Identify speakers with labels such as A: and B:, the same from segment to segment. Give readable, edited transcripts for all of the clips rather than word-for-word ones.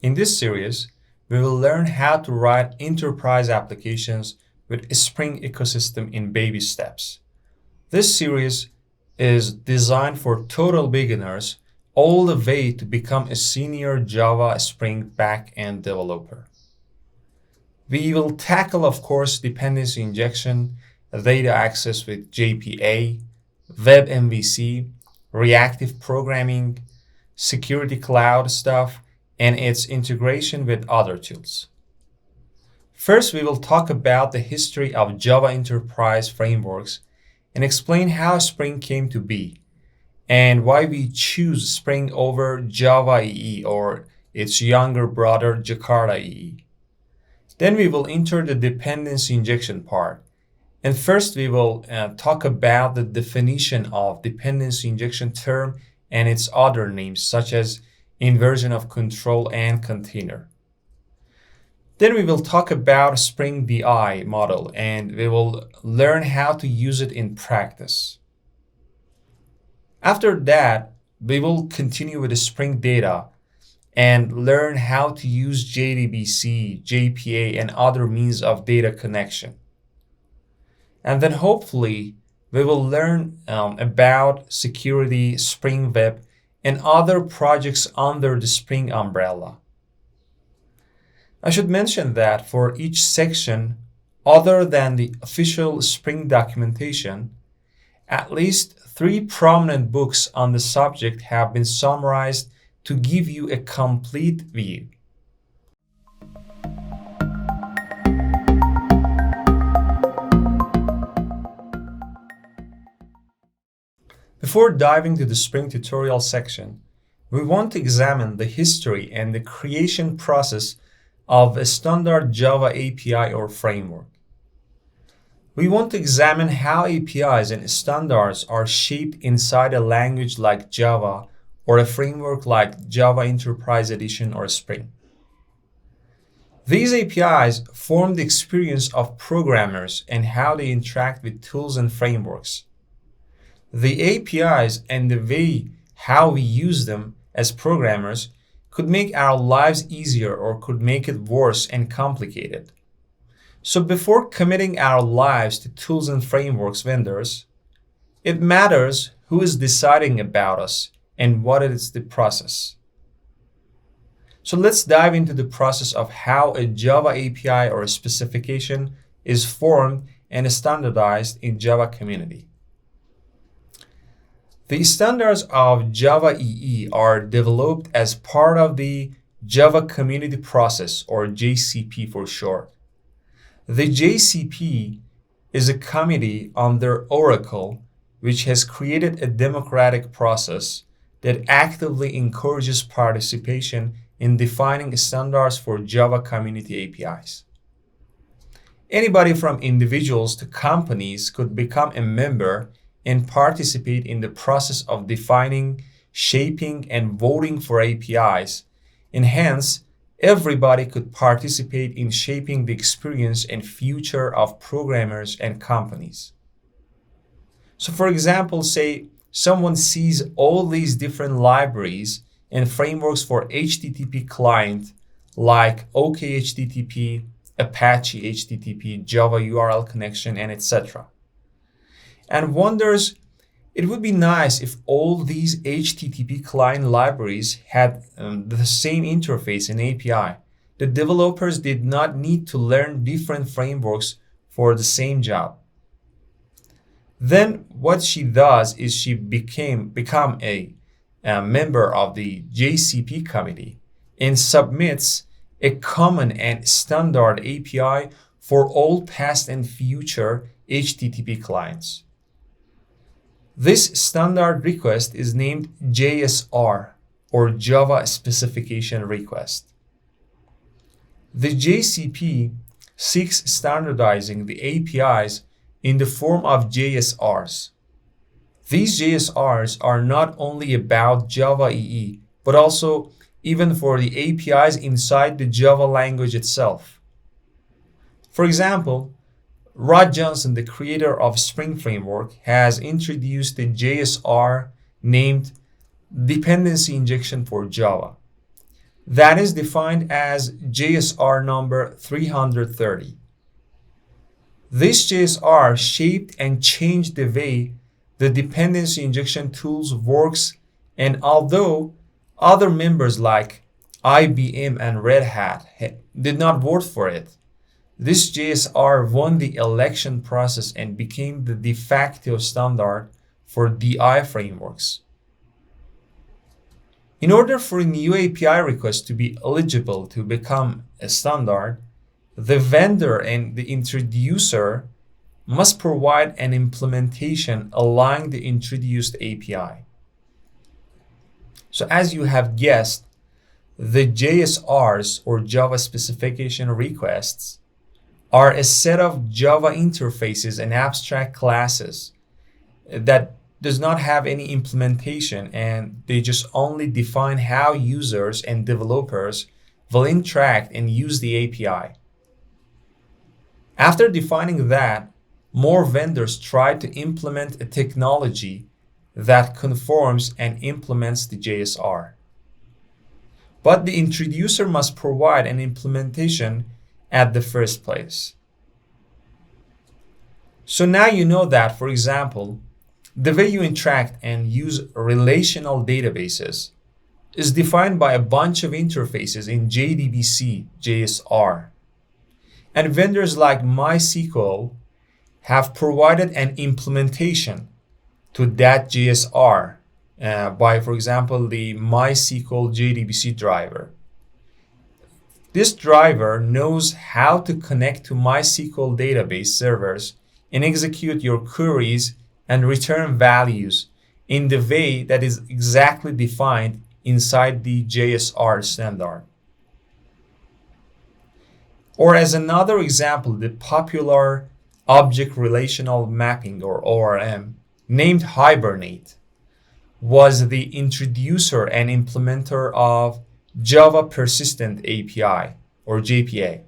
A: In this series, we will learn how to write enterprise applications with a Spring ecosystem in baby steps. This series is designed for total beginners all the way to become a senior Java Spring backend developer. We will tackle, of course, dependency injection, data access with JPA, web-mvc, reactive programming, security cloud stuff, and its integration with other tools. First, we will talk about the history of Java Enterprise frameworks and explain how Spring came to be and why we choose Spring over JavaEE or its younger brother JakartaEE. Then we will enter the dependency injection part. And first, we will talk about the definition of dependency injection term and its other names, such as inversion of control and container. Then we will talk about Spring BI model, and we will learn how to use it in practice. After that, we will continue with the Spring data and learn how to use JDBC, JPA, and other means of data connection. And then hopefully, we will learn about security, Spring Web, and other projects under the Spring umbrella. I should mention that for each section, other than the official Spring documentation, at least 3 prominent books on the subject have been summarized to give you a complete view. Before diving to the Spring tutorial section, we want to examine the history and the creation process of a standard Java API or framework. We want to examine how APIs and standards are shaped inside a language like Java or a framework like Java Enterprise Edition or Spring. These APIs form the experience of programmers and how they interact with tools and frameworks. The APIs and the way how we use them as programmers could make our lives easier or could make it worse and complicated. So before committing our lives to tools and frameworks vendors, it matters who is deciding about us and what is the process. So let's dive into the process of how a Java API or a specification is formed and standardized in Java community. The standards of JavaEE are developed as part of the Java Community Process, or JCP for short. The JCP is a committee under Oracle which has created a democratic process that actively encourages participation in defining standards for Java community APIs. Anybody from individuals to companies could become a member and participate in the process of defining, shaping, and voting for APIs, and hence, everybody could participate in shaping the experience and future of programmers and companies. So for example, say someone sees all these different libraries and frameworks for HTTP client like OKHTTP, Apache HTTP, Java URL connection, and etc. and wonders, it would be nice if all these HTTP client libraries had the same interface and API. The developers did not need to learn different frameworks for the same job. Then what she does is she become a member of the JCP committee and submits a common and standard API for all past and future HTTP clients. This standard request is named JSR, or Java Specification Request. The JCP seeks standardizing the APIs in the form of JSRs. These JSRs are not only about JavaEE, but also even for the APIs inside the Java language itself. For example, Rod Johnson, the creator of Spring Framework, has introduced a JSR named Dependency Injection for Java. that is defined as JSR number 330. This JSR shaped and changed the way the dependency injection tools works, and although other members like IBM and Red Hat did not vote for it, this JSR won the election process and became the de facto standard for DI frameworks. In order for a new API request to be eligible to become a standard, the vendor and the introducer must provide an implementation allowing the introduced API. So as you have guessed, the JSRs or Java specification requests are a set of Java interfaces and abstract classes that does not have any implementation, and they just only define how users and developers will interact and use the API. After defining that, more vendors try to implement a technology that conforms and implements the JSR. But the introducer must provide an implementation at the first place. So now you know that, for example, the way you interact and use relational databases is defined by a bunch of interfaces in JDBC JSR. And vendors like MySQL have provided an implementation to that JSR by, for example, the MySQL JDBC driver. This driver knows how to connect to MySQL database servers and execute your queries and return values in the way that is exactly defined inside the JSR standard. Or as another example, the popular Object Relational Mapping or ORM, named Hibernate, was the introducer and implementer of Java Persistent API or JPA.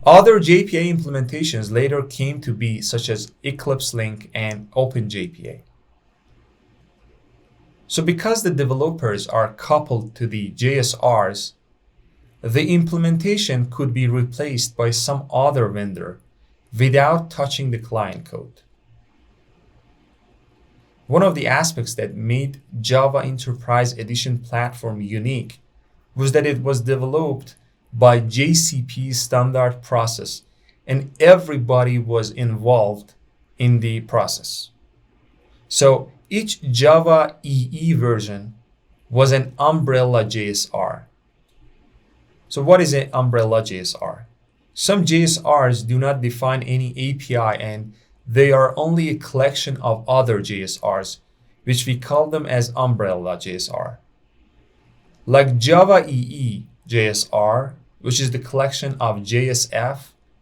A: Other JPA implementations later came to be, such as Eclipse Link and OpenJPA. So because the developers are coupled to the JSRs, the implementation could be replaced by some other vendor without touching the client code. One of the aspects that made Java Enterprise Edition platform unique was that it was developed by JCP standard process, and everybody was involved in the process. So each JavaEE version was an umbrella JSR. So what is an umbrella JSR? Some JSRs do not define any API, and they are only a collection of other JSRs, which we call them as umbrella JSR. Like JavaEE JSR, which is the collection of JSF,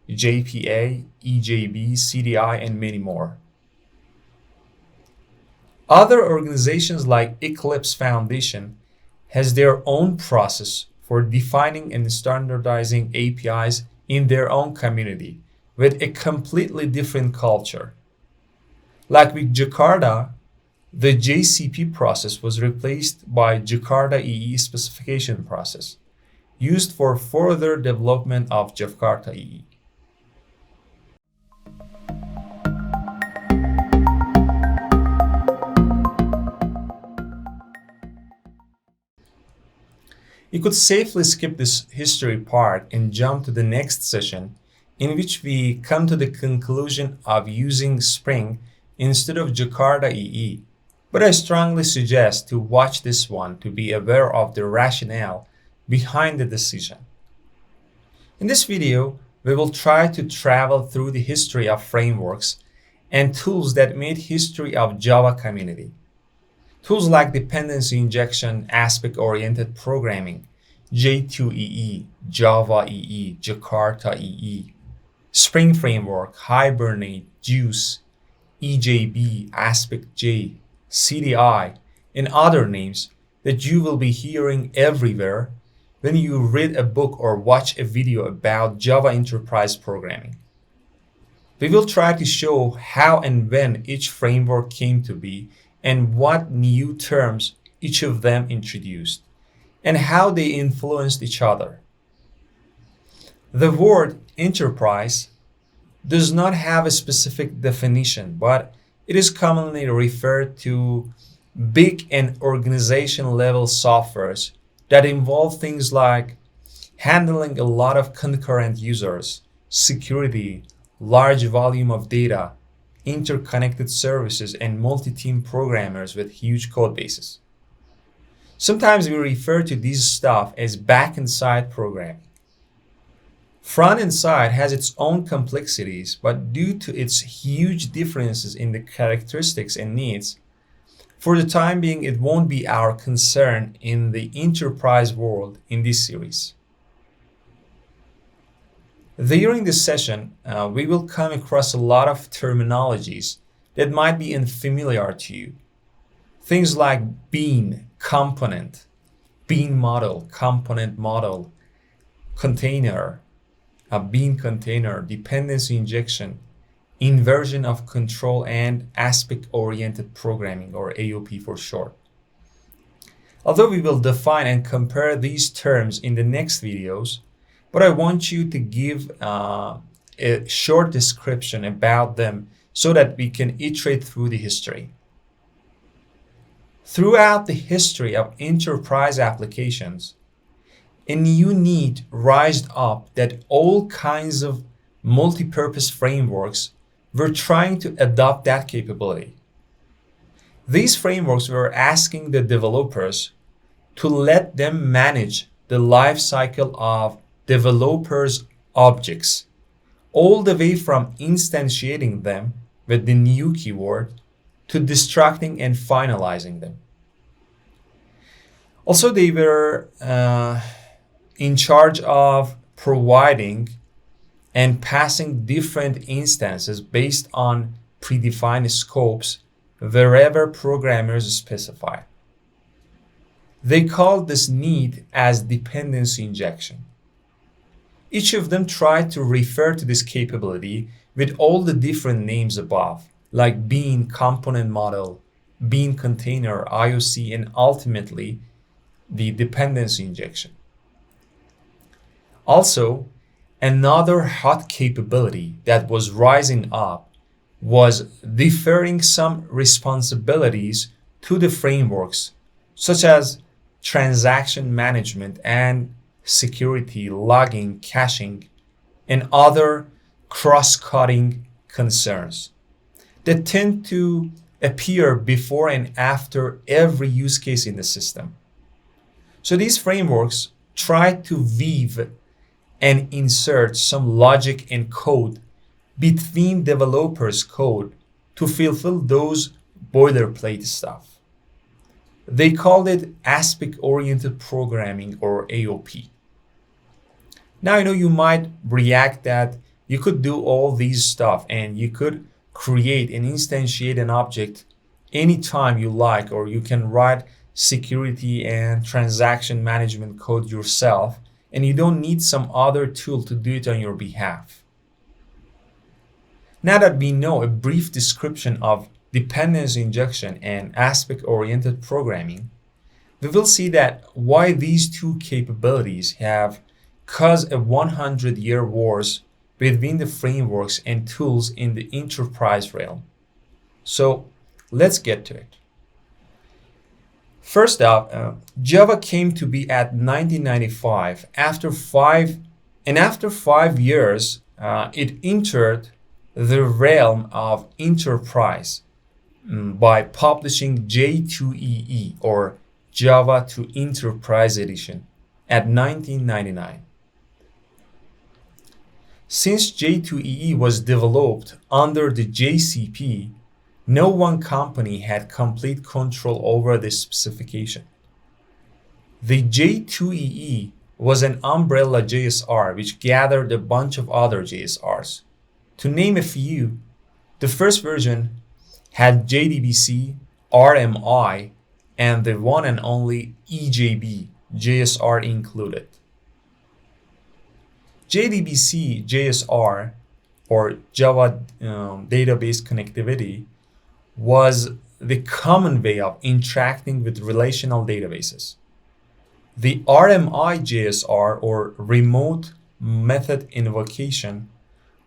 A: JPA, EJB, CDI, and many more. Other organizations like Eclipse Foundation has their own process for defining and standardizing APIs in their own community with a completely different culture. Like with Jakarta, the JCP process was replaced by JakartaEE specification process, used for further development of JakartaEE. You could safely skip this history part and jump to the next session, in which we come to the conclusion of using Spring instead of JakartaEE. But I strongly suggest to watch this one to be aware of the rationale behind the decision. In this video, we will try to travel through the history of frameworks and tools that made history of Java community. Tools like dependency injection, aspect-oriented programming, J2EE, JavaEE, JakartaEE, Spring Framework, Hibernate, Juice, EJB, AspectJ, CDI, and other names that you will be hearing everywhere when you read a book or watch a video about Java Enterprise programming. We will try to show how and when each framework came to be and what new terms each of them introduced. and how they influenced each other. The word enterprise does not have a specific definition, but it is commonly referred to big and organization level softwares that involve things like handling a lot of concurrent users, security, large volume of data, interconnected services, and multi-team programmers with huge code bases. Sometimes we refer to these stuff as back-end side programming. Front-end side has its own complexities, but due to its huge differences in the characteristics and needs, for the time being, it won't be our concern in the enterprise world in this series. During this session, we will come across a lot of terminologies that might be unfamiliar to you. Things like bean, component, bean model, component model, container, a bean container, dependency injection, inversion of control, and aspect-oriented programming, or AOP for short. Although we will define and compare these terms in the next videos, but I want you to give a short description about them so that we can iterate through the history. Throughout the history of enterprise applications, a new need rised up that all kinds of multi-purpose frameworks were trying to adopt that capability. These frameworks were asking the developers to let them manage the lifecycle of developers' objects, all the way from instantiating them with the new keyword to destructing and finalizing them. Also, they were in charge of providing and passing different instances based on predefined scopes wherever programmers specify. They called this need as dependency injection. Each of them tried to refer to this capability with all the different names above, like bean, component model, bean container, IOC, and ultimately the dependency injection. Also, another hot capability that was rising up was deferring some responsibilities to the frameworks, such as transaction management and security, logging, caching, and other cross-cutting concerns that tend to appear before and after every use case in the system. So these frameworks try to weave and insert some logic and code between developers' code to fulfill those boilerplate stuff. They called it aspect-oriented programming, or AOP. Now I know you might react that you could do all these stuff and you could create and instantiate an object anytime you like, or you can write security and transaction management code yourself, and you don't need some other tool to do it on your behalf. Now that we know a brief description of dependency injection and aspect-oriented programming, we will see that why these two capabilities have caused a 100-year wars between the frameworks and tools in the enterprise realm. So let's get to it. First up, Java came to be at 1995. After 5 years, it entered the realm of enterprise by publishing J2EE, or Java to Enterprise Edition, at 1999. Since J2EE was developed under the JCP, no one company had complete control over this specification. The J2EE was an umbrella JSR which gathered a bunch of other JSRs. To name a few, the first version had JDBC, RMI, and the one and only EJB JSR included. JDBC JSR, or Java Database Connectivity, was the common way of interacting with relational databases. The RMI JSR, or Remote Method Invocation,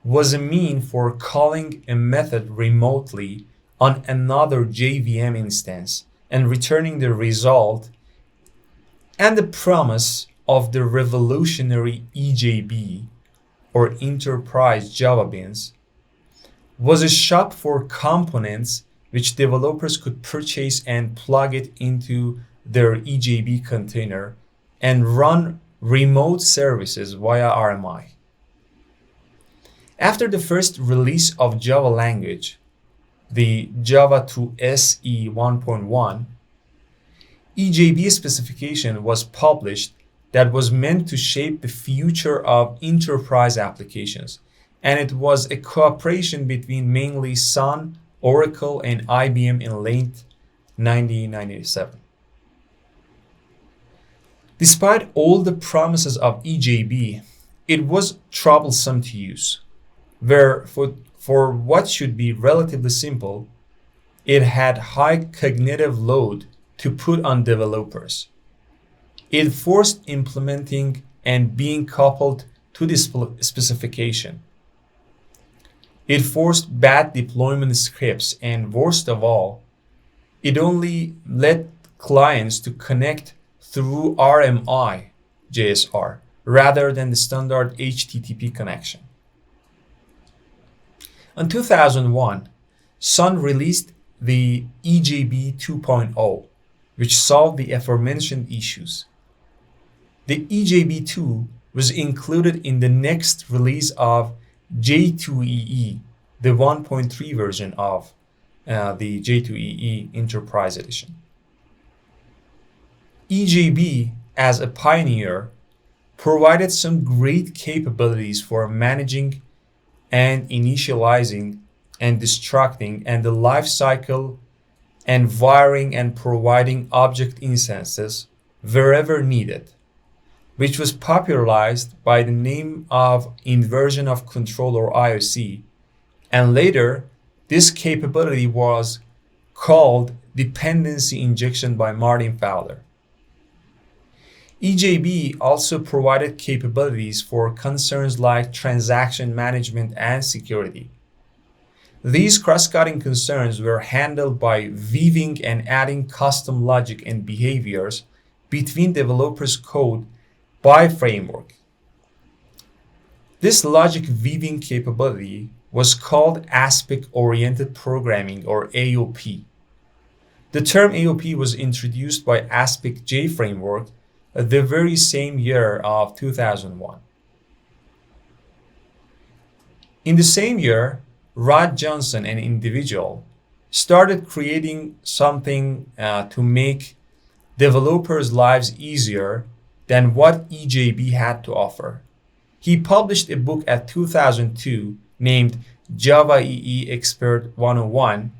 A: was a mean for calling a method remotely on another JVM instance and returning the result, and the promise of the revolutionary EJB, or Enterprise Java Beans, was a shop for components which developers could purchase and plug it into their EJB container and run remote services via RMI. After the first release of Java language, the Java 2 SE 1.1, EJB specification was published that was meant to shape the future of enterprise applications, and it was a cooperation between mainly Sun, Oracle, and IBM in late 1997. Despite all the promises of EJB, it was troublesome to use, where for what should be relatively simple, it had high cognitive load to put on developers. It forced implementing and being coupled to the specification. It forced bad deployment scripts, and worst of all, it only let clients to connect through RMI JSR rather than the standard HTTP connection. In 2001, Sun released the EJB 2.0, which solved the aforementioned issues. The EJB 2 was included in the next release of J2EE, the 1.3 version of the J2EE Enterprise Edition. EJB, as a pioneer, provided some great capabilities for managing and initializing and destructing and the lifecycle and wiring and providing object instances wherever needed, which was popularized by the name of Inversion of Control, or IOC, and later this capability was called Dependency Injection by Martin Fowler. EJB also provided capabilities for concerns like transaction management and security. These cross-cutting concerns were handled by weaving and adding custom logic and behaviors between developers' code by framework. This logic weaving capability was called Aspect-Oriented Programming, or AOP. The term AOP was introduced by Aspect-J framework the very same year of 2001. In the same year, Rod Johnson, an individual, started creating something to make developers' lives easier than what EJB had to offer. He published a book at 2002 named JavaEE Expert 101,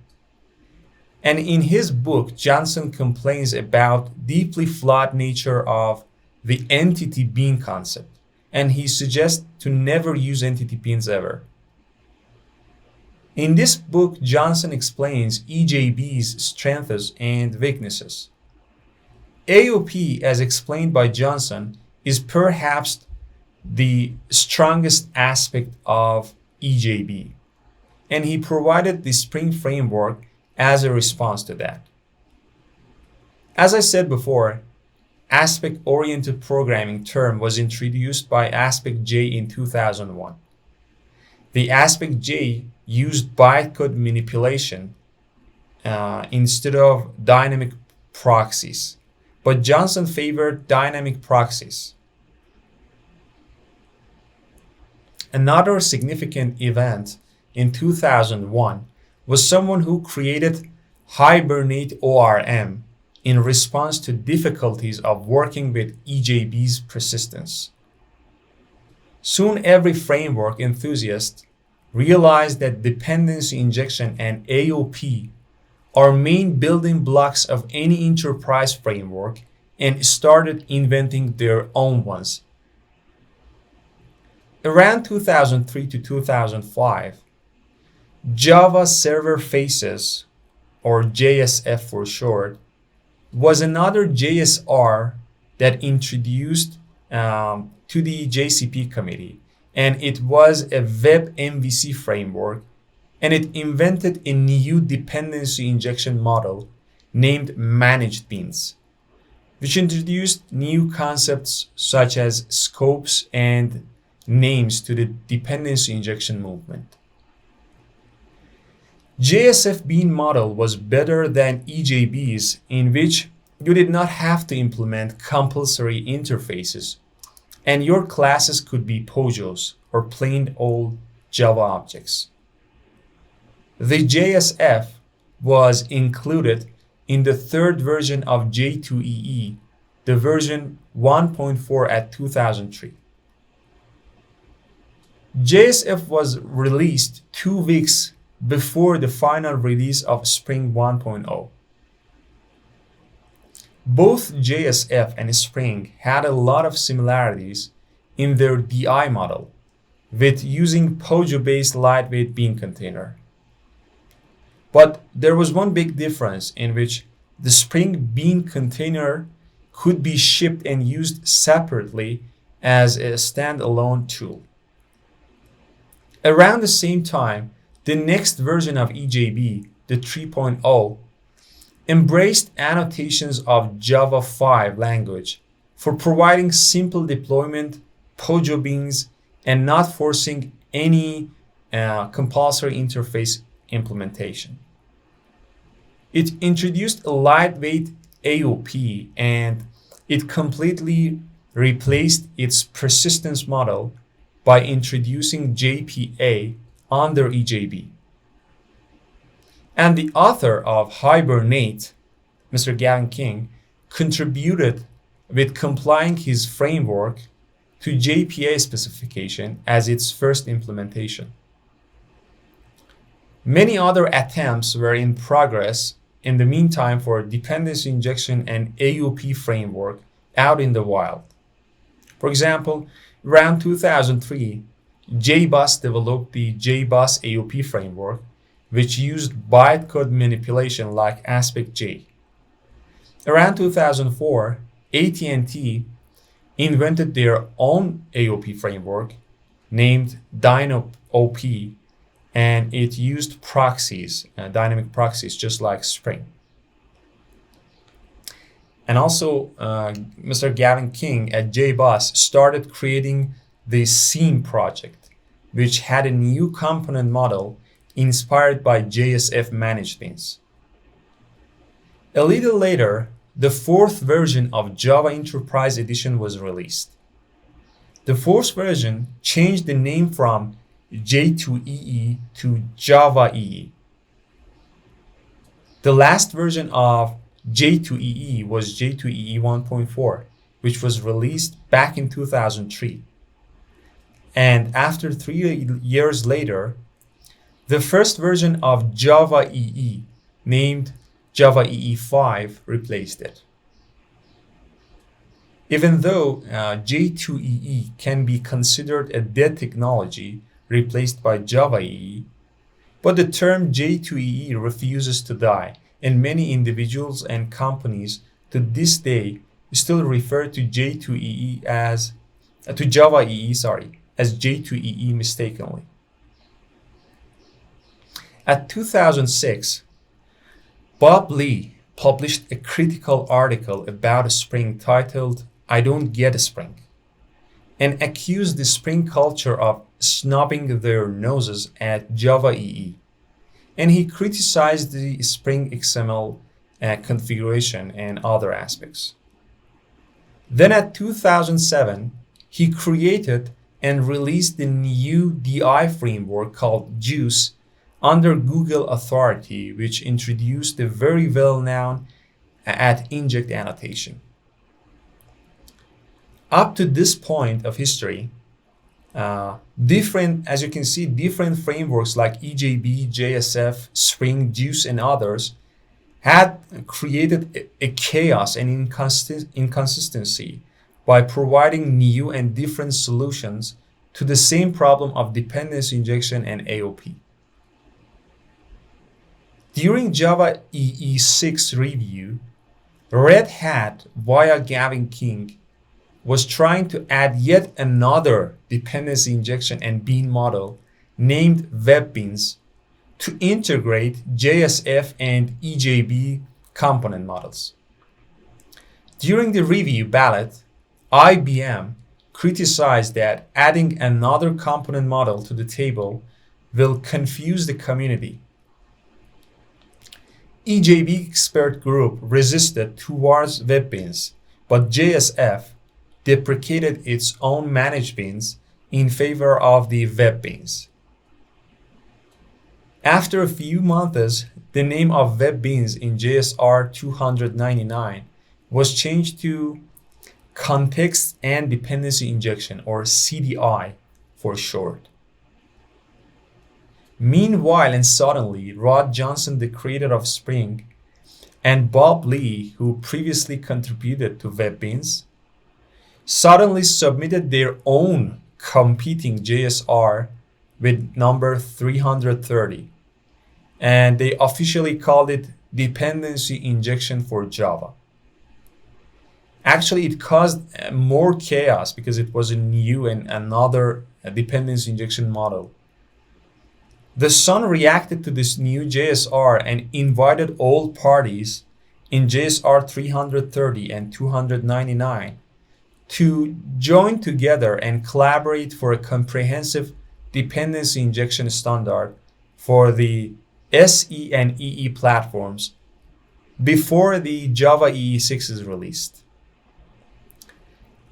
A: and in his book, Johnson complains about deeply flawed nature of the entity bean concept, and he suggests to never use entity beans ever. In this book, Johnson explains EJB's strengths and weaknesses. AOP, as explained by Johnson, is perhaps the strongest aspect of EJB, and he provided the Spring framework as a response to that. As I said before, aspect-oriented programming term was introduced by Aspect-J in 2001. The Aspect-J used bytecode manipulation instead of dynamic proxies, but Johnson favored dynamic proxies. Another significant event in 2001 was someone who created Hibernate ORM in response to difficulties of working with EJB's persistence. Soon every framework enthusiast realized that dependency injection and AOP are main building blocks of any enterprise framework and started inventing their own ones. Around 2003 to 2005, Java Server Faces, or JSF for short, was another JSR that introduced to the JCP committee, and it was a web-mvc framework, and it invented a new dependency injection model named managed beans, which introduced new concepts such as scopes and names to the dependency injection movement. JSF bean model was better than EJBs, in which you did not have to implement compulsory interfaces, and your classes could be POJOs or plain old Java objects. The JSF was included in the third version of J2EE, the version 1.4 at 2003. JSF was released 2 weeks before the final release of Spring 1.0. Both JSF and Spring had a lot of similarities in their DI model, with using POJO-based lightweight bean container. But there was one big difference in which the Spring bean container could be shipped and used separately as a standalone tool. Around the same time, the next version of EJB, the 3.0, embraced annotations of Java 5 language for providing simple deployment, POJO beans, and not forcing any compulsory interface implementation. It introduced a lightweight AOP, and it completely replaced its persistence model by introducing JPA under EJB. And the author of Hibernate, Mr. Gavin King, contributed with complying his framework to JPA specification as its first implementation. Many other attempts were in progress in the meantime for dependency injection and AOP framework out in the wild. For example, around 2003, JBus developed the JBus AOP framework, which used bytecode manipulation like aspect J. Around 2004, AT&T invented their own AOP framework named DynaOP, and it used proxies, dynamic proxies, just like Spring. And also, Mr. Gavin King at JBus started creating the Seam project, which had a new component model inspired by JSF managed beans. A little later, the fourth version of Java Enterprise Edition was released. The fourth version changed the name from J2EE to JavaEE. The last version of J2EE was J2EE 1.4, which was released back in 2003. And after 3 years later, the first version of JavaEE, named JavaEE 5, replaced it. Even though J2EE can be considered a dead technology replaced by JavaEE, but the term J2EE refuses to die, and many individuals and companies to this day still refer to J2EE as as J2EE mistakenly. At 2006, Bob Lee published a critical article about Spring titled "I Don't Get a Spring," and accused the Spring culture of snubbing their noses at JavaEE. And he criticized the Spring XML configuration and other aspects. Then at 2007, he created and released the new DI framework called Juice under Google authority, which introduced the very well-known @inject annotation. Up to this point of history, as you can see, different frameworks like EJB, JSF, Spring, Juice, and others had created a chaos and inconsistency by providing new and different solutions to the same problem of dependency injection and AOP. During JavaEE 6 review, Red Hat, via Gavin King, was trying to add yet another dependency injection and bean model named WebBeans to integrate JSF and EJB component models. During the review ballot, IBM criticized that adding another component model to the table will confuse the community. EJB expert group resisted towards WebBeans, but JSF deprecated its own managed beans in favor of the WebBeans. After a few months, the name of WebBeans in JSR 299 was changed to Context and Dependency Injection, or CDI for short. Meanwhile and suddenly, Rod Johnson, the creator of Spring, and Bob Lee, who previously contributed to WebBeans, suddenly submitted their own competing JSR with number 330, and they officially called it Dependency Injection for Java. Actually, it caused more chaos because it was a new and another dependency injection model. The Sun reacted to this new JSR and invited all parties in JSR 330 and 299 to join together and collaborate for a comprehensive dependency injection standard for the SE and EE platforms before the JavaEE 6 is released.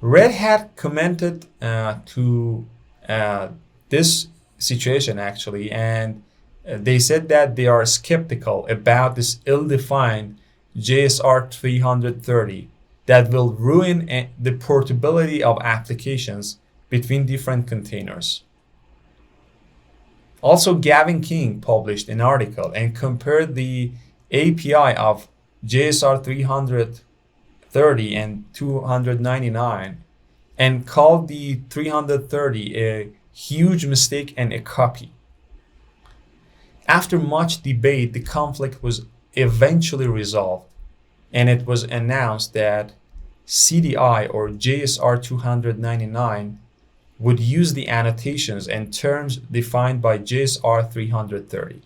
A: Red Hat commented to this situation actually, and they said that they are skeptical about this ill-defined JSR 330 that will ruin the portability of applications between different containers. Also, Gavin King published an article and compared the API of JSR 330 and 299 and called the 330 a huge mistake and a copy. After much debate, the conflict was eventually resolved, and it was announced that CDI, or JSR 299, would use the annotations and terms defined by JSR 330.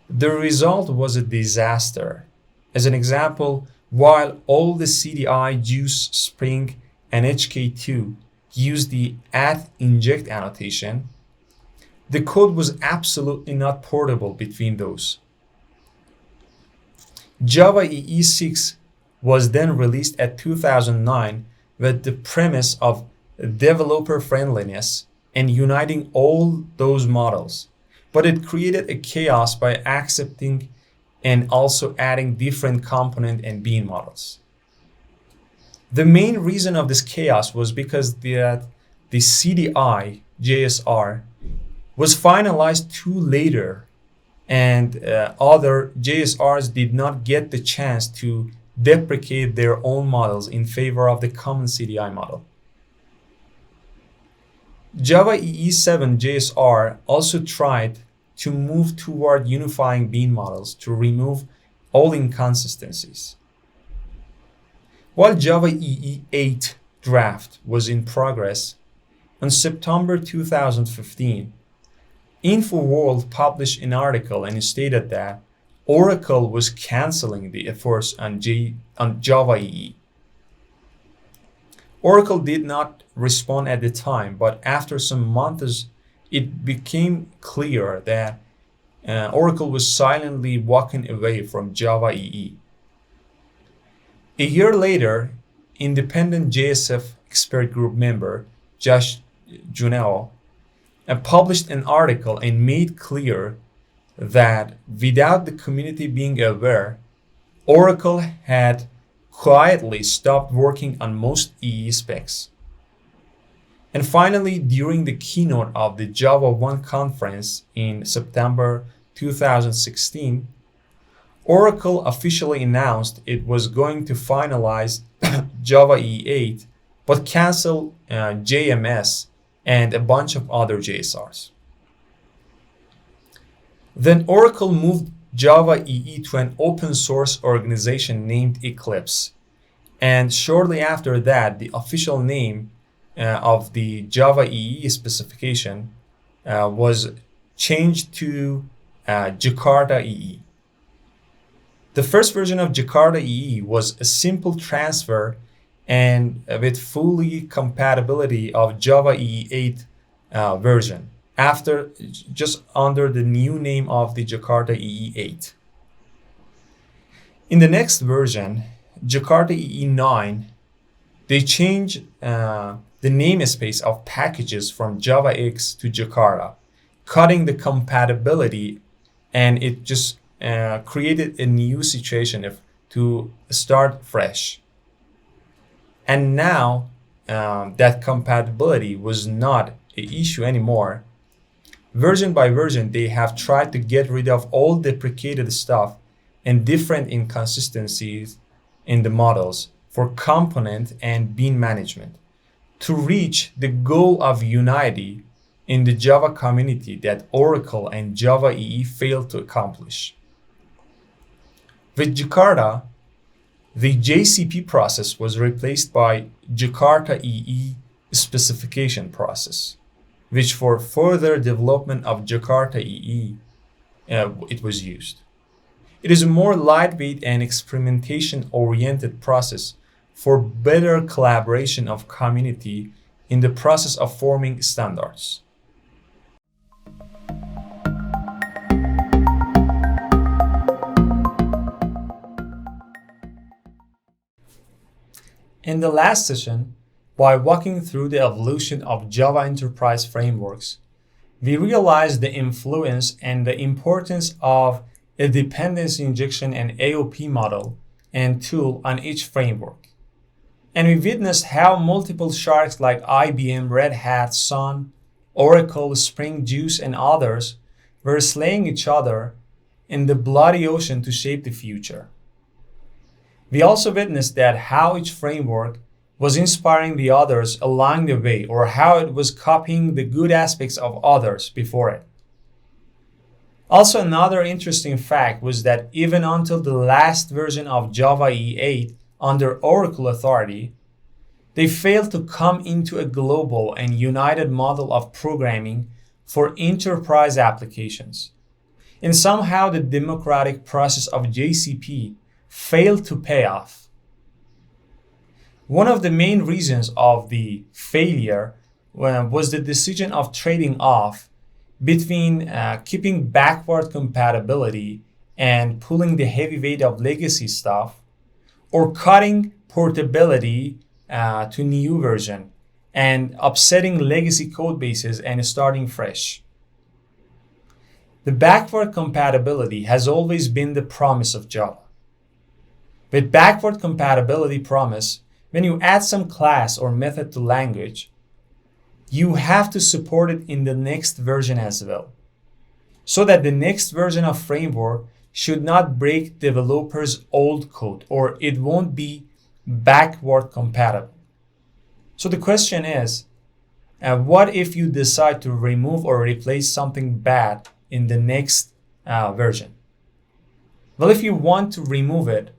A: The result was a disaster. As an example, while all the CDI, Juice, Spring, and HK2 used the @inject annotation, the code was absolutely not portable between those. JavaEE 6 was then released at 2009 with the premise of developer friendliness and uniting all those models, but it created a chaos by accepting and also adding different component and bean models. The main reason of this chaos was because the CDI JSR was finalized too later, and other JSRs did not get the chance to deprecate their own models in favor of the common CDI model. JavaEE 7 JSR also tried to move toward unifying bean models to remove all inconsistencies. While JavaEE 8 draft was in progress, in September 2015, InfoWorld published an article and stated that Oracle was canceling the efforts on JavaEE. Oracle did not respond at the time, but after some months, it became clear that Oracle was silently walking away from JavaEE. A year later, independent JSF expert group member Josh Junell published an article and made clear that without the community being aware, Oracle had quietly stopped working on most EE specs. And finally, during the keynote of the Java 1 conference in September 2016, Oracle officially announced it was going to finalize JavaEE 8, but cancel JMS and a bunch of other JSRs. Then Oracle moved JavaEE to an open source organization named Eclipse. And shortly after that, the official name of the JavaEE specification was changed to JakartaEE. The first version of JakartaEE was a simple transfer and with fully compatibility of JavaEE 8 version after just under the new name of the JakartaEE 8. In the next version, JakartaEE 9, they changed the namespace of packages from JavaX to Jakarta, cutting the compatibility, and it just created a new situation to start fresh. And now that compatibility was not an issue anymore. Version by version, they have tried to get rid of all deprecated stuff and different inconsistencies in the models for component and bean management to reach the goal of unity in the Java community that Oracle and JavaEE failed to accomplish. With Jakarta, the JCP process was replaced by JakartaEE specification process, which for further development of JakartaEE, it was used. It is a more lightweight and experimentation-oriented process for better collaboration of community in the process of forming standards. In the last session, by walking through the evolution of Java Enterprise frameworks, we realized the influence and the importance of a dependency injection and AOP model and tool on each framework. And we witnessed how multiple sharks like IBM, Red Hat, Sun, Oracle, Spring, Juice, and others were slaying each other in the bloody ocean to shape the future. We also witnessed that how each framework was inspiring the others along the way, or how it was copying the good aspects of others before it. Also, another interesting fact was that even until the last version of JavaEE 8 under Oracle authority, they failed to come into a global and united model of programming for enterprise applications. And somehow the democratic process of JCP failed to pay off. One of the main reasons of the failure was the decision of trading off between keeping backward compatibility and pulling the heavy weight of legacy stuff, or cutting portability to new version and upsetting legacy code bases and starting fresh. The backward compatibility has always been the promise of Java. With backward compatibility promise, when you add some class or method to language, you have to support it in the next version as well, so that the next version of framework should not break developers' old code, or it won't be backward compatible. So the question is, what if you decide to remove or replace something bad in the next version? Well, if you want to remove it,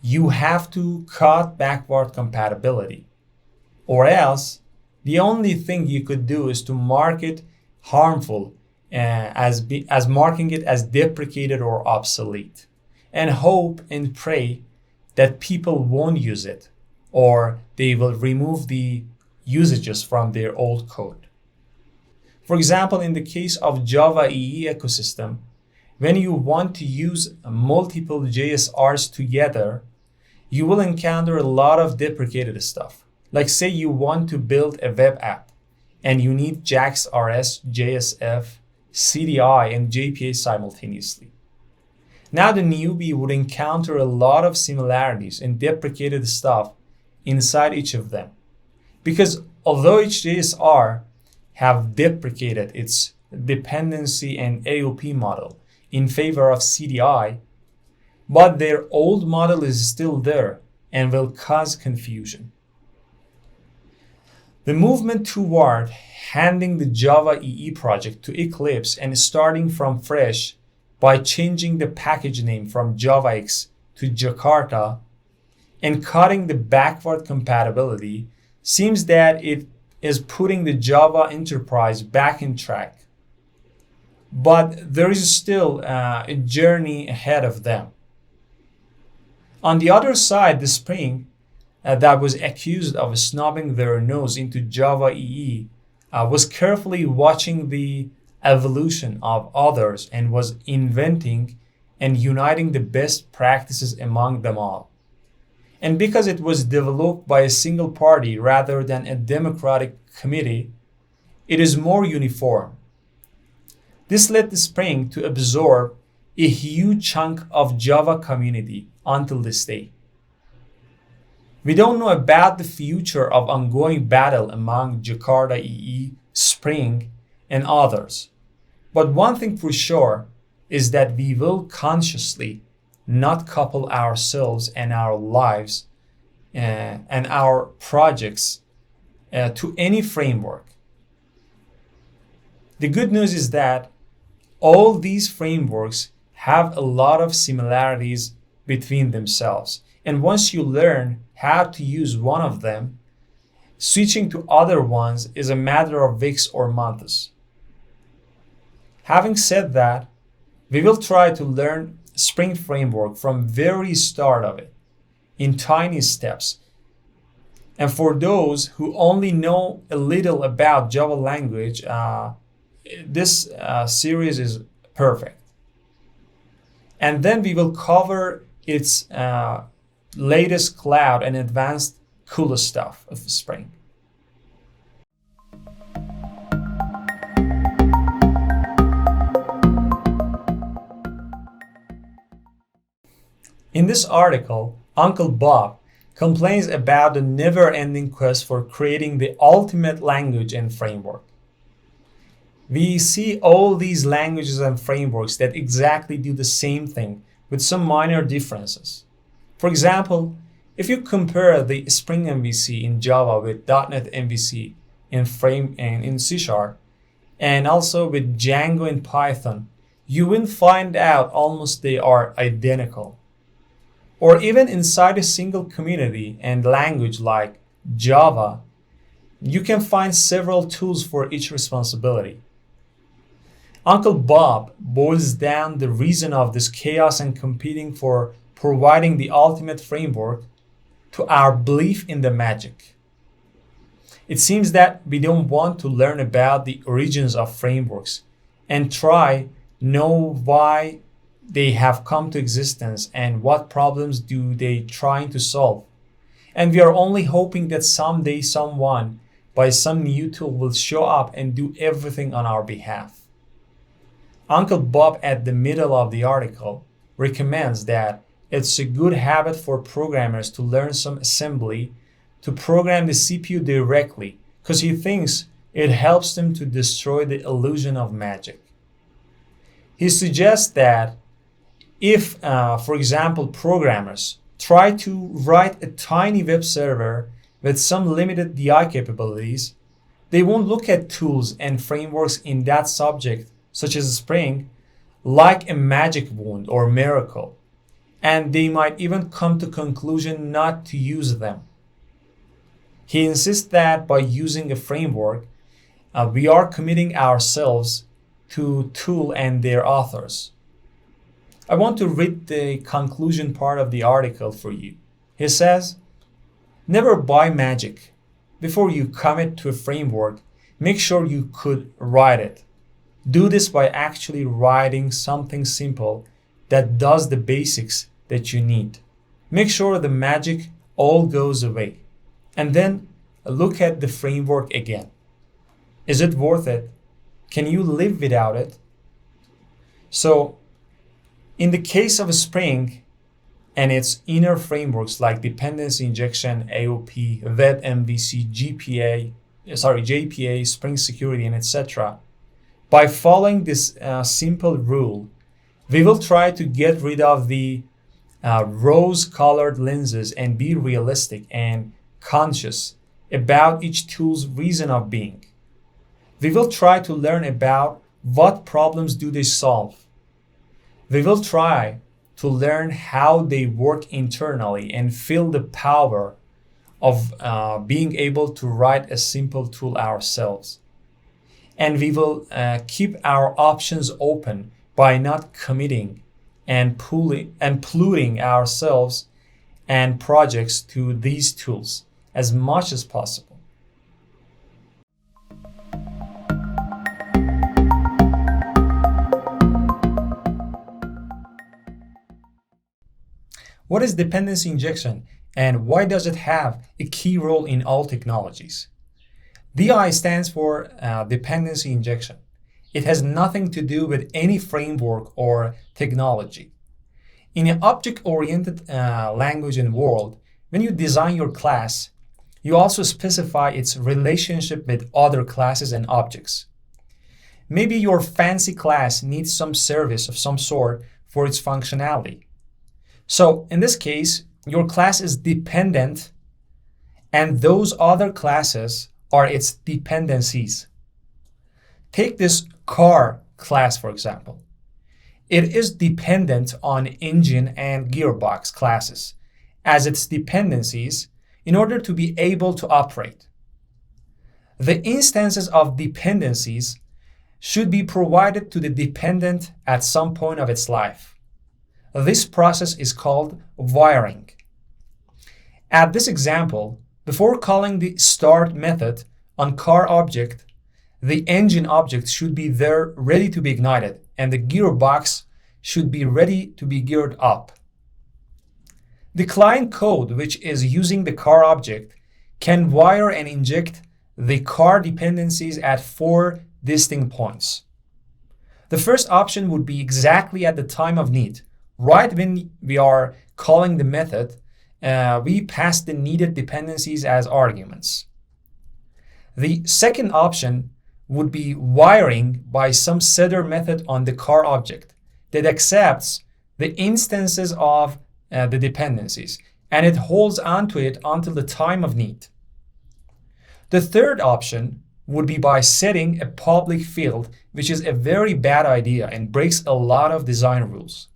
A: you have to cut backward compatibility, or else the only thing you could do is to mark it harmful as marking it as deprecated or obsolete, and hope and pray that people won't use it, or they will remove the usages from their old code. For example, in the case of JavaEE ecosystem, when you want to use multiple JSRs together, you will encounter a lot of deprecated stuff. Like say you want to build a web app and you need JAX-RS, JSF, CDI, and JPA simultaneously. Now the newbie would encounter a lot of similarities and deprecated stuff inside each of them. Because although each JSR have deprecated its dependency and AOP model in favor of CDI, but their old model is still there and will cause confusion. The movement toward handing the JavaEE project to Eclipse and starting from fresh by changing the package name from JavaX to Jakarta and cutting the backward compatibility seems that it is putting the Java enterprise back in track. But there is still a journey ahead of them. On the other side, the Spring that was accused of snubbing their nose into JavaEE was carefully watching the evolution of others and was inventing and uniting the best practices among them all. And because it was developed by a single party rather than a democratic committee, it is more uniform. This led the Spring to absorb a huge chunk of Java community until this day. We don't know about the future of ongoing battle among JakartaEE, Spring, and others. But one thing for sure is that we will consciously not couple ourselves and our lives and our projects to any framework. The good news is that all these frameworks have a lot of similarities between themselves. And once you learn how to use one of them, switching to other ones is a matter of weeks or months. Having said that, we will try to learn Spring Framework from very start of it in tiny steps. And for those who only know a little about Java language, this series is perfect. And then we will cover its latest cloud and advanced cool stuff of Spring. In this article, Uncle Bob complains about the never-ending quest for creating the ultimate language and framework. We see all these languages and frameworks that exactly do the same thing with some minor differences. For example, if you compare the Spring MVC in Java with .NET MVC in C#, and also with Django in Python, you will find out almost they are identical. Or even inside a single community and language like Java, you can find several tools for each responsibility. Uncle Bob boils down the reason of this chaos and competing for providing the ultimate framework to our belief in the magic. It seems that we don't want to learn about the origins of frameworks and try know why they have come to existence and what problems do they trying to solve. And we are only hoping that someday someone by some new tool will show up and do everything on our behalf. Uncle Bob at the middle of the article recommends that it's a good habit for programmers to learn some assembly to program the CPU directly because he thinks it helps them to destroy the illusion of magic. He suggests that if, for example, programmers try to write a tiny web server with some limited DI capabilities, they won't look at tools and frameworks in that subject, such as Spring, like a magic wand or miracle, and they might even come to conclusion not to use them. He insists that by using a framework, we are committing ourselves to tool and their authors. I want to read the conclusion part of the article for you. He says, never buy magic. Before you commit to a framework, make sure you could write it. Do this by actually writing something simple that does the basics that you need. Make sure the magic all goes away. And then look at the framework again. Is it worth it? Can you live without it? So, in the case of Spring and its inner frameworks like dependency injection, AOP, web-mvc, JPA, Spring Security, and etc., by following this simple rule, we will try to get rid of the rose-colored lenses and be realistic and conscious about each tool's reason of being. We will try to learn about what problems do they solve. We will try to learn how they work internally and feel the power of being able to write a simple tool ourselves. And we will keep our options open by not committing and polluting ourselves and projects to these tools as much as possible. What is dependency injection and why does it have a key role in all technologies? DI stands for dependency injection. It has nothing to do with any framework or technology. In an object-oriented language and world, when you design your class, you also specify its relationship with other classes and objects. Maybe your fancy class needs some service of some sort for its functionality. So in this case, your class is dependent and those other classes are its dependencies. Take this car class, for example. It is dependent on engine and gearbox classes as its dependencies in order to be able to operate. The instances of dependencies should be provided to the dependent at some point of its life. This process is called wiring. At this example, before calling the start method on car object, the engine object should be there ready to be ignited and the gearbox should be ready to be geared up. The client code, which is using the car object, can wire and inject the car dependencies at 4 distinct points. The first option would be exactly at the time of need. Right when we are calling the method, we pass the needed dependencies as arguments. The second option would be wiring by some setter method on the car object that accepts the instances of the dependencies and it holds onto it until the time of need. The third option would be by setting a public field, which is a very bad idea and breaks a lot of design rules.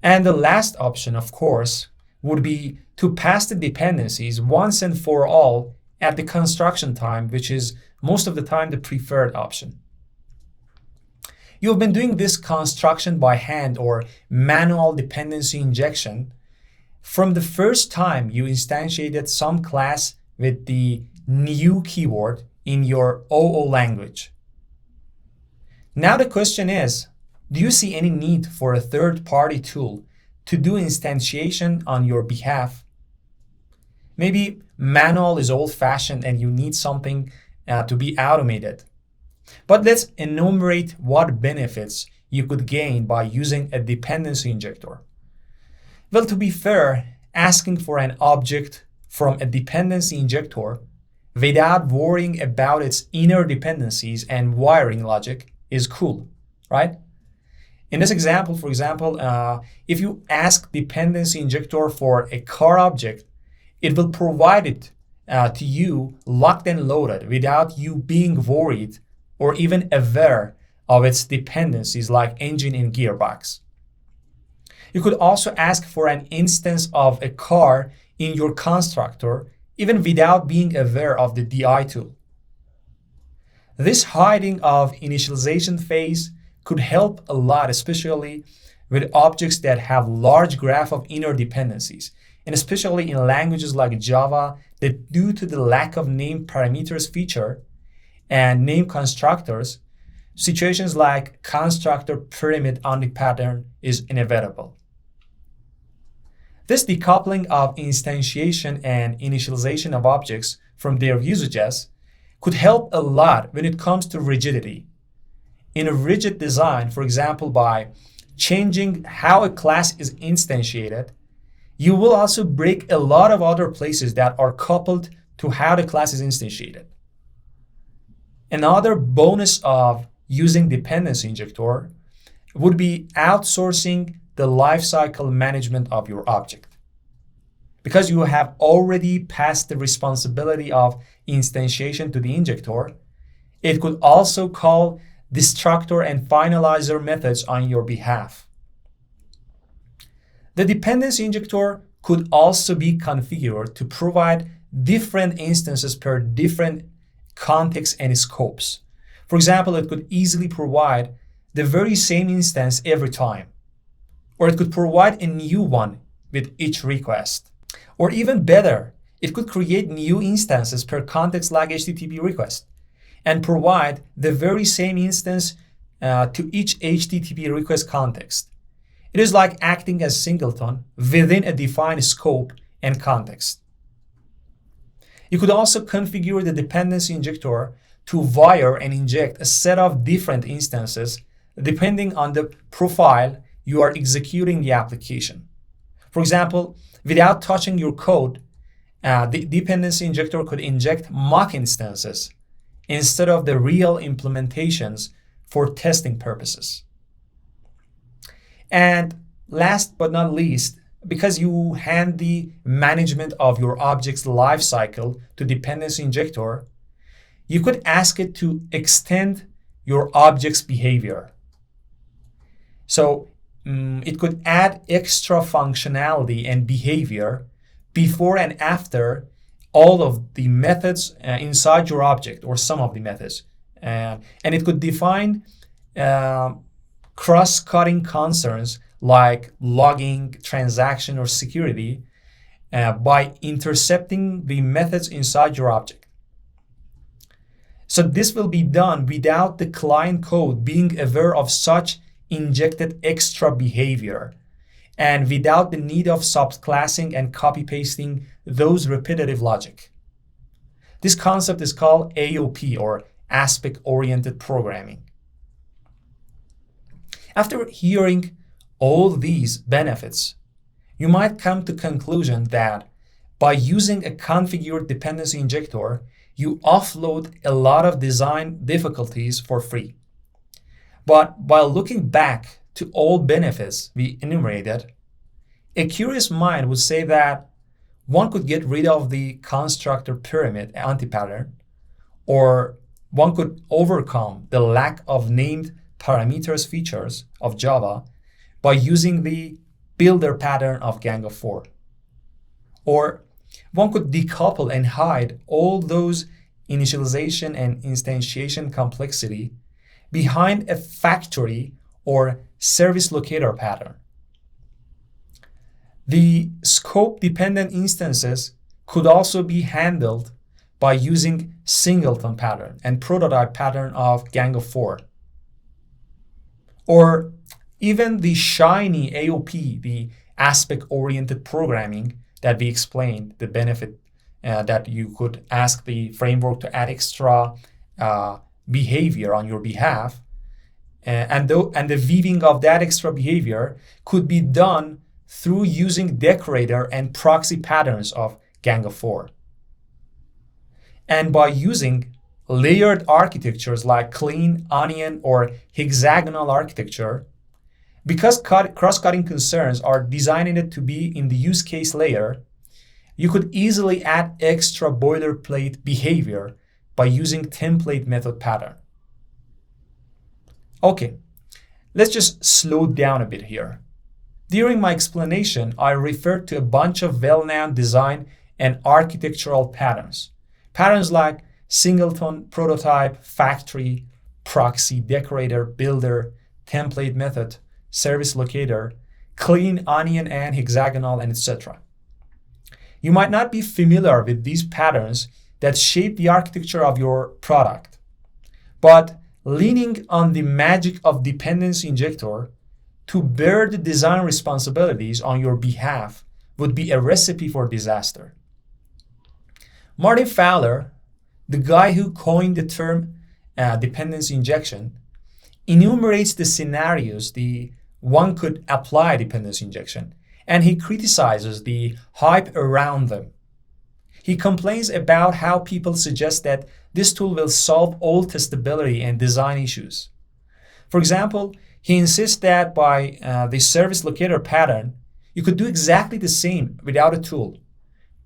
A: And the last option, of course, would be to pass the dependencies once and for all at the construction time, which is most of the time the preferred option. You've been doing this construction by hand or manual dependency injection from the first time you instantiated some class with the new keyword in your OO language. Now the question is, do you see any need for a third-party tool to do instantiation on your behalf? Maybe manual is old-fashioned and you need something to be automated. But let's enumerate what benefits you could gain by using a dependency injector. Well, to be fair, asking for an object from a dependency injector without worrying about its inner dependencies and wiring logic is cool, right? In this example, for example, if you ask dependency injector for a car object, it will provide it to you locked and loaded without you being worried or even aware of its dependencies like engine and gearbox. You could also ask for an instance of a car in your constructor even without being aware of the DI tool. This hiding of initialization phase could help a lot, especially with objects that have large graph of inner dependencies, and especially in languages like Java that due to the lack of name parameters feature and name constructors, situations like constructor pyramid on the pattern is inevitable. This decoupling of instantiation and initialization of objects from their usages could help a lot when it comes to rigidity. In a rigid design, for example, by changing how a class is instantiated, you will also break a lot of other places that are coupled to how the class is instantiated. Another bonus of using dependency injector would be outsourcing the lifecycle management of your object. Because you have already passed the responsibility of instantiation to the injector, it could also call destructor and finalizer methods on your behalf. The dependency injector could also be configured to provide different instances per different contexts and scopes. For example, it could easily provide the very same instance every time, or it could provide a new one with each request. Or even better, it could create new instances per context like HTTP request and provide the very same instance to each HTTP request context. It is like acting as singleton within a defined scope and context. You could also configure the dependency injector to wire and inject a set of different instances depending on the profile you are executing the application. For example, without touching your code, the dependency injector could inject mock instances instead of the real implementations for testing purposes. And last but not least, because you hand the management of your object's lifecycle to dependency injector, you could ask it to extend your object's behavior. So it could add extra functionality and behavior before and after all of the methods inside your object, or some of the methods. And it could define cross-cutting concerns like logging, transaction, or security by intercepting the methods inside your object. So this will be done without the client code being aware of such injected extra behavior and without the need of subclassing and copy-pasting those repetitive logic. This concept is called AOP, or aspect-oriented programming. After hearing all these benefits, you might come to the conclusion that by using a configured dependency injector, you offload a lot of design difficulties for free. But while looking back to all benefits we enumerated, a curious mind would say that one could get rid of the constructor pyramid anti-pattern, or one could overcome the lack of named parameters features of Java by using the builder pattern of Gang of Four. Or one could decouple and hide all those initialization and instantiation complexity behind a factory or service locator pattern. The scope-dependent instances could also be handled by using singleton pattern and prototype pattern of Gang of Four. Or even the shiny AOP, the aspect-oriented programming that we explained, the benefit that you could ask the framework to add extra behavior on your behalf, and the weaving of that extra behavior could be done through using decorator and proxy patterns of Gang of Four. And by using layered architectures like clean, onion, or hexagonal architecture, because cross-cutting concerns are designed to be in the use case layer, you could easily add extra boilerplate behavior by using template method pattern. Okay, let's just slow down a bit here. During my explanation, I referred to a bunch of well-known design and architectural patterns. Patterns like singleton, prototype, factory, proxy, decorator, builder, template method, service locator, clean, onion, and hexagonal, and etc. You might not be familiar with these patterns that shape the architecture of your product, but leaning on the magic of dependency injector to bear the design responsibilities on your behalf would be a recipe for disaster. Martin Fowler, the guy who coined the term dependency injection, enumerates the scenarios one could apply dependency injection, and he criticizes the hype around them. He complains about how people suggest that this tool will solve all testability and design issues. For example, he insists that by the service locator pattern, you could do exactly the same without a tool.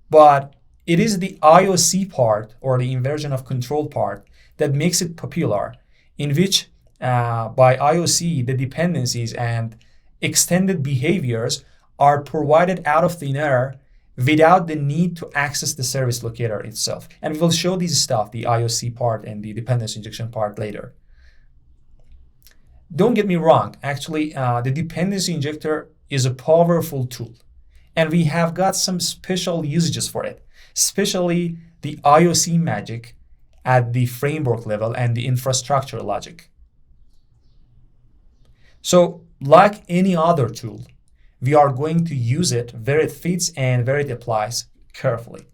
A: But it is the IOC part, or the inversion of control part, that makes it popular, in which by IOC, the dependencies and extended behaviors are provided out of thin air without the need to access the service locator itself. And we'll show these stuff, the IOC part and the dependency injection part later. Don't get me wrong, actually, the dependency injector is a powerful tool. And we have got some special usages for it, especially the IOC magic at the framework level and the infrastructure logic. So, like any other tool, we are going to use it where it fits and where it applies carefully.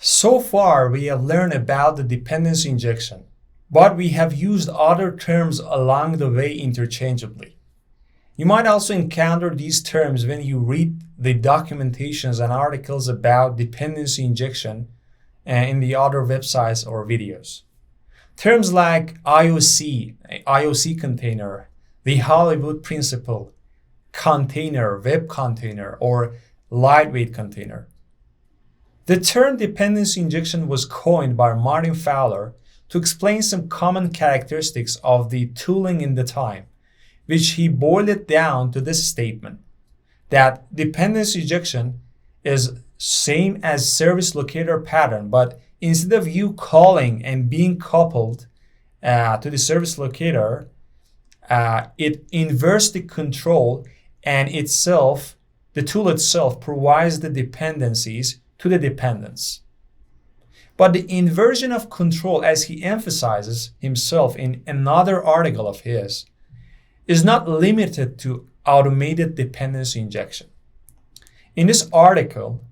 A: So far, we have learned about the dependency injection, but we have used other terms along the way interchangeably. You might also encounter these terms when you read the documentations and articles about dependency injection in the other websites or videos. Terms like IOC container, the Hollywood principle, container, web container, or lightweight container. The term dependency injection was coined by Martin Fowler to explain some common characteristics of the tooling in the time, which he boiled it down to this statement, that dependency injection is same as service locator pattern, but instead of you calling and being coupled to the service locator, it inverts the control and itself, the tool itself provides the dependencies to the dependents. But the inversion of control, as he emphasizes himself in another article of his, is not limited to automated dependency injection. In this article,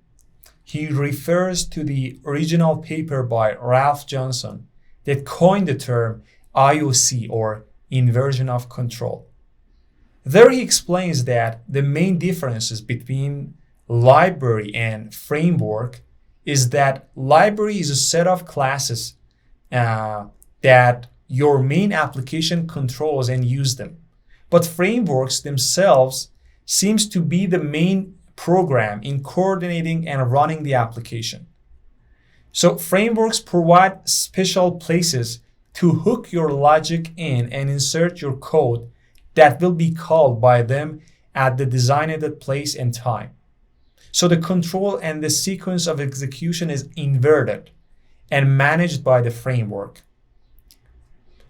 A: he refers to the original paper by Ralph Johnson that coined the term IOC, or inversion of control. There he explains that the main differences between library and framework is that library is a set of classes that your main application controls and use them. But frameworks themselves seems to be the main program in coordinating and running the application. So frameworks provide special places to hook your logic in and insert your code that will be called by them at the designated place and time. So the control and the sequence of execution is inverted and managed by the framework.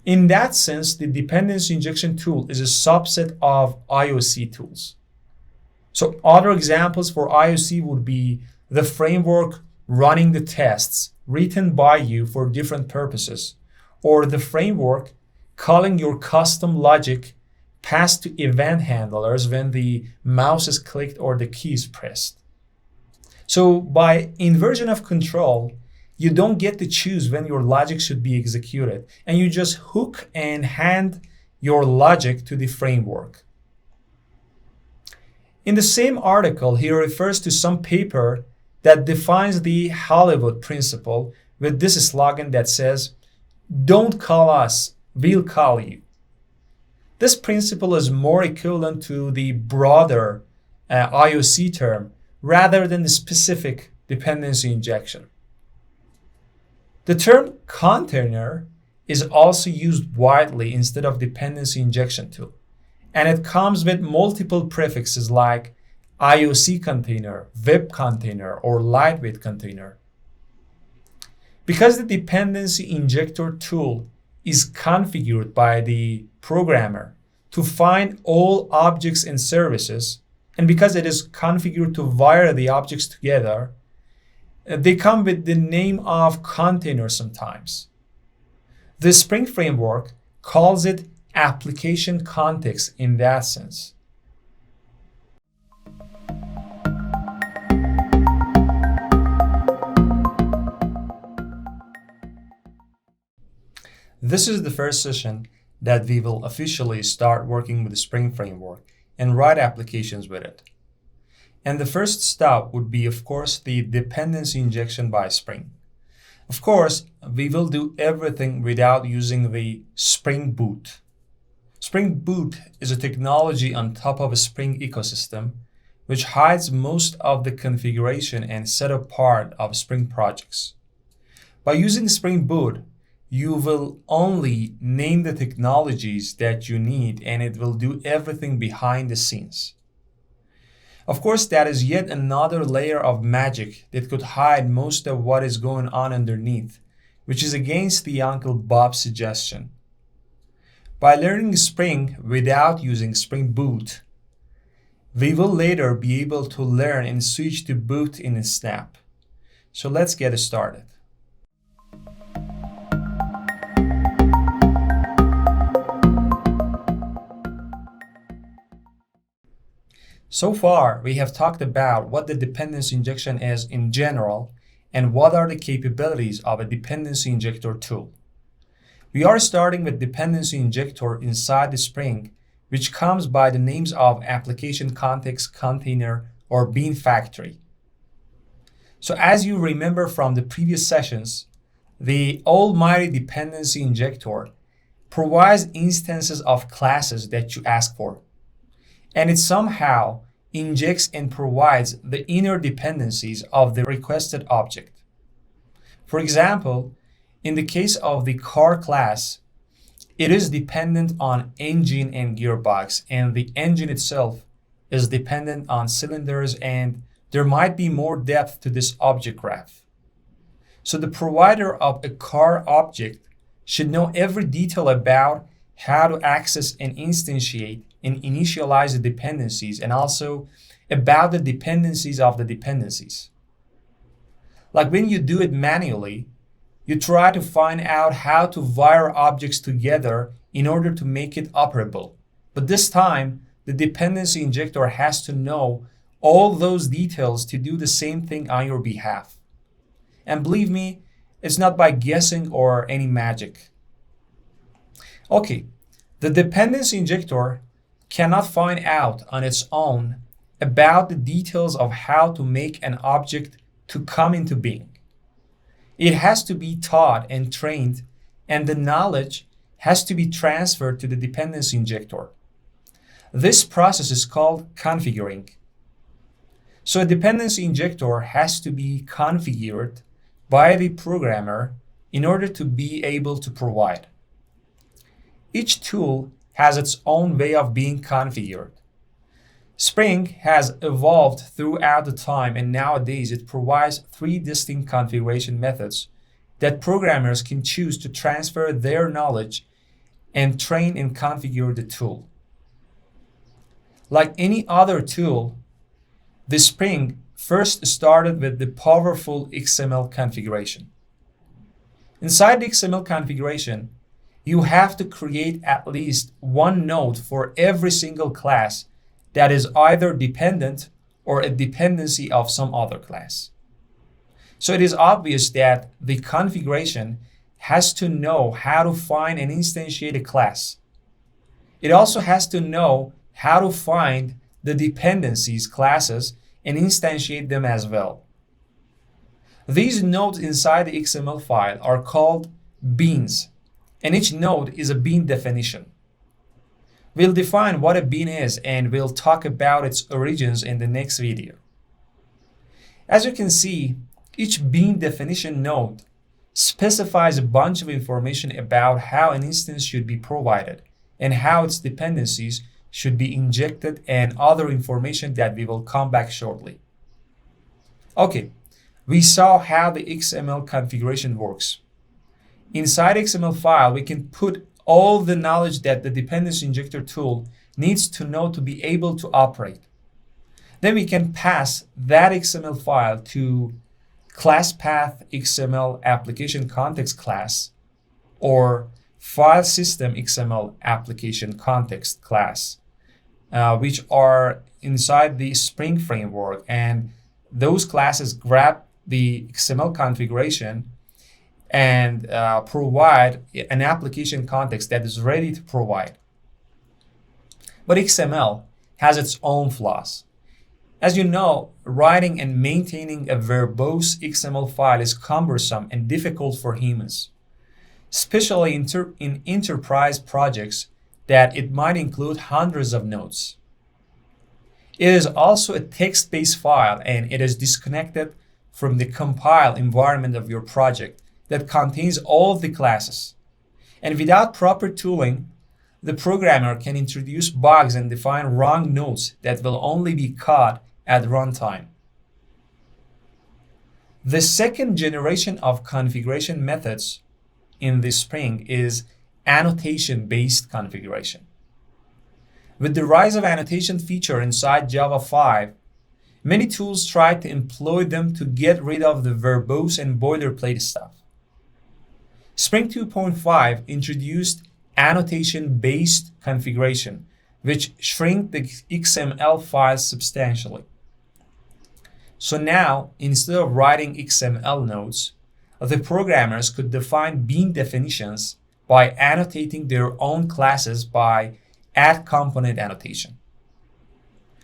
A: In that sense, the dependency injection tool is a subset of IOC tools. So other examples for IOC would be the framework running the tests written by you for different purposes, or the framework calling your custom logic passed to event handlers when the mouse is clicked or the key is pressed. So by inversion of control, you don't get to choose when your logic should be executed, and you just hook and hand your logic to the framework. In the same article, he refers to some paper that defines the Hollywood principle with this slogan that says, "Don't call us, we'll call you." This principle is more equivalent to the broader IOC term rather than the specific dependency injection. The term container is also used widely instead of dependency injection tool, and it comes with multiple prefixes like IOC container, web container, or lightweight container. Because the dependency injector tool is configured by the programmer to find all objects and services, and because it is configured to wire the objects together, they come with the name of container sometimes. The Spring framework calls it application context in that sense. This is the first session that we will officially start working with the Spring framework and write applications with it. And the first step would be, of course, the dependency injection by Spring. Of course, we will do everything without using the Spring Boot. Spring Boot is a technology on top of a Spring ecosystem, which hides most of the configuration and setup part of Spring projects. By using Spring Boot, you will only name the technologies that you need and it will do everything behind the scenes. Of course, that is yet another layer of magic that could hide most of what is going on underneath, which is against the Uncle Bob's suggestion. By learning Spring without using Spring Boot, we will later be able to learn and switch to Boot in a snap. So let's get started. So far, we have talked about what the dependency injection is in general and what are the capabilities of a dependency injector tool. We are starting with dependency injector inside the Spring, which comes by the names of application context container or Bean factory. So as you remember from the previous sessions, the almighty dependency injector provides instances of classes that you ask for, and it somehow injects and provides the inner dependencies of the requested object. For example, in the case of the car class, it is dependent on engine and gearbox, and the engine itself is dependent on cylinders, and there might be more depth to this object graph. So the provider of a car object should know every detail about how to access and instantiate and initialize the dependencies, and also about the dependencies of the dependencies. Like when you do it manually, you try to find out how to wire objects together in order to make it operable. But this time, the dependency injector has to know all those details to do the same thing on your behalf. And believe me, it's not by guessing or any magic. Okay, the dependency injector cannot find out on its own about the details of how to make an object to come into being. It has to be taught and trained, and the knowledge has to be transferred to the dependency injector. This process is called configuring. So a dependency injector has to be configured by the programmer in order to be able to provide. Each tool has its own way of being configured. Spring has evolved throughout the time, and nowadays it provides 3 distinct configuration methods that programmers can choose to transfer their knowledge and train and configure the tool. Like any other tool, the Spring first started with the powerful XML configuration. Inside the XML configuration, you have to create at least one node for every single class that is either dependent or a dependency of some other class. So it is obvious that the configuration has to know how to find and instantiate a class. It also has to know how to find the dependencies classes and instantiate them as well. These nodes inside the XML file are called beans, and each node is a bean definition. We'll define what a bean is, and we'll talk about its origins in the next video. As you can see, each bean definition node specifies a bunch of information about how an instance should be provided and how its dependencies should be injected and other information that we will come back shortly. Okay, we saw how the XML configuration works. Inside XML file, we can put all the knowledge that the dependency injector tool needs to know to be able to operate. Then we can pass that XML file to class path XML application context class or file system XML application context class, which are inside the Spring framework, and those classes grab the XML configuration and provide an application context that is ready to provide. But XML has its own flaws. As you know, writing and maintaining a verbose XML file is cumbersome and difficult for humans, especially in enterprise projects that it might include hundreds of nodes. It is also a text-based file, and it is disconnected from the compile environment of your project that contains all of the classes. And without proper tooling, the programmer can introduce bugs and define wrong nodes that will only be caught at runtime. The second generation of configuration methods in the Spring is annotation-based configuration. With the rise of annotation feature inside Java 5, many tools try to employ them to get rid of the verbose and boilerplate stuff. Spring 2.5 introduced annotation-based configuration, which shrink the XML files substantially. So now, instead of writing XML nodes, the programmers could define bean definitions by annotating their own classes by add component annotation.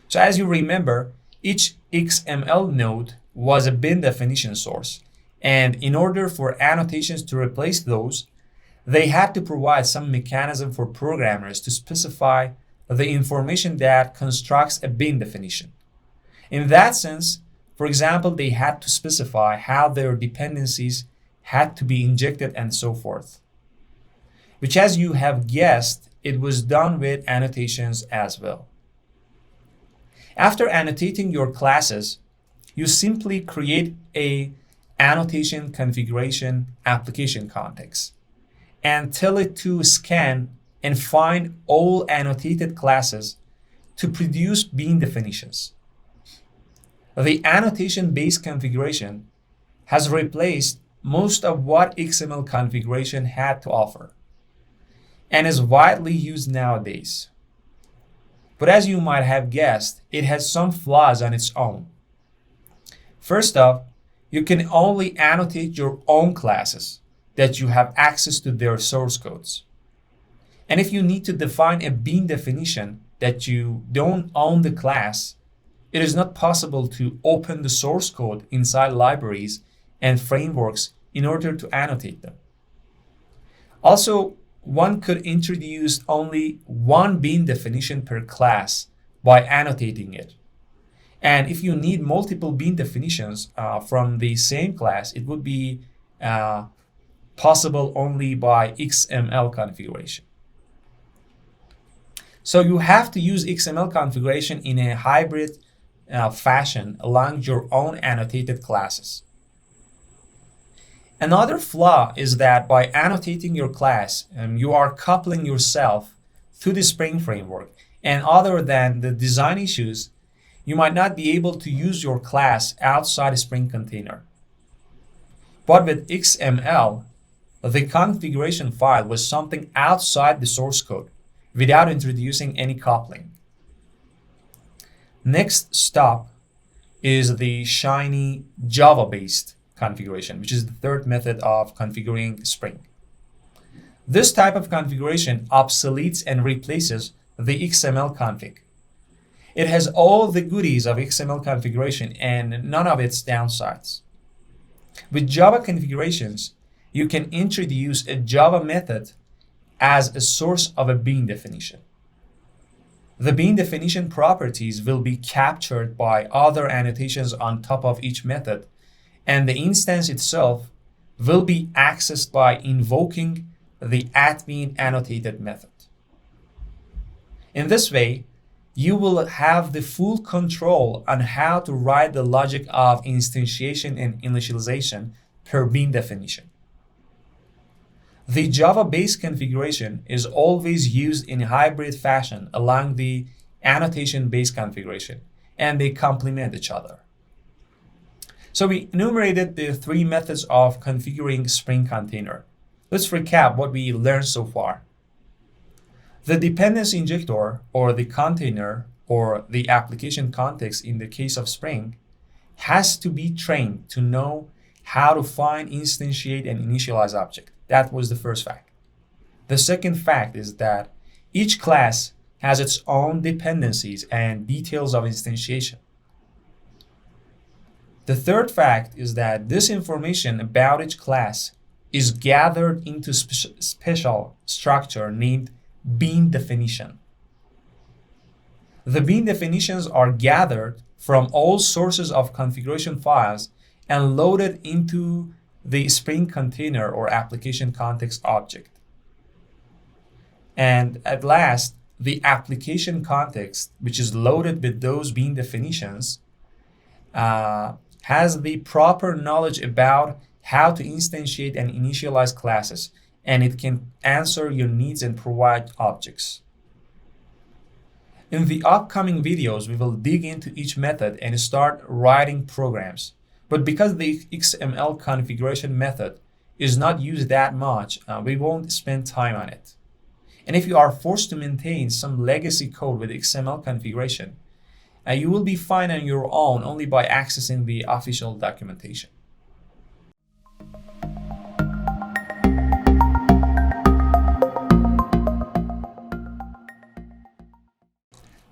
A: So as you remember, each XML node was a bean definition source, and in order for annotations to replace those, they had to provide some mechanism for programmers to specify the information that constructs a bean definition. In that sense, for example, they had to specify how their dependencies had to be injected and so forth. Which, as you have guessed, it was done with annotations as well. After annotating your classes, you simply create a annotation configuration application context and tell it to scan and find all annotated classes to produce bean definitions. The annotation-based configuration has replaced most of what XML configuration had to offer and is widely used nowadays. But as you might have guessed, it has some flaws on its own. First off, you can only annotate your own classes that you have access to their source codes. And if you need to define a bean definition that you don't own the class, it is not possible to open the source code inside libraries and frameworks in order to annotate them. Also, one could introduce only one bean definition per class by annotating it. And if you need multiple bean definitions from the same class, it would be possible only by XML configuration. So you have to use XML configuration in a hybrid fashion along your own annotated classes. Another flaw is that by annotating your class, you are coupling yourself to the Spring framework, and other than the design issues, you might not be able to use your class outside a Spring container. But with XML, the configuration file was something outside the source code without introducing any coupling. Next stop is the shiny Java-based configuration, which is the third method of configuring Spring. This type of configuration obsoletes and replaces the XML config. It has all the goodies of XML configuration and none of its downsides. With Java configurations, you can introduce a Java method as a source of a bean definition. The bean definition properties will be captured by other annotations on top of each method, and the instance itself will be accessed by invoking the @bean annotated method. In this way, you will have the full control on how to write the logic of instantiation and initialization per bean definition. The Java-based configuration is always used in hybrid fashion along the annotation-based configuration, and they complement each other. So we enumerated the three methods of configuring Spring Container. Let's recap what we learned so far. The dependency injector, or the container, or the application context in the case of Spring, has to be trained to know how to find, instantiate, and initialize objects. That was the first fact. The second fact is that each class has its own dependencies and details of instantiation. The third fact is that this information about each class is gathered into special structure named bean definition. The bean definitions are gathered from all sources of configuration files and loaded into the Spring container or application context object. And at last, the application context, which is loaded with those bean definitions, has the proper knowledge about how to instantiate and initialize classes, and it can answer your needs and provide objects. In the upcoming videos, we will dig into each method and start writing programs. But because the XML configuration method is not used that much, we won't spend time on it. And if you are forced to maintain some legacy code with XML configuration, you will be fine on your own only by accessing the official documentation.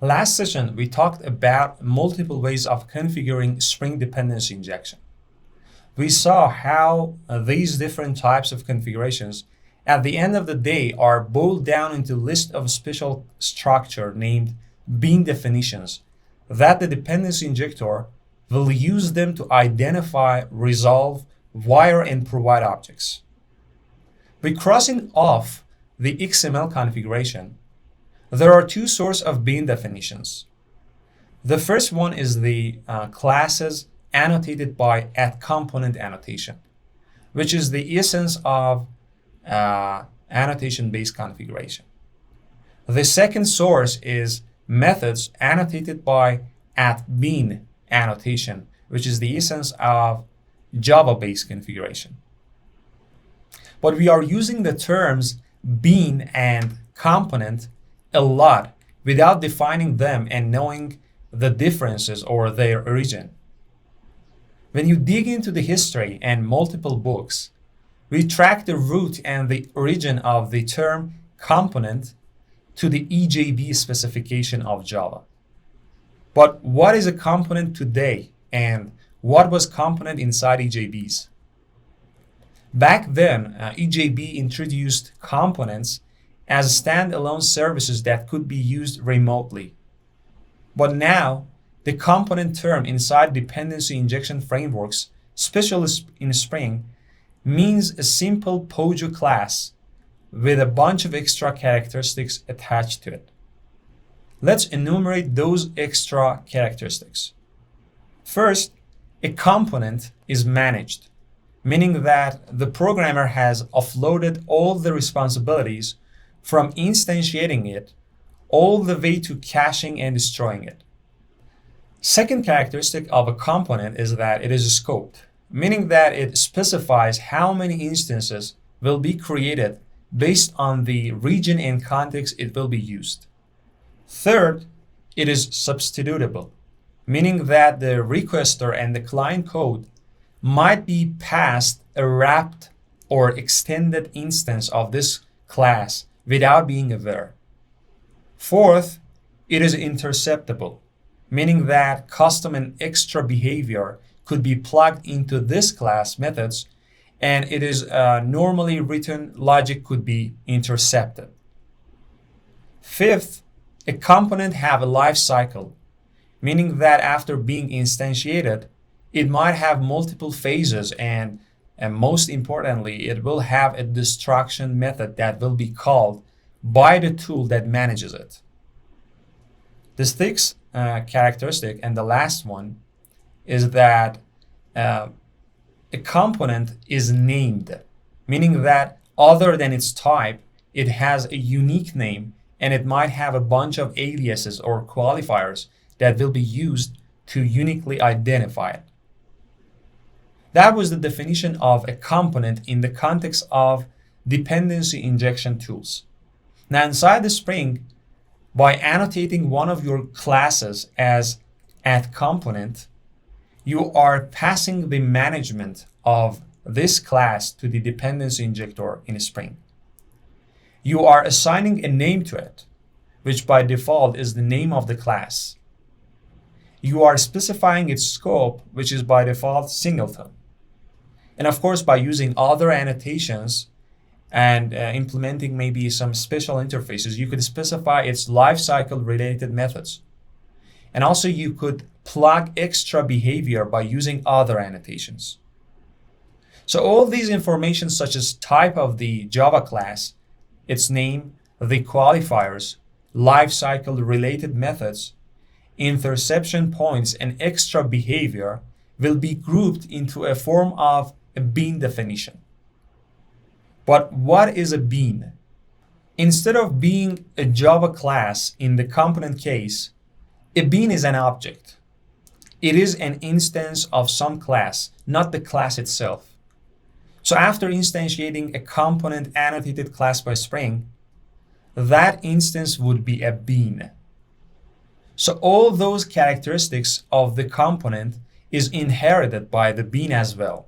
A: Last session, we talked about multiple ways of configuring Spring dependency injection. We saw how these different types of configurations at the end of the day are boiled down into a list of special structure named bean definitions that the dependency injector will use them to identify, resolve, wire, and provide objects. By crossing off the XML configuration, there are two sources of bean definitions. The first one is the classes annotated by @component annotation, which is the essence of annotation-based configuration. The second source is methods annotated by @bean annotation, which is the essence of Java-based configuration. But we are using the terms bean and component a lot without defining them and knowing the differences or their origin. When you dig into the history and multiple books, we track the root and the origin of the term component to the EJB specification of Java. But what is a component today, and what was component inside EJBs? Back then, EJB introduced components as standalone services that could be used remotely. But now, the component term inside dependency injection frameworks, especially in Spring, means a simple POJO class with a bunch of extra characteristics attached to it. Let's enumerate those extra characteristics. First, a component is managed, meaning that the programmer has offloaded all the responsibilities from instantiating it all the way to caching and destroying it. Second characteristic of a component is that it is scoped, meaning that it specifies how many instances will be created based on the region and context it will be used. Third, it is substitutable, meaning that the requester and the client code might be passed a wrapped or extended instance of this class without being aware. Fourth, it is interceptable, meaning that custom and extra behavior could be plugged into this class methods, and it is normally written logic could be intercepted. Fifth, a component have a life cycle, meaning that after being instantiated, it might have multiple phases, and most importantly, it will have a destruction method that will be called by the tool that manages it. The sixth characteristic, and the last one, is that a component is named, meaning that other than its type, it has a unique name, and it might have a bunch of aliases or qualifiers that will be used to uniquely identify it. That was the definition of a component in the context of dependency injection tools. Now, inside the Spring, by annotating one of your classes as @component, you are passing the management of this class to the dependency injector in Spring. You are assigning a name to it, which by default is the name of the class. You are specifying its scope, which is by default Singleton. And of course, by using other annotations and implementing maybe some special interfaces, you could specify its lifecycle related methods And also you could plug extra behavior by using other annotations. So all these information such as type of the Java class, its name, the qualifiers, lifecycle related methods, interception points, and extra behavior will be grouped into a form of a bean definition. But what is a bean? Instead of being a Java class in the component case, a bean is an object. It is an instance of some class, not the class itself. So after instantiating a component annotated class by Spring, that instance would be a bean. So all those characteristics of the component is inherited by the bean as well.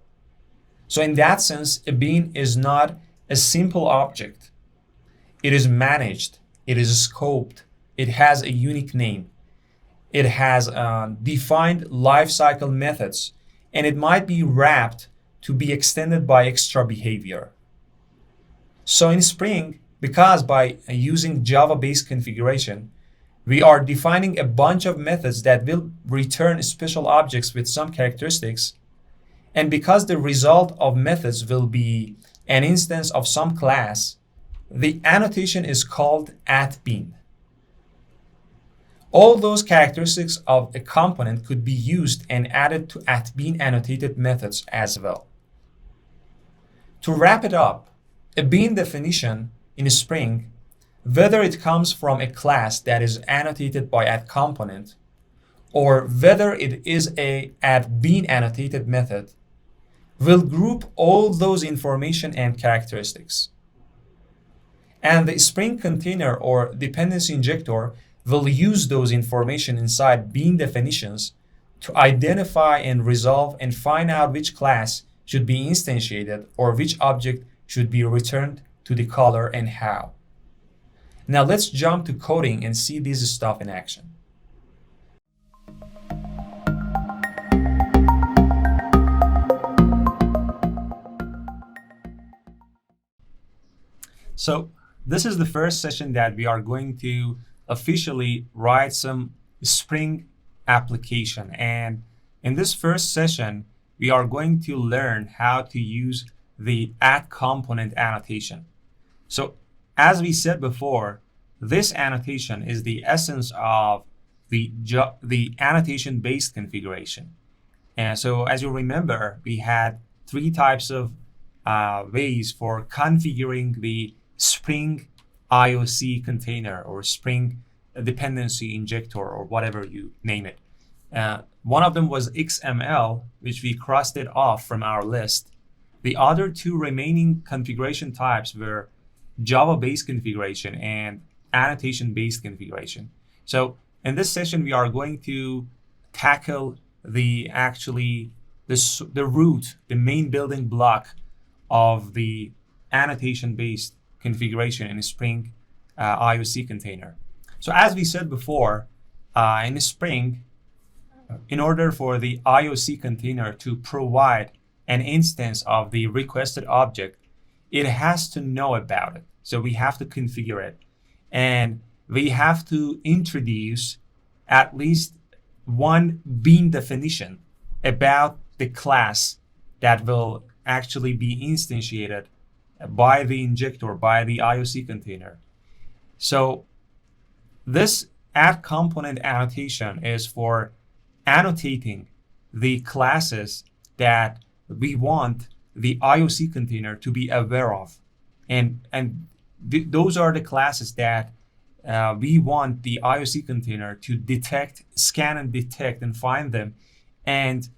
A: So in that sense, a bean is not a simple object. It is managed, it is scoped, it has a unique name, it has defined lifecycle methods, and it might be wrapped to be extended by extra behavior. So in Spring, because by using Java-based configuration, we are defining a bunch of methods that will return special objects with some characteristics, and because the result of methods will be an instance of some class, the annotation is called @bean. All those characteristics of a component could be used and added to @bean annotated methods as well. To wrap it up, a bean definition in Spring, whether it comes from a class that is annotated by @component, or whether it is a @bean annotated method, will group all those information and characteristics. And the Spring container or dependency injector will use those information inside bean definitions to identify and resolve and find out which class should be instantiated or which object should be returned to the caller and how. Now let's jump to coding and see this stuff in action. So this is the first session that we are going to officially write some Spring application. And in this first session, we are going to learn how to use the @component annotation. So as we said before, this annotation is the essence of the annotation-based configuration. And so as you remember, we had three types of ways for configuring the Spring IOC container or Spring dependency injector or whatever you name it. One of them was XML, which we crossed it off from our list. The other two remaining configuration types were Java-based configuration and annotation-based configuration. So in this session, we are going to tackle the root, the main building block of the annotation-based configuration in a Spring IOC container. So as we said before, in Spring, in order for the IOC container to provide an instance of the requested object, it has to know about it. So we have to configure it. And we have to introduce at least one bean definition about the class that will actually be instantiated by the injector, by the IOC container. So this @component annotation is for annotating the classes that we want the IOC container to be aware of. And those are the classes that we want the IOC container to detect, scan and detect and find them, and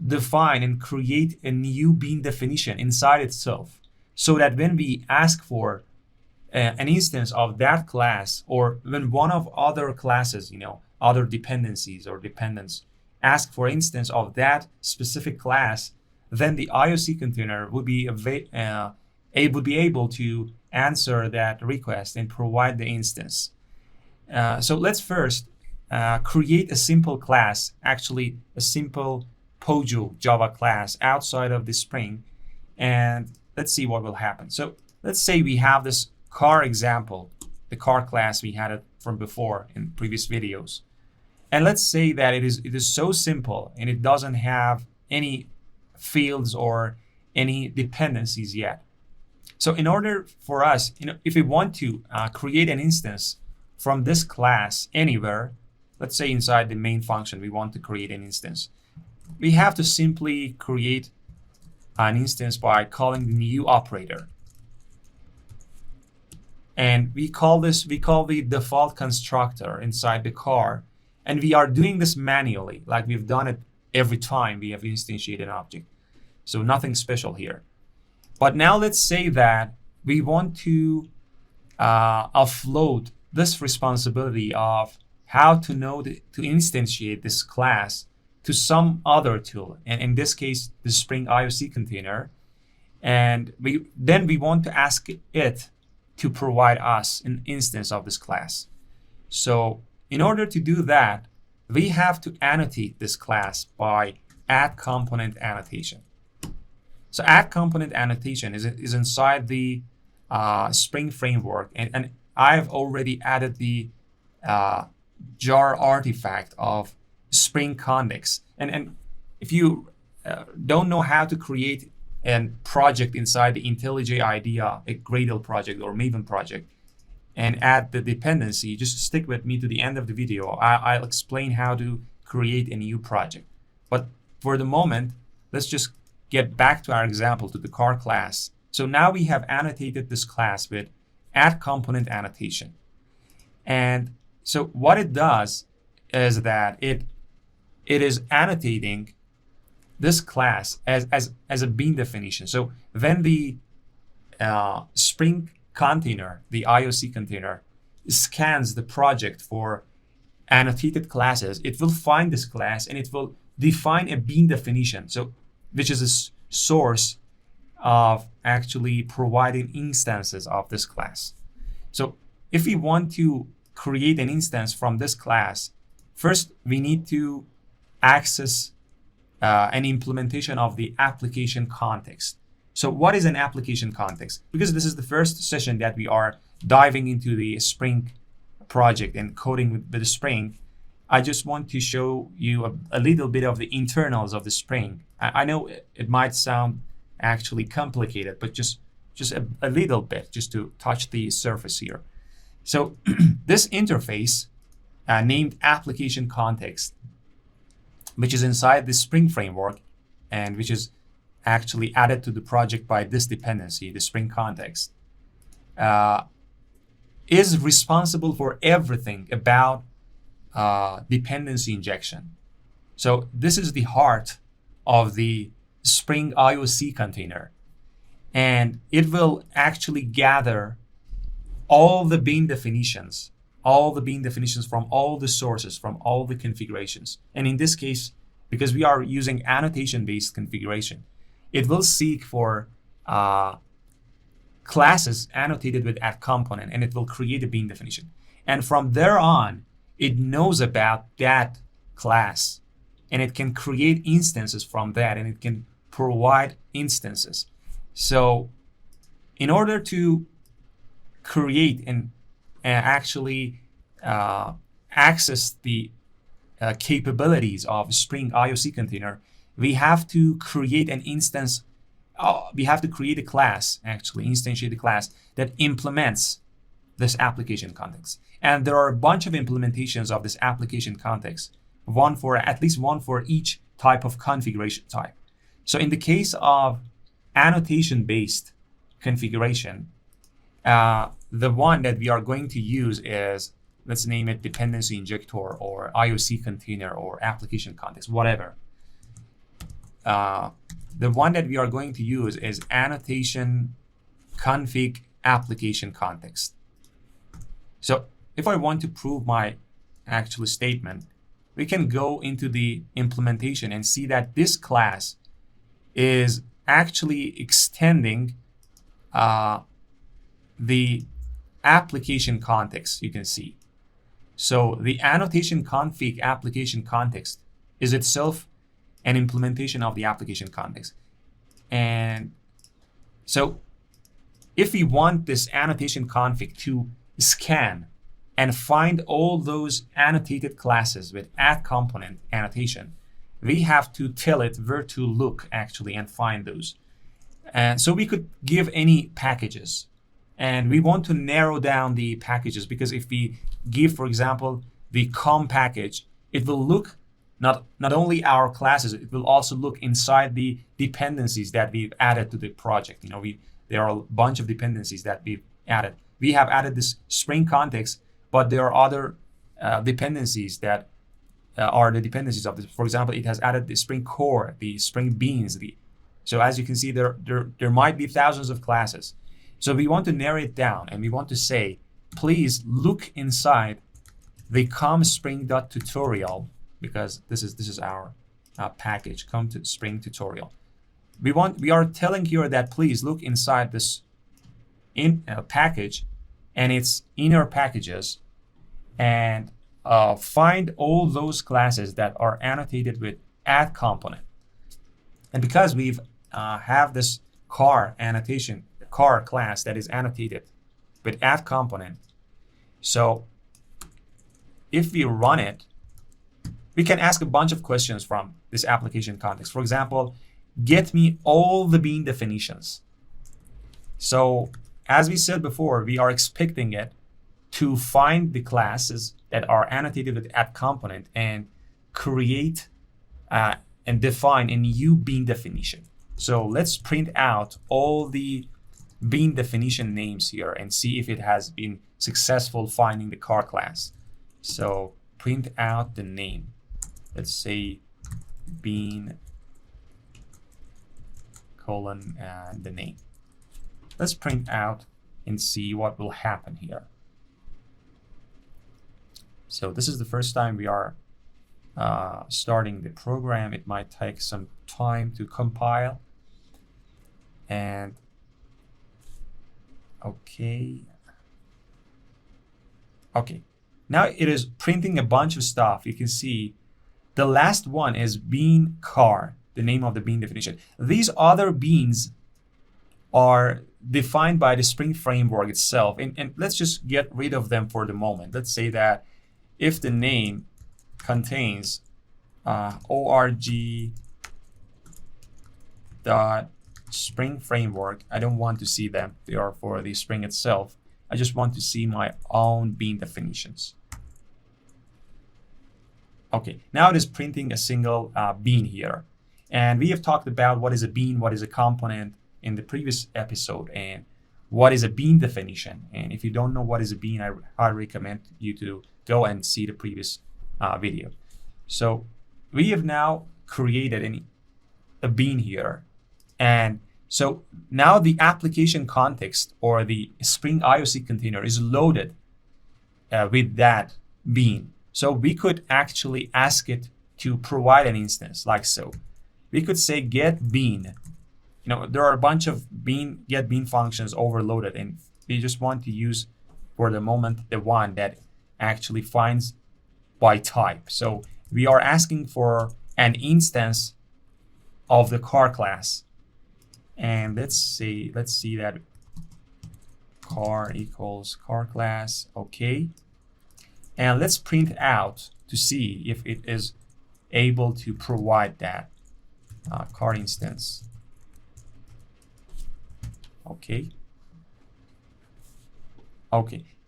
A: define and create a new bean definition inside itself, so that when we ask for an instance of that class, or when one of other classes, other dependencies or dependents ask for instance of that specific class, then the IOC container would be able to answer that request and provide the instance. So let's first create a simple class, actually a simple POJO Java class outside of the Spring, and let's see what will happen. So let's say we have this car example, the car class we had it from before in previous videos. And let's say that it is so simple and it doesn't have any fields or any dependencies yet. So in order for us, if we want to create an instance from this class anywhere, let's say inside the main function, we want to create an instance, we have to simply create an instance by calling the new operator. And we call the default constructor inside the car. And we are doing this manually, like we've done it every time we have instantiated an object. So nothing special here. But now let's say that we want to offload this responsibility of how to know to instantiate this class to some other tool, and in this case, the Spring IOC container. And then we want to ask it to provide us an instance of this class. So in order to do that, we have to annotate this class by add component annotation. So add component annotation is inside the Spring framework, and I've already added the jar artifact of Spring context. And if you don't know how to create a project inside the IntelliJ IDEA, a Gradle project or Maven project, and add the dependency, just stick with me to the end of the video. I'll explain how to create a new project. But for the moment, let's just get back to our example, to the car class. So now we have annotated this class with add component annotation. And so what it does is that it is annotating this class as a bean definition. So when the Spring container, the IOC container, scans the project for annotated classes, it will find this class and it will define a bean definition, so which is a source of actually providing instances of this class. So if we want to create an instance from this class, first we need to access an implementation of the application context. So what is an application context? Because this is the first session that we are diving into the Spring project and coding with the Spring, I just want to show you a little bit of the internals of the Spring. I know it might sound actually complicated, but just a little bit, just to touch the surface here. So this interface named application context, which is inside the Spring framework and which is actually added to the project by this dependency, the Spring context, is responsible for everything about dependency injection. So this is the heart of the Spring IOC container, and it will actually gather all the bean definitions from all the sources, from all the configurations. And in this case, because we are using annotation-based configuration, it will seek for classes annotated with add component, and it will create a bean definition. And from there on, it knows about that class, and it can create instances from that, and it can provide instances. So in order to create and actually access the capabilities of Spring IOC container, we have to create an instance. We have to create a class, actually instantiate a class that implements this application context. And there are a bunch of implementations of this application context, at least one for each type of configuration type. So in the case of annotation-based configuration, the one that we are going to use is, let's name it dependency injector or IOC container or application context, whatever. The one that we are going to use is annotation config application context. So if I want to prove my actual statement, we can go into the implementation and see that this class is actually extending the application context, you can see. So the annotation config application context is itself an implementation of the application context. And so if we want this annotation config to scan and find all those annotated classes with add component annotation, we have to tell it where to look actually and find those. And so we could give any packages, and we want to narrow down the packages, because if we give, for example, the com package, it will look not only our classes, it will also look inside the dependencies that we've added to the project. You know, there are a bunch of dependencies that we've added. We have added this Spring context, but there are other dependencies that are the dependencies of this. For example, it has added the Spring Core, the Spring Beans. So as you can see, there might be thousands of classes. So we want to narrow it down, and we want to say, please look inside the com-spring.tutorial, because this is our package, come to Spring tutorial. We are telling here that please look inside this package and its inner packages, and find all those classes that are annotated with add component. And because we've have this car annotation, car class that is annotated with add component, so if we run it, we can ask a bunch of questions from this application context. For example, get me all the bean definitions. So as we said before, we are expecting it to find the classes that are annotated with add component and create and define a new bean definition. So let's print out all the bean definition names here and see if it has been successful finding the car class. So print out the name. Let's say bean colon and the name. Let's print out and see what will happen here. So this is the first time we are starting the program. It might take some time to compile. And okay. Now it is printing a bunch of stuff. You can see the last one is bean car, the name of the bean definition. These other beans are defined by the Spring framework itself. And let's just get rid of them for the moment. Let's say that if the name contains org.Spring framework, I don't want to see them. They are for the Spring itself. I just want to see my own bean definitions. Okay, now it is printing a single bean here. And we have talked about what is a bean, what is a component in the previous episode, and what is a bean definition. And if you don't know what is a bean, I highly recommend you to go and see the previous video. So we have now created a bean here. And so now the application context or the Spring IOC container is loaded with that bean. So we could actually ask it to provide an instance like so. We could say get bean. You know, there are a bunch of get bean functions overloaded, and we just want to use for the moment the one that actually finds by type. So we are asking for an instance of the car class. And let's see that car equals car class. Okay. And let's print out to see if it is able to provide that car instance. Okay.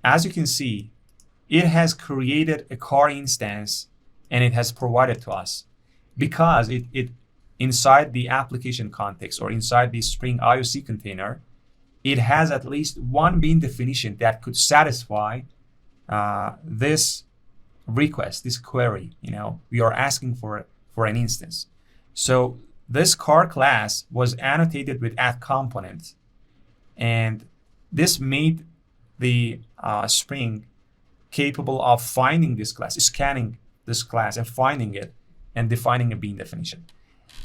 A: As you can see, it has created a car instance and it has provided to us, because it inside the application context or inside the Spring IOC container, it has at least one bean definition that could satisfy this request, this query. You know, we are asking for an instance. So this car class was annotated with add component, and this made the Spring capable of finding this class, scanning this class and finding it and defining a bean definition.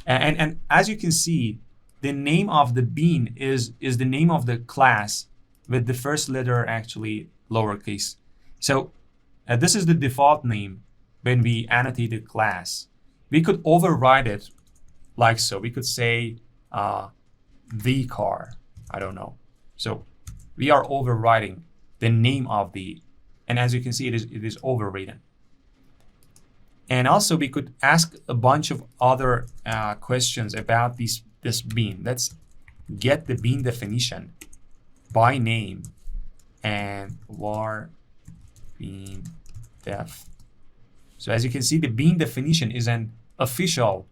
A: And as you can see, the name of the bean is the name of the class with the first letter actually lowercase. So this is the default name when we annotate a class. We could override it like so. We could say the car, I don't know. So we are overriding the name of the And as you can see, it is overridden. And also we could ask a bunch of other questions about this bean. Let's get the bean definition by name and var bean def. So as you can see, the bean definition is an official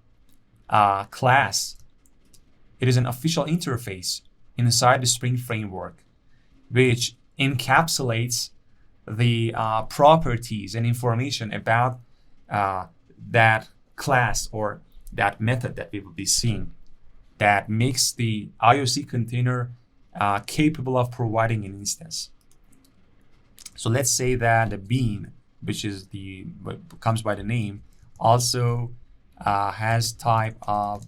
A: class. It is an official interface inside the Spring framework, which encapsulates the properties and information about that class or that method that we will be seeing, that makes the IOC container capable of providing an instance. So let's say that the bean, which is what comes by the name, also has type of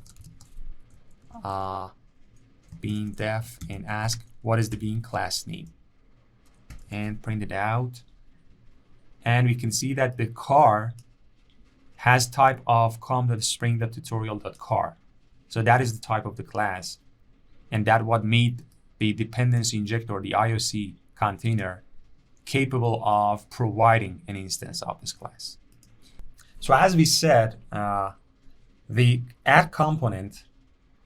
A: bean def, and ask what is the bean class name, and print it out. And we can see that the car has type of com.spring.tutorial.car. So that is the type of the class, and that what made the dependency injector, the IOC container, capable of providing an instance of this class. So as we said, the add component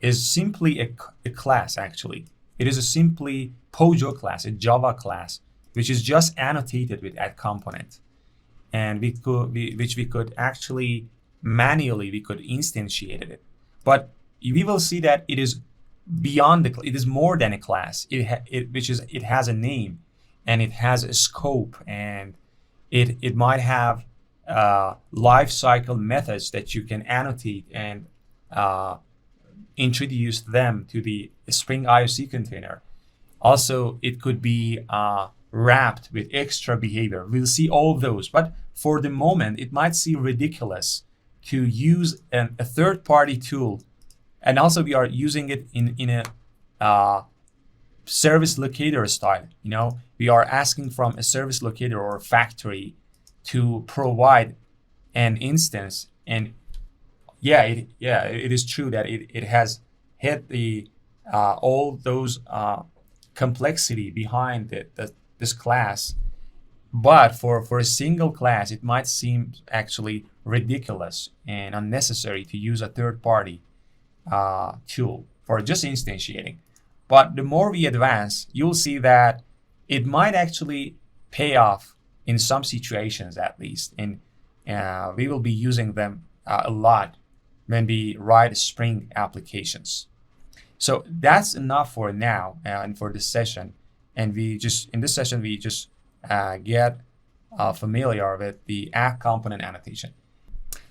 A: is simply a class. Actually, it is a simply POJO class, a Java class, which is just annotated with add component, and which we could actually manually instantiate it. But we will see that it is beyond it is more than a class. It has a name, and it has a scope, and it might have lifecycle methods that you can annotate and introduce them to the Spring IOC container. Also, it could be wrapped with extra behavior. We'll see all those, but for the moment, it might seem ridiculous to use a third-party tool, and also we are using it in a service locator style. You know, we are asking from a service locator or a factory to provide an instance, and it is true that it has hit the all those complexity behind this class. But for a single class, it might seem actually ridiculous and unnecessary to use a third-party tool for just instantiating. But the more we advance, you'll see that it might actually pay off in some situations, at least. And we will be using them a lot when we write Spring applications. So that's enough for now and for this session. And in this session, we just get familiar with the add component annotation.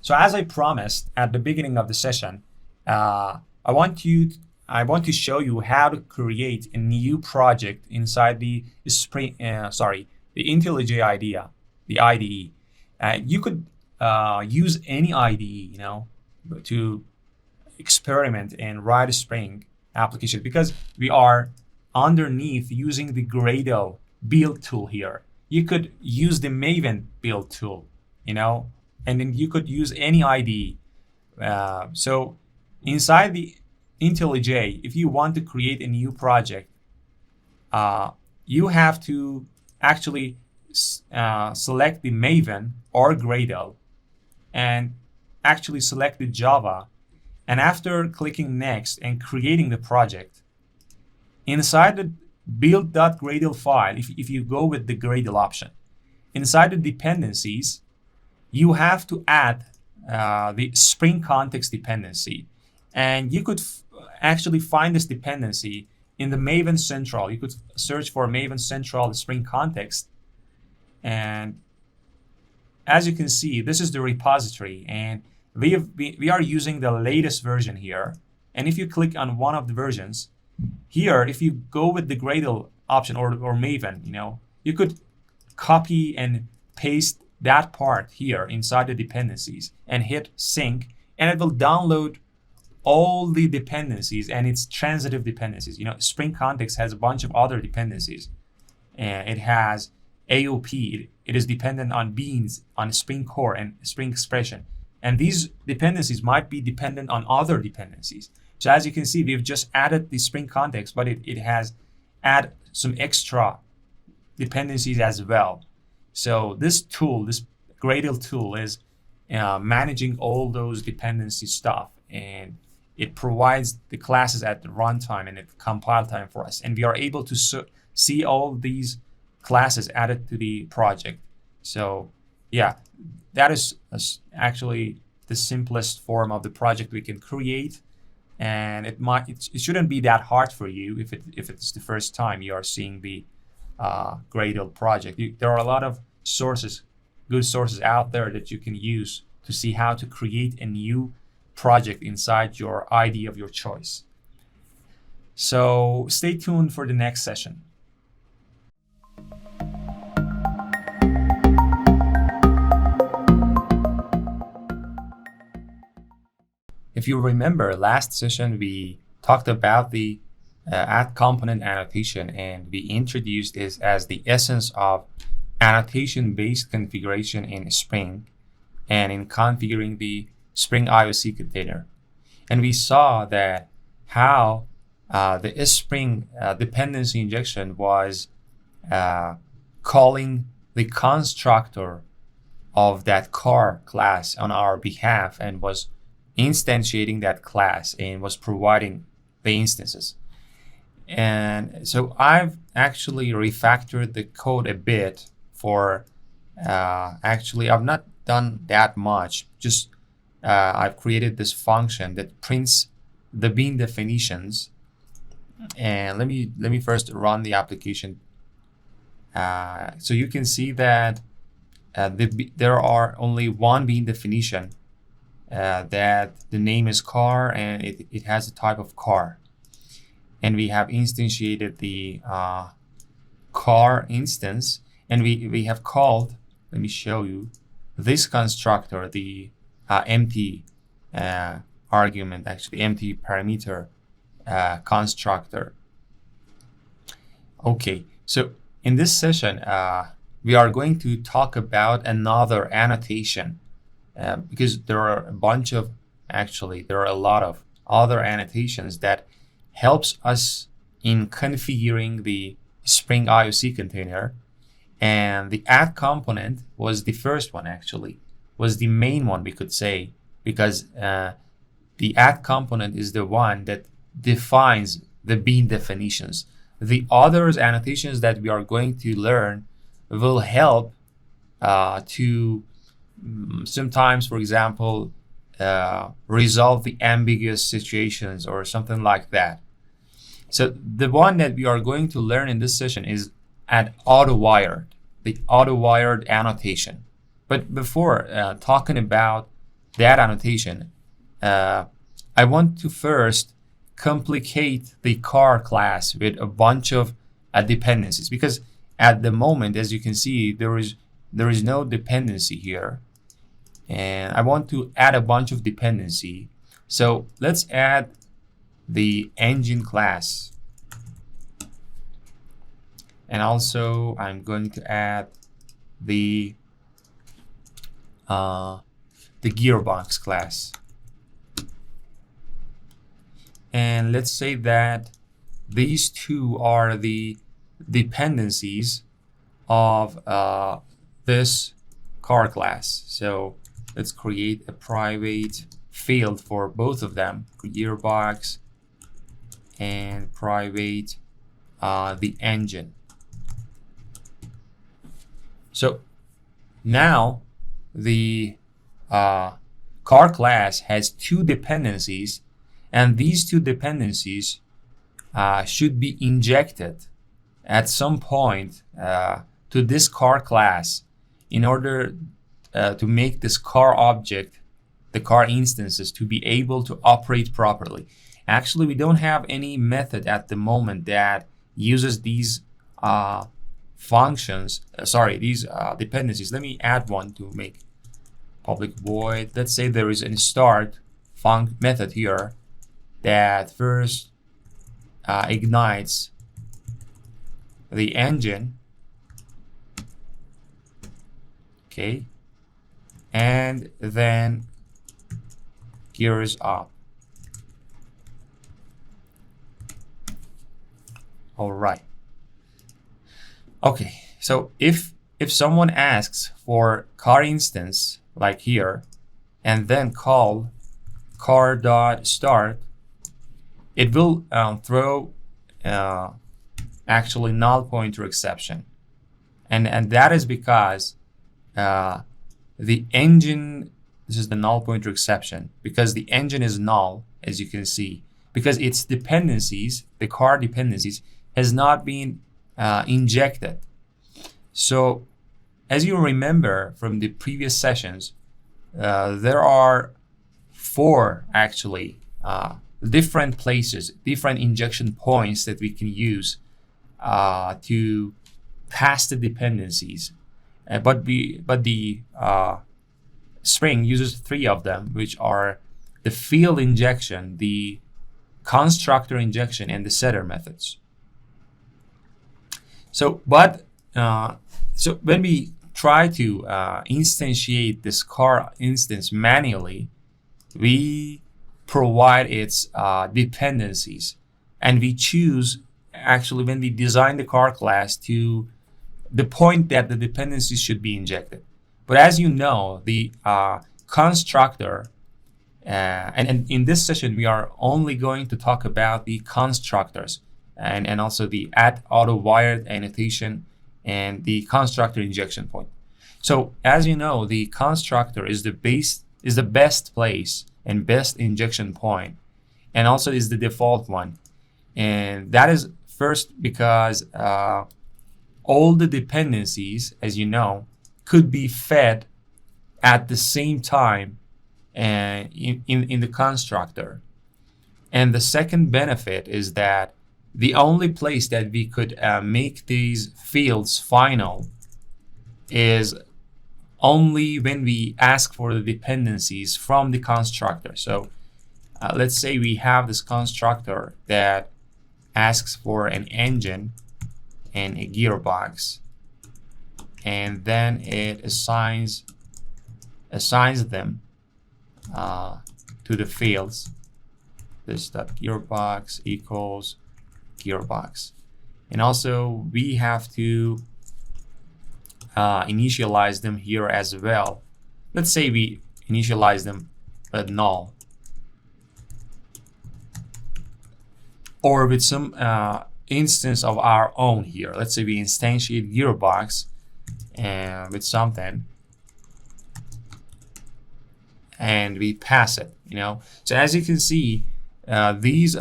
A: So as I promised at the beginning of the session, I want to show you how to create a new project inside the Spring, the IntelliJ IDEA, the IDE. You could use any IDE, to experiment and write a Spring application, because we are underneath using the Gradle build tool here. You could use the Maven build tool, and then you could use any IDE. So inside the IntelliJ, if you want to create a new project, you have to actually select the Maven or Gradle and actually select the Java. And after clicking next and creating the project, inside the build.gradle file, if you go with the Gradle option, inside the dependencies, you have to add the Spring context dependency. And you could actually find this dependency in the Maven Central. You could search for Maven Central Spring context. And as you can see, this is the repository, and we are using the latest version here. And if you click on one of the versions here, if you go with the Gradle option or Maven, you could copy and paste that part here inside the dependencies and hit sync, and it will download all the dependencies and its transitive dependencies. Spring context has a bunch of other dependencies, and it has AOP. It is dependent on beans, on Spring Core and Spring Expression. And these dependencies might be dependent on other dependencies. So as you can see, we've just added the Spring context, but it has added some extra dependencies as well. So this tool, this Gradle tool, is managing all those dependency stuff, and it provides the classes at the runtime and at the compile time for us, and we are able to see all these classes added to the project. So yeah, that is actually the simplest form of the project we can create, and it shouldn't be that hard for you if it's the first time you are seeing the Gradle project. There are a lot of good sources out there that you can use to see how to create a new project inside your ID of your choice. So stay tuned for the next session. If you remember, last session we talked about the add component annotation, and we introduced this as the essence of annotation-based configuration in Spring and in configuring the Spring IOC container. And we saw that how the Spring dependency injection was calling the constructor of that car class on our behalf and was instantiating that class and was providing the instances. And so I've actually refactored the code a bit for actually I've not done that much, just I've created this function that prints the bean definitions. And let me first run the application. So you can see that there are only one bean definition, that the name is car and it has a type of car. And we have instantiated the car instance, and we have called, let me show you, this constructor, the empty argument, actually empty parameter constructor. Okay, so in this session, we are going to talk about another annotation, because there are a lot of other annotations that helps us in configuring the Spring IOC container. And the add component was the first one, actually, was the main one, we could say, because the add component is the one that defines the bean definitions. The others annotations that we are going to learn will help to sometimes, for example, resolve the ambiguous situations or something like that. So the one that we are going to learn in this session is at Autowired, the Autowired annotation. But before talking about that annotation, I want to first complicate the car class with a bunch of dependencies, because at the moment, as you can see, there is no dependency here, and I want to add a bunch of dependency. So let's add the engine class, and also I'm going to add the gearbox class. And let's say that these two are the dependencies of this car class. So let's create a private field for both of them, gearbox and private the engine. So now the car class has two dependencies, and these two dependencies should be injected at some point to this car class in order to make this car object, the car instances, to be able to operate properly. Actually, we don't have any method at the moment that uses these functions, these dependencies. Let me add one to make public void. Let's say there is a start method here that first ignites the engine, okay, and then gears up. All right. Okay, so if if someone asks for car instance, like here, and then call car.start, it will throw actually null pointer exception. And that is because the engine, this is the null pointer exception, because the engine is null, as you can see, because its dependencies, the car dependencies, has not been injected. So as you remember from the previous sessions, there are 4 actually different places, different injection points that we can use to pass the dependencies. But the Spring uses 3 of them, which are the field injection, the constructor injection, and the setter methods. So when we try to instantiate this car instance manually, we provide its dependencies, and we choose, actually when we design the car class, to the point that the dependencies should be injected. But as you know, the constructor, and in this session we are only going to talk about the constructors and also the Autowired annotation and the constructor injection point. So as you know, the constructor is the best place and best injection point, and also is the default one. And that is first because all the dependencies, as you know, could be fed at the same time in the constructor. And the second benefit is that the only place that we could make these fields final is only when we ask for the dependencies from the constructor. So let's say we have this constructor that asks for an engine and a gearbox, and then it assigns them to the fields. This gearbox equals gearbox, and also we have to initialize them here as well. Let's say we initialize them with null, or with some instance of our own here. Let's say we instantiate gearbox and with something, and we pass it, So as you can see, these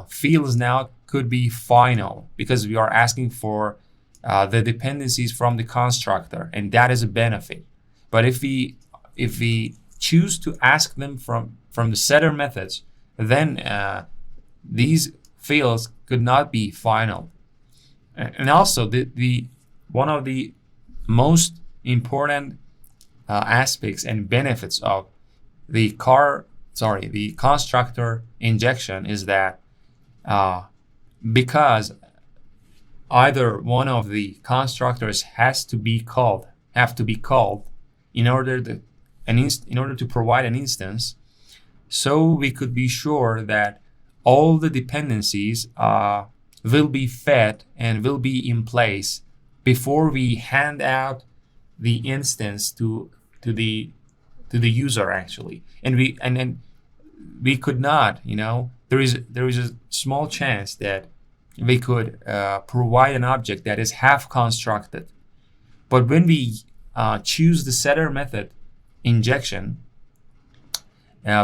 A: fields now could be final because we are asking for the dependencies from the constructor, and that is a benefit. But if we choose to ask them from the setter methods, then these fields could not be final. And also the one of the most important aspects and benefits of the constructor injection is that because either one of the constructors have to be called in order to provide an instance, so we could be sure that all the dependencies will be fed and will be in place before we hand out the instance to the user actually. And we could not, there is a small chance that we could provide an object that is half constructed. But when we choose the setter method injection,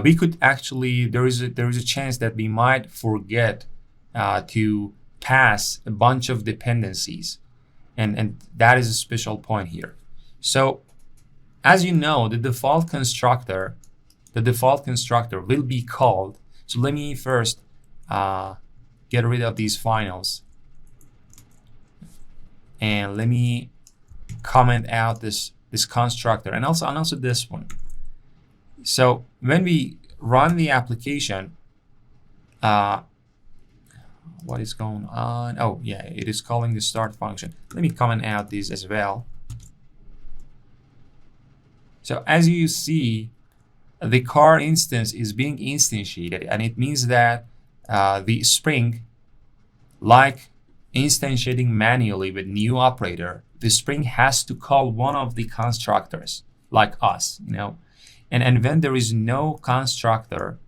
A: we could actually, there is a chance that we might forget to pass a bunch of dependencies, and that is a special point here. So as you know, the default constructor will be called. So let me first get rid of these finals, and let me comment out this constructor and also this one. So when we run the application, what is going on? Oh yeah, it is calling the start function. Let me comment out these as well. So as you see, the car instance is being instantiated, and it means that the Spring, like instantiating manually with new operator, the Spring has to call one of the constructors, like us, and when there is no constructor,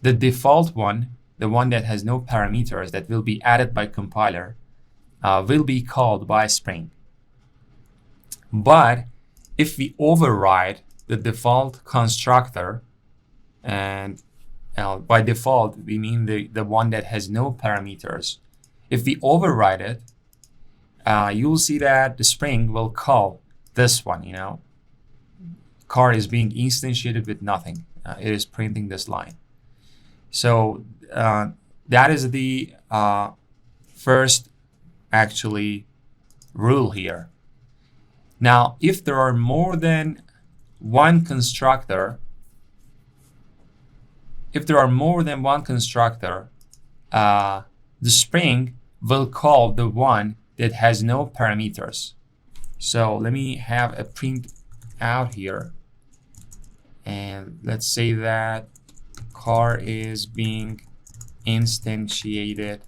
A: the default one, the one that has no parameters that will be added by compiler, will be called by Spring. But if we override the default constructor, and by default we mean the one that has no parameters, if we override it, you'll see that the Spring will call this one. Car is being instantiated with nothing. It is printing this line. So that is the first actually rule here. Now, if there are more than one constructor, the Spring will call the one that has no parameters. So let me have a print out here, and let's say that car is being instantiated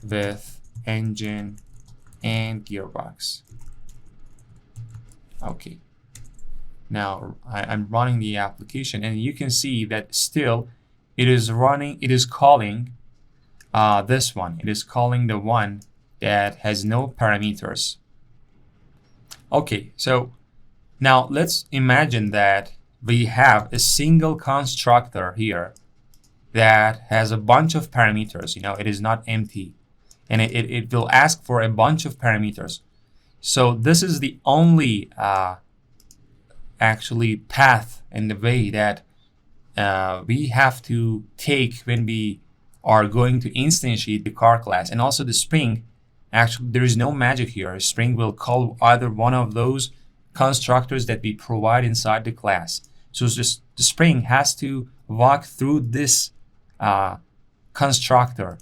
A: with engine and gearbox. Okay, now I'm running the application, and you can see that still it is calling this one. It is calling the one that has no parameters. Okay, so now let's imagine that we have a single constructor here that has a bunch of parameters. It is not empty, and it will ask for a bunch of parameters. So this is the only actually path and the way that we have to take when we are going to instantiate the car class. And also the Spring, actually there is no magic here. Spring will call either one of those constructors that we provide inside the class. So just the Spring has to walk through this constructor.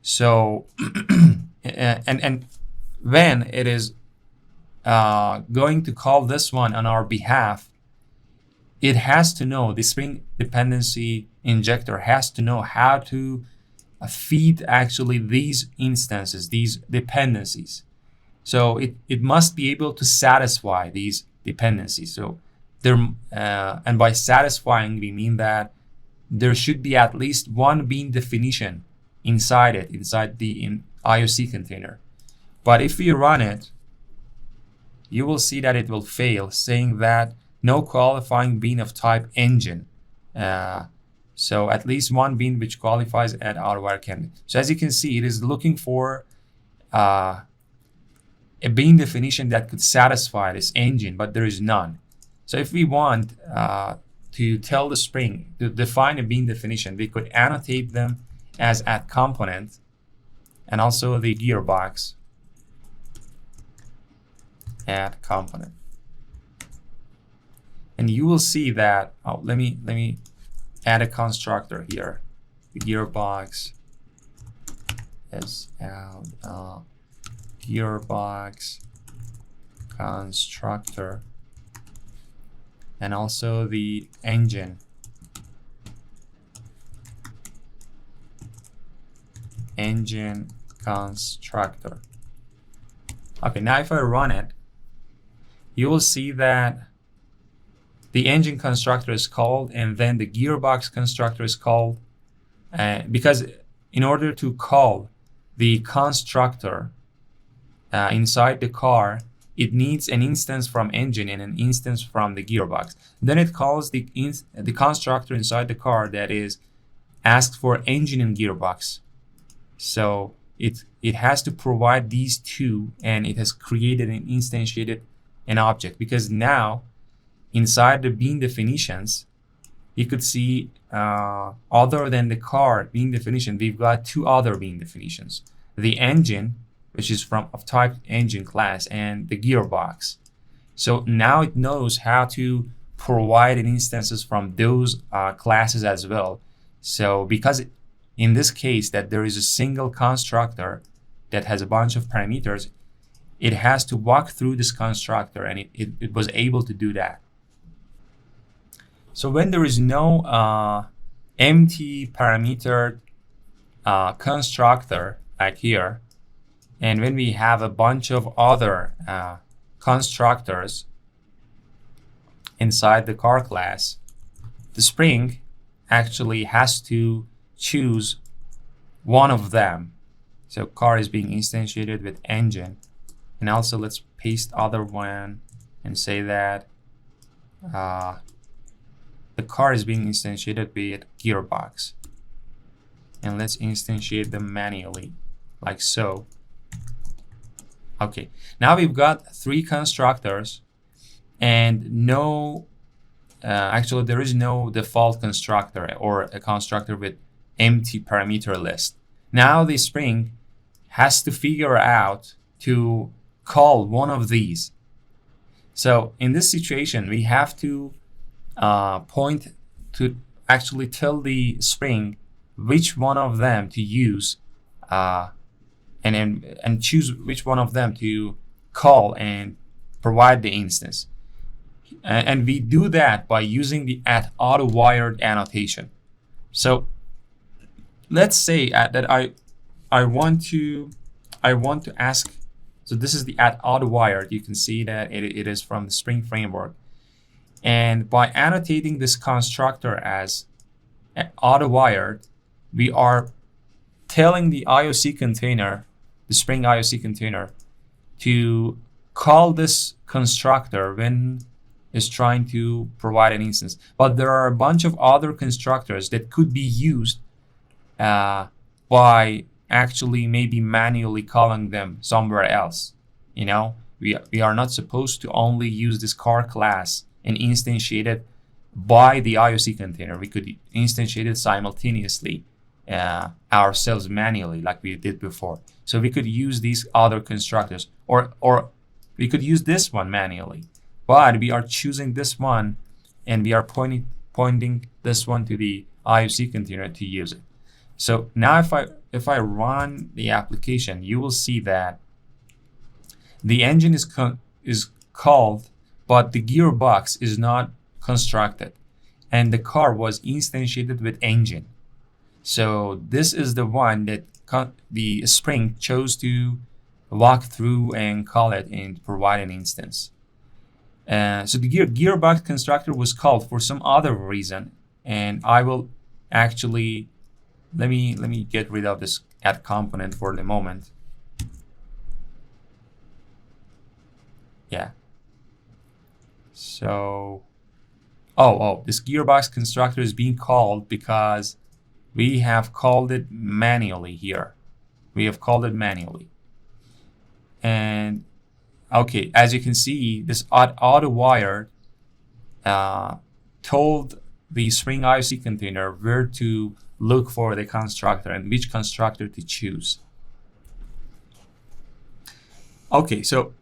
A: So and when it is going to call this one on our behalf, it has to know, the Spring dependency injector has to know how to feed actually these instances, these dependencies. So it must be able to satisfy these dependencies. So and by satisfying, we mean that there should be at least one bean definition inside the IOC container. But if we run it, you will see that it will fail, saying that no qualifying bean of type engine. So at least one bean which qualifies at Autowired candidate. So as you can see, it is looking for a bean definition that could satisfy this engine, but there is none. So if we want to tell the Spring to define a bean definition, we could annotate them as at component, and also the gearbox add component. And you will see that, let me add a constructor here. The gearbox is gearbox constructor, and also the engine constructor. Okay, now if I run it, you will see that the engine constructor is called, and then the gearbox constructor is called, because in order to call the constructor inside the car, it needs an instance from engine and an instance from the gearbox. Then it calls the constructor inside the car that is asked for engine and gearbox. So it has to provide these two, and it has created and instantiated an object, because now inside the bean definitions, you could see other than the car bean definition, we've got two other bean definitions: the engine, which is of type engine class, and the gearbox. So now it knows how to provide instances from those classes as well. So because in this case that there is a single constructor that has a bunch of parameters, it has to walk through this constructor, and it was able to do that. So when there is no empty parameter constructor like here, And when we have a bunch of other constructors inside the car class, the Spring actually has to choose one of them. So car is being instantiated with engine. And also let's paste other one and say that the car is being instantiated with gearbox. And let's instantiate them manually, like so. Okay, now we've got 3 constructors and no, actually there is no default constructor or a constructor with empty parameter list. Now the Spring has to figure out to call one of these. So in this situation, we have to point to actually tell the Spring which one of them to use and choose which one of them to call and provide the instance. And we do that by using the @Autowired annotation. So let's say that I want to ask. So this is the @Autowired. You can see that it is from the Spring framework. And by annotating this constructor as Autowired, we are telling the IOC container, the Spring IOC container, to call this constructor when it's trying to provide an instance. But there are a bunch of other constructors that could be used by actually maybe manually calling them somewhere else. You know, we are not supposed to only use this car class and instantiate it by the IOC container. We could instantiate it simultaneously ourselves manually, like we did before. So we could use these other constructors, or we could use this one manually. But we are choosing this one, and we are pointing this one to the IOC container to use it. So now if I run the application, you will see that the engine is called, but the gearbox is not constructed, and the car was instantiated with engine. So this is the one that the Spring chose to walk through and call it and provide an instance. So the gearbox constructor was called for some other reason, and I will actually let me get rid of this add component for the moment. Yeah. So this gearbox constructor is being called because we have called it manually here. We have called it manually. And okay, as you can see, this Autowired told the Spring IOC container where to look for the constructor and which constructor to choose. Okay, so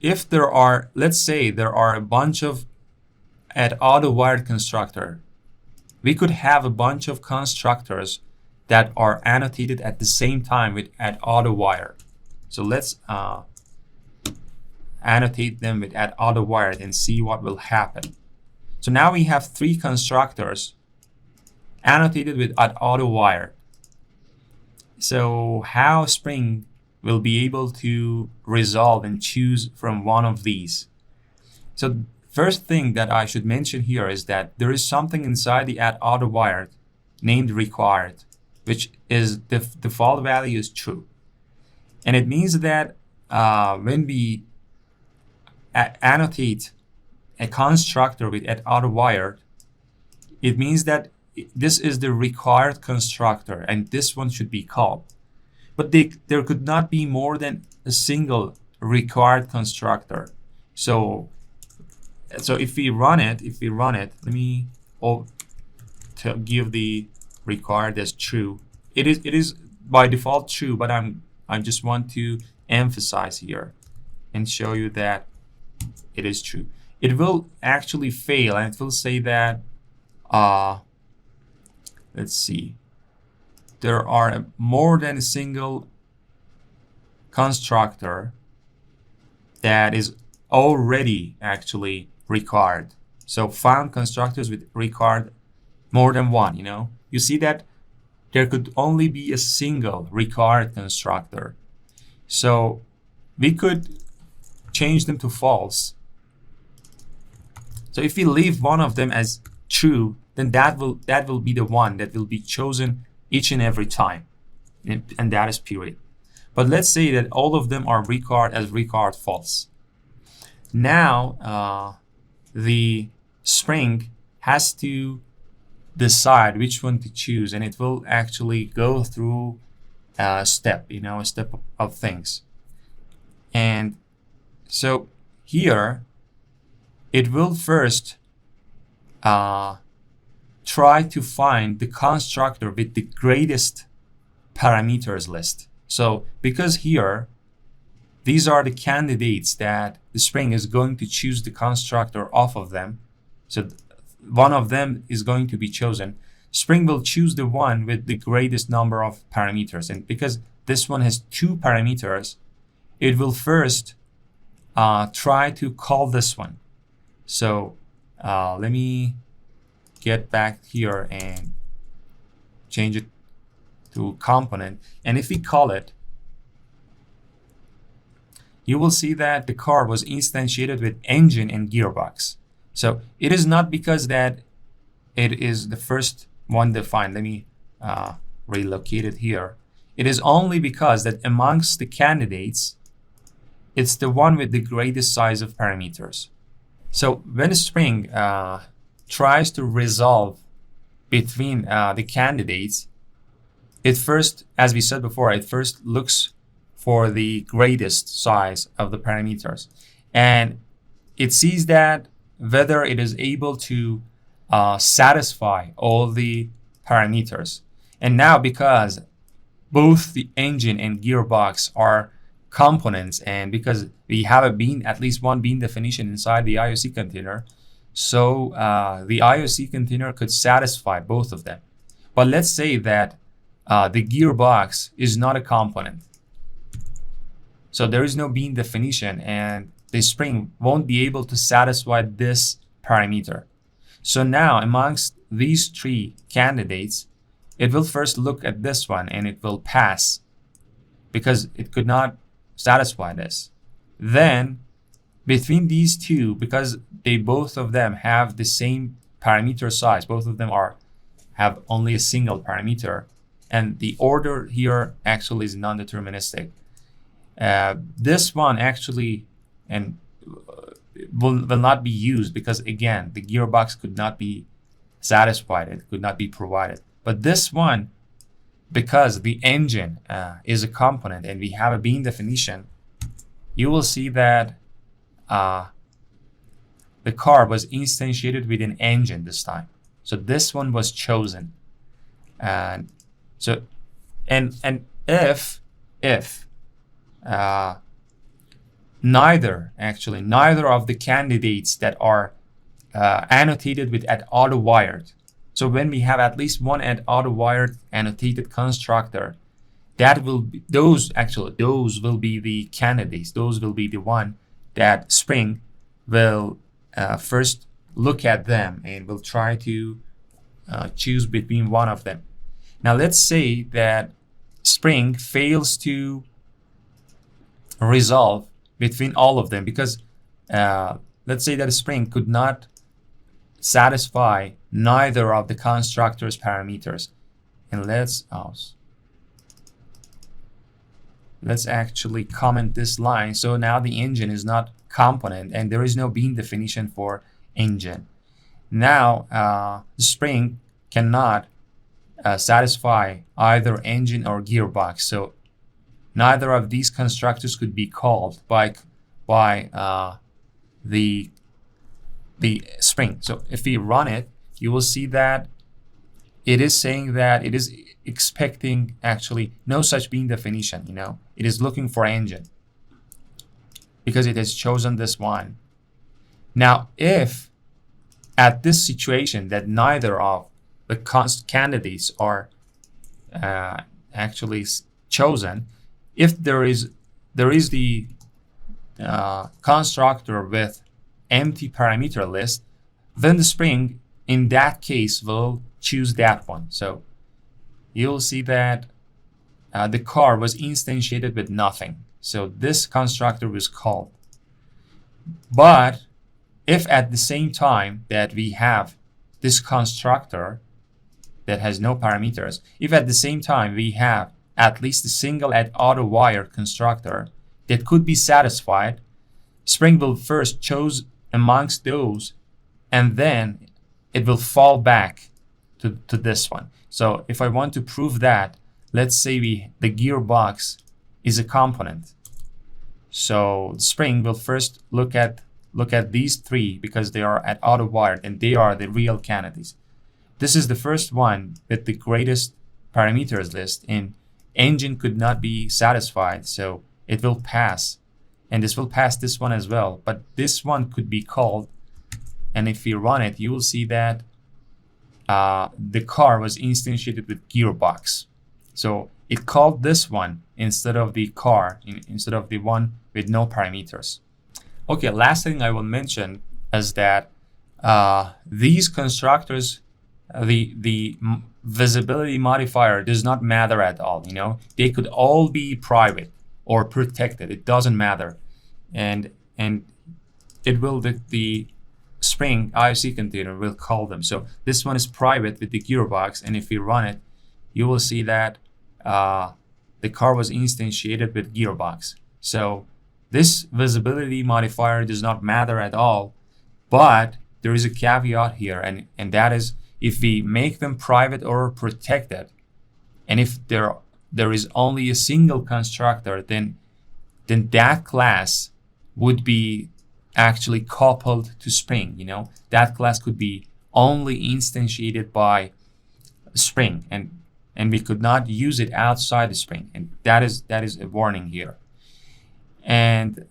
A: if there are, let's say there are a bunch of Autowired constructor, we could have a bunch of constructors that are annotated at the same time with Autowired. So let's annotate them with Autowired and see what will happen. So now we have 3 constructors annotated with Autowired. So how Spring will be able to resolve and choose from one of these? So first thing that I should mention here is that there is something inside the Autowired named required, which is the default value is true. And it means that when we annotate a constructor with Autowired, it means that this is the required constructor and this one should be called. But there could not be more than a single required constructor. So if we run it, let me give the required as true. It is by default true, but I just want to emphasize here and show you that it is true. It will actually fail and it will say that let's see, there are more than a single constructor that is already actually required. So found constructors with required more than one, you know. You see that there could only be a single required constructor. So we could change them to false. So if we leave one of them as true, then that will be the one that will be chosen each and every time, and that is period. But let's say that all of them are record false. Now the Spring has to decide which one to choose, and it will actually go through a step, a step of things. And so here it will first try to find the constructor with the greatest parameters list. So because here these are the candidates that the Spring is going to choose the constructor off of them, so one of them is going to be chosen, Spring will choose the one with the greatest number of parameters. And because this one has 2 parameters, it will first try to call this one. So let me get back here and change it to component. And if we call it, you will see that the car was instantiated with engine and gearbox. So it is not because that it is the first one defined. Let me relocate it here. It is only because that amongst the candidates, it's the one with the greatest size of parameters. So when Spring tries to resolve between the candidates, it first, as we said before, it first looks for the greatest size of the parameters. And it sees that whether it is able to satisfy all the parameters. And now because both the engine and gearbox are components, and because we have a bean, at least one bean definition inside the IOC container, so the IOC container could satisfy both of them. But let's say that the gearbox is not a component. So there is no bean definition, and the Spring won't be able to satisfy this parameter. So now amongst these 3 candidates, it will first look at this one and it will pass because it could not satisfy this. Then between these 2, because they both of them have the same parameter size, both of them have only a single parameter, and the order here actually is non-deterministic. This one actually will not be used because, again, the gearbox could not be satisfied, it could not be provided. But this one, because the engine is a component and we have a bean definition, you will see that the car was instantiated with an engine this time. So this one was chosen. And so, and if neither of the candidates that are annotated with @Autowired. So when we have at least one @Autowired annotated constructor, that will be, those will be the candidates. Those will be the one that Spring will first look at them and will try to choose between one of them. Now let's say that Spring fails to resolve between all of them because let's say that Spring could not satisfy neither of the constructor's parameters. And let's actually comment this line. So now the engine is not component and there is no bean definition for engine. Now Spring cannot satisfy either engine or gearbox. So neither of these constructors could be called by the Spring. So if we run it, you will see that it is saying that it is expecting actually no such bean definition. It is looking for engine because it has chosen this one. Now, if at this situation that neither of the candidates are actually chosen, if there is the constructor with empty parameter list, then the Spring in that case will choose that one. So you'll see that the car was instantiated with nothing. So this constructor was called. But if at the same time that we have this constructor that has no parameters, if at the same time we have at least a single at Autowired constructor that could be satisfied, Spring will first choose amongst those, and then it will fall back to this one. So if I want to prove that, let's say the gearbox is a component. So Spring will first look at these three because they are at Autowired and they are the real candidates. This is the first one with the greatest parameters list, and engine could not be satisfied, so it will pass. And this will pass this one as well, but this one could be called, and if you run it, you will see that the car was instantiated with gearbox. So it called this one instead of the car, instead of the one with no parameters. Okay, last thing I will mention is that these constructors, the visibility modifier does not matter at all. They could all be private or protected. It doesn't matter, and it will the Spring IOC container will call them. So this one is private with the gearbox, and if you run it, you will see that the car was instantiated with gearbox. So this visibility modifier does not matter at all, but there is a caveat here, and that is if we make them private or protected, and if there is only a single constructor, then that class would be actually coupled to Spring. That class could be only instantiated by Spring, and we could not use it outside the Spring, and that is a warning here. And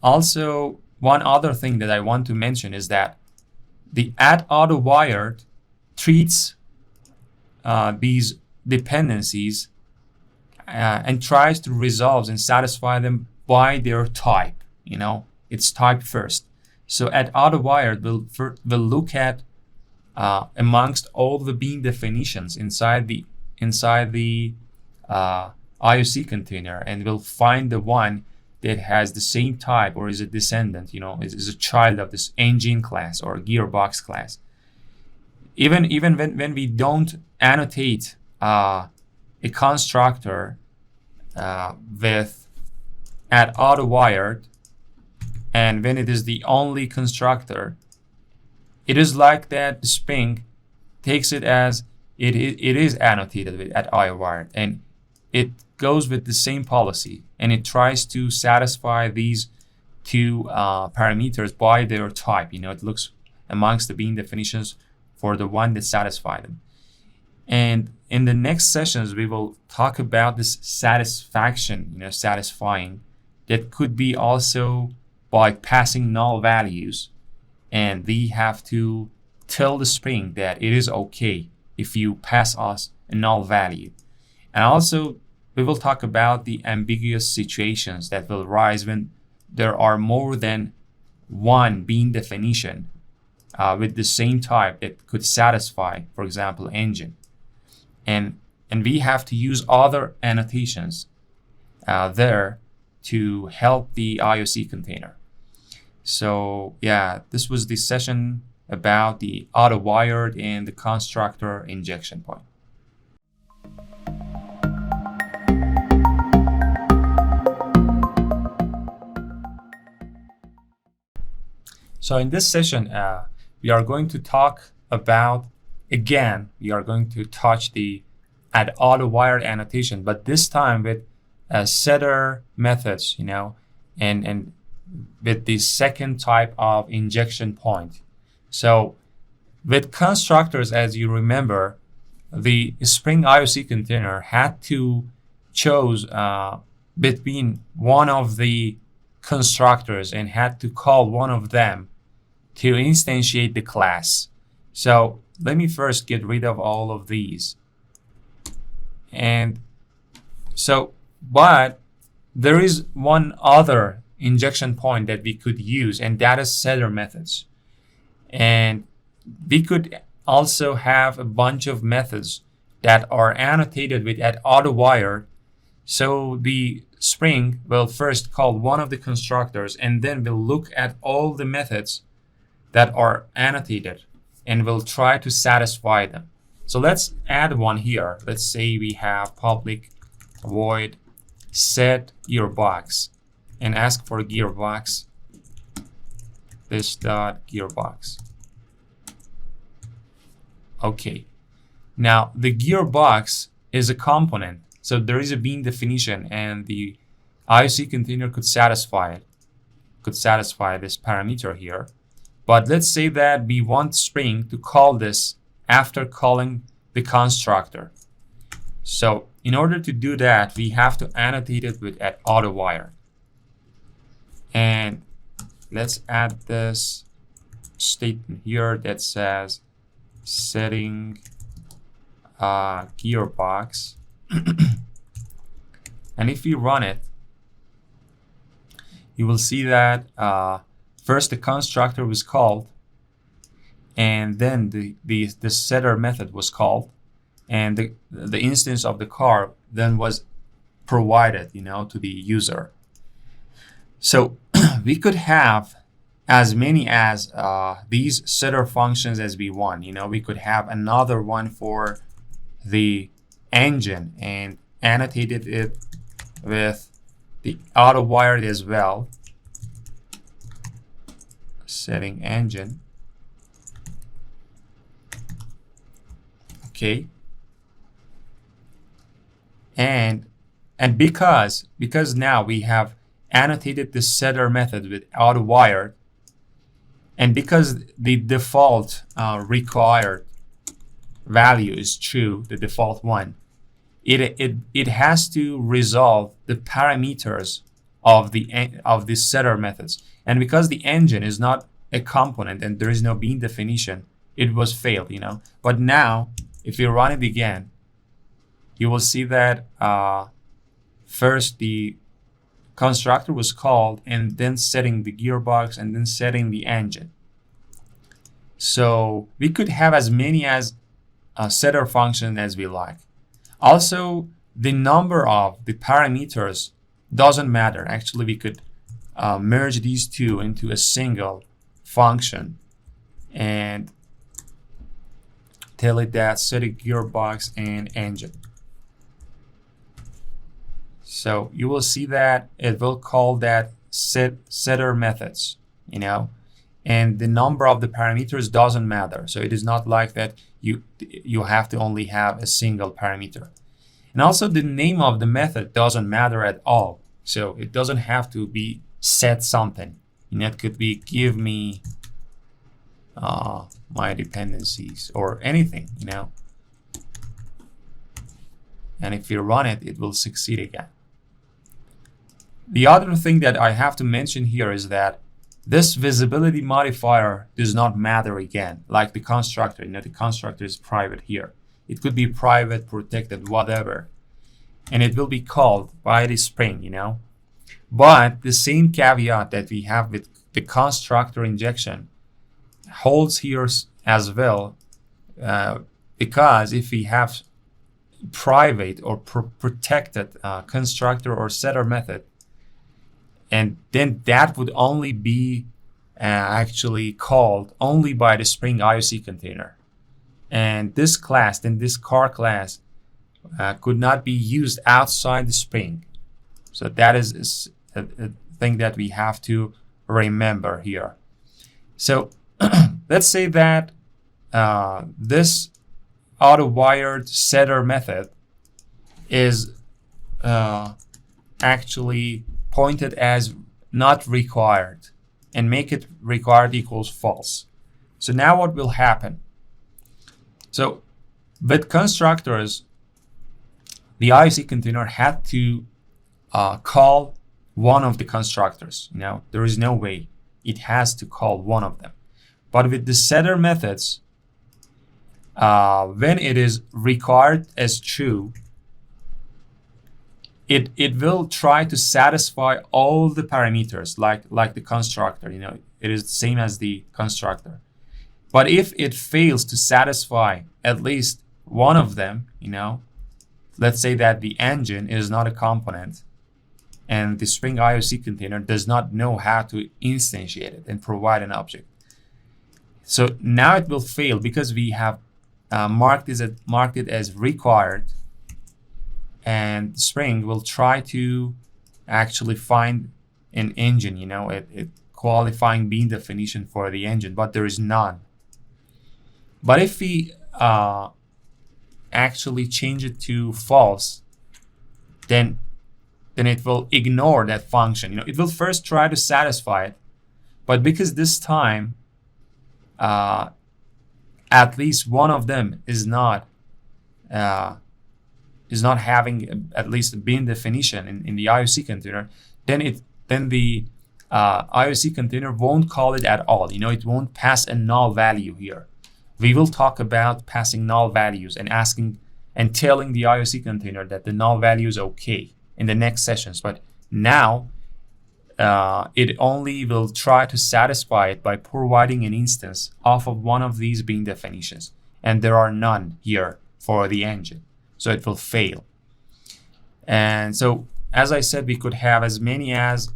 A: also one other thing that I want to mention is that the @Autowired treats these dependencies and tries to resolve and satisfy them by their type. It's type first. So @Autowired will look at amongst all the bean definitions inside the IOC container, and will find the one that has the same type or is a descendant, is a child of this engine class or gearbox class. Even when we don't annotate a constructor with @Autowired, and when it is the only constructor, it is like that the Spring takes it as it is annotated with @Autowired, and it goes with the same policy, and it tries to satisfy these two parameters by their type. It looks amongst the bean definitions for the one that satisfies them. And in the next sessions, we will talk about this satisfaction, satisfying, that could be also by passing null values. And we have to tell the Spring that it is okay if you pass us a null value. And also, we will talk about the ambiguous situations that will arise when there are more than one bean definition with the same type that could satisfy, for example, engine. And we have to use other annotations there to help the IOC container. So yeah, this was the session about the Autowired and the constructor injection point. So in this session, we are going to talk about, again, we are going to touch the @Autowired annotation, but this time with setter methods, and with the second type of injection point. So with constructors, as you remember, the Spring IOC container had to choose between one of the constructors and had to call one of them to instantiate the class. So let me first get rid of all of these. And so, but there is one other injection point that we could use, and that is setter methods. And we could also have a bunch of methods that are annotated with @Autowired So the Spring will first call one of the constructors and then will look at all the methods that are annotated and will try to satisfy them. So let's add one here. Let's say we have public void set gearbox and ask for gearbox, this dot gearbox. Okay, now the gearbox is a component, so there is a bean definition and the IOC container could satisfy it, could satisfy this parameter here. But let's say that we want Spring to call this after calling the constructor. So in order to do that, we have to annotate it with at Autowired. And let's add this statement here that says setting gearbox. And if you run it, you will see that first the constructor was called, and then the setter method was called, and the instance of the car then was provided, to the user. So we could have as many as these setter functions as we want. We could have another one for the engine and annotated it with the Autowired as well. Setting engine. Okay. And because now we have annotated the setter method with Autowired, and because the default required value is true, the default one, it has to resolve the parameters of the setter methods. And because the engine is not a component and there is no bean definition, it was failed, But now, if you run it again, you will see that first the constructor was called, and then setting the gearbox, and then setting the engine. So we could have as many as setter functions as we like. Also, the number of the parameters doesn't matter. Actually, we could merge these two into a single function and tell it that set a gearbox and engine. So you will see that it will call that setter methods, and the number of the parameters doesn't matter. So it is not like that you have to only have a single parameter. And also the name of the method doesn't matter at all. So it doesn't have to be set something. It could be give me my dependencies or anything, And if you run it, it will succeed again. The other thing that I have to mention here is that this visibility modifier does not matter again, like the constructor. The constructor is private here. It could be private, protected, whatever. And it will be called by the Spring, But the same caveat that we have with the constructor injection holds here as well, because if we have private or protected constructor or setter method, and then that would only be actually called only by the Spring IOC container. And this class, then this car class, could not be used outside the Spring. So that is a thing that we have to remember here. So let's say that this Autowired setter method is actually pointed as not required, and make it required equals false. So now what will happen? So with constructors, the IOC container had to call one of the constructors. There is no way. It has to call one of them. But with the setter methods, when it is required as true, it will try to satisfy all the parameters like the constructor. It is the same as the constructor. But if it fails to satisfy at least one of them, let's say that the engine is not a component and the Spring IOC container does not know how to instantiate it and provide an object. So now it will fail because we have marked it as required, and Spring will try to actually find an engine, it qualifying bean definition for the engine, but there is none. But if we actually change it to false, then it will ignore that function. It will first try to satisfy it, but because this time at least one of them is not having at least a bean definition in the IOC container, then the IOC container won't call it at all. It won't pass a null value here. We will talk about passing null values and asking and telling the IOC container that the null value is okay in the next sessions. But now it only will try to satisfy it by providing an instance off of one of these bean definitions, and there are none here for the engine, so it will fail. And so, as I said, we could have as many as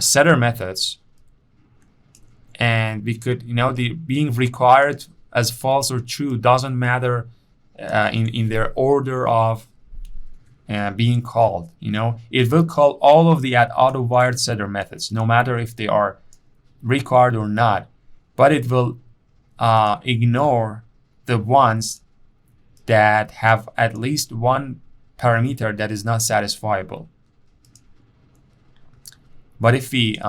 A: setter methods, and we could, the being required as false or true doesn't matter in their order of being called. It will call all of the Autowired setter methods, no matter if they are required or not, but it will ignore the ones that have at least one parameter that is not satisfiable. But if we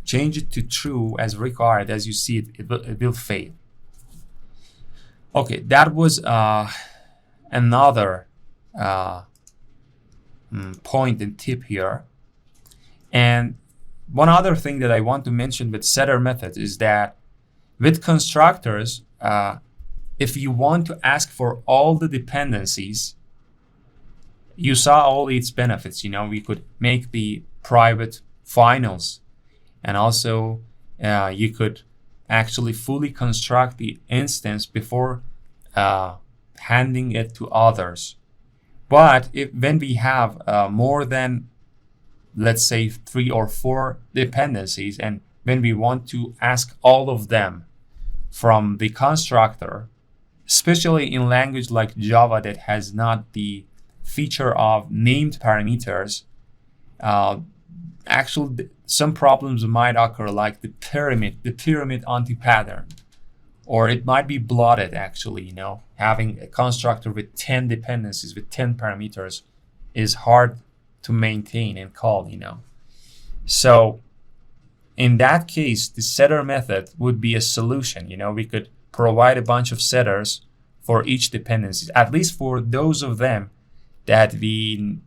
A: change it to true as required, as you see, it will fail. Okay, that was another point and tip here. And one other thing that I want to mention with setter methods is that with constructors, if you want to ask for all the dependencies, you saw all its benefits. We could make the private finals, and also you could actually fully construct the instance before handing it to others. But when we have more than, let's say, 3 or 4 dependencies, and when we want to ask all of them from the constructor, especially in language like Java that has not the feature of named parameters, actually some problems might occur, like the pyramid anti-pattern, or it might be blotted actually. Having a constructor with 10 dependencies, with 10 parameters is hard to maintain and call. So in that case, the setter method would be a solution. We could provide a bunch of setters for each dependency, at least for those of them that we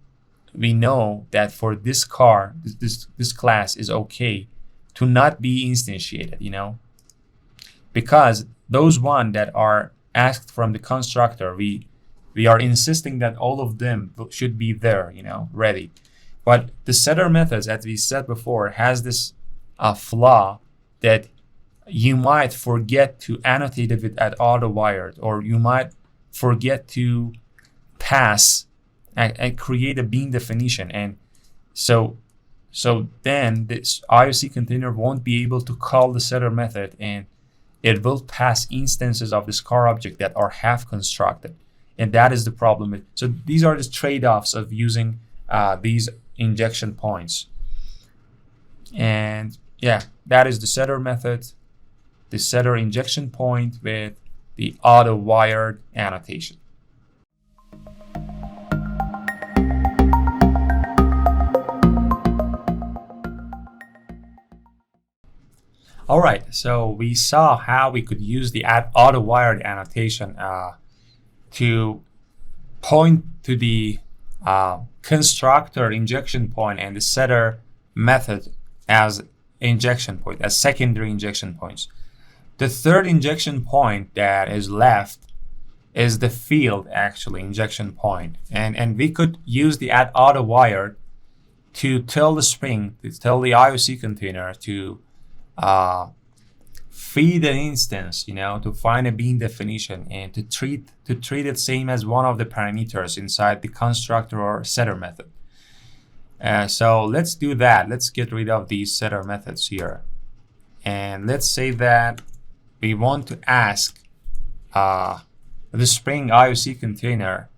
A: know that for this car, this class is okay to not be instantiated, because those one that are asked from the constructor, we are insisting that all of them should be there, ready. But the setter methods, as we said before, has this flaw that you might forget to annotate it at Autowired, or you might forget to pass and create a bean definition, and so then this IOC container won't be able to call the setter method, and it will pass instances of this car object that are half constructed, and that is the problem. So these are the trade-offs of using these injection points. And yeah, that is the setter method, the setter injection point with the Autowired annotation. All right, so we saw how we could use the Autowired annotation to point to the constructor injection point and the setter method as injection point, as secondary injection points. The third injection point that is left is the field actually injection point, and we could use the Autowired to tell the Spring, to tell the IOC container to feed an instance, to find a bean definition and to treat it same as one of the parameters inside the constructor or setter method. So let's do that. Let's get rid of these setter methods here. And let's say that we want to ask the Spring IOC container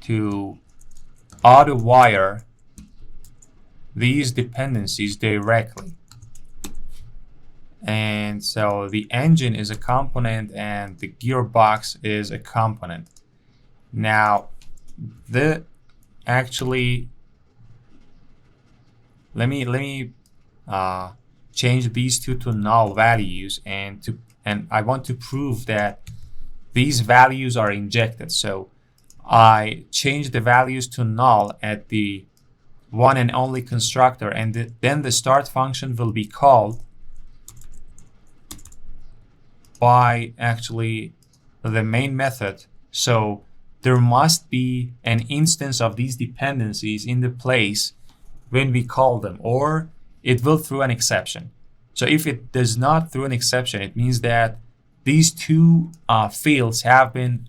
A: to auto-wire these dependencies directly. And so the engine is a component and the gearbox is a component. Now, let me change these two to null values, and I want to prove that these values are injected. So I change the values to null at the one and only constructor, and then the start function will be called by actually the main method. So there must be an instance of these dependencies in the place when we call them, or it will throw an exception. So if it does not throw an exception, it means that these two fields have been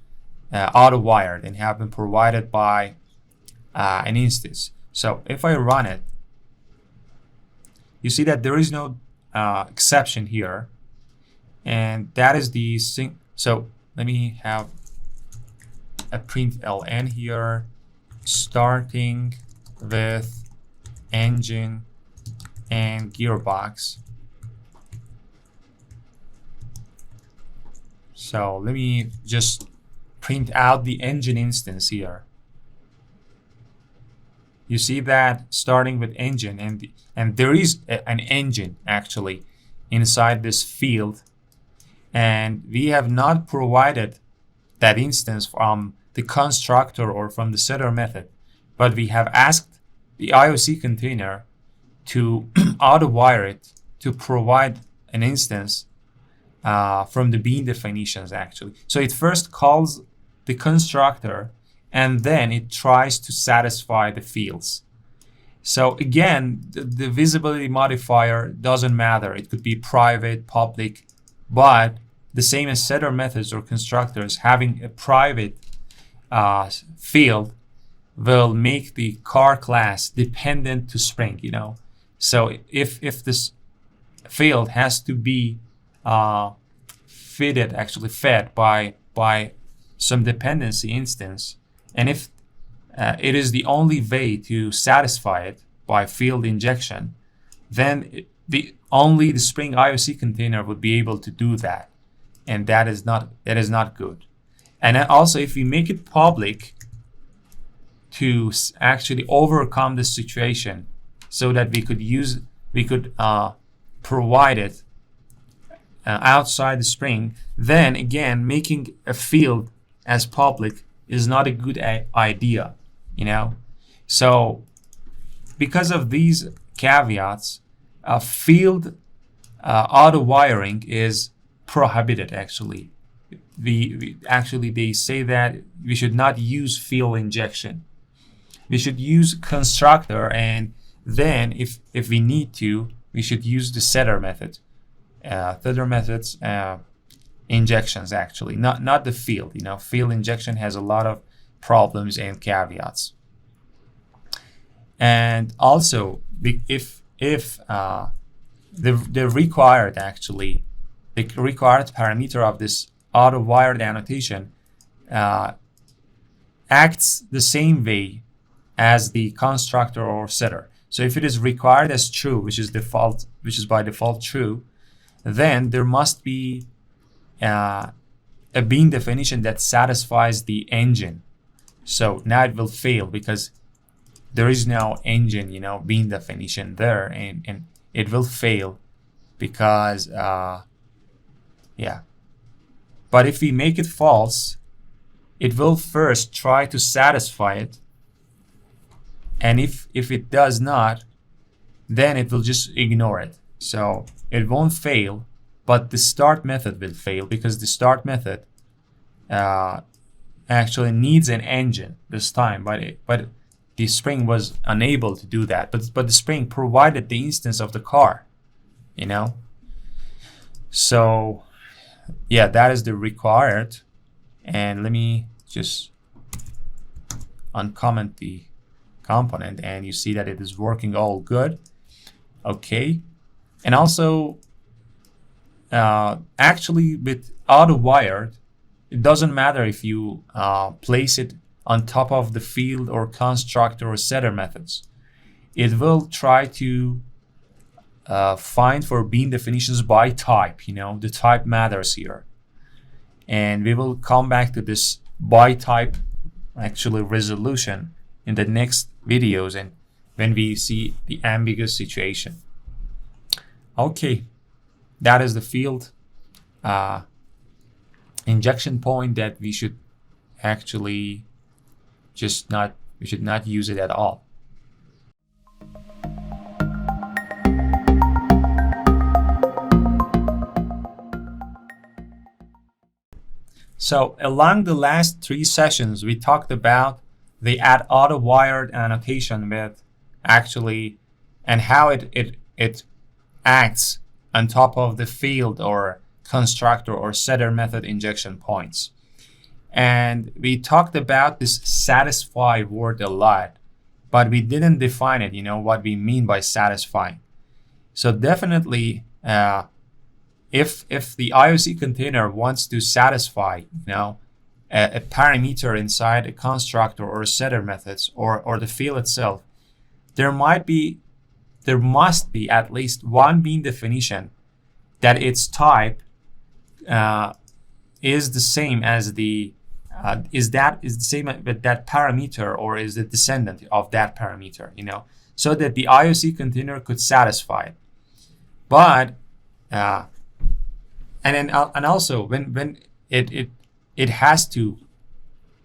A: auto-wired and have been provided by an instance. So if I run it, you see that there is no exception here. And that is the thing. So let me have a println here, starting with engine and gearbox. So let me just print out the engine instance here. You see that starting with engine, and there is an engine actually inside this field, and we have not provided that instance from the constructor or from the setter method, but we have asked the IOC container to auto-wire it to provide an instance from the bean definitions actually. So it first calls the constructor and then it tries to satisfy the fields. So again, the visibility modifier doesn't matter. It could be private, public, but the same as setter methods or constructors, having a private field will make the car class dependent to Spring, So if this field has to be fed by some dependency instance, and if it is the only way to satisfy it by field injection, then only the Spring IOC container would be able to do that, and that is not good. And then also, if we make it public to actually overcome this situation, so that we could provide it outside the Spring, then again, making a field as public is not a good idea, So because of these caveats, field auto-wiring is prohibited actually. They say that we should not use field injection. We should use constructor, and then if we need to, we should use the setter method. Setter methods injections actually, not the field. Field injection has a lot of problems and caveats. And also, if the required parameter of this auto-wired annotation acts the same way as the constructor or setter. So if it is required as true, which is by default true, then there must be a bean definition that satisfies the engine. So now it will fail because there is no engine, bean definition there, and it will fail because But if we make it false, it will first try to satisfy it, and if it does not, then it will just ignore it. So it won't fail, but the start method will fail because the start method actually needs an engine this time, but the Spring was unable to do that. But the Spring provided the instance of the car, So yeah, that is the required. And let me just uncomment the component, and you see that it is working all good. Okay. And also, actually with Autowired, it doesn't matter if you place it on top of the field or constructor or setter methods. It will try to find for bean definitions by type. The type matters here. And we will come back to this by type actually resolution in the next videos and when we see the ambiguous situation. Okay, that is the field injection point that we should actually we should not use it at all. So along the last 3 sessions, we talked about the add Autowired annotation with actually and how it acts on top of the field or constructor or setter method injection points. And we talked about this satisfy word a lot, but we didn't define it, what we mean by satisfying. So definitely, if the IOC container wants to satisfy, a parameter inside a constructor or a setter methods or the field itself, there must be at least one bean definition that its type is the same as the is the same with that parameter or is the descendant of that parameter, so that the IOC container could satisfy it. But and also when it has to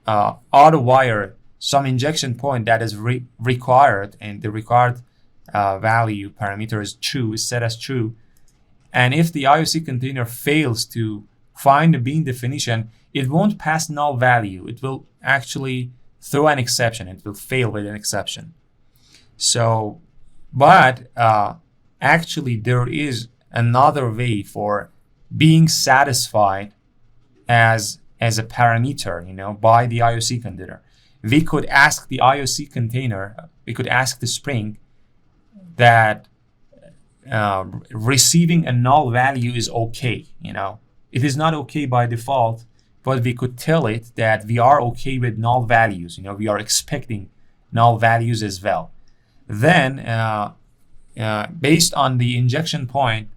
A: auto-wire some injection point that is required, and the required value parameter is true, is set as true. And if the IOC container fails to find the bean definition, it won't pass null value. It will actually throw an exception. It will fail with an exception. So, but actually there is another way for being satisfied as a parameter, by the IOC container. We could ask the IOC container, we could ask the Spring that receiving a null value is okay. It is not okay by default, but we could tell it that we are okay with null values. We are expecting null values as well. Then, based on the injection point,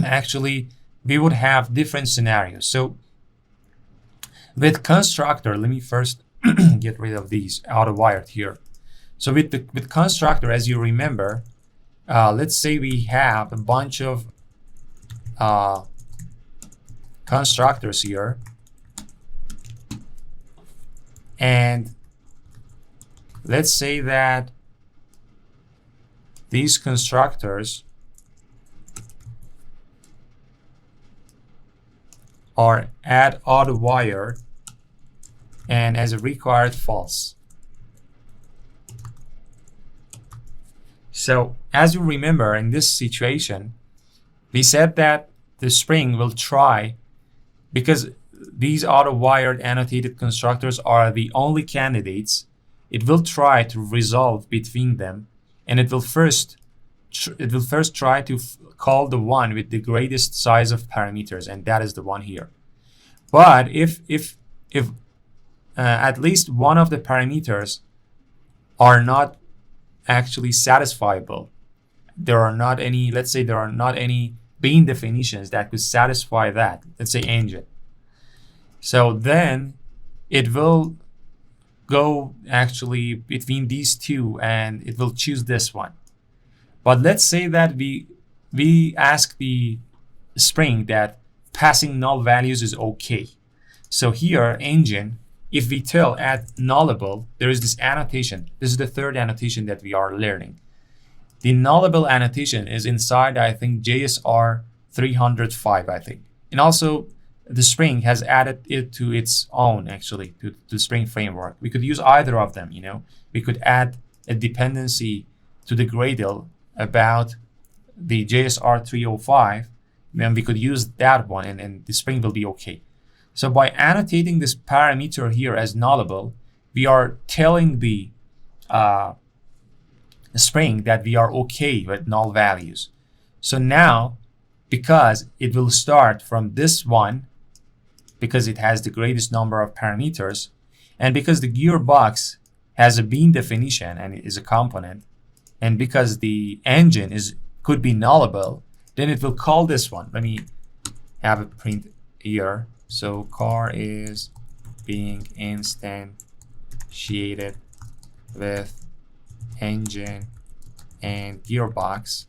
A: actually, we would have different scenarios. So, with constructor, let me first get rid of these Autowired here. So with constructor, as you remember, let's say we have a bunch of constructors here, and let's say that these constructors are add Autowired and as a required false. So as you remember, in this situation, we said that the Spring will try, because these Autowired annotated constructors are the only candidates, it will try to resolve between them, and it will first try to call the one with the greatest size of parameters, and that is the one here. But if at least one of the parameters are not actually satisfiable, there are not any, let's say there are not any bean definitions that could satisfy that, let's say engine. So then it will go actually between these two and it will choose this one. But let's say that we ask the Spring that passing null values is okay. So here, engine, if we tell add nullable, there is this annotation. This is the third annotation that we are learning. The nullable annotation is inside, I think, JSR 305, I think. And also, the Spring has added it to its own, actually, to the Spring framework. We could use either of them, We could add a dependency to the Gradle about the JSR 305, then we could use that one, and the Spring will be okay. So by annotating this parameter here as nullable, we are telling the Spring that we are okay with null values. So now, because it will start from this one, because it has the greatest number of parameters, and because the gearbox has a bean definition and it is a component, and because the engine could be nullable, then it will call this one. Let me have a print here. So car is being instantiated with engine and gearbox.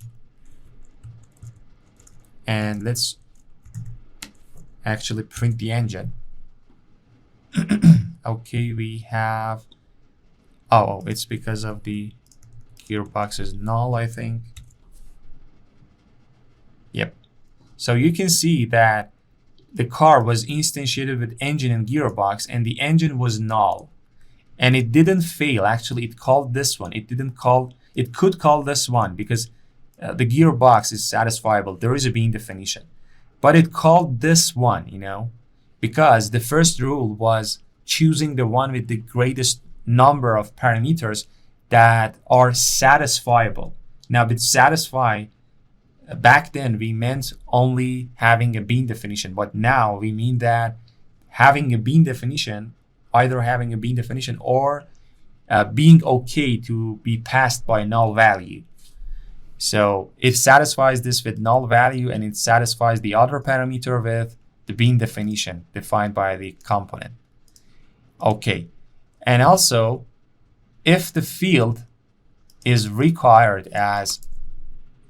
A: And let's actually print the engine. Okay, we have, oh, it's because of the gearbox is null, I think. Yep. So you can see that the car was instantiated with engine and gearbox, and the engine was null. And it didn't fail. Actually, it called this one. It could call this one because the gearbox is satisfiable. There is a bean definition. But it called this one, because the first rule was choosing the one with the greatest number of parameters that are satisfiable. Now, with satisfy, back then we meant only having a bean definition, but now we mean that having a bean definition, either having a bean definition or being okay to be passed by null value. So it satisfies this with null value, and it satisfies the other parameter with the bean definition defined by the component. Okay, and also if the field is required as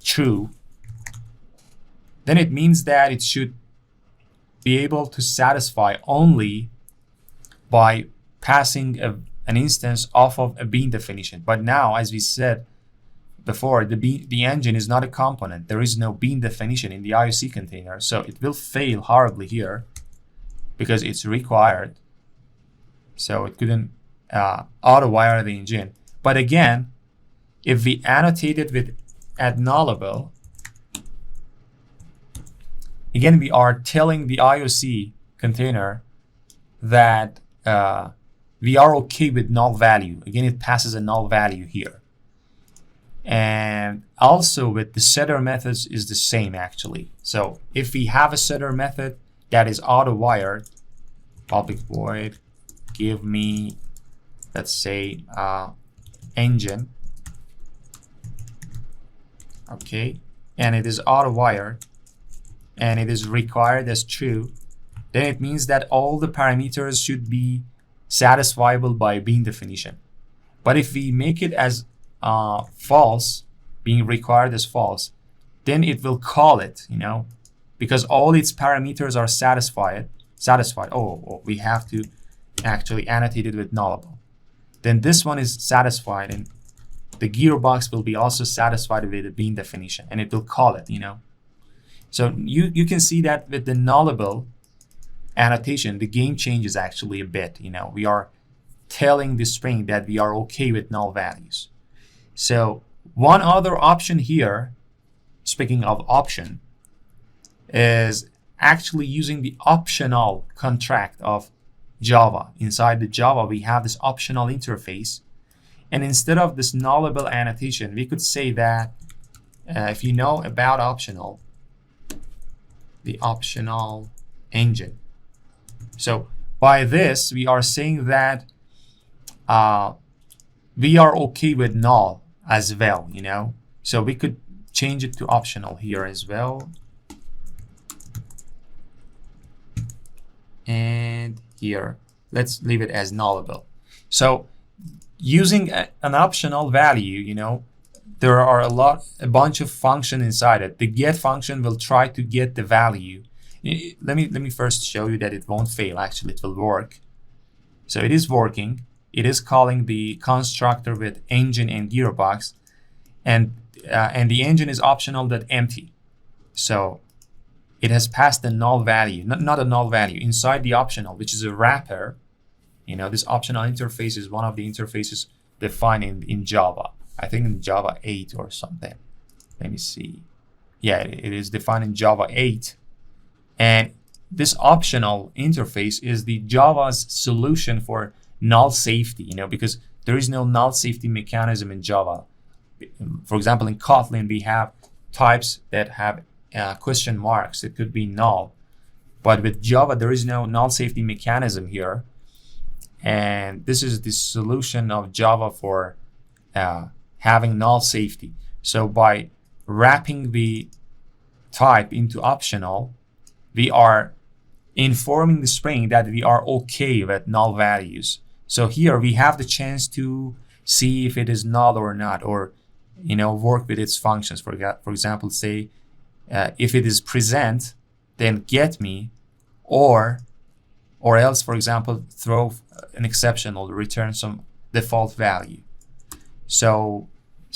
A: true, then it means that it should be able to satisfy only by passing an instance off of a bean definition. But now, as we said before, the engine is not a component. There is no bean definition in the IOC container, so it will fail horribly here because it's required. So it couldn't auto-wire the engine. But again, if we annotate it with add nullable, again, we are telling the IOC container that we are okay with null value. Again, it passes a null value here. And also with the setter methods is the same actually. So if we have a setter method that is auto-wired, public void, give me, let's say, engine, okay, and it is auto-wired, and it is required as true, then it means that all the parameters should be satisfiable by bean definition. But if we make it as false, being required as false, then it will call it, because all its parameters are satisfied. Oh, we have to actually annotate it with nullable. Then this one is satisfied, and the gearbox will be also satisfied with the bean definition, and it will call it, So you can see that with the nullable annotation, the game changes actually a bit. We are telling the Spring that we are okay with null values. So one other option here, speaking of option, is actually using the optional contract of Java. Inside the Java, we have this optional interface. And instead of this nullable annotation, we could say that if you know about optional, the optional engine. So by this, we are saying that we are okay with null as well, So we could change it to optional here as well. And here, let's leave it as nullable. So using an optional value, there are a bunch of functions inside it. The get function will try to get the value. Let me first show you that it won't fail. Actually, it will work. So it is working. It is calling the constructor with engine and gearbox, and the engine is optional.empty. So it has passed a null value, not a null value, inside the optional, which is a wrapper. This optional interface is one of the interfaces defined in Java. I think in Java 8 or something. Let me see. yeah, it is defined in Java 8. And this optional interface is the Java's solution for null safety, because there is no null safety mechanism in Java. For example, in Kotlin, we have types that have question marks. It could be null. But with Java, there is no null safety mechanism here. And this is the solution of Java for having null safety. So by wrapping the type into optional, we are informing the Spring that we are okay with null values. So here we have the chance to see if it is null or not, or work with its functions. For example, say if it is present, then get me, or else, for example, throw an exception or return some default value. So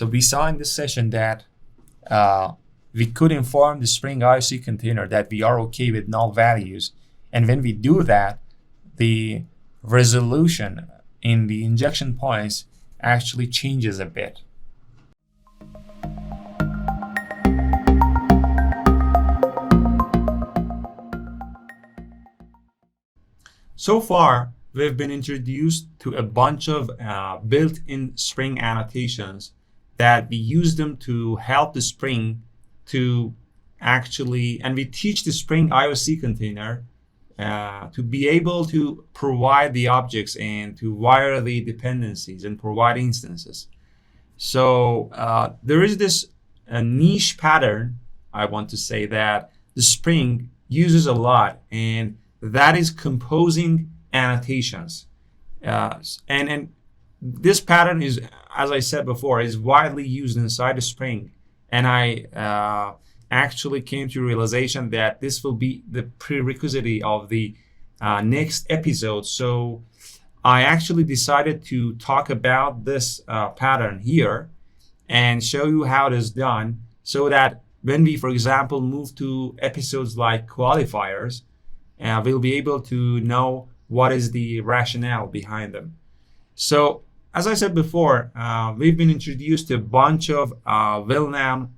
A: we saw in this session that we could inform the Spring IOC container that we are okay with null values. And when we do that, the resolution in the injection points actually changes a bit. So far, we've been introduced to a bunch of built-in Spring annotations that we use them to help the Spring to actually, and we teach the Spring IOC container to be able to provide the objects and to wire the dependencies and provide instances. So there is this niche pattern, I want to say, that the Spring uses a lot, and that is composing annotations. And this pattern is, as I said before, is widely used inside the Spring. And I actually came to realization that this will be the prerequisite of the next episode. So I actually decided to talk about this pattern here and show you how it is done, so that when we, for example, move to episodes like qualifiers, we'll be able to know what is the rationale behind them. So as I said before, we've been introduced to a bunch of well-known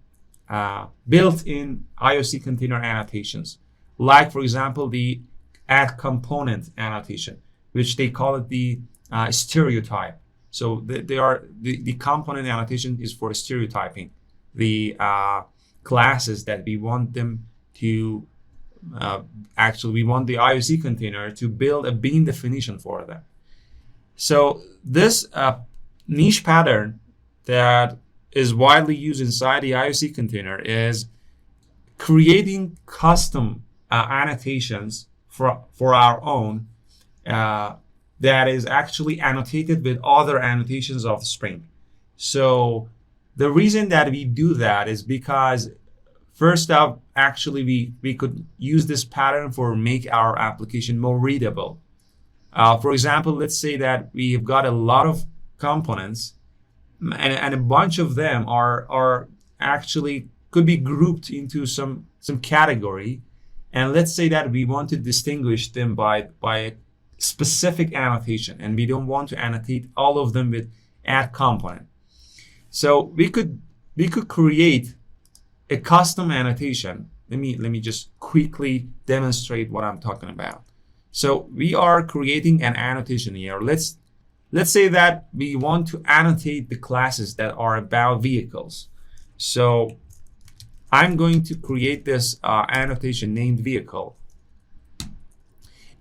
A: built-in IOC container annotations, like, for example, the add component annotation, which they call it the stereotype. So the component annotation is for stereotyping the classes that we want them to actually, we want the IOC container to build a bean definition for them. So this niche pattern that is widely used inside the IOC container is creating custom annotations for our own that is actually annotated with other annotations of Spring. So the reason that we do that is because, first off, actually we could use this pattern for make our application more readable. For example, let's say that we've got a lot of components, and a bunch of them are actually could be grouped into some category, and let's say that we want to distinguish them by a specific annotation, and we don't want to annotate all of them with add component. So we could create a custom annotation. Let me just quickly demonstrate what I'm talking about. So we are creating an annotation here. Let's say that we want to annotate the classes that are about vehicles. So I'm going to create this annotation named vehicle.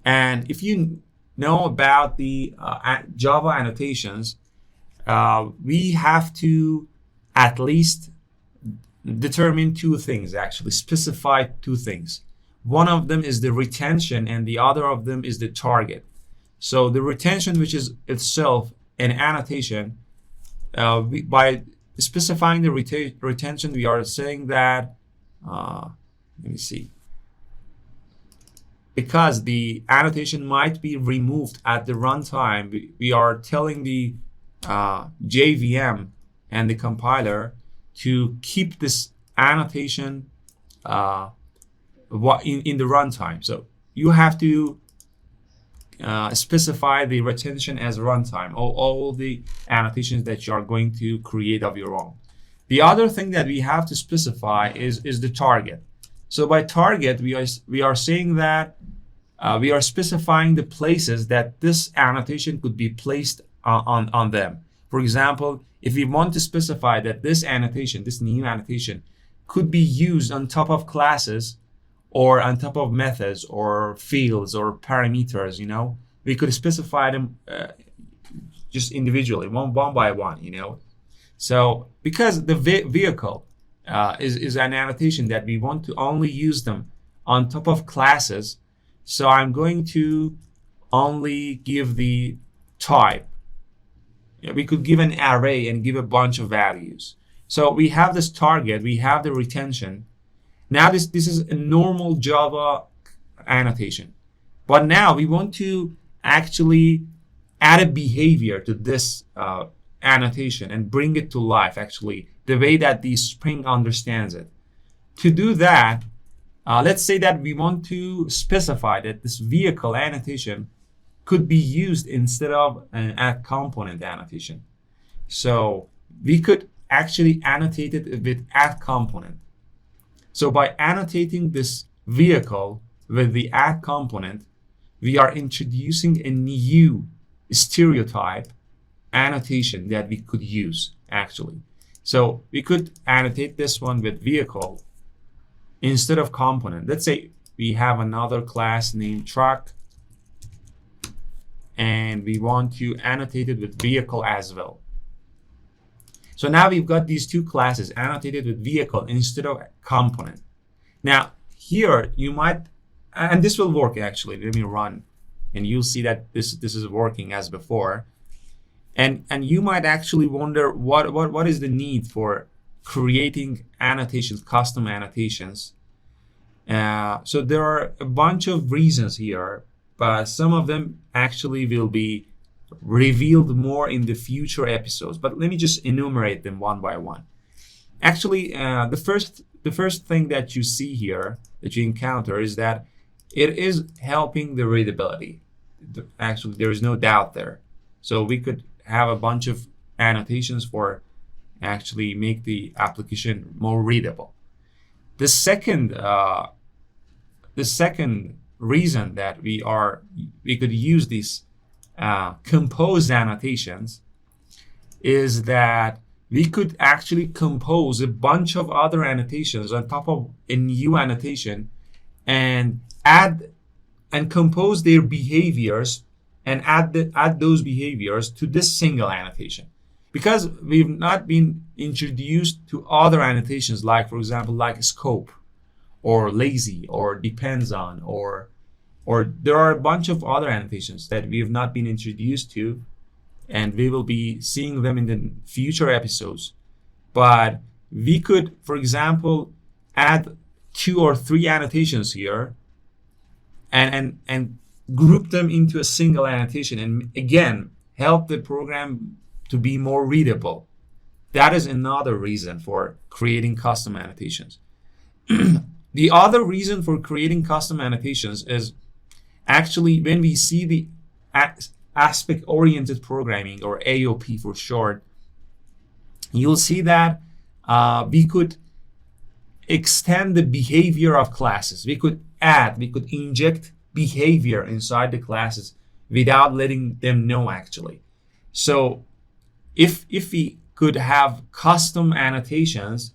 A: And if you know about the Java annotations, we have to at least determine two things, actually specify two things. One of them is the retention, and the other of them is the target. So the retention, which is itself an annotation, by specifying the retention, we are saying that, let me see, because the annotation might be removed at the runtime, we are telling the JVM and the compiler to keep this annotation in the runtime. So you have to specify the retention as runtime, all the annotations that you are going to create of your own. The other thing that we have to specify is the target. So by target, we are saying that we are specifying the places that this annotation could be placed on them. For example, if we want to specify that this annotation, this new annotation, could be used on top of classes or on top of methods or fields or parameters, we could specify them just individually, one by one, So because the vehicle is an annotation that we want to only use them on top of classes, so I'm going to only give the type. We could give an array and give a bunch of values. So we have this target, we have the retention. Now this is a normal Java annotation. But now we want to actually add a behavior to this annotation and bring it to life, actually, the way that the Spring understands it. To do that, let's say that we want to specify that this vehicle annotation could be used instead of an add component annotation. So we could actually annotate it with add component. So by annotating this vehicle with the add component, we are introducing a new stereotype annotation that we could use actually. So we could annotate this one with vehicle instead of component. Let's say we have another class named truck and we want to annotate it with vehicle as well. So now we've got these two classes annotated with vehicle instead of component. Now here you might, and this will work actually, let me run and you'll see that this is working as before. And you might actually wonder what is the need for creating annotations, custom annotations. So there are a bunch of reasons here, but some of them actually will be revealed more in the future episodes. But let me just enumerate them one by one. Actually, the first thing that you see here, that you encounter, is that it is helping the readability. Actually, there is no doubt there. So we could have a bunch of annotations for actually make the application more readable. The second reason that we could use these composed annotations is that we could actually compose a bunch of other annotations on top of a new annotation and add and compose their behaviors and add those behaviors to this single annotation. Because we've not been introduced to other annotations, like for example, like scope or lazy or DependsOn, or there are a bunch of other annotations that we have not been introduced to, and we will be seeing them in the future episodes. But we could, for example, add 2 or 3 annotations here and group them into a single annotation, and again help the program to be more readable. That is another reason for creating custom annotations. The other reason for creating custom annotations is actually when we see the aspect-oriented programming, or AOP for short, you'll see that we could extend the behavior of classes. We could inject behavior inside the classes without letting them know actually. So if we could have custom annotations,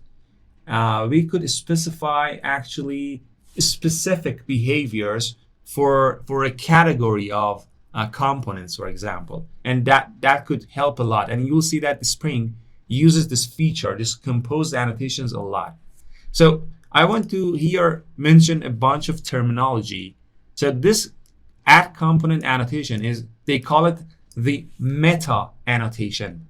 A: we could specify actually specific behaviors for a category of components, for example, and that could help a lot. And you'll see that the Spring uses this feature, this composed annotations, a lot. So I want to here mention a bunch of terminology. So this add component annotation is, they call it the meta annotation,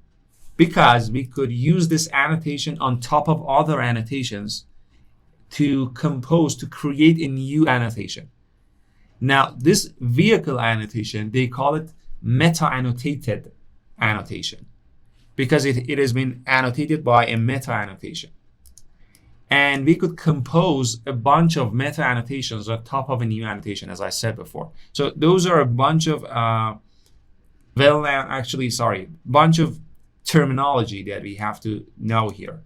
A: because we could use this annotation on top of other annotations to compose, to create a new annotation. Now this vehicle annotation, they call it meta annotated annotation, because it has been annotated by a meta annotation. And we could compose a bunch of meta annotations on top of a new annotation, as I said before. So those are a bunch of bunch of terminology that we have to know here.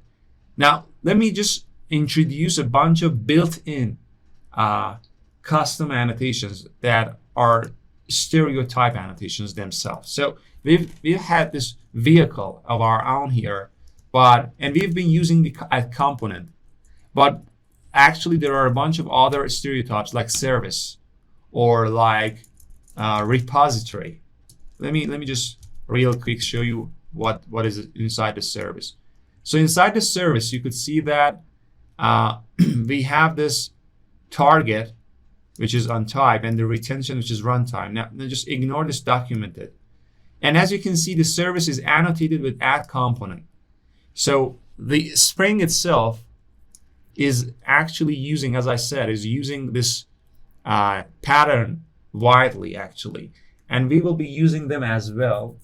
A: Now, let me just introduce a bunch of built-in custom annotations that are stereotype annotations themselves. So we've had this vehicle of our own here, and we've been using the component, but actually there are a bunch of other stereotypes like service or like repository. Let me just real quick show you what is inside the service. So inside the service, you could see that we have this target, which is on type, and the retention, which is runtime. Now just ignore this documented. And as you can see, the service is annotated with add component. So the Spring itself is actually using, as I said, is using this pattern widely actually, and we will be using them as well.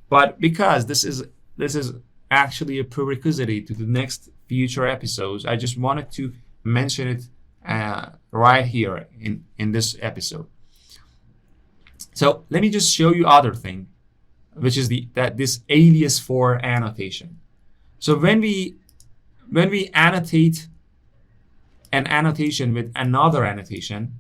A: But because this is actually a prerequisite to the next future episodes, I just wanted to mention it right here in this episode. So let me just show you other thing, which is this alias for annotation. So when we annotate an annotation with another annotation,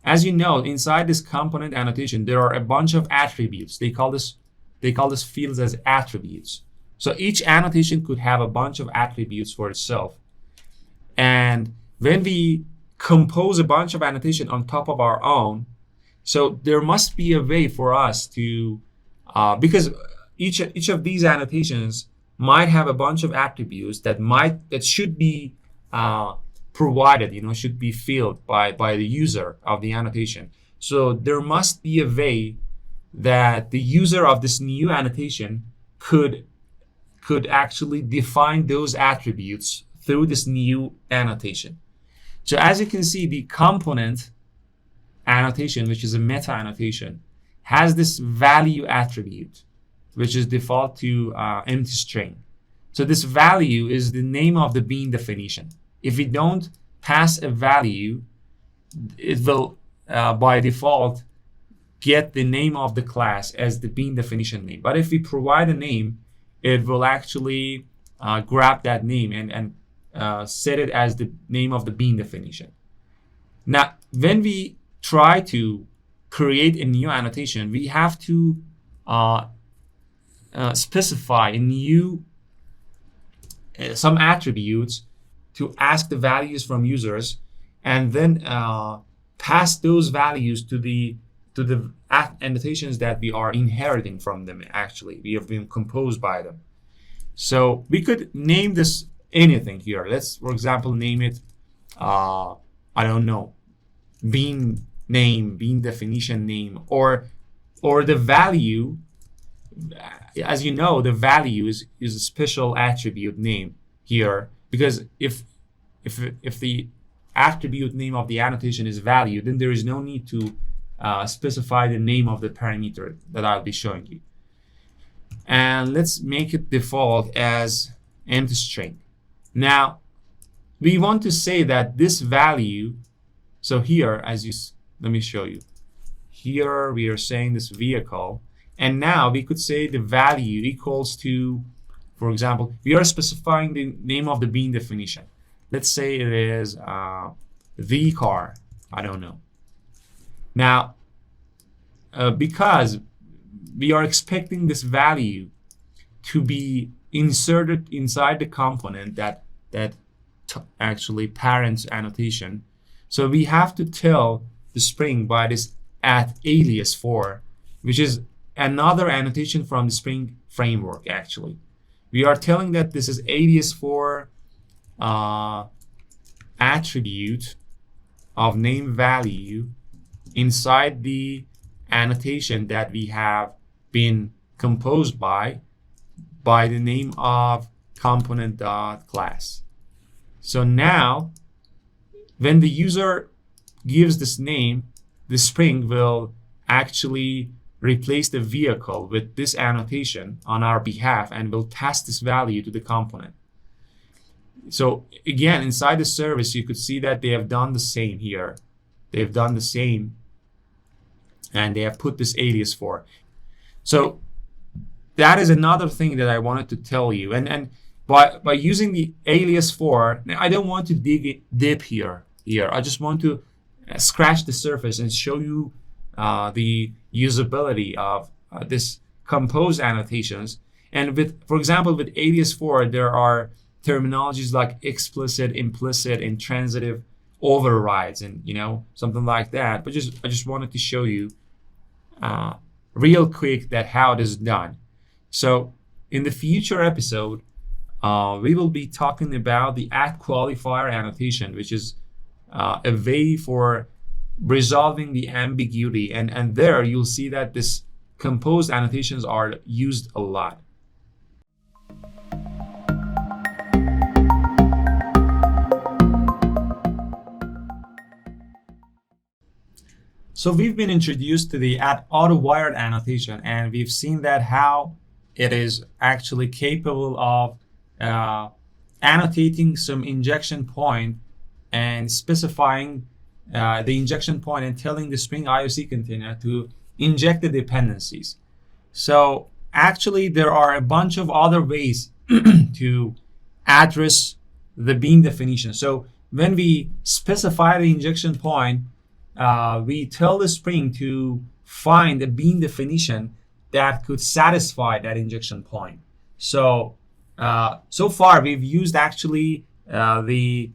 A: as you know, inside this component annotation, there are a bunch of attributes. They call this fields as attributes. So each annotation could have a bunch of attributes for itself. And when we compose a bunch of annotation on top of our own, so there must be a way for us to, because each of these annotations might have a bunch of attributes that should be provided, should be filled by the user of the annotation. So there must be a way that the user of this new annotation could actually define those attributes through this new annotation. So as you can see, the component annotation, which is a meta annotation, has this value attribute, which is default to empty string. So this value is the name of the bean definition. If we don't pass a value, it will by default get the name of the class as the bean definition name. But if we provide a name, it will actually grab that name and set it as the name of the bean definition. Now, when we try to create a new annotation, we have to specify a new some attributes to ask the values from users, and then pass those values to the annotations that we are inheriting from them. Actually, we have been composed by them. So we could name this anything here. Let's, for example, name it I don't know, bean name, bean definition name, or the value. As you know, the value is a special attribute name here, because if the attribute name of the annotation is value, then there is no need to specify the name of the parameter that I'll be showing you. And let's make it default as empty string. Now we want to say that this value, so here, let me show you. Here we are saying this vehicle, and now we could say the value equals to, for example, we are specifying the name of the bean definition. Let's say it is the car, I don't know. Now, because we are expecting this value to be inserted inside the component that actually parents annotation, so we have to tell the Spring by this @alias for, which is another annotation from the Spring framework. Actually, we are telling that this is alias for attribute of name value inside the annotation that we have been composed by the name of component.class. So now when the user gives this name, the Spring will actually replace the vehicle with this annotation on our behalf and will pass this value to the component. So again, inside the service, you could see that they have done the same here. They've done the same, and they have put this alias for. So that is another thing that I wanted to tell you. And by using the alias for, now I don't want to dig deep here. I just want to scratch the surface and show you the usability of this composed annotations. And with, for example, with alias for, there are terminologies like explicit, implicit, intransitive overrides, and something like that. But I just wanted to show you real quick that how it is done. So in the future episode, we will be talking about the @qualifier annotation, which is a way for resolving the ambiguity. And there you'll see that this composed annotations are used a lot. So we've been introduced to the Autowired annotation, and we've seen that how it is actually capable of annotating some injection point and specifying the injection point and telling the Spring IOC container to inject the dependencies. So actually there are a bunch of other ways to address the bean definition. So when we specify the injection point, we tell the Spring to find a bean definition that could satisfy that injection point. So so far we've used actually the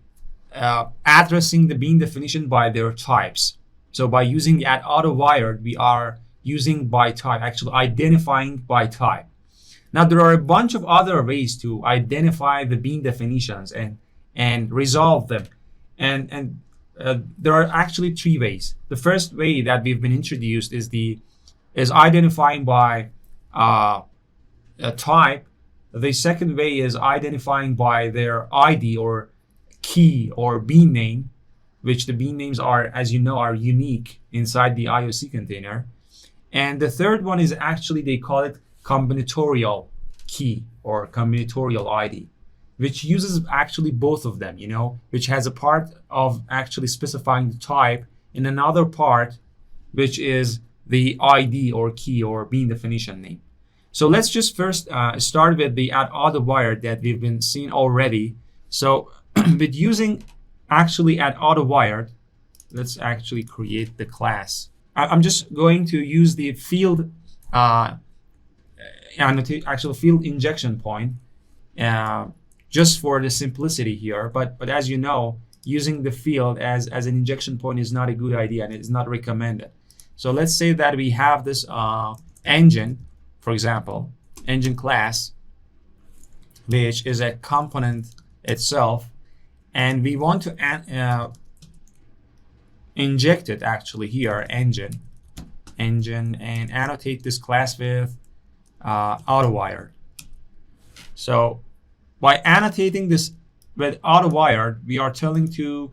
A: addressing the bean definition by their types. So by using the Autowired, we are using by type, actually identifying by type. Now there are a bunch of other ways to identify the bean definitions and resolve them. And there are actually three ways. The first way that we've been introduced is identifying by a type. The second way is identifying by their ID or key or bean name, which the bean names are, as you know, are unique inside the IOC container. And the third one is actually, they call it combinatorial key or combinatorial ID, which uses actually both of them, which has a part of actually specifying the type and another part, which is the ID or key or bean definition name. So let's just first start with the Autowired that we've been seeing already. So with using actually Autowired, let's actually create the class. I'm just going to use the field actual field injection point just for the simplicity here. But as you know, using the field as an injection point is not a good idea and it's not recommended. So let's say that we have this engine, for example, engine class, which is a component itself, and we want to inject it actually here, engine, and annotate this class with Autowired. So by annotating this with Autowired, we are telling to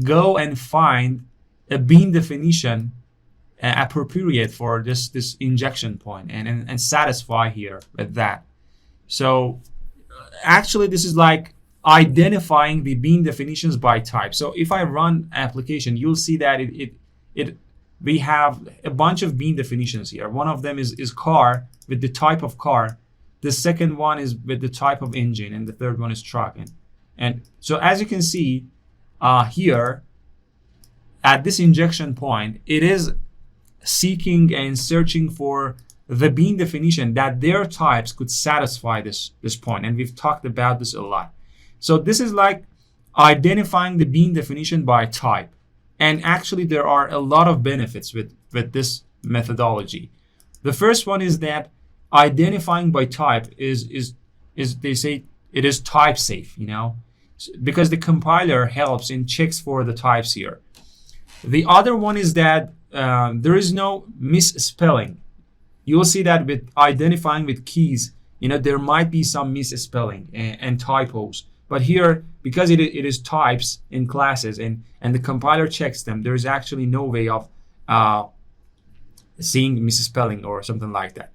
A: go and find a bean definition appropriate for this injection point and satisfy here with that. So actually this is like identifying the bean definitions by type. So if I run application, you'll see that we have a bunch of bean definitions here. One of them is car with the type of car. The second one is with the type of engine, and the third one is truck. And so as you can see here at this injection point, it is seeking and searching for the bean definition that their types could satisfy this point. And we've talked about this a lot. So this is like identifying the bean definition by type. And actually there are a lot of benefits with this methodology. The first one is that identifying by type is they say it is type safe, because the compiler helps in checks for the types here. The other one is that there is no misspelling. You will see that with identifying with keys, there might be some misspelling and typos. But here, because it is types in classes and the compiler checks them, there is actually no way of seeing misspelling or something like that.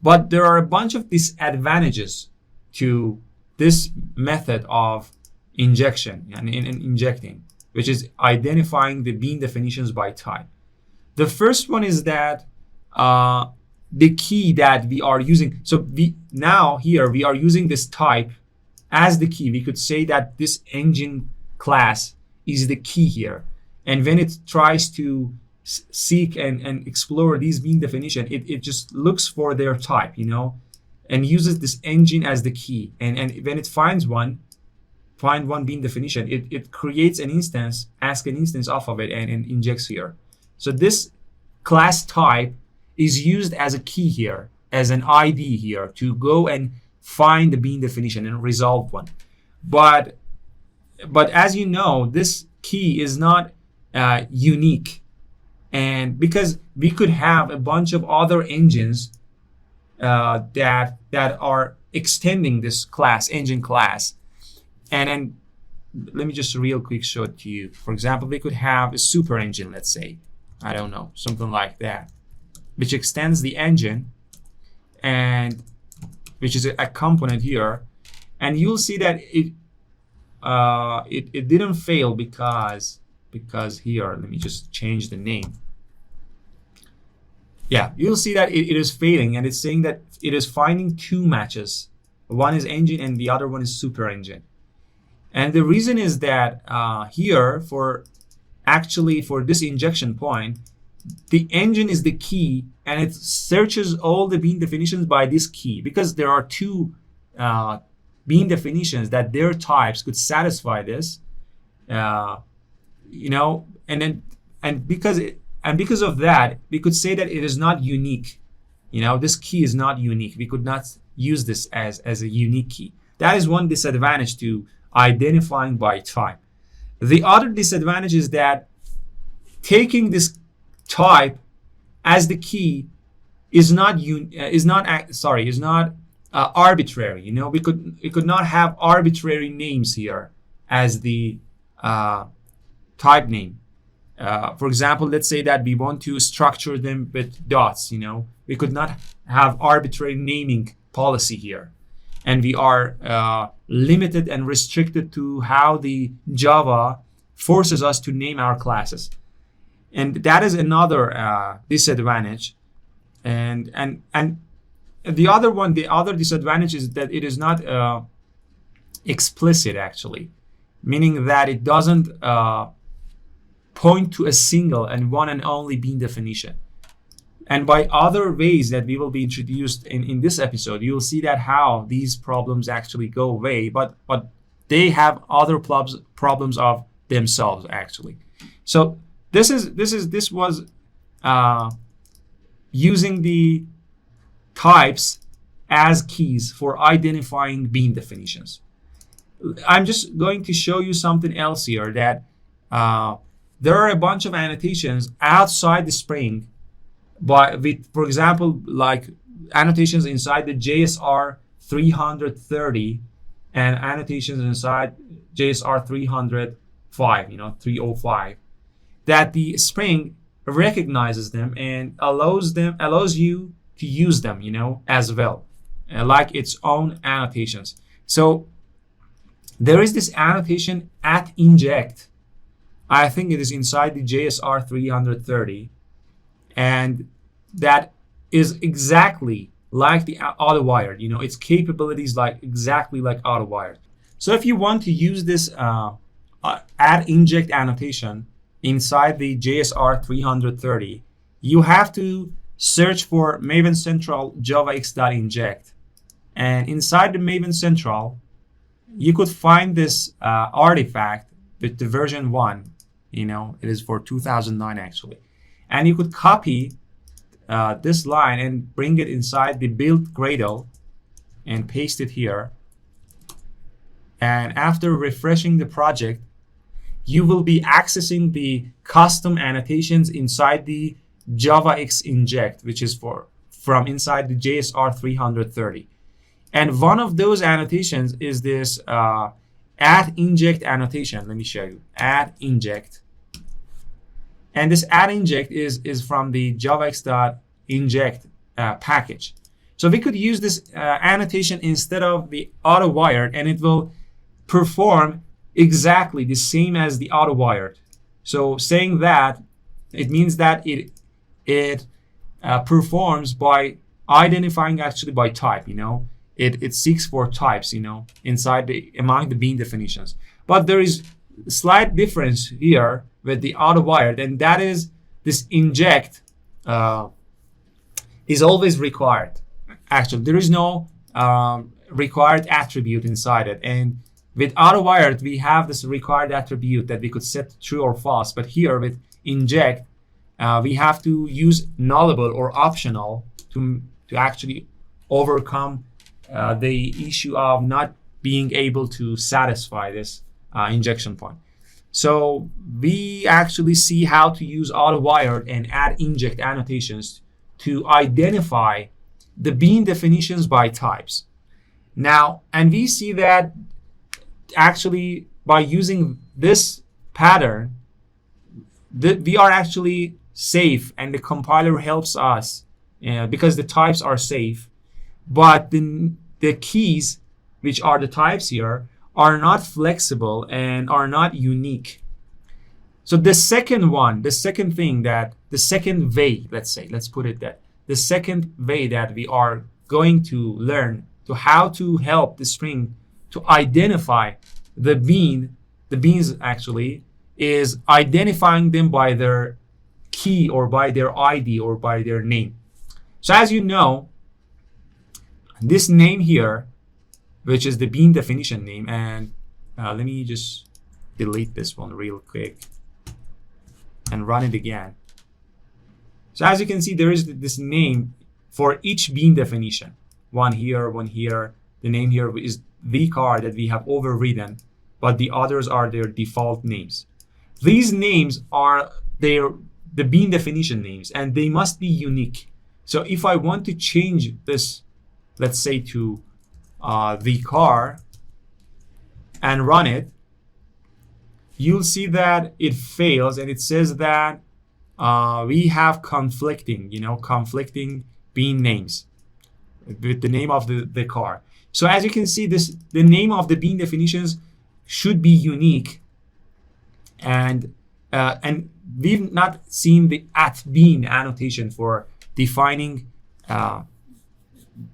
A: But there are a bunch of disadvantages to this method of injection and injecting, which is identifying the bean definitions by type. The first one is that the key that we are using, so now here we are using this type as the key. We could say that this engine class is the key here. And when it tries to seek and explore these bean definition, it just looks for their type, you know, and uses this engine as the key. And when it finds one bean definition, it creates an instance, asks an instance off of it, and injects here. So this class type is used as a key here, as an ID here, to go and find the bean definition and resolve one. But as you know, this key is not unique, and because we could have a bunch of other engines that are extending this class, engine class, and let me just real quick show it to you. For example, we could have a super engine, let's say, I don't know, something like that, which extends the engine, and which is a component here, and you'll see that it didn't fail because here, let me just change the name. Yeah, you'll see that it is failing, and it's saying that it is finding two matches. One is engine and the other one is super engine. And the reason is that here, for this injection point, the engine is the key, and it searches all the bean definitions by this key, because there are two bean definitions that their types could satisfy this, you know, and because of that, we could say that it is not unique. You know, this key is not unique. We could not use this as a unique key. That is one disadvantage to identifying by type. The other disadvantage is that taking this type as the key is not arbitrary. You know, we could not have arbitrary names here as the type name. For example, let's say that we want to structure them with dots. You know, we could not have arbitrary naming policy here, and we are limited and restricted to how the Java forces us to name our classes, and that is another disadvantage. And the other disadvantage is that it is not explicit, actually, meaning that it doesn't point to a single and one and only bean definition. And by other ways that we will be introduced in this episode, you'll see that how these problems actually go away, but they have other problems of themselves, actually. So this was using the types as keys for identifying bean definitions. I'm just going to show you something else here, that there are a bunch of annotations outside the Spring, but with, for example, like annotations inside the JSR 330 and annotations inside JSR 305, you know, 305, that the Spring recognizes them and allows you to use them, you know, as well, like its own annotations. So there is this annotation at inject. I think it is inside the JSR 330, and that is exactly like the Autowired. You know, its capabilities exactly like Autowired. So if you want to use this add inject annotation inside the JSR 330, you have to search for Maven Central javax.inject, and inside the Maven Central, you could find this artifact with the version 1. You know, it is for 2009 actually, and you could copy this line and bring it inside the build Gradle and paste it here. And after refreshing the project, you will be accessing the custom annotations inside the JavaX inject, which is from inside the JSR 330. And one of those annotations is this add inject annotation. Let me show you. Add inject. And this add inject is from the javax.inject package. So we could use this annotation instead of the Autowired, and it will perform exactly the same as the Autowired. So saying that, it means that it performs by identifying actually by type. You know, it seeks for types, you know, among the bean definitions. But there is a slight difference here with the Autowired, and that is this inject is always required. Actually, there is no required attribute inside it. And with Autowired, we have this required attribute that we could set true or false. But here with inject, we have to use nullable or optional to actually overcome the issue of not being able to satisfy this injection point. So we actually see how to use Autowired and add inject annotations to identify the bean definitions by types. Now, and we see that actually by using this pattern, we are actually safe, and the compiler helps us because the types are safe. But the keys, which are the types here, are not flexible and are not unique. So the second way, let's put it that, the second way that we are going to learn to how to help the string to identify the beans actually, is identifying them by their key or by their ID or by their name. So as you know, this name here, which is the bean definition name, and let me just delete this one real quick and run it again. So as you can see, there is this name for each bean definition. One here, one here. The name here is the car that we have overridden, but the others are their default names. These names are the bean definition names, and they must be unique. So if I want to change this, let's say to the car, and run it, you'll see that it fails, and it says that we have conflicting bean names with the name of the car. So as you can see, the name of the bean definitions should be unique, and we've not seen the @bean annotation for defining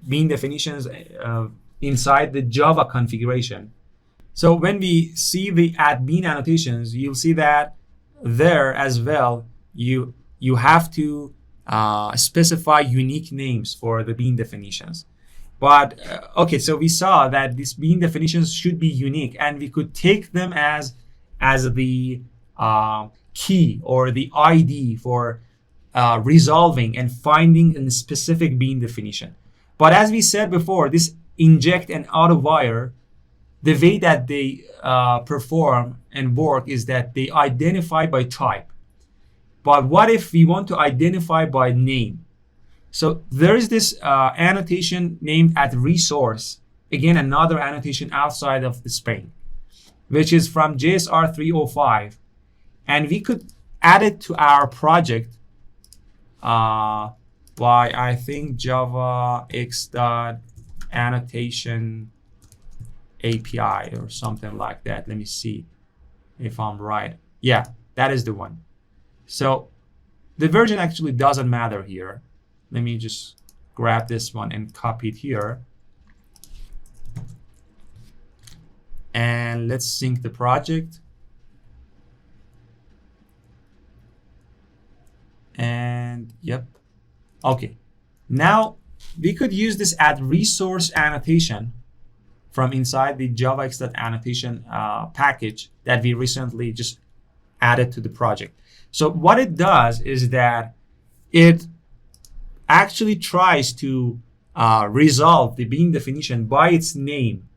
A: bean definitions inside the Java configuration. So when we see the @bean annotations, you'll see that there as well, you have to specify unique names for the bean definitions. But okay, so we saw that these bean definitions should be unique, and we could take them as the key or the ID for resolving and finding a specific bean definition. But as we said before, this inject and Autowire, the way that they perform and work is that they identify by type. But what if we want to identify by name? So there is this annotation named @resource, again another annotation outside of the Spain, which is from JSR 305, and we could add it to our project by, I think, JavaX.annotation API or something like that. Let me see if I'm right. Yeah, that is the one. So the version actually doesn't matter here. Let me just grab this one and copy it here. And let's sync the project. And yep. Okay. Now we could use this @resource annotation from inside the JavaX.annotation package that we recently just added to the project. So what it does is that it actually tries to resolve the bean definition by its name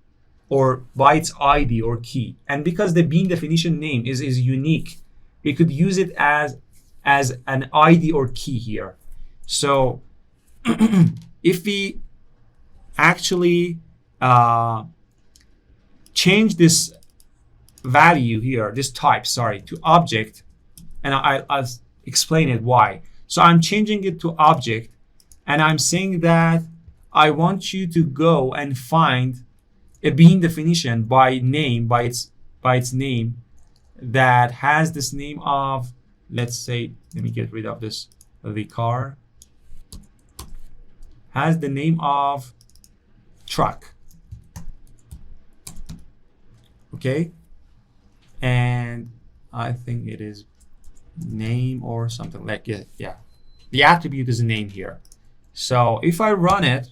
A: or by its ID or key. And because the bean definition name is unique, we could use it as an ID or key here. So if we actually change this value here, this type, sorry, to object, and I'll explain it why. So I'm changing it to object, and I'm saying that I want you to go and find a bean definition by name, by its name, that has this name of, let's say, let me get rid of this, the car, has the name of truck. Okay, and I think it is name or something like it. Yeah, the attribute is a name here. So if I run it,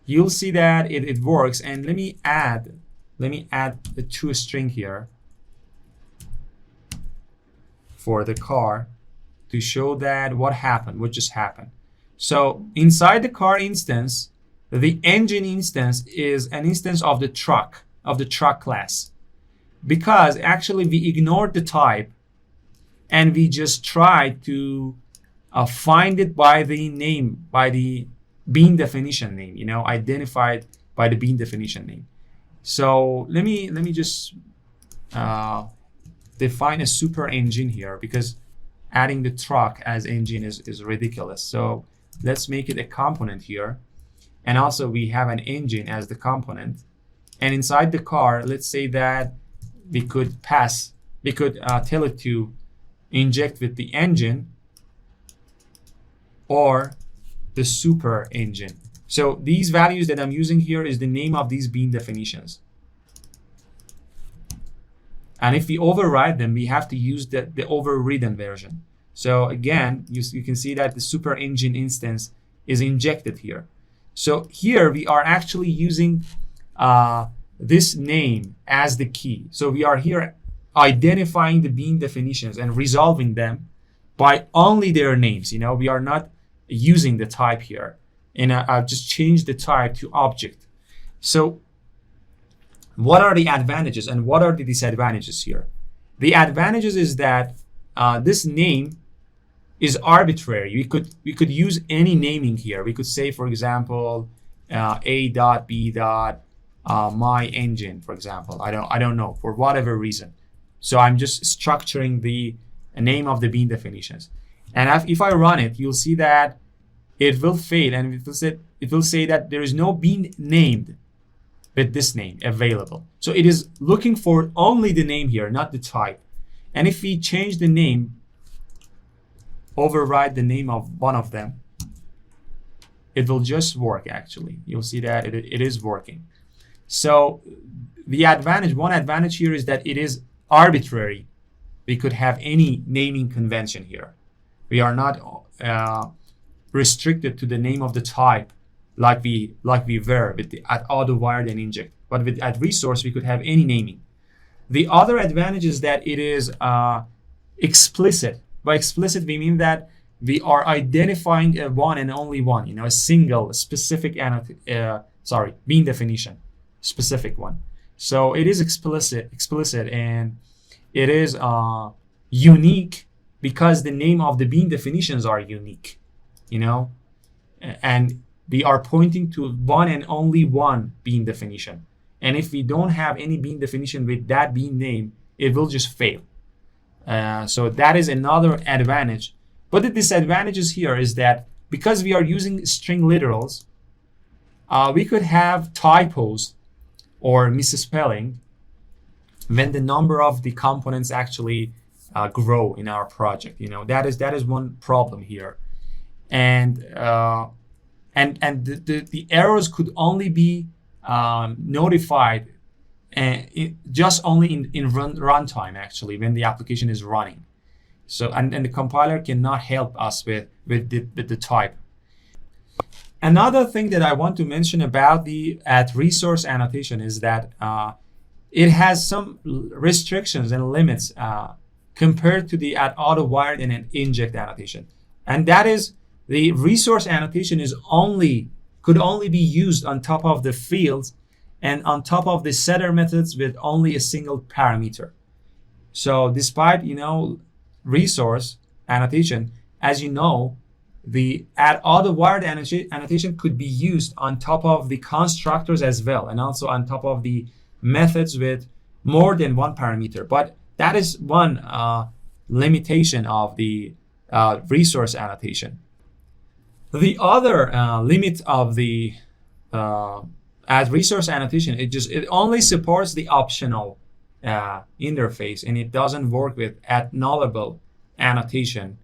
A: you'll see that it works. And let me add the toString here for the car to show that what just happened. So inside the car instance, the engine instance is an instance of the truck class, because actually we ignored the type and we just tried to find it by the name, by the bean definition name, you know, identified by the bean definition name. So let me just define a super engine here, because adding the truck as engine is ridiculous. So let's make it a component here. And also we have an engine as the component. And inside the car, let's say that we could tell it to inject with the engine or the super engine. So these values that I'm using here is the name of these bean definitions. And if we override them, we have to use the overridden version. So again, you can see that the super engine instance is injected here. So here we are actually using this name as the key. So we are here identifying the bean definitions and resolving them by only their names. You know, we are not using the type here. And I've just changed the type to object. So what are the advantages and what are the disadvantages here? The advantages is that this name is arbitrary. We could use any naming here. We could say, for example, A.B. my engine, for example. I don't know, for whatever reason. So I'm just structuring the name of the bean definitions. And if I run it, you'll see that it will fail, and it will say that there is no bean named with this name available. So it is looking for only the name here, not the type. And if we change the name, override the name of one of them, it will just work. Actually, you'll see that it is working. So one advantage here is that it is arbitrary. We could have any naming convention here. We are not restricted to the name of the type like we were with at Autowired and inject. But at resource, we could have any naming. The other advantage is that it is explicit. By explicit, we mean that we are identifying a one and only one, you know, a single specific bean definition, specific one. So it is explicit, and it is unique because the name of the bean definitions are unique, you know, and we are pointing to one and only one bean definition. And if we don't have any bean definition with that bean name, it will just fail. So that is another advantage. But the disadvantages here is that because we are using string literals, we could have typos or misspelling when the number of the components actually grow in our project. You know, that is one problem here. And the errors could only be notified just only in runtime, actually, when the application is running. So and the compiler cannot help us with the type. Another thing that I want to mention about the @resource annotation is that it has some restrictions and limits compared to the @Autowired and an inject annotation, and that is the resource annotation could only be used on top of the fields and on top of the setter methods with only a single parameter. So despite, you know, resource annotation, as you know, the Autowired annotation could be used on top of the constructors as well, and also on top of the methods with more than one parameter. But that is one limitation of the resource annotation. The other limit of the @resource annotation, it only supports the optional interface, and it doesn't work with @nullable annotation.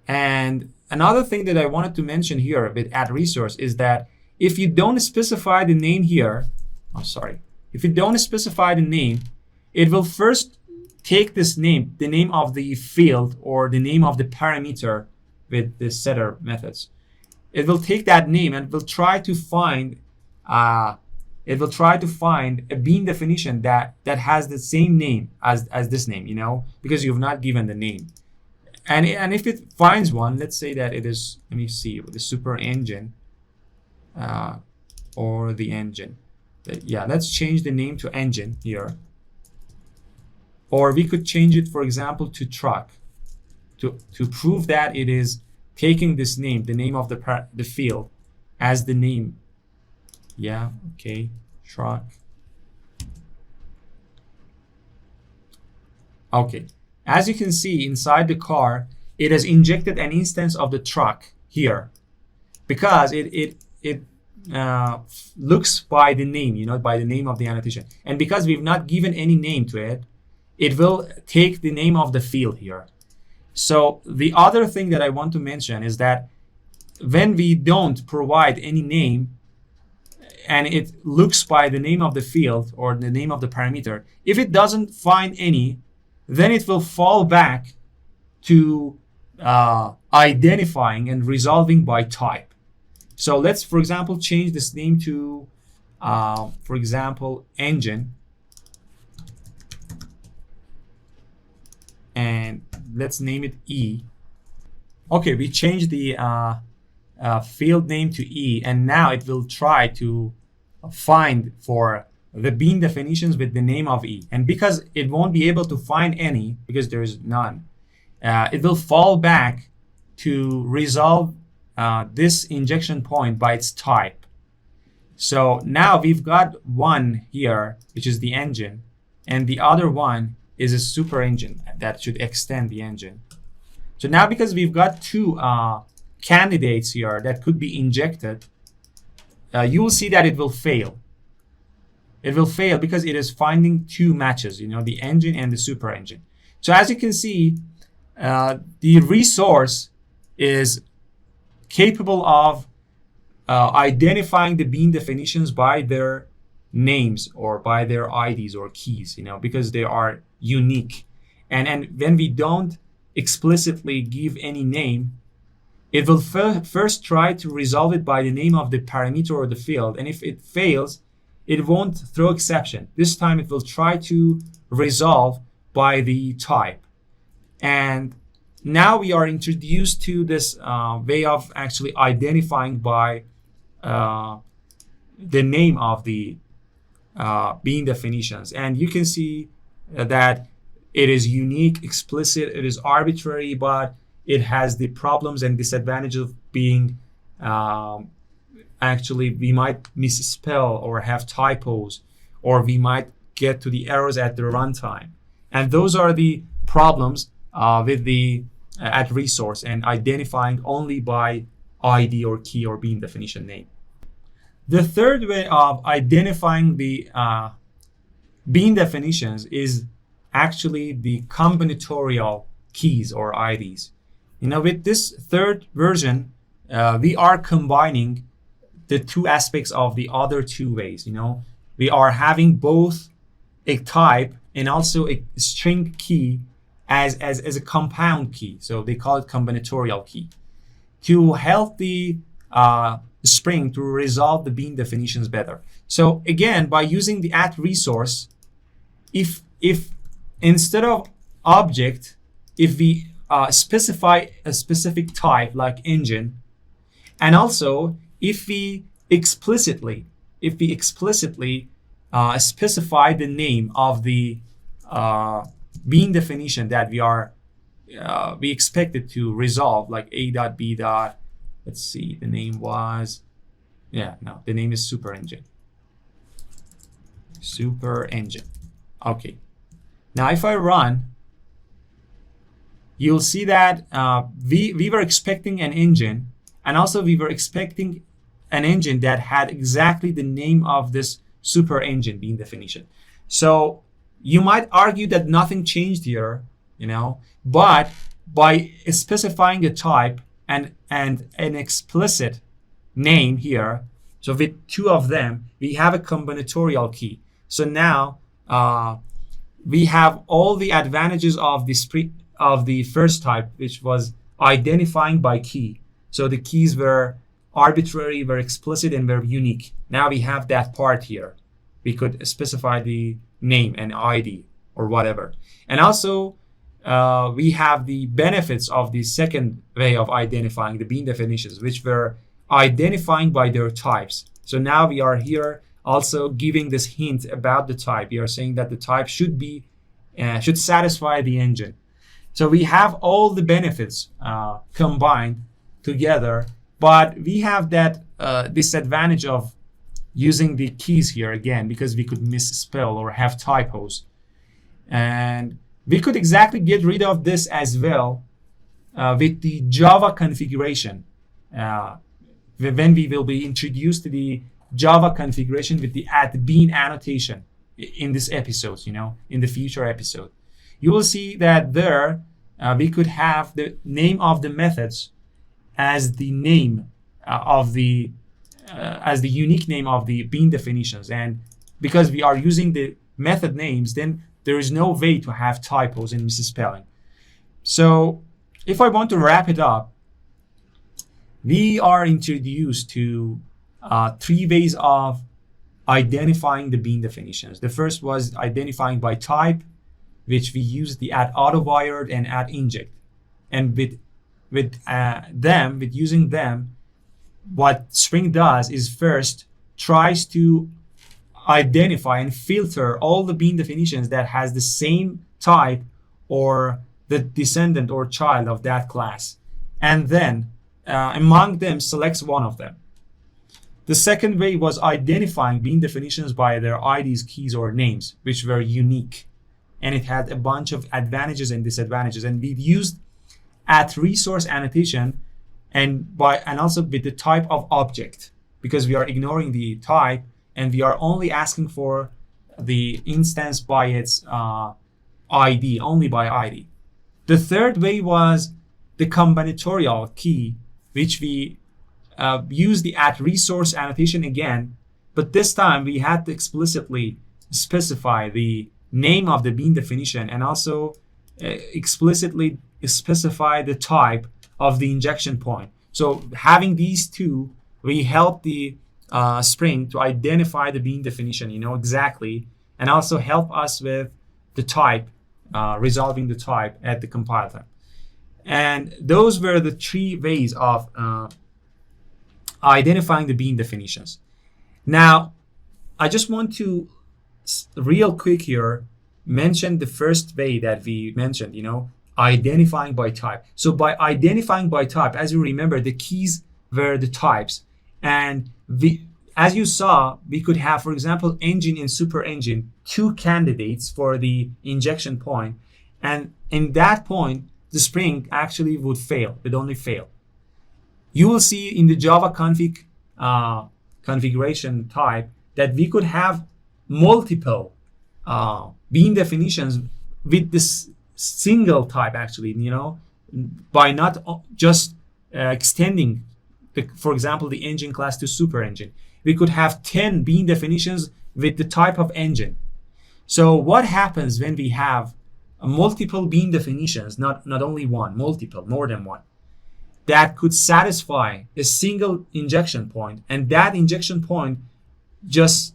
A: And another thing that I wanted to mention here with @resource is that if you don't specify the name here, I'm sorry, if you don't specify the name, it will first take this name, the name of the field or the name of the parameter with the setter methods. It will take that name and will try to find a bean definition that has the same name as this name, you know, because you've not given the name. And if it finds one, let's say that it is, let me see, the super engine or the engine. Yeah, let's change the name to engine here. Or we could change it, for example, to truck to prove that it is taking this name, the name of the field, as the name. Yeah, okay, truck. Okay, as you can see inside the car, it has injected an instance of the truck here because it looks by the name, you know, by the name of the annotation. And because we've not given any name to it, it will take the name of the field here. So the other thing that I want to mention is that when we don't provide any name and it looks by the name of the field or the name of the parameter, if it doesn't find any, then it will fall back to identifying and resolving by type. So let's, for example, change this name to, for example, engine. And let's name it E. Okay, we changed the field name to E, and now it will try to find for the bean definitions with the name of E. And because it won't be able to find any, because there is none, it will fall back to resolve this injection point by its type. So now we've got one here, which is the engine, and the other one is a super engine that should extend the engine. So now because we've got two candidates here that could be injected, you will see that it will fail. It will fail because it is finding two matches, you know, the engine and the super engine. So as you can see, the resource is capable of identifying the bean definitions by their names or by their IDs or keys, you know, because they are unique. And when we don't explicitly give any name, it will first try to resolve it by the name of the parameter or the field. And if it fails, it won't throw exception. This time it will try to resolve by the type. And now we are introduced to this way of actually identifying by the name of the bean definitions. And you can see that it is unique, explicit, it is arbitrary, but it has the problems and disadvantages of being actually we might misspell or have typos, or we might get to the errors at the runtime. And those are the problems with the at resource and identifying only by ID or key or bean definition name. The third way of identifying the bean definitions is actually the combinatorial keys or IDs. You know, with this third version, we are combining the two aspects of the other two ways. You know, we are having both a type and also a string key as a compound key. So they call it combinatorial key to help the Spring to resolve the bean definitions better. So again, by using the at resource, if instead of object, if we specify a specific type like engine, and also if we explicitly specify the name of the bean definition that we expected to resolve, like a.b. Let's see, the name was, the name is super engine. Super engine. Okay. Now if I run, you'll see that we were expecting an engine, and also we were expecting an engine that had exactly the name of this super engine bean definition. So you might argue that nothing changed here, you know, but by specifying a type and an explicit name here, So with two of them, we have a combinatorial key. So now we have all the advantages of the first type, which was identifying by key. So the keys were arbitrary, were explicit, and were unique. Now we have that part here. We could specify the name and ID or whatever. And also we have the benefits of the second way of identifying the bean definitions, which were identifying by their types. So now we are here also giving this hint about the type. We are saying that the type should satisfy the engine. So we have all the benefits combined together, but we have that disadvantage of using the keys here again, because we could misspell or have typos. And we could exactly get rid of this as well with the Java configuration. When we will be introduced to the Java configuration with the @bean annotation in this episode, in the future episode, you will see that there we could have the name of the methods as the name as the unique name of the bean definitions. And because we are using the method names, then there is no way to have typos and misspelling. So if I want to wrap it up, we are introduced to three ways of identifying the bean definitions. The first was identifying by type, which we use the @Autowired and @Inject. And with using them, what Spring does is first tries to identify and filter all the bean definitions that has the same type or the descendant or child of that class, and then among them selects one of them. The second way was identifying bean definitions by their IDs, keys, or names, which were unique, and it had a bunch of advantages and disadvantages. And we've used @resource annotation and also with the type of object, because we are ignoring the type and we are only asking for the instance by its ID, only by ID. The third way was the combinatorial key, which we use the @resource annotation again, but this time we had to explicitly specify the name of the bean definition and also explicitly specify the type of the injection point. So having these two, we help the Spring to identify the bean definition, exactly, and also help us with the type, resolving the type at the compile time. And those were the three ways of identifying the bean definitions. Now, I just want to real quick here mention the first way that we mentioned, identifying by type. So by identifying by type, as you remember, the keys were the types. And as you saw, we could have, for example, engine and super engine, two candidates for the injection point. And in that point, the Spring actually would fail, would only fail. You will see in the Java config configuration type that we could have multiple bean definitions with this single type, actually, by not just extending, for example, the engine class to super engine. We could have 10 bean definitions with the type of engine. So what happens when we have multiple bean definitions, not only one, multiple, more than one, that could satisfy a single injection point, and that injection point just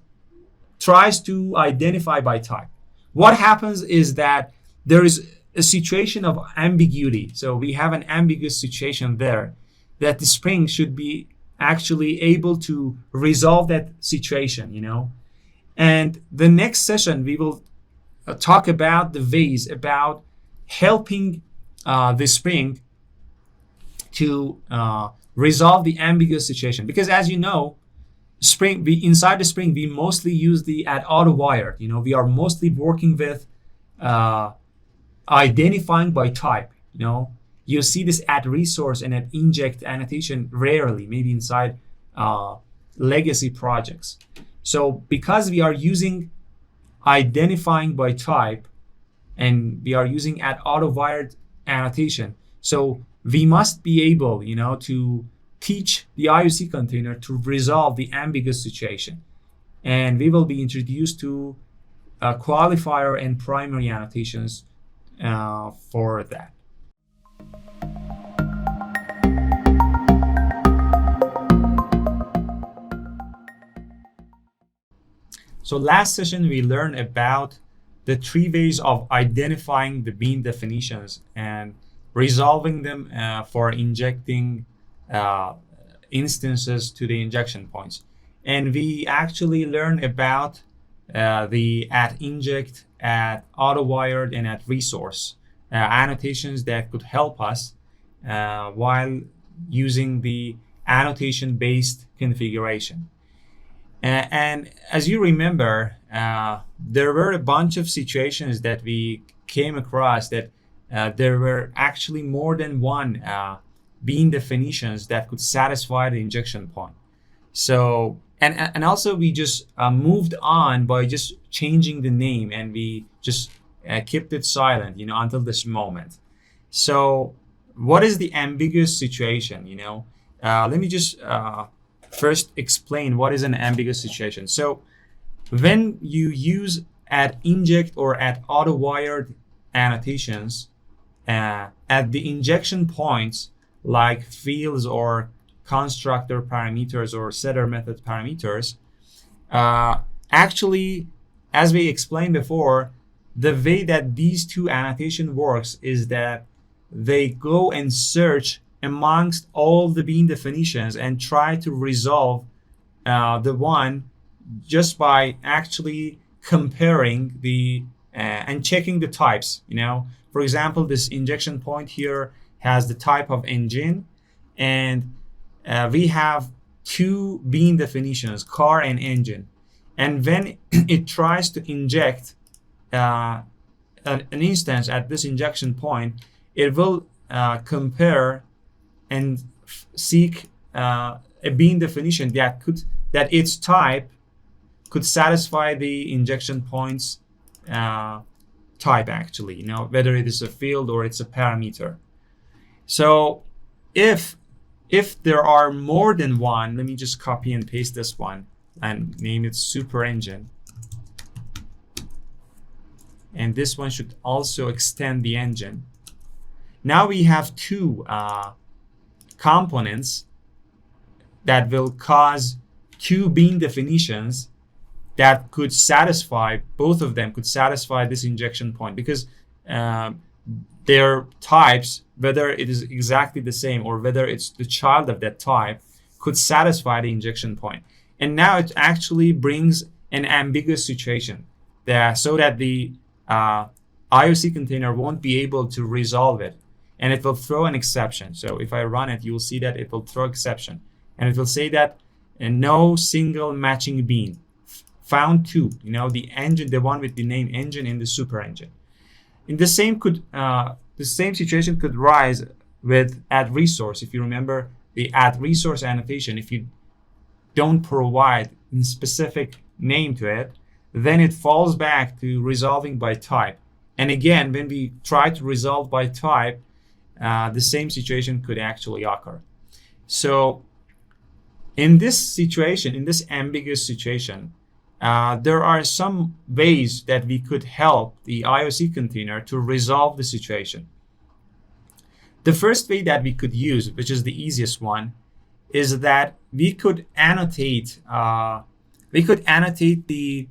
A: tries to identify by type? What happens is that there is a situation of ambiguity. So we have an ambiguous situation there that the Spring should be actually able to resolve that situation, And the next session, we will talk about the ways about helping the Spring to resolve the ambiguous situation. Because as you know, inside the Spring, we mostly use the Autowired. We are mostly working with identifying by type. You see this @resource and @inject annotation rarely, maybe inside legacy projects. So because we are using identifying by type and we are using @Autowired annotation, so we must be able, to teach the IOC container to resolve the ambiguous situation. And we will be introduced to qualifier and primary annotations for that. So last session, we learned about the 3 ways of identifying the bean definitions and resolving them for injecting instances to the injection points. And we actually learned about the @inject, @autowired, and @resource annotations that could help us while using the annotation-based configuration. And as you remember, there were a bunch of situations that we came across that there were actually more than one bean definitions that could satisfy the injection point. So, and also we just moved on by just changing the name, and we just kept it silent, until this moment. So what is the ambiguous situation? Let me just first explain what is an ambiguous situation. So when you use @inject or @autowired annotations at the injection points like fields or constructor parameters or setter method parameters, actually, as we explained before, the way that these two annotation works is that they go and search amongst all the bean definitions and try to resolve the one just by actually comparing the and checking the types. For example, this injection point here has the type of engine, and we have 2 bean definitions, car and engine. And when it tries to inject an instance at this injection point, it will compare and seek a bean definition that its type could satisfy the injection point's type, actually, whether it is a field or it's a parameter. So if there are more than one, let me just copy and paste this one and name it super engine. And this one should also extend the engine. Now we have 2 components that will cause 2 bean definitions that could satisfy, both of them could satisfy this injection point, because their types, whether it is exactly the same or whether it's the child of that type, could satisfy the injection point. And now it actually brings an ambiguous situation there, so that the IOC container won't be able to resolve it, and it will throw an exception. So if I run it, you will see that it will throw exception, and it will say that no single matching bean, found 2, the engine, the one with the name engine in the super engine. In the same situation could rise with @resource. If you remember the @resource annotation, if you don't provide a specific name to it, then it falls back to resolving by type. And again, when we try to resolve by type, the same situation could actually occur. So in this situation, in this ambiguous situation, there are some ways that we could help the IOC container to resolve the situation. The first way that we could use, which is the easiest one, is that we could annotate the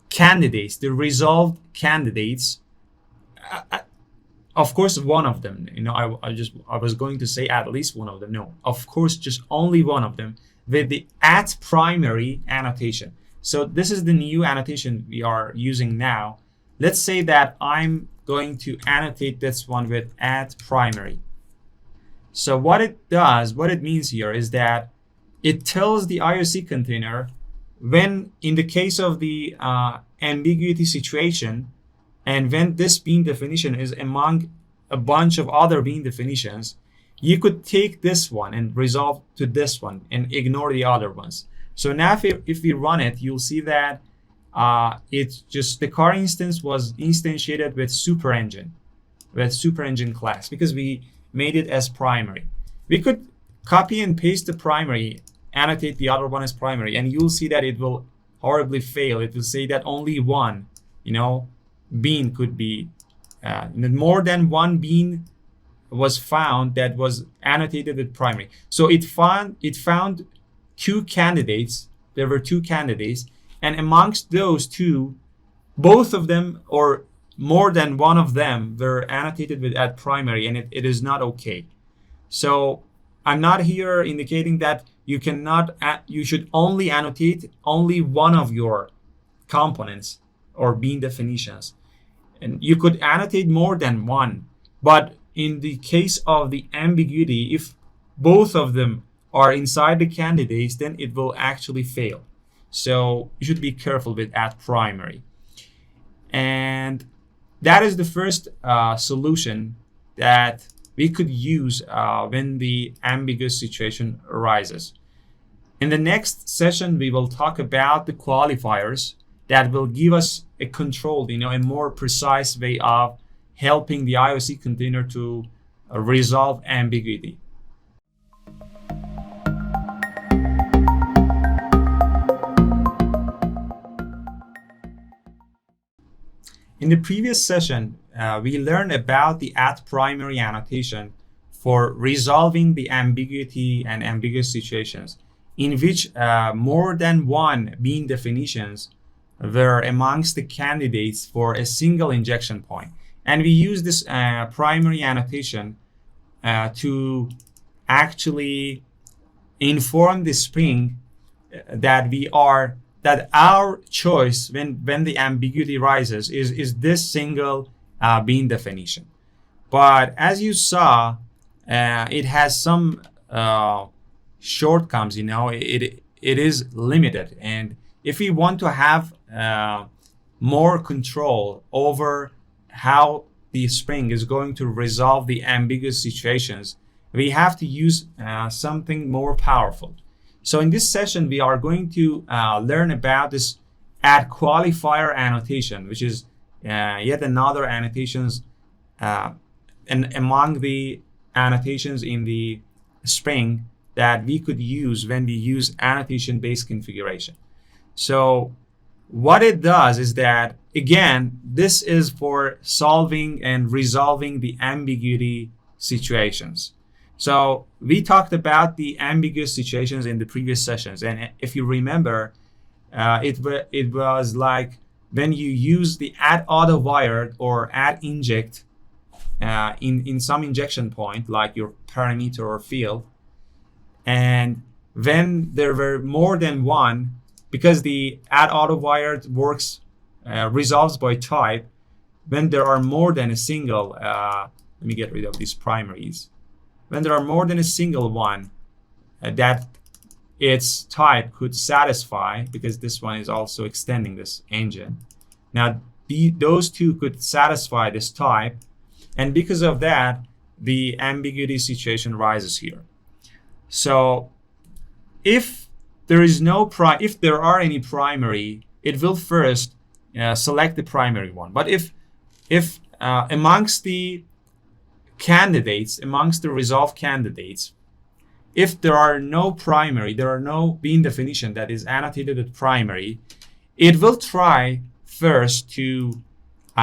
A: candidates, the resolved candidates. Of course, one of them. I was going to say at least one of them. No, of course, just only one of them with the @primary annotation. So this is the new annotation we are using now. Let's say that I'm going to annotate this one with @primary. So what it does, what it means here is that it tells the IOC container when, in the case of the ambiguity situation, and when this bean definition is among a bunch of other bean definitions, you could take this one and resolve to this one and ignore the other ones. So now if we run it, you'll see that it's just the car instance was instantiated with super engine class, because we made it as primary. We could copy and paste the primary, annotate the other one as primary, and you'll see that it will horribly fail. It will say that only one, bean could be, more than one bean was found that was annotated with primary. So it found two candidates. There were two candidates, and amongst those two, both of them or more than one of them were annotated with at primary, and it is not okay. So I'm not here indicating that you should only annotate only one of your components or bean definitions. And you could annotate more than one, but in the case of the ambiguity, if both of them are inside the candidates, then it will actually fail. So you should be careful with at primary. And that is the first solution that we could use when the ambiguous situation arises. In the next session, we will talk about the qualifiers that will give us a controlled, a more precise way of helping the IOC container to resolve ambiguity. In the previous session, we learned about the at primary annotation for resolving the ambiguity and ambiguous situations in which more than one bean definitions were amongst the candidates for a single injection point. And we use this primary annotation to actually inform the Spring that our choice when the ambiguity rises is this single bean definition. But as you saw, it has some shortcomings. It is limited, and if we want to have more control over how the Spring is going to resolve the ambiguous situations, we have to use something more powerful. So in this session, we are going to learn about this add qualifier annotation, which is yet another annotations and among the annotations in the Spring that we could use when we use annotation-based configuration. So what it does is that, again, this is for solving and resolving the ambiguity situations. So we talked about the ambiguous situations in the previous sessions. And if you remember, it was like when you use the add Autowired or add inject in some injection point, like your parameter or field. And when there were more than one, because the add Autowired works, resolves by type, when there are more than a single, let me get rid of these primaries. When there are more than a single one that its type could satisfy, because this one is also extending this engine. Now, those two could satisfy this type, and because of that, the ambiguity situation rises here. So, if there are any primary, it will first select the primary one. But if amongst the candidates, amongst the resolved candidates, if there are no primary, there are no bean definition that is annotated with primary, it will try first to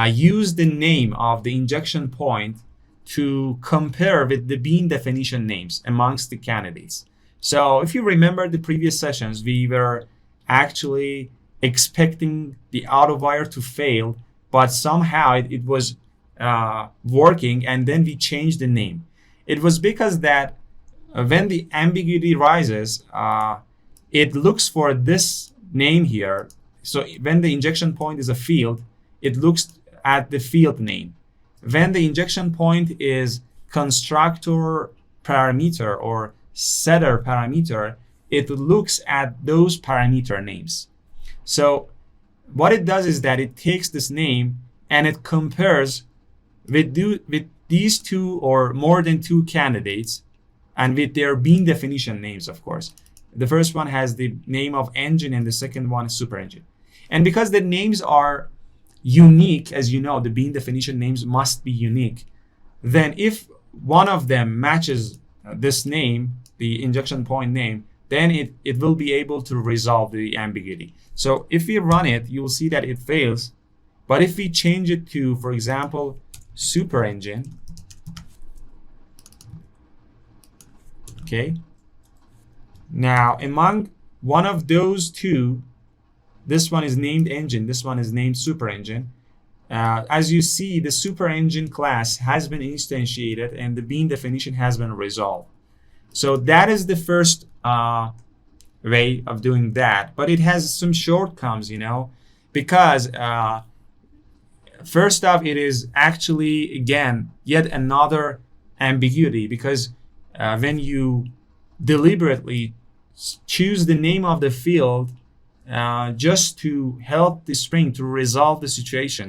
A: use the name of the injection point to compare with the bean definition names amongst the candidates. So if you remember the previous sessions, we were actually expecting the Autowired to fail, but somehow it was working, and then we changed the name. It was because that when the ambiguity rises, it looks for this name here. So when the injection point is a field, it looks at the field name. When the injection point is constructor parameter or setter parameter, it looks at those parameter names. So what it does is that it takes this name and it compares with these two or more than two candidates, and with their bean definition names, of course. The first one has the name of engine and the second one is super engine. And because the names are unique, as you know, the bean definition names must be unique, then if one of them matches this name, the injection point name, then it will be able to resolve the ambiguity. So if we run it, you will see that it fails. But if we change it to, for example, super engine, okay, now among one of those two, this one is named engine, this one is named super engine. As you see, the super engine class has been instantiated and the bean definition has been resolved. So that is the first way of doing that, but it has some shortcomings, because first off, it is actually, again, yet another ambiguity, because when you deliberately choose the name of the field just to help the string to resolve the situation,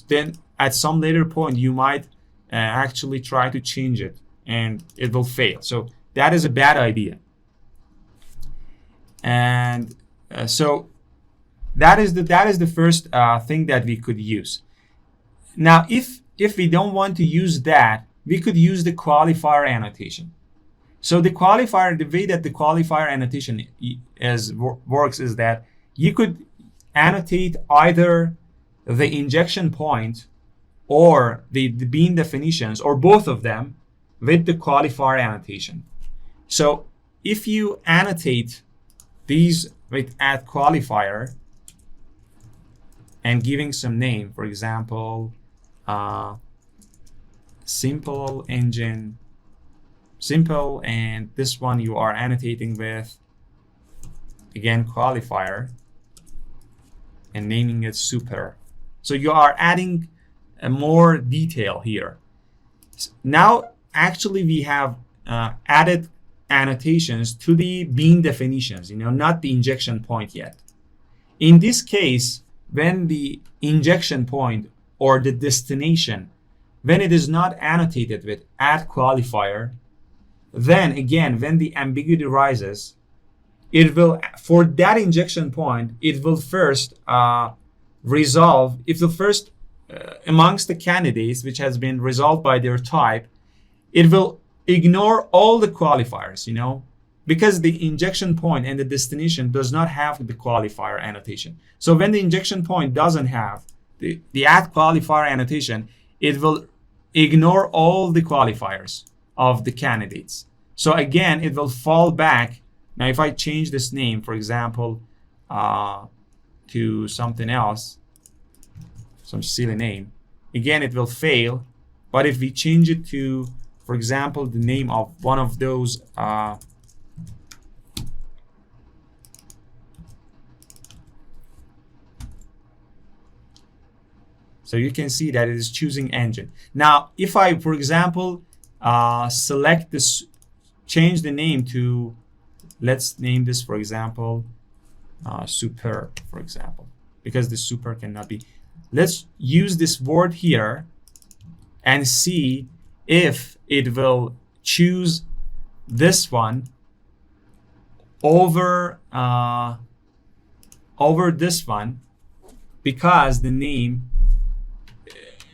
A: then at some later point you might actually try to change it and it will fail. So that is a bad idea. And so that is the first thing that we could use. Now, if we don't want to use that, we could use the qualifier annotation. So the qualifier, the way that the qualifier annotation works is that you could annotate either the injection point or the bean definitions, or both of them, with the qualifier annotation. So if you annotate these with add qualifier and giving some name, for example, simple engine, simple, and this one you are annotating with, again, qualifier, and naming it super. So you are adding more detail here. Now, actually, we have added annotations to the bean definitions, not the injection point yet. In this case, when the injection point or the destination, when it is not annotated with add qualifier, then again, when the ambiguity rises, it will, for that injection point, it will first resolve, it will first, amongst the candidates which has been resolved by their type, it will ignore all the qualifiers, because the injection point and the destination does not have the qualifier annotation. So when the injection point doesn't have the add qualifier annotation, it will ignore all the qualifiers of the candidates. So again, it will fall back. Now, if I change this name, for example, to something else, some silly name, again, it will fail. But if we change it to, for example, the name of one of those so you can see that it is choosing engine. Now, if I, for example, select this, change the name to, let's name this, for example, super, for example, because the super cannot be. Let's use this word here and see if it will choose this one over this one, because the name,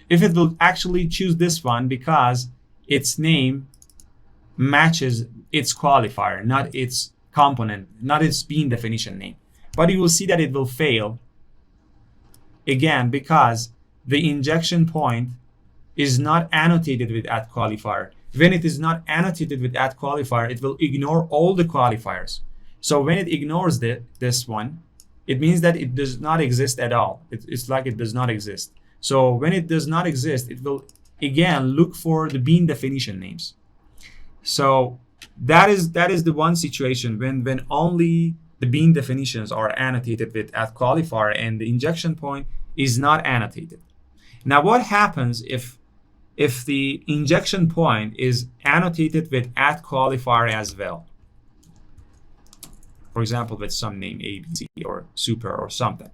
A: if it will actually choose this one because its name matches its qualifier, not its component, not its bean definition name. But you will see that it will fail again because the injection point is not annotated with add qualifier. When it is not annotated with add qualifier, it will ignore all the qualifiers. So when it ignores this one, it means that it does not exist at all. It's like it does not exist. So when it does not exist, it will again look for the bean definition names. So that is the one situation when only the bean definitions are annotated with add qualifier and the injection point is not annotated. Now, what happens if the injection point is annotated with add qualifier as well? For example, with some name ABC or super or something.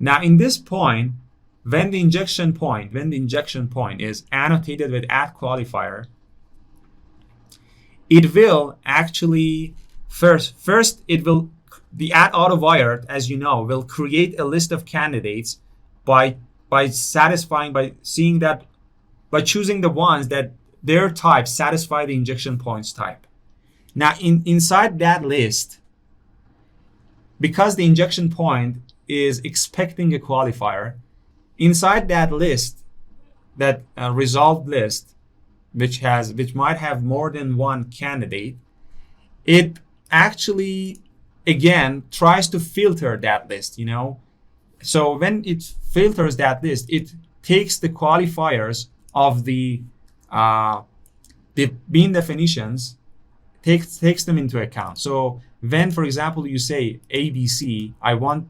A: Now, in this point, when the injection point is annotated with add qualifier, it will actually first it will, the add Autowired, as you know, will create a list of candidates by seeing that, by choosing the ones that their type satisfy the injection point's type. Now inside that list, because the injection point is expecting a qualifier, inside that list, that resolved list, which might have more than one candidate, it actually again tries to filter that list, you know. So when it filters that list, it takes the qualifiers of the bean definitions, takes them into account. So when, for example, you say ABC, I want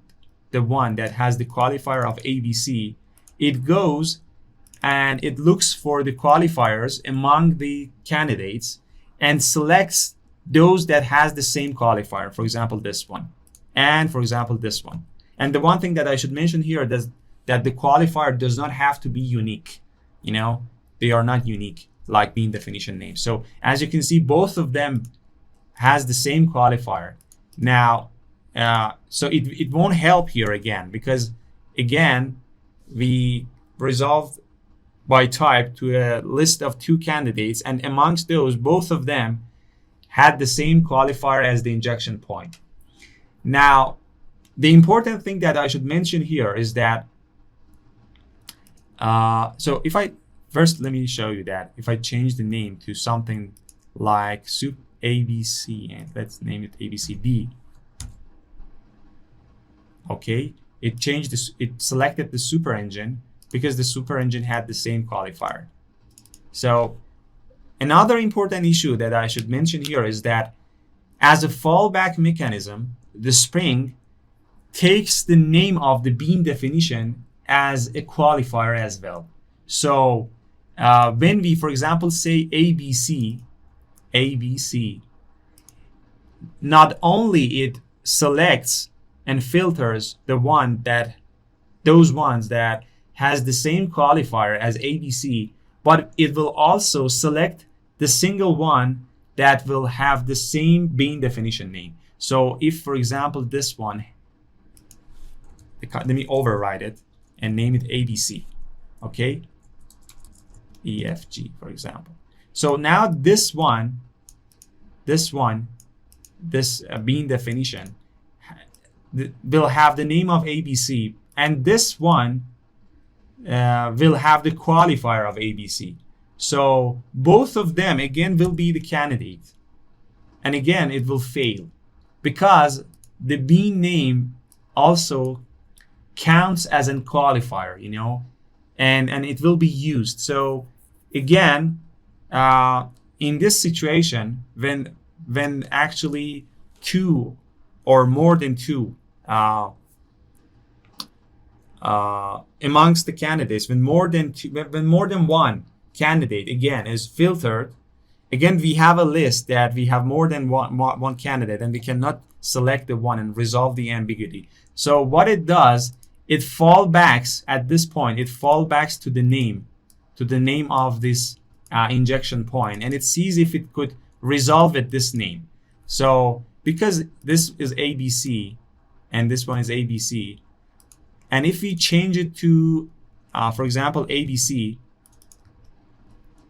A: the one that has the qualifier of ABC, it goes and it looks for the qualifiers among the candidates and selects those that has the same qualifier. For example, this one, and for example, this one. And the one thing that I should mention here is that the qualifier does not have to be unique. You know, they are not unique like bean definition names. So as you can see, both of them has the same qualifier. Now, so it won't help here again, because again, we resolved by type to a list of 2 candidates, and amongst those, both of them had the same qualifier as the injection point. Now, the important thing that I should mention here is that, so if I, first let me show you that if I change the name to something like soup ABC, and let's name it ABCD, okay, it changed this, it selected the super engine because the super engine had the same qualifier. So another important issue that I should mention here is that as a fallback mechanism, the Spring takes the name of the bean definition as a qualifier as well. So when we, for example, say ABC, not only it selects and filters those ones that has the same qualifier as ABC, but it will also select the single one that will have the same bean definition name. So if, for example, this one, let me override it and name it ABC, okay? EFG, for example. So now this bean definition will have the name of ABC, and this one will have the qualifier of ABC. So both of them again will be the candidate, and again it will fail because the bean name also counts as a qualifier, you know, and it will be used. So again, in this situation, when actually 2 or more than 2 amongst the candidates, when more than one candidate again is filtered, again we have a list that we have more than one candidate, and we cannot select the one and resolve the ambiguity. So what it does, it fallbacks at this point, it fallbacks to the name of this injection point, and it sees if it could resolve it this name. So because this is ABC and this one is ABC, and if we change it to for example ABC,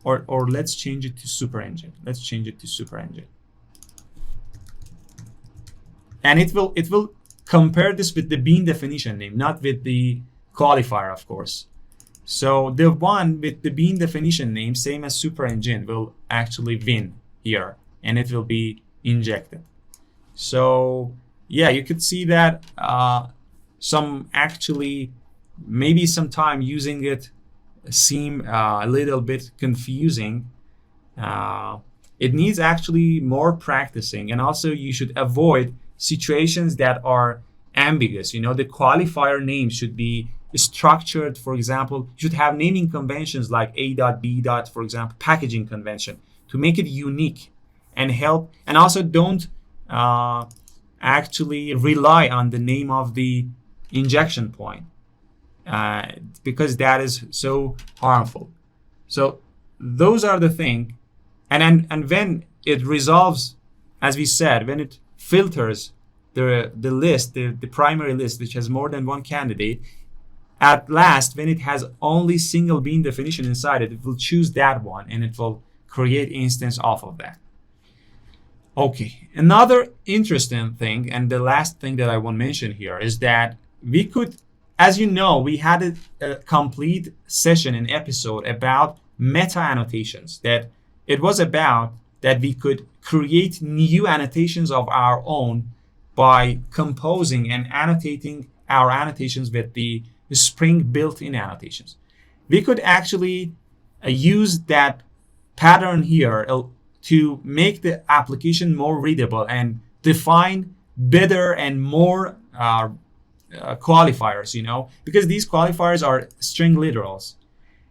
A: or let's change it to super engine, and it will compare this with the bean definition name, not with the qualifier, of course. So the one with the bean definition name, same as super engine, will actually win here, and it will be injected. So yeah, you could see that maybe some time using it seem a little bit confusing. It needs actually more practicing, and also you should avoid situations that are ambiguous. You know, the qualifier name should be structured. For example, you should have naming conventions like A dot, B dot, for example, packaging convention, to make it unique and help. And also don't actually rely on the name of the injection point, because that is so harmful. So those are the thing. And when it resolves, as we said, when it filters the list, the primary list, which has more than one candidate, at last, when it has only single bean definition inside it, it will choose that one, and it will create instance off of that. Okay, another interesting thing, and the last thing that I want to mention here is that we could, as you know, we had a complete session and episode about meta annotations, that it was about that we could create new annotations of our own by composing and annotating our annotations with the Spring built-in annotations. We could actually use that pattern here to make the application more readable and define better and more qualifiers, because these qualifiers are string literals.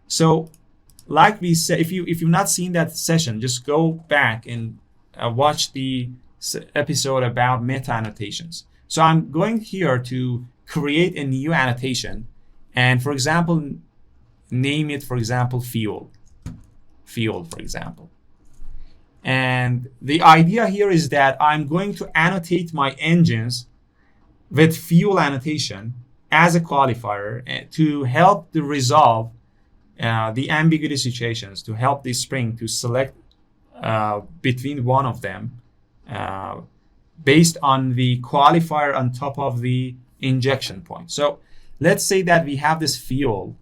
A: So like we said, if you've not seen that session, just go back and watch the episode about meta annotations. So I'm going here to create a new annotation, and for example, name it, for example, fuel, for example. And the idea here is that I'm going to annotate my engines with fuel annotation as a qualifier to help to resolve the ambiguity situations, to help the Spring to select between one of them based on the qualifier on top of the injection point. So let's say that we have this fuel,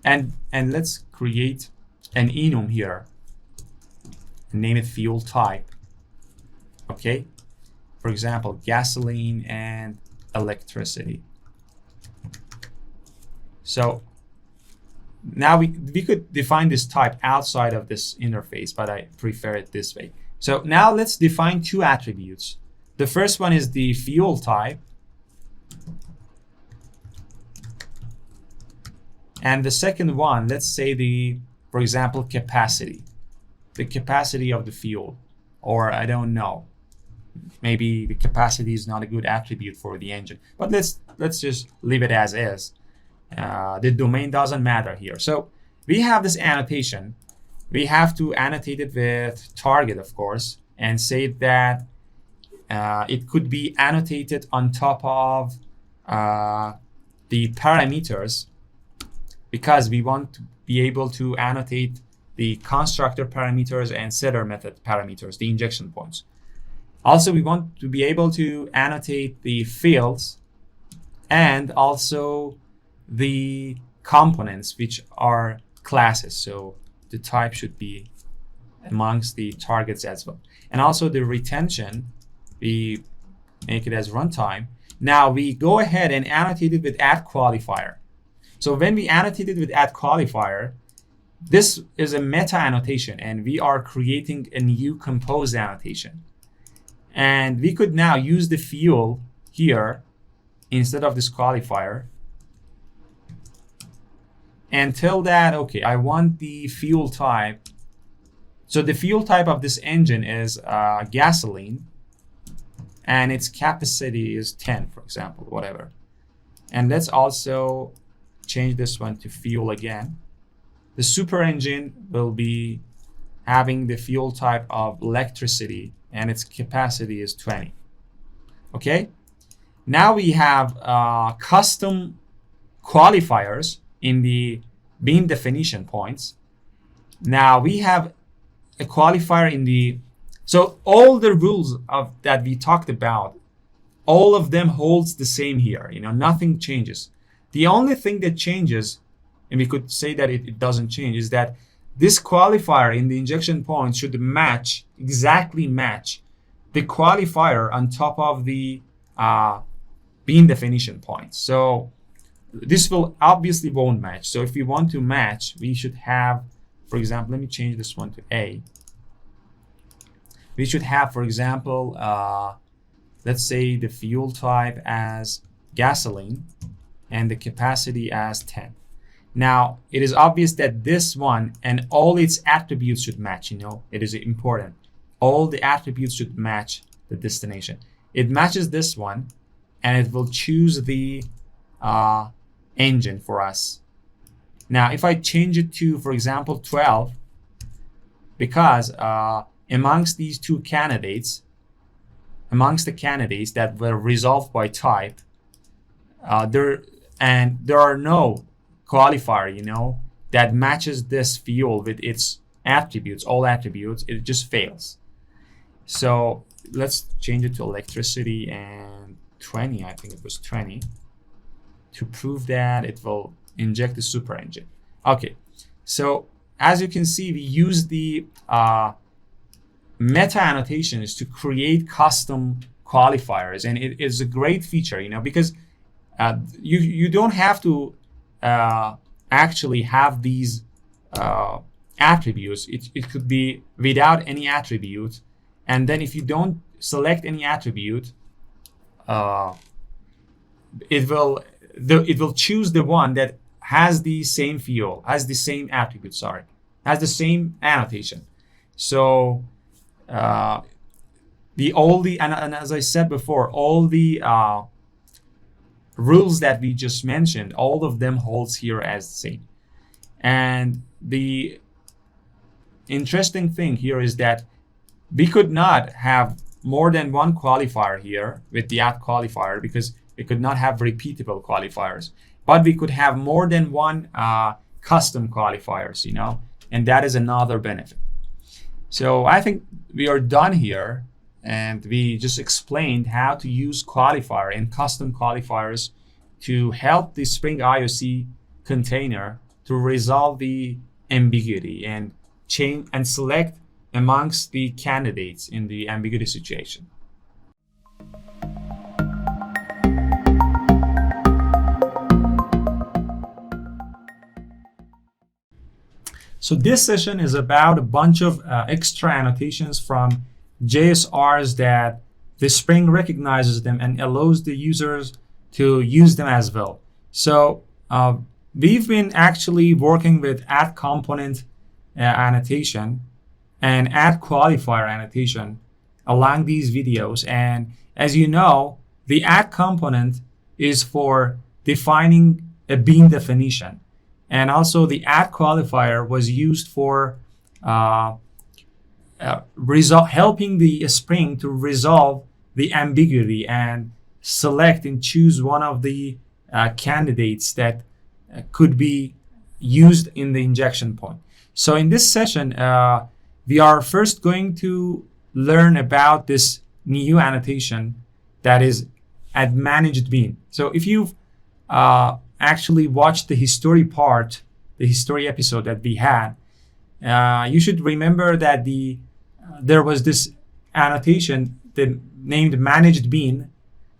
A: and let's create an enum here. Name it fuel type. Okay, for example, gasoline and electricity. So now we could define this type outside of this interface, but I prefer it this way. So now let's define two attributes. The first one is the fuel type, and the second one, let's say for example, capacity. The capacity of the fuel, or I don't know, maybe the capacity is not a good attribute for the engine, but let's just leave it as is. The domain doesn't matter here. So we have this annotation. We have to annotate it with target, of course, and say that it could be annotated on top of the parameters, because we want to be able to annotate the constructor parameters and setter method parameters, the injection points. Also, we want to be able to annotate the fields and also the components, which are classes. So the type should be amongst the targets as well. And also the retention, we make it as runtime. Now we go ahead and annotate it with add qualifier. So when we annotate it with add qualifier, this is a meta annotation, and we are creating a new composed annotation. And we could now use the fuel here instead of this qualifier and tell that, okay, I want the fuel type. So the fuel type of this engine is gasoline, and its capacity is 10, for example, whatever. And let's also change this one to fuel again. The super engine will be having the fuel type of electricity, and its capacity is 20. Okay, now we have custom qualifiers in the bean definition points. Now we have a qualifier in the, so all the rules that we talked about, all of them holds the same here. Nothing changes. The only thing that changes, and we could say that it doesn't change, is that this qualifier in the injection point should exactly match the qualifier on top of the bean definition point. So this will obviously won't match. So if we want to match, we should have, for example, let me change this one to A. We should have, for example, let's say the fuel type as gasoline and the capacity as 10. Now, it is obvious that this one and all its attributes should match. It is important. All the attributes should match the destination. It matches this one, and it will choose the engine for us. Now, if I change it to, for example, 12, because amongst these two candidates, amongst the candidates that were resolved by type, there are no qualifier, that matches this fuel with its attributes, all attributes, it just fails. So let's change it to electricity and 20. I think it was 20 to prove that it will inject the super engine. Okay, so as you can see, we use the meta annotations to create custom qualifiers, and it is a great feature, you know, because you don't have to actually have these attributes. It could be without any attribute, and then if you don't select any attribute, it will choose the one that has the same field, has the same attribute, sorry, has the same annotation. So and as I said before, all the rules that we just mentioned, all of them holds here as the same. And the interesting thing here is that we could not have more than one qualifier here with the at qualifier, because we could not have repeatable qualifiers, but we could have more than one custom qualifiers, you know, and that is another benefit. So I think we are done here, and we just explained how to use qualifier and custom qualifiers to help the Spring IOC container to resolve the ambiguity and change and select amongst the candidates in the ambiguity situation. So this session is about a bunch of extra annotations from JSRs that the Spring recognizes them and allows the users to use them as well. So we've been actually working with add component annotation and add qualifier annotation along these videos. And as you know, the add component is for defining a bean definition. And also the add qualifier was used for helping the Spring to resolve the ambiguity and select and choose one of the candidates that could be used in the injection point. So in this session, we are first going to learn about this new annotation that is add managed bean. So if you've actually watched the history part, the history episode that we had, you should remember that there was this annotation that named managed bean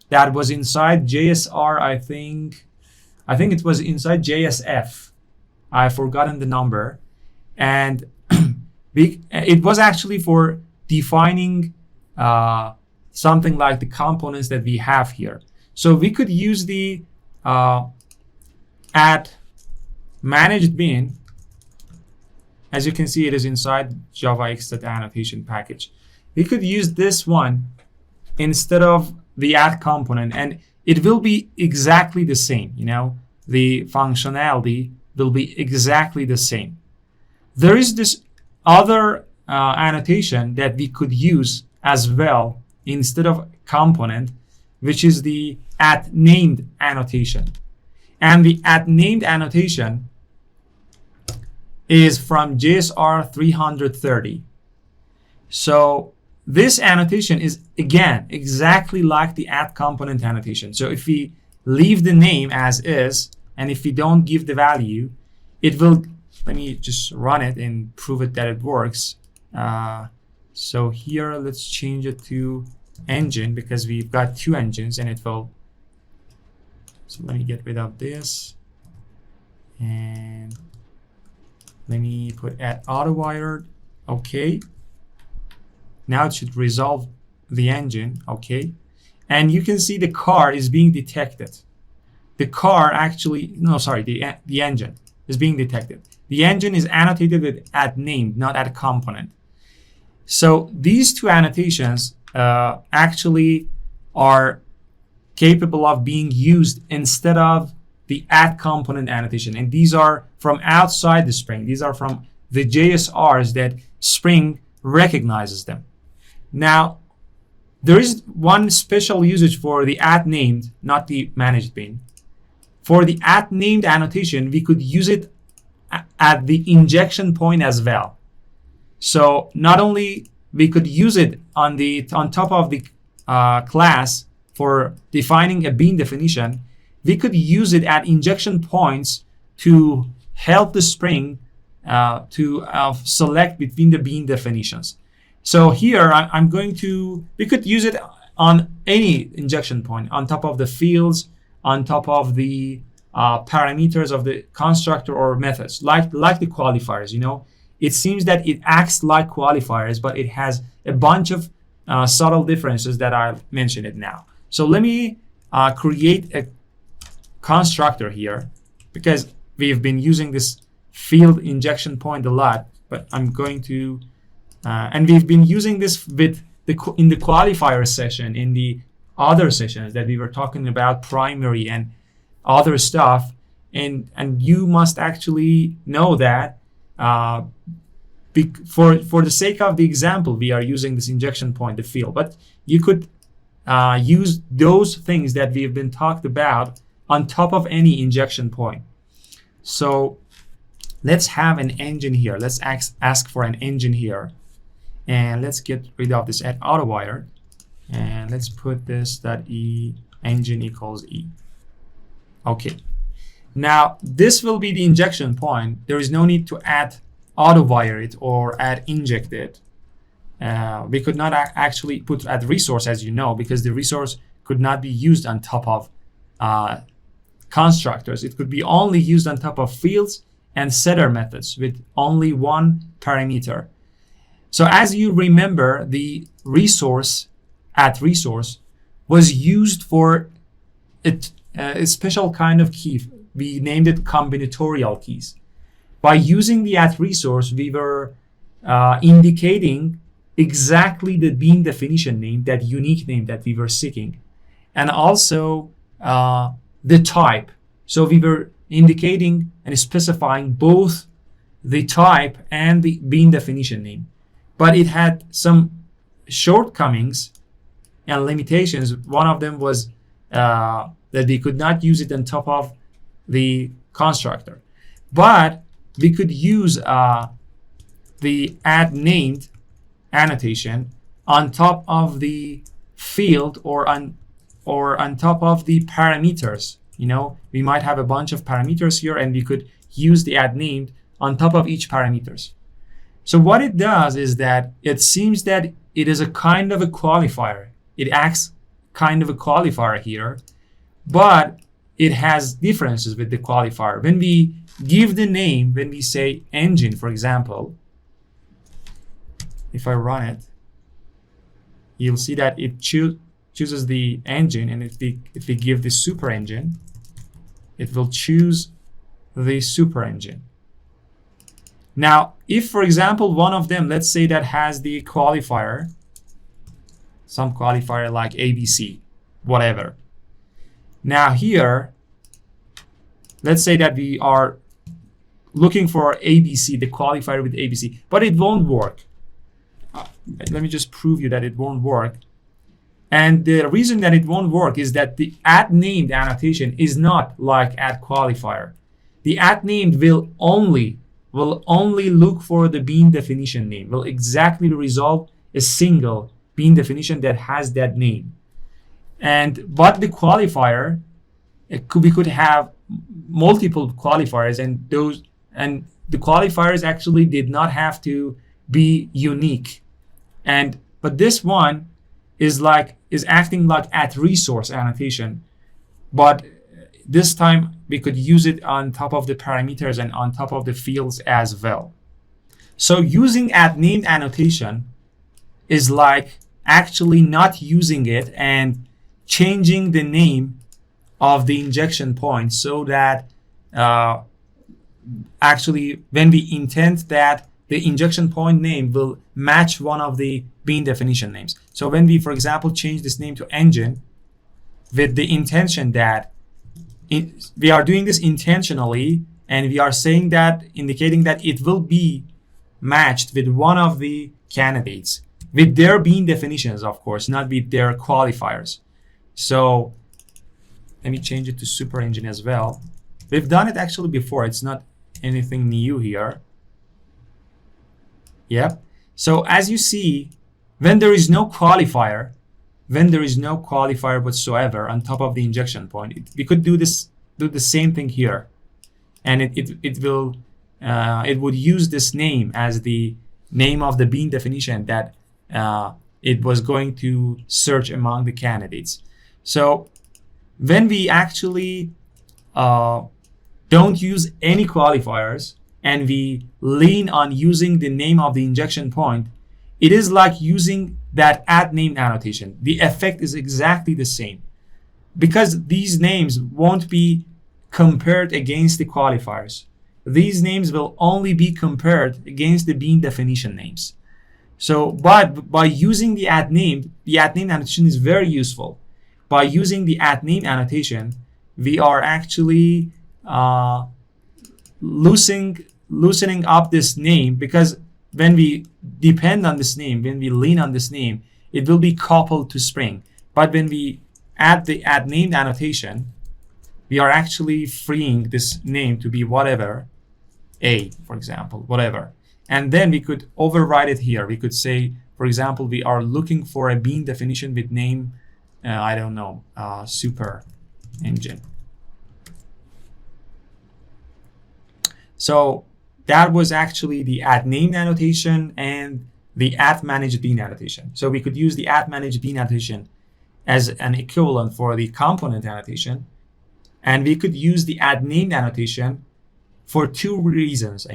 A: that was inside JSR. I think it was inside JSF. I've forgotten the number, and it was actually for defining something like the components that we have here. So we could use the add managed bean. As you can see, it is inside JavaEE.annotation package. We could use this one instead of the add component, and it will be exactly the same. You know, the functionality will be exactly the same. There is this other annotation that we could use as well instead of component, which is the add named annotation. And the add named annotation is from JSR 330. So this annotation is, again, exactly like the add component annotation. So if we leave the name as is, and if we don't give the value, it will, let me just run it and prove it that it works. So here, let's change it to engine, because we've got two engines and it will. So let me get rid of this, and let me put add Autowired. Okay. Now it should resolve the engine. Okay. And you can see the car is being detected. The car actually, no, sorry, the engine is being detected. The engine is annotated with add named, not add component. So these two annotations actually are capable of being used instead of the add component annotation. And these are from outside the Spring. These are from the JSRs that Spring recognizes them. Now, there is one special usage for the add named, not the managed bean. For the add named annotation, we could use it at the injection point as well. So not only we could use it on top of the class for defining a bean definition. We could use it at injection points to help the Spring to select between the bean definitions. So here we could use it on any injection point, on top of the fields, on top of the parameters of the constructor or methods, like the qualifiers. You know, it seems that it acts like qualifiers, but it has a bunch of subtle differences that I'll mention it now. So let me create a constructor here, because we've been using this field injection point a lot, but I'm going to, and we've been using this with in the qualifier session, in the other sessions that we were talking about primary and other stuff, and you must actually know that for the sake of the example, we are using this injection point, the field, but you could use those things that we've been talked about on top of any injection point. So let's have an engine here. Let's ask for an engine here. And let's get rid of this at Autowired. And let's put this that E engine equals E. Okay. Now this will be the injection point. There is no need to add Autowire it or add inject it. We could not actually put add resource, as you know, because the resource could not be used on top of constructors. It could be only used on top of fields and setter methods with only one parameter. So as you remember, the resource at resource was used for a special kind of key. We named it combinatorial keys. By using the at resource, we were indicating exactly the bean definition name, that unique name that we were seeking, and also the type. So we were indicating and specifying both the type and the bean definition name. But it had some shortcomings and limitations. One of them was that we could not use it on top of the constructor. But we could use the add named annotation on top of the field or on top of the parameters. You know, we might have a bunch of parameters here, and we could use the add named on top of each parameters. So what it does is that it seems that it is a kind of a qualifier. It acts kind of a qualifier here, but it has differences with the qualifier. When we give the name, when we say engine, for example, if I run it, you'll see that it chooses the engine, and if we give the super engine, it will choose the super engine. Now, if, for example, one of them, let's say that has the qualifier, some qualifier like ABC, whatever. Now here, let's say that we are looking for ABC, the qualifier with ABC, but it won't work. Let me just prove you that it won't work. And the reason that it won't work is that the at named annotation is not like at qualifier. The at named will only look for the bean definition name, will exactly resolve a single bean definition that has that name. But the qualifier, we could have multiple qualifiers, and the qualifiers actually did not have to be unique. But this one is acting like at resource annotation, but this time we could use it on top of the parameters and on top of the fields as well. So using at named annotation is like actually not using it and changing the name of the injection point, so that actually when we intend that the injection point name will match one of the bean definition names. So when we, for example, change this name to engine with the intention that we are doing this intentionally, and we are saying that, indicating that it will be matched with one of the candidates with their bean definitions, of course, not with their qualifiers. So let me change it to super engine as well. We've done it actually before. It's not anything new here. Yep. So as you see, When there is no qualifier, whatsoever on top of the injection point, we could do the same thing here, and it would use this name as the name of the bean definition that it was going to search among the candidates. So when we actually don't use any qualifiers and we lean on using the name of the injection point, it is like using that @name annotation. The effect is exactly the same because these names won't be compared against the qualifiers. These names will only be compared against the bean definition names. So, but by using the @name annotation is very useful. By using the @name annotation, we are actually loosening up this name, because when we depend on this name, when we lean on this name, it will be coupled to Spring. But when we add the @name annotation, we are actually freeing this name to be whatever, A, for example, whatever. And then we could override it here. We could say, for example, we are looking for a bean definition with name, I don't know, super engine. So that was actually the @name annotation and the @managedBean annotation. So we could use the @managedBean annotation as an equivalent for the component annotation. And we could use the @name annotation for two reasons.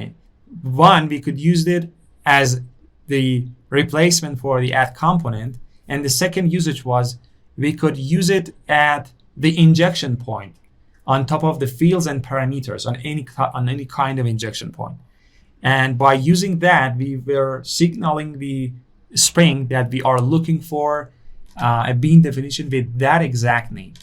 A: One, we could use it as the replacement for the @component. And the second usage was we could use it at the injection point on top of the fields and parameters on any kind of injection point. And by using that, we were signaling the Spring that we are looking for a bean definition with that exact name.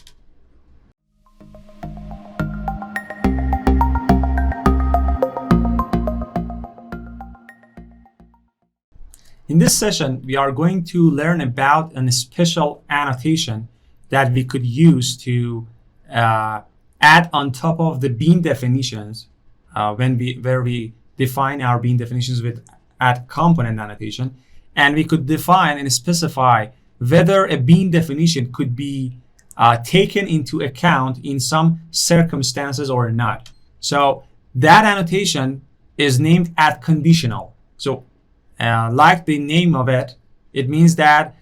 A: In this session, we are going to learn about a special annotation that we could use to add on top of the bean definitions where we define our bean definitions with @component annotation, and we could define and specify whether a bean definition could be taken into account in some circumstances or not. So that annotation is named @conditional. So like the name of it, it means that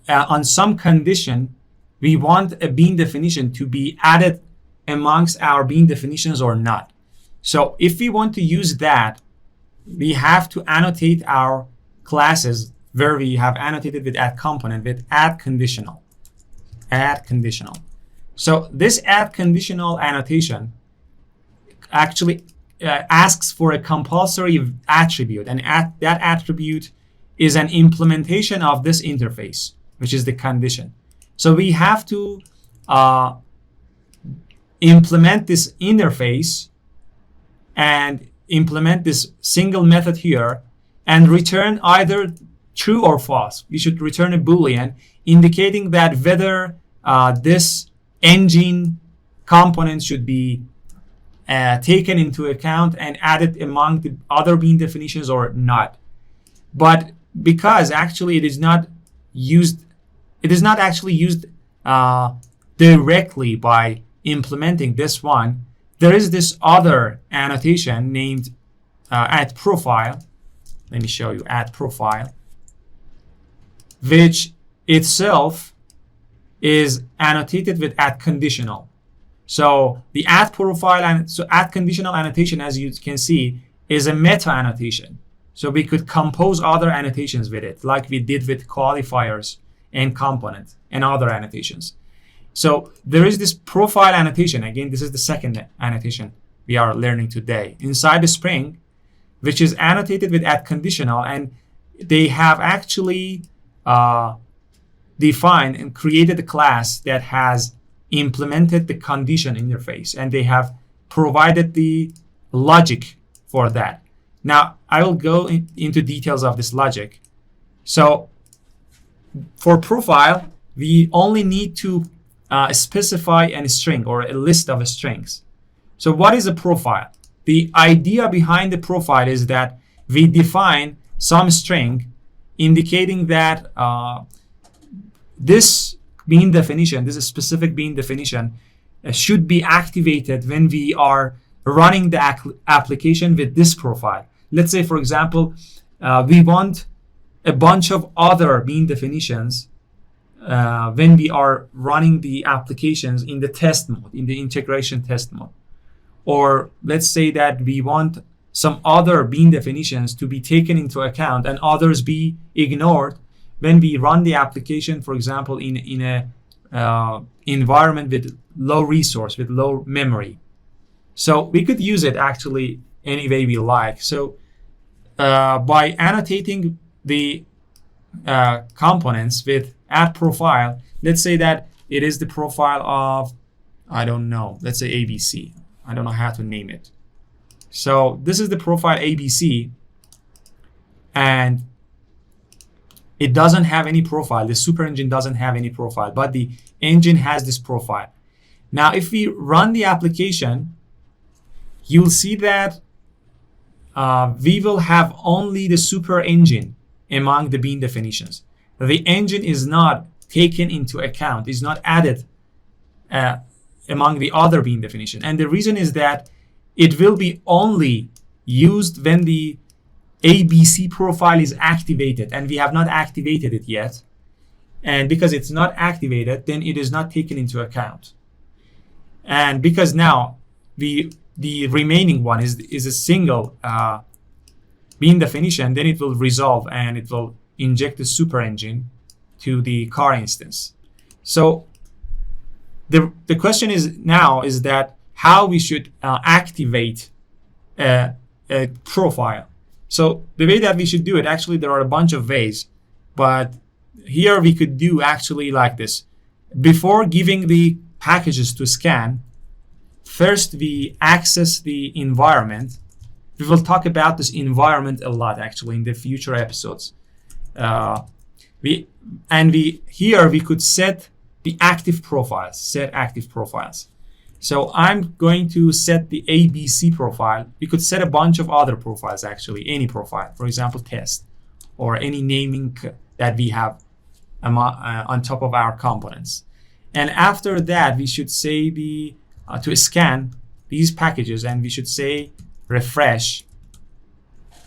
A: on some condition, we want a bean definition to be added amongst our bean definitions or not. So if we want to use that, we have to annotate our classes where we have annotated with @component with @conditional. So this @conditional annotation actually asks for a compulsory attribute, and that attribute is an implementation of this interface, which is the condition. So we have to implement this interface and implement this single method here and return either true or false. We should return a Boolean indicating that whether this engine component should be taken into account and added among the other bean definitions or not. But because actually it is not actually used directly by implementing this one, there is this other annotation named @profile. Let me show you @profile, which itself is annotated with @conditional. So the @profile and so @conditional annotation, as you can see, is a meta annotation. So we could compose other annotations with it, like we did with qualifiers and component and other annotations. So there is this profile annotation. Again, this is the second annotation we are learning today inside the Spring, which is annotated with @conditional, and they have actually defined and created a class that has implemented the condition interface, and they have provided the logic for that. Now, I will go into details of this logic. So for profile, we only need to specify a string or a list of strings. So what is a profile? The idea behind the profile is that we define some string indicating that this bean definition, this specific bean definition, should be activated when we are running the application with this profile. Let's say, for example, we want a bunch of other bean definitions when we are running the applications in the test mode, in the integration test mode. Or let's say that we want some other bean definitions to be taken into account and others be ignored when we run the application, for example, in a environment with low resource, with low memory. So we could use it actually any way we like. So by annotating the components with @profile, let's say that it is the profile of, I don't know, let's say ABC. I don't know how to name it. So this is the profile ABC, and it doesn't have any profile. The super engine doesn't have any profile, but the engine has this profile. Now, if we run the application, you'll see that we will have only the super engine among the bean definitions. The engine is not taken into account, is not added among the other bean definition. And the reason is that it will be only used when the ABC profile is activated, and we have not activated it yet. And because it's not activated, then it is not taken into account. And because now the remaining one is a single bean definition, then it will resolve and it will inject the super engine to the car instance. So the question is now is that how we should activate a profile. So the way that we should do it, actually there are a bunch of ways, but here we could do actually like this. Before giving the packages to scan, first we access the environment. We will talk about this environment a lot actually in the future episodes. Here we could set the active profiles, set active profiles. So I'm going to set the ABC profile. We could set a bunch of other profiles actually, any profile, for example, test, or any naming that we have on top of our components. And after that, we should say to scan these packages, and we should say refresh.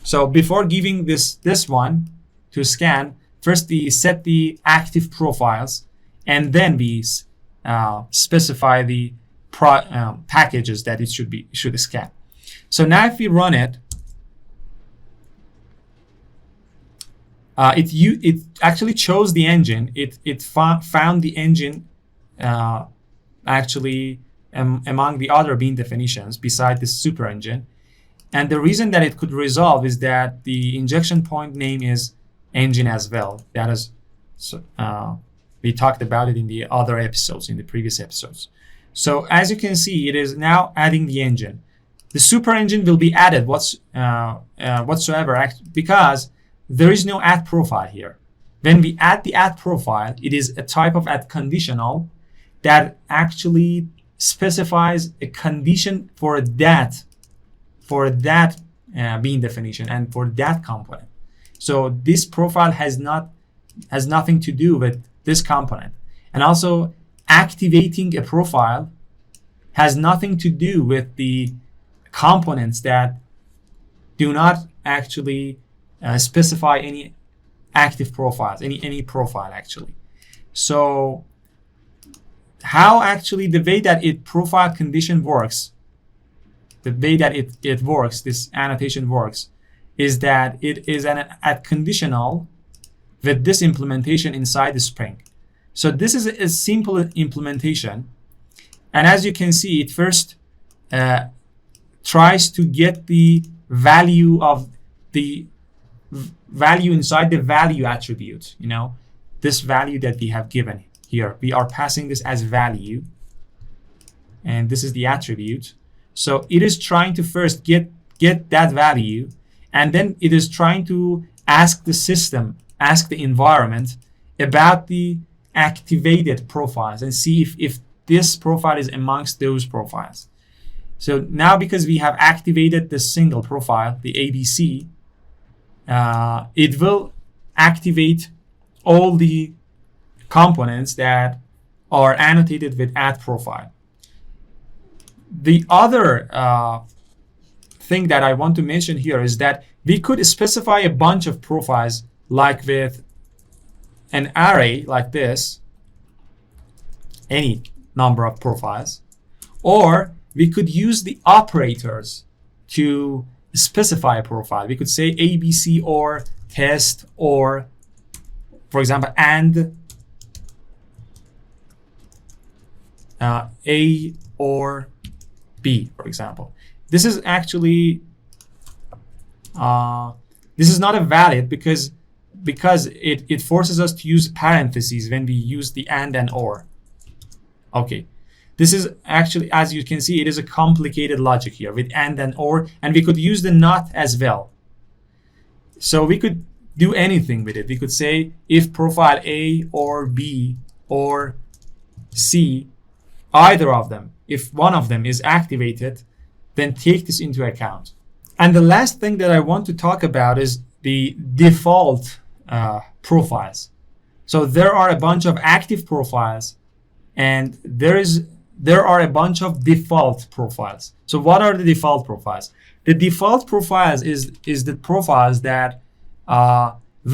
A: So before giving this one to scan, first we set the active profiles, and then we specify the packages that it should scan. So now if we run it, it actually chose the engine. It found the engine actually among the other bean definitions beside the super engine. And the reason that it could resolve is that the injection point name is engine as well. That is, we talked about it in the other episodes, in the previous episodes. So as you can see, it is now adding the engine. The super engine will be added whatsoever because there is no add profile here. When we add the add profile, it is a type of add conditional that actually specifies a condition for that bean definition and for that component. So this profile has nothing to do with this component. And also activating a profile has nothing to do with the components that do not actually specify any active profiles, any profile actually. So how actually the way that profile condition works, the way that it works, this annotation works, is that it is an add conditional with this implementation inside the Spring. So this is a simple implementation. And as you can see, it first tries to get the value of the value inside the value attribute. You know, this value that we have given here, we are passing this as value, and this is the attribute. So it is trying to first get that value, and then it is trying to ask the system, ask the environment about the activated profiles and see if this profile is amongst those profiles. So now because we have activated the single profile, the ABC, it will activate all the components that are annotated with @profile. The other thing that I want to mention here is that we could specify a bunch of profiles, like with an array like this, any number of profiles, or we could use the operators to specify a profile. We could say ABC or test, or for example, and A or B, for example. This is actually this is not a valid because it forces us to use parentheses when we use the and or. Okay, this is actually, as you can see, it is a complicated logic here with and or, and we could use the not as well. So we could do anything with it. We could say if profile A or B or C, either of them, if one of them is activated, then take this into account. And the last thing that I want to talk about is the default profiles. So there are a bunch of active profiles, and there are a bunch of default profiles. So what are the default profiles? The default profiles is the profiles that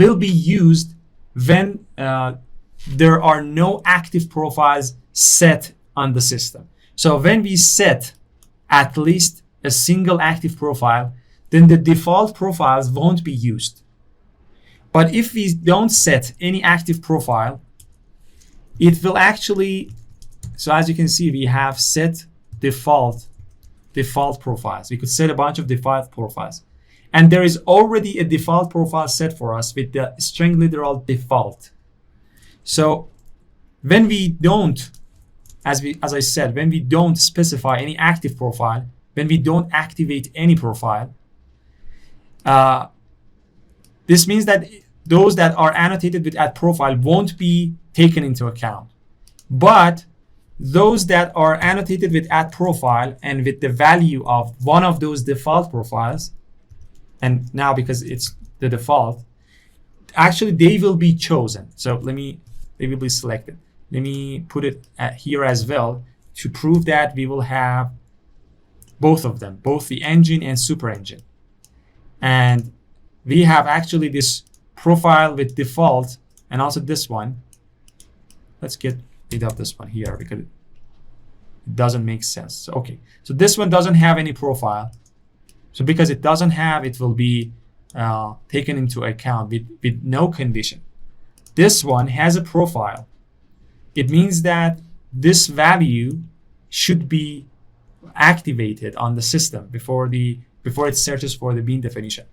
A: will be used when there are no active profiles set on the system. So when we set at least a single active profile, then the default profiles won't be used. But if we don't set any active profile, it will actually, so as you can see, we have set default profiles. We could set a bunch of default profiles. And there is already a default profile set for us with the string literal default. So when we don't, as I said, when we don't specify any active profile, when we don't activate any profile, this means that those that are annotated with @profile won't be taken into account. But those that are annotated with @profile and with the value of one of those default profiles, and now because it's the default, actually they will be chosen. So they will be selected. Let me put it here as well to prove that we will have both of them, both the engine and super engine. And we have actually this profile with default and also this one. Let's get rid of this one here because it doesn't make sense. So, okay, so this one doesn't have any profile. So because it doesn't have, it will be taken into account with no condition. This one has a profile. It means that this value should be activated on the system before it searches for the bean definition.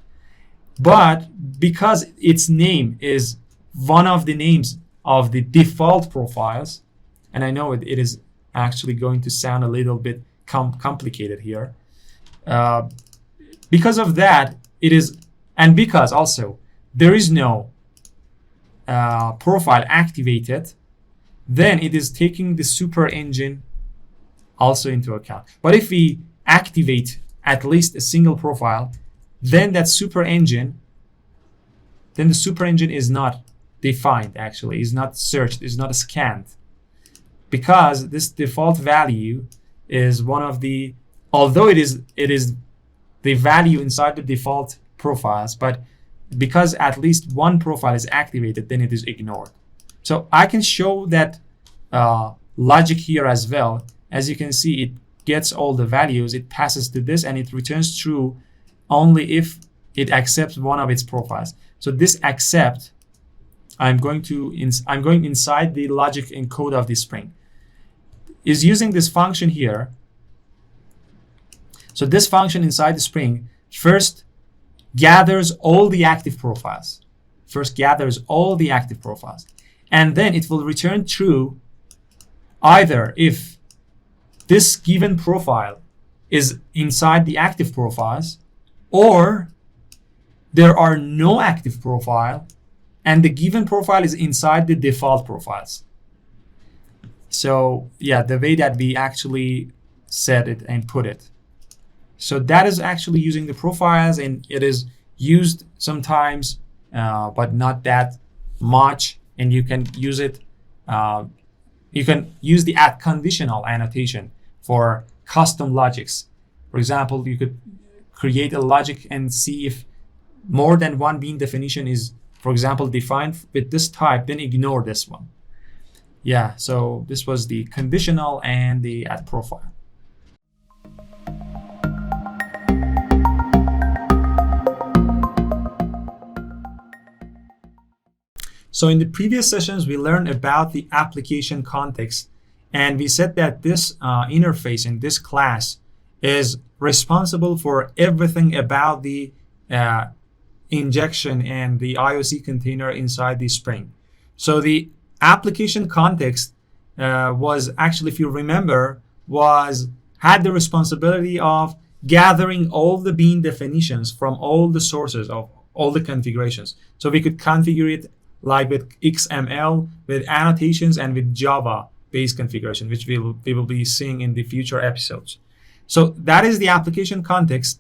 A: But because its name is one of the names of the default profiles, and I know it is actually going to sound a little bit complicated here. Because of that, it is, and because also there is no profile activated, then it is taking the super engine also into account. But if we activate at least a single profile, then that super engine, then the super engine is not defined, actually, is not searched, is not scanned. Because this default value is one of the, although it is the value inside the default profiles, but because at least one profile is activated, then it is ignored. So I can show that logic here as well. As you can see, it gets all the values, it passes to this, and it returns true only if it accepts one of its profiles. So this accept, I'm going inside the logic and code of the Spring, is using this function here. So this function inside the Spring first gathers all the active profiles. And then it will return true either if this given profile is inside the active profiles, or there are no active profile and the given profile is inside the default profiles. So yeah, the way that we actually set it and put it. So that is actually using the profiles, and it is used sometimes
B: but not that much. And you can use it. You can use the @conditional annotation for custom logics. For example, you could create a logic and see if more than one bean definition is, for example, defined with this type, then ignore this one. Yeah, so this was the conditional and the @profile. So in the previous sessions, we learned about the application context, and we said that this interface in this class is responsible for everything about the injection and the IOC container inside the Spring. So the application context was actually, if you remember, had the responsibility of gathering all the bean definitions from all the sources of all the configurations. So we could configure it like with XML, with annotations, and with Java-based configuration, which we will be seeing in the future episodes. So that is the application context.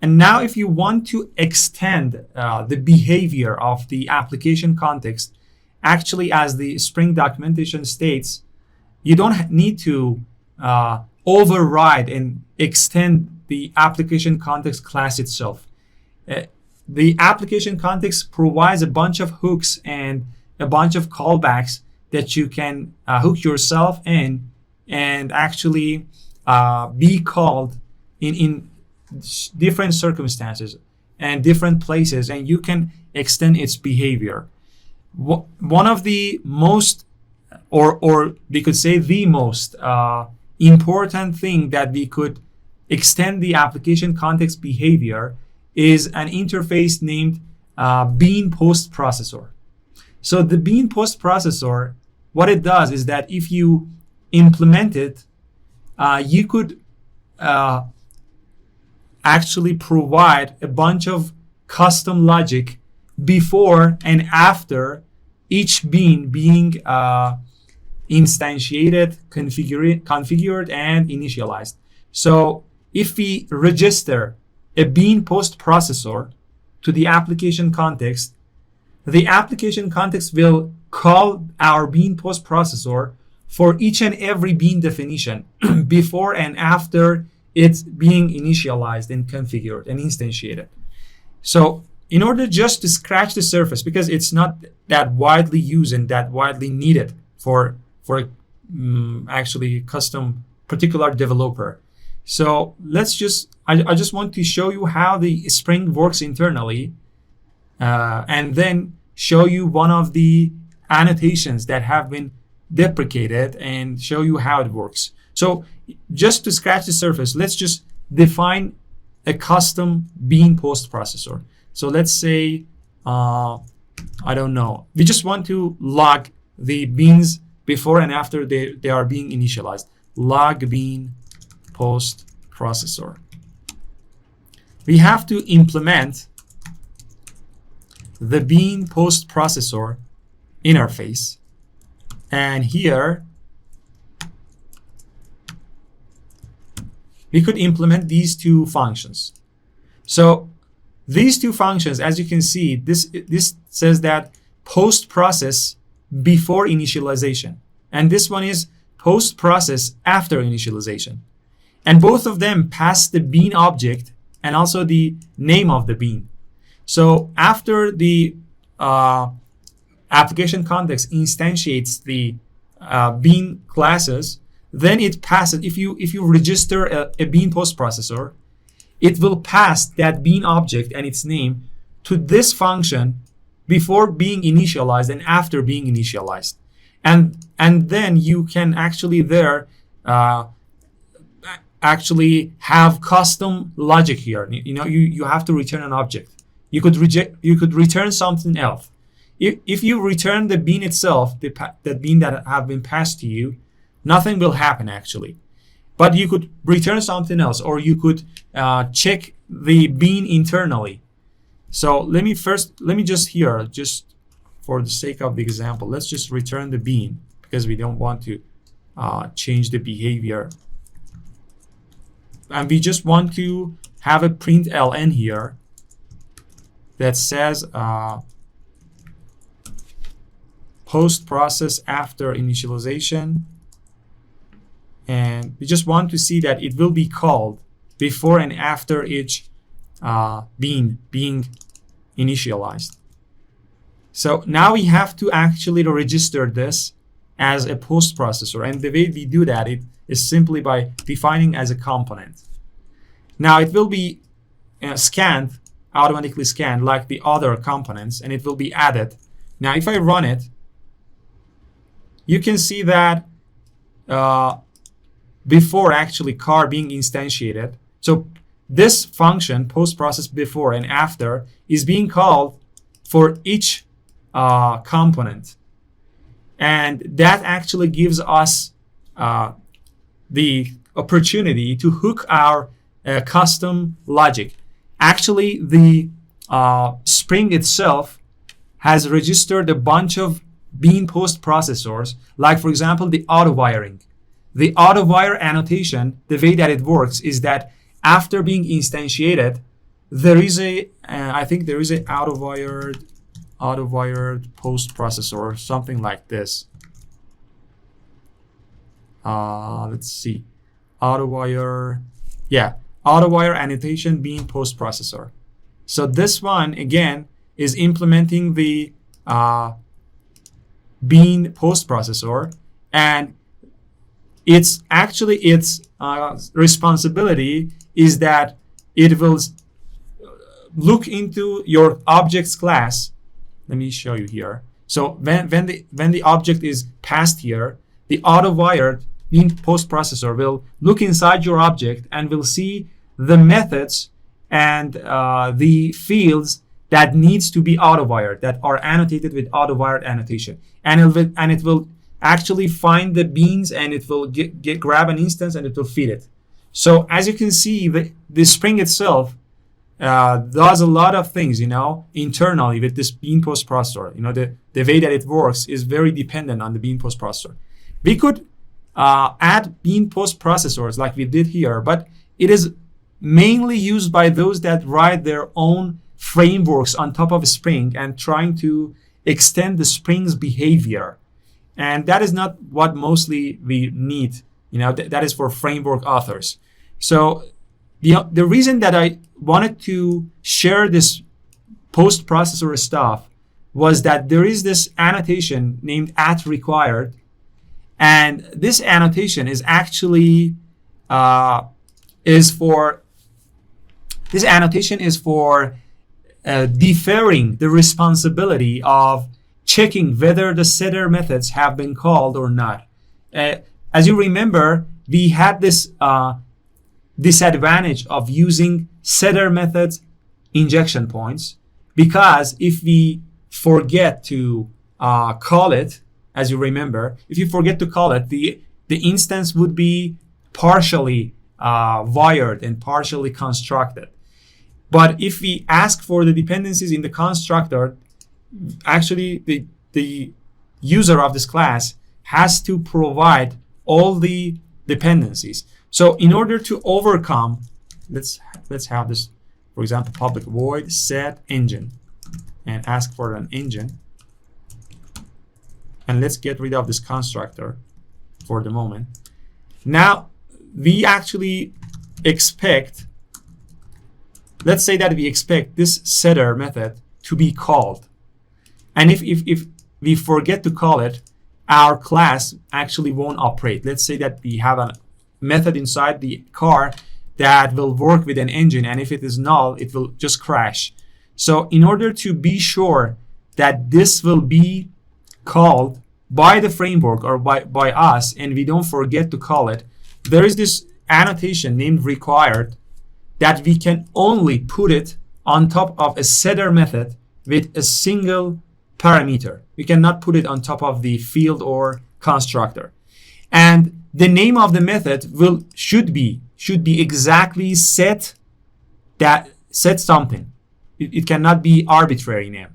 B: And now if you want to extend the behavior of the application context, actually, as the Spring documentation states, you don't need to override and extend the application context class itself. The application context provides a bunch of hooks and a bunch of callbacks that you can hook yourself in and actually be called in different circumstances and different places, and you can extend its behavior. One of the most, or we could say the most important thing that we could extend the application context behavior is an interface named BeanPostProcessor. So the BeanPostProcessor, what it does is that if you implement it, you could actually provide a bunch of custom logic before and after each bean being instantiated, configured, and initialized. So if we register a BeanPostProcessor to the application context, the application context will call our BeanPostProcessor for each and every bean definition before and after it's being initialized and configured and instantiated. So in order just to scratch the surface, because it's not that widely used and that widely needed for actually custom particular developer. So let's just, I just want to show you how the Spring works internally, and then show you one of the annotations that have been deprecated and show you how it works. So just to scratch the surface, let's just define a custom BeanPostProcessor. So let's say, I don't know, we just want to log the beans before and after they are being initialized. Log BeanPostProcessor. We have to implement the BeanPostProcessor interface. And here, we could implement these two functions. So these two functions, as you can see, this says that post process before initialization. And this one is post process after initialization. And both of them pass the bean object and also the name of the bean. So after the application context instantiates the bean classes, then it passes, if you register a BeanPostProcessor, it will pass that bean object and its name to this function before being initialized and after being initialized. And then you can actually there actually have custom logic here. You have to return an object. You could return something else. If you return the bean itself, that bean that have been passed to you, nothing will happen actually. But you could return something else, or you could check the bean internally. So let me just here, just for the sake of the example, let's just return the bean because we don't want to change the behavior. And we just want to have a println here that says post process after initialization. And we just want to see that it will be called before and after each bean being initialized. So now we have to actually register this as a post processor. And the way we do that is simply by defining as a component. Now it will be scanned, automatically scanned like the other components, and it will be added. Now if I run it, you can see that before actually car being instantiated, so this function post process before and after is being called for each component, and that actually gives us the opportunity to hook our custom logic. Actually, the Spring itself has registered a bunch of BeanPostProcessors, like for example the Autowiring. The Autowire annotation, the way that it works is that after being instantiated, there is a I think there is a Autowired post processor, something like this. Let's see, Autowire, yeah, Autowire annotation bean post processor. So this one again is implementing the bean post processor, and it's actually its responsibility is that it will look into your objects class. Let me show you here. So when the object is passed here, the Autowired bean post processor will look inside your object and will see the methods and the fields that needs to be autowired, that are annotated with Autowired annotation, and it will actually find the beans, and it will grab an instance and it will feed it. So as you can see, the Spring itself does a lot of things, internally with this bean post processor. The way that it works is very dependent on the bean post processor. We could add bean post processors like we did here, but it is mainly used by those that write their own frameworks on top of Spring and trying to extend the Spring's behavior. And that is not what mostly we need. That is for framework authors. So the reason that I wanted to share this post processor stuff was that there is this annotation named @required, and this annotation is actually deferring the responsibility of checking whether the setter methods have been called or not. As you remember, we had this disadvantage of using setter methods injection points, because if we forget to call it, as you remember, if you forget to call it, the instance would be partially wired and partially constructed. But if we ask for the dependencies in the constructor, actually the user of this class has to provide all the dependencies. So in order to overcome, let's have this, for example, public void set engine, and ask for an engine. And let's get rid of this constructor for the moment. Now we actually expect, let's say that we expect this setter method to be called. And if we forget to call it, our class actually won't operate. Let's say that we have a method inside the car that will work with an engine, and if it is null, it will just crash. So in order to be sure that this will be called by the framework or by us, and we don't forget to call it, there is this annotation named required that we can only put it on top of a setter method with a single parameter. We cannot put it on top of the field or constructor. And the name of the method should be exactly set something. It cannot be arbitrary name.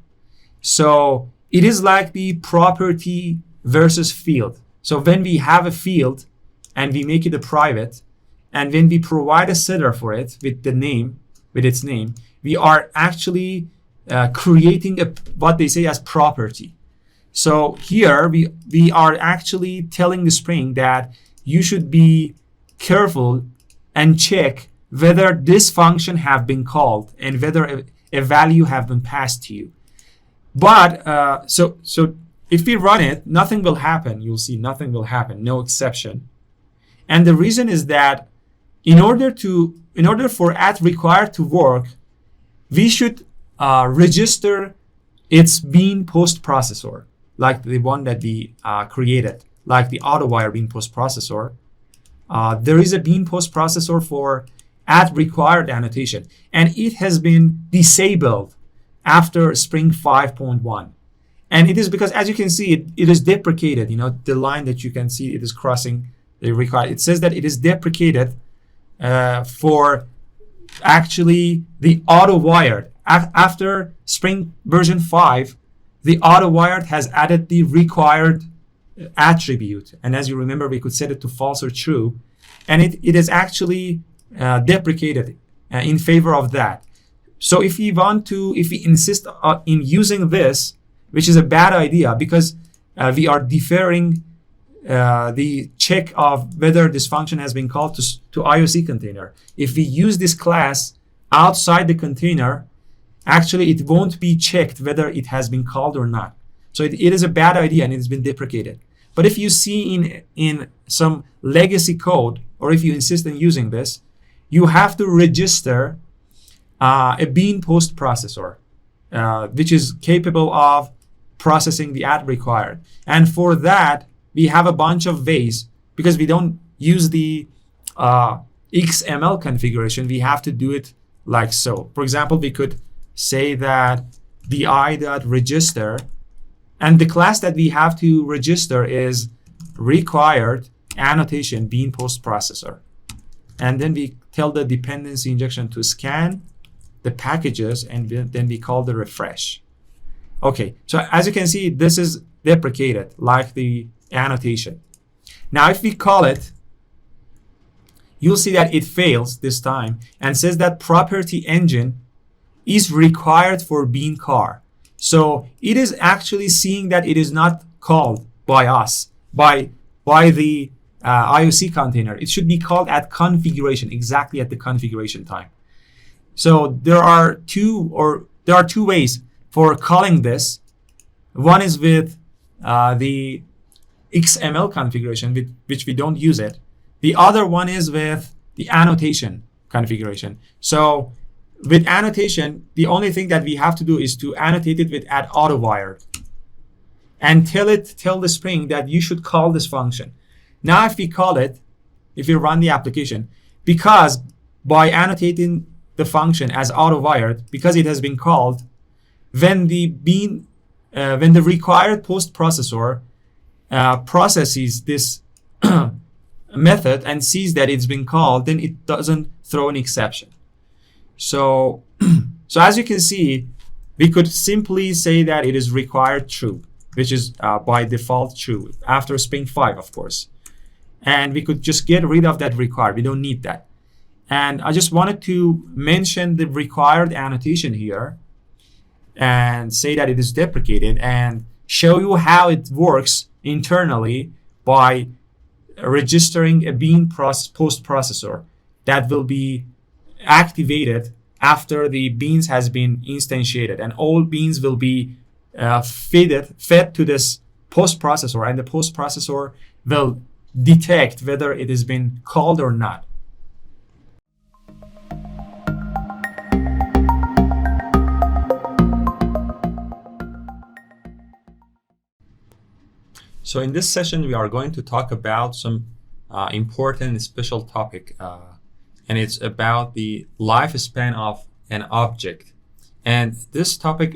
B: So it is like the property versus field. So when we have a field and we make it a private, and when we provide a setter for it with its name, we are actually creating what they say as property. So here we are actually telling the Spring that you should be careful and check whether this function have been called and whether a value have been passed to you. But so if we run it, nothing will happen. You'll see nothing will happen, no exception. And the reason is that in order for @required to work, we should register its BeanPostProcessor, like the one that we created, like the Autowired BeanPostProcessor. There is a BeanPostProcessor for @required annotation, and it has been disabled after Spring 5.1. And it is because, as you can see, it is deprecated. You know, the line that you can see, it is crossing the required. It says that it is deprecated for actually the Autowired. After Spring version 5, the Autowired has added the required attribute. And as you remember, we could set it to false or true. And it is actually deprecated in favor of that. So if we insist in using this, which is a bad idea because we are deferring the check of whether this function has been called to IOC container. If we use this class outside the container, actually it won't be checked whether it has been called or not. So it is a bad idea and it has been deprecated. But if you see in some legacy code, or if you insist on using this, you have to register a BeanPostProcessor, which is capable of processing the @required. And for that, we have a bunch of ways, because we don't use the XML configuration. We have to do it like so. For example, we could say that the i.register, and the class that we have to register is required annotation BeanPostProcessor. And then we tell the dependency injection to scan the packages, and then we call the refresh. Okay, so as you can see, this is deprecated like the annotation. Now, if we call it, you'll see that it fails this time and says that property engine is required for bean car. So it is actually seeing that it is not called by us, by the IOC container. It should be called at configuration, exactly at the configuration time. So there are two ways for calling this. One is with the XML configuration, which we don't use it. The other one is with the annotation configuration. So with annotation, the only thing that we have to do is to annotate it with @Autowired and tell the Spring that you should call this function. Now, if we call it, if we run the application, because by annotating the function as Autowired, because it has been called, when the required postprocessor processes this method and sees that it's been called, then it doesn't throw an exception. So as you can see, we could simply say that it is required true, which is by default true after Spring 5, of course. And we could just get rid of that required. We don't need that. And I just wanted to mention the required annotation here and say that it is deprecated and show you how it works internally by registering a BeanPostProcessor that will be activated after the beans has been instantiated, and all beans will be fed to this postprocessor, and the postprocessor will detect whether it has been called or not. So in this session, we are going to talk about some important special topic, and it's about the lifespan of an object. And this topic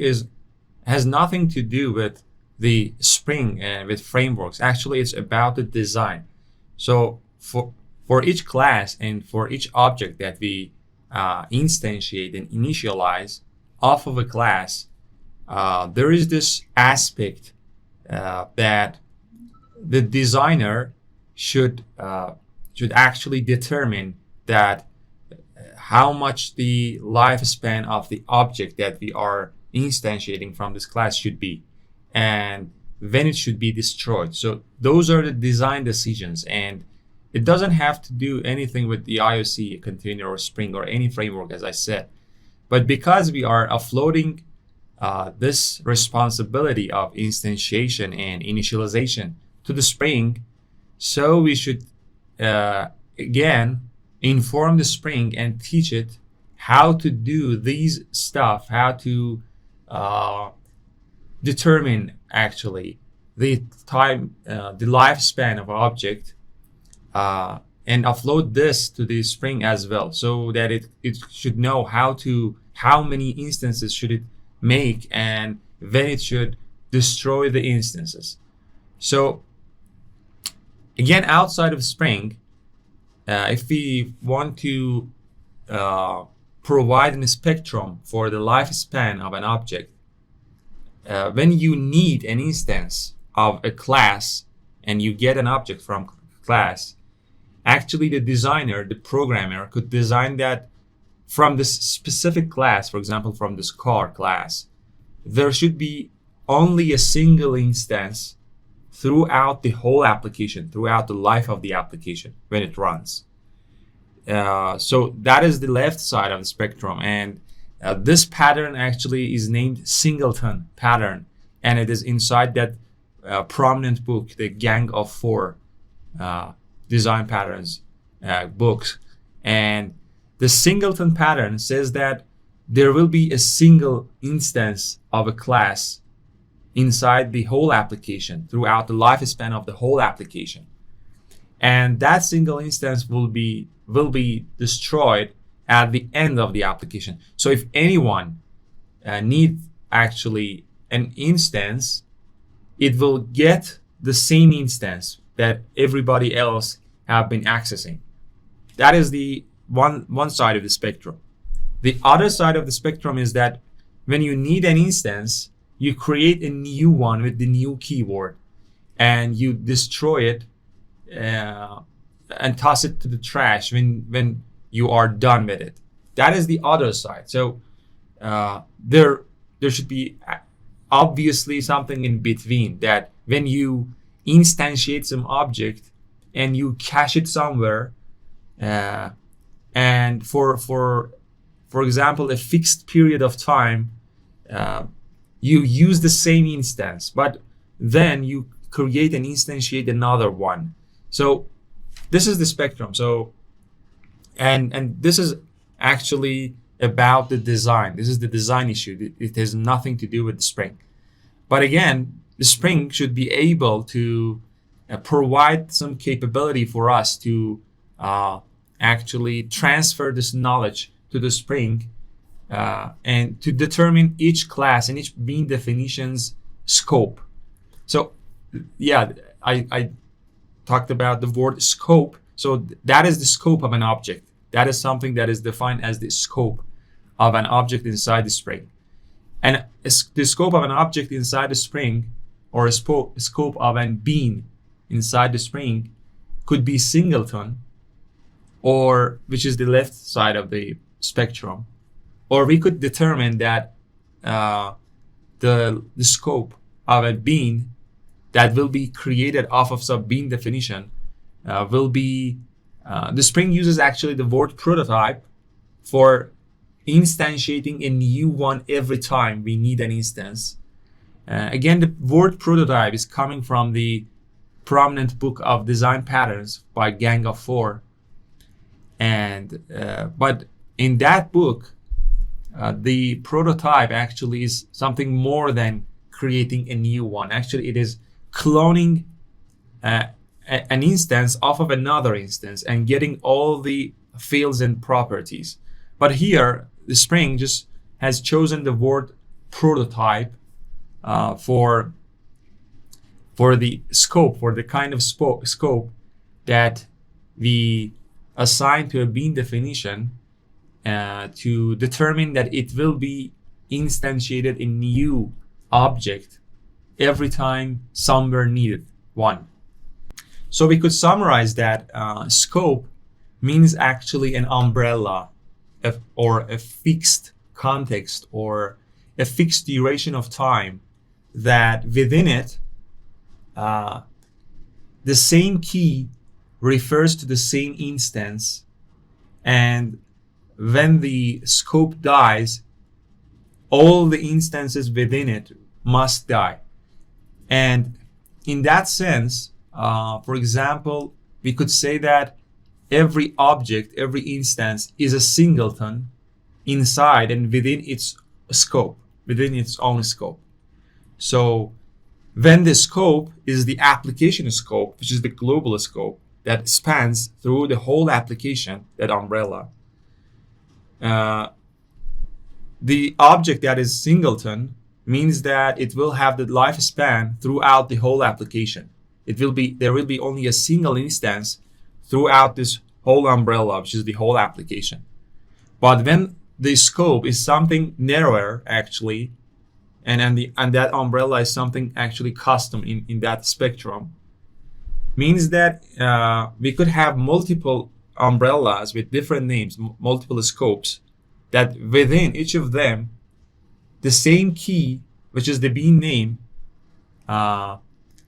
B: has nothing to do with the Spring and with frameworks. Actually, it's about the design. So for each class and for each object that we instantiate and initialize off of a class, there is this aspect that the designer should actually determine that how much the lifespan of the object that we are instantiating from this class should be. And
A: when it should be destroyed. So those are the design decisions, and it doesn't have to do anything with the IOC container or Spring or any framework, as I said. But because we are offloading this responsibility of instantiation and initialization to the Spring, so we should again inform the Spring and teach it how to do these stuff, how to determine actually the time, the lifespan of an object, and offload this to the Spring as well, so that it should know how many instances should it make and when it should destroy the instances. So again, outside of Spring, if we want to provide a spectrum for the lifespan of an object, when you need an instance of a class and you get an object from class, actually the designer, the programmer, could design that from this specific class. For example, from this car class, there should be only a single instance throughout the whole application, throughout the life of the application when it runs. So that is the left side of the spectrum, and this pattern actually is named Singleton pattern, and it is inside that prominent book, the Gang of Four design patterns books. And the Singleton pattern says that there will be a single instance of a class inside the whole application throughout the lifespan of the whole application, and that single instance will be destroyed at the end of the application. So if anyone needs actually an instance, it will get the same instance that everybody else have been accessing. That is the one side of the spectrum. The other side of the spectrum is that when you need an instance, you create a new one with the new keyword and you destroy it and toss it to the trash when you are done with it. That is the other side. So there should be obviously something in between, that when you instantiate some object and you cache it somewhere, and for example a fixed period of time, you use the same instance, but then you create and instantiate another one. So this is the spectrum. So and this is actually about the design. This is the design issue. It has nothing to do with the Spring. But again, the Spring should be able to provide some capability for us to actually transfer this knowledge to the Spring and to determine each class and each Bean definition's scope. So yeah, I talked about the word scope. So that is the scope of an object. That is something that is defined as the scope of an object inside the Spring. And the scope of an object inside the Spring, or a scope of an Bean inside the Spring, could be Singleton, or which is the left side of the spectrum. Or we could determine that the scope of a Bean that will be created off of some Bean definition will be, the Spring uses actually the word prototype for instantiating a new one every time we need an instance. Again, the word prototype is coming from the prominent book of design patterns by Gang of Four. And but in that book, the prototype actually is something more than creating a new one. Actually, it is cloning an instance off of another instance and getting all the fields and properties. But here, the Spring just has chosen the word prototype for the scope, for the kind of scope that we assign to a Bean definition to determine that it will be instantiated in new object every time somewhere needed one. So we could summarize that scope means actually an umbrella or a fixed context or a fixed duration of time that within it
B: the same key refers to the same instance, and when the scope dies, all the instances within it must die. And in that sense, for example, we could say that every object, every instance is a singleton inside and within its scope, within its own scope. So when the scope is the application scope, which is the global scope that spans through the whole application, that umbrella, the object that is singleton means that it will have the lifespan throughout the whole application. There will be only a single instance throughout this whole umbrella, which is the whole application. But when the scope is something narrower, actually, and that umbrella is something actually custom in that spectrum, means that we could have multiple umbrellas with different names, multiple scopes, that within each of them, the same key, which is the bean name,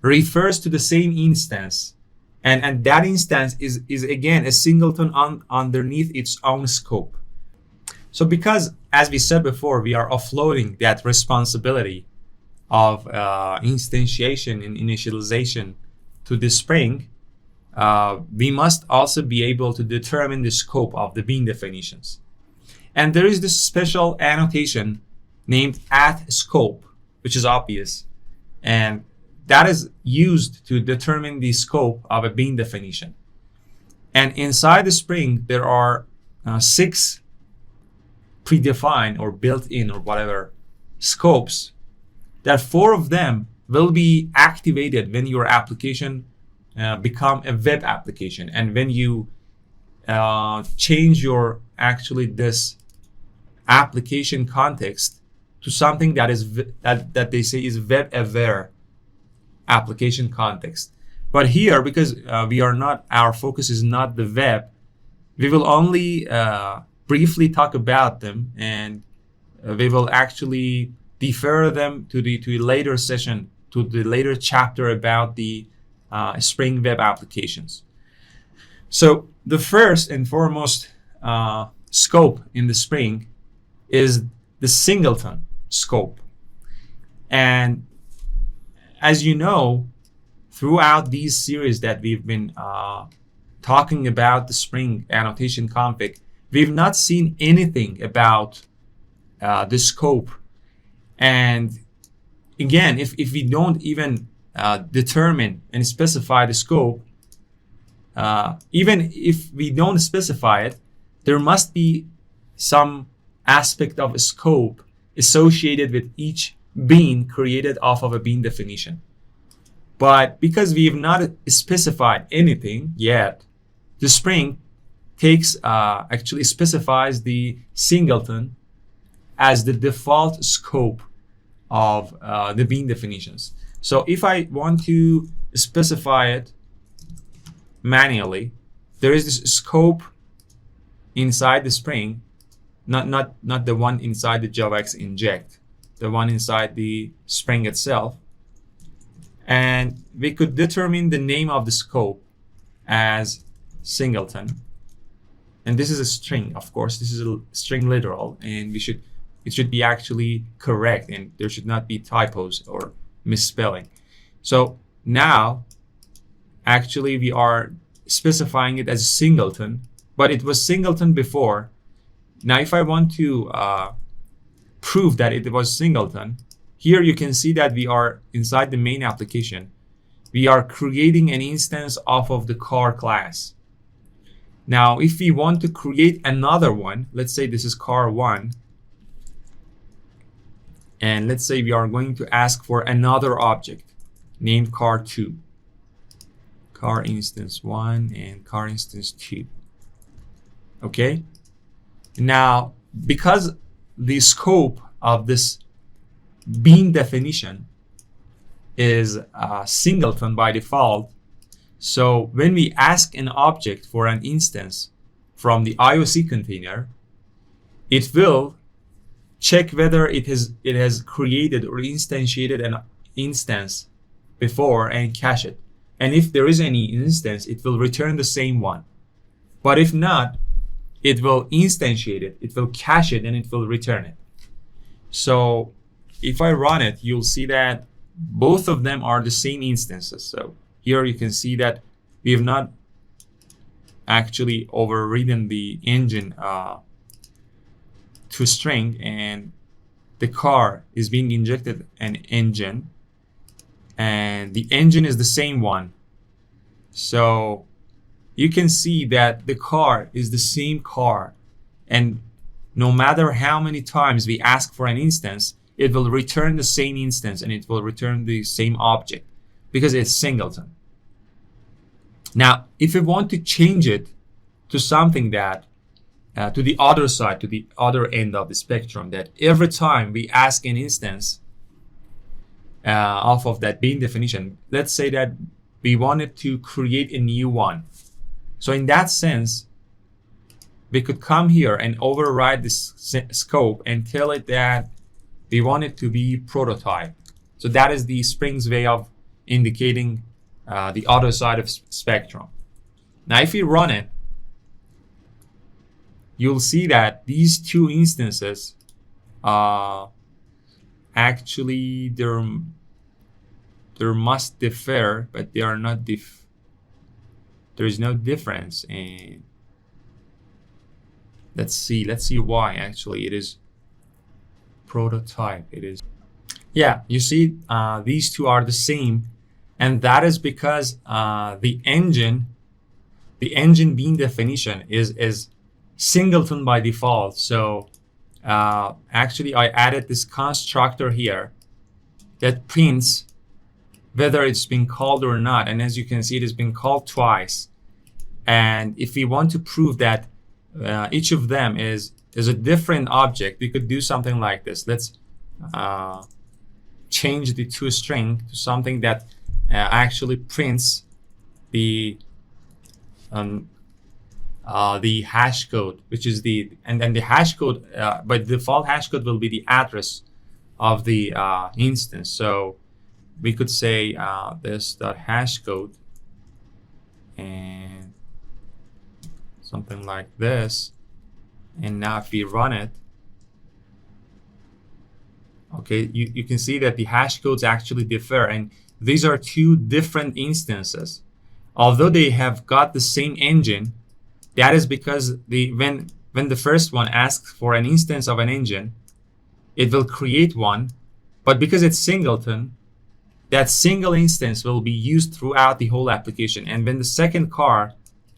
B: refers to the same instance. And that instance is again a singleton underneath its own scope. So because, as we said before, we are offloading that responsibility of instantiation and initialization to the Spring, we must also be able to determine the scope of the bean definitions. And there is this special annotation named @scope, which is obvious, and that is used to determine the scope of a bean definition. And inside the Spring, there are 6 predefined or built-in or whatever scopes, that 4 of them will be activated when your application become a web application, and when you change your this application context to something that is that they say is web aware application context. But here, because our focus is not the web, we will only briefly talk about them, and we will actually defer them to a later session, to the later chapter about the Spring Web applications. So the first and foremost scope in the Spring is the singleton scope. And as you know, throughout these series that we've been talking about the Spring annotation config, we've not seen anything about the scope. And again, if we don't even determine and specify the scope, even if we don't specify it, there must be some aspect of a scope associated with each bean created off of a bean definition. But because we have not specified anything yet, the Spring actually specifies the singleton as the default scope of the bean definitions. So if I want to specify it manually, there is this scope inside the Spring, not the one inside the JavaX inject, the one inside the Spring itself. And we could determine the name of the scope as singleton. And this is a string, of course. This is a string literal, and it should be actually correct, and there should not be typos or misspelling. So now, actually, we are specifying it as singleton, but it was singleton before. Now, if I want to prove that it was singleton, here you can see that we are inside the main application. We are creating an instance off of the car class. Now, if we want to create another one, let's say this is car1, and let's say we are going to ask for another object named car2, car instance 1 and car instance 2. Okay. Now, because the scope of this bean definition is singleton by default, so when we ask an object for an instance from the IOC container, it will check whether it has created or instantiated an instance before and cache it. And if there is any instance, it will return the same one. But if not, it will instantiate it, it will cache it, and it will return it. So if I run it, you'll see that both of them are the same instances. So here you can see that we have not actually overridden the engine to string, and the car is being injected an engine, and the engine is the same one. So you can see that the car is the same car, and no matter how many times we ask for an instance, it will return the same instance and it will return the same object because it's singleton. Now, if we want to change it to something that to the other side, to the other end of the spectrum, that every time we ask an instance off of that Bean definition, let's say that we wanted to create a new one. So in that sense, we could come here and override this scope and tell it that we want it to be prototype. So that is the Spring's way of indicating the other side of spectrum. Now, if we run it, you'll see that these two instances actually there must differ, but they are not there is no difference. And let's see why. Actually, it is prototype. It is, yeah, you see these two are the same, and that is because the engine Bean definition is singleton by default. So actually I added this constructor here that prints whether it's been called or not, and as you can see, it has been called twice. And if we want to prove that each of them is a different object, we could do something like this. Let's change the toString to something that actually prints the hash code, which is and then the hash code, by default hash code will be the address of the instance. So we could say this dot hash code and something like this. And now if we run it, okay, you can see that the hash codes actually differ, and these are two different instances. Although they have got the same engine, that is because when the first one asks for an instance of an engine, it will create one, but because it's singleton, that single instance will be used throughout the whole application. And when the second car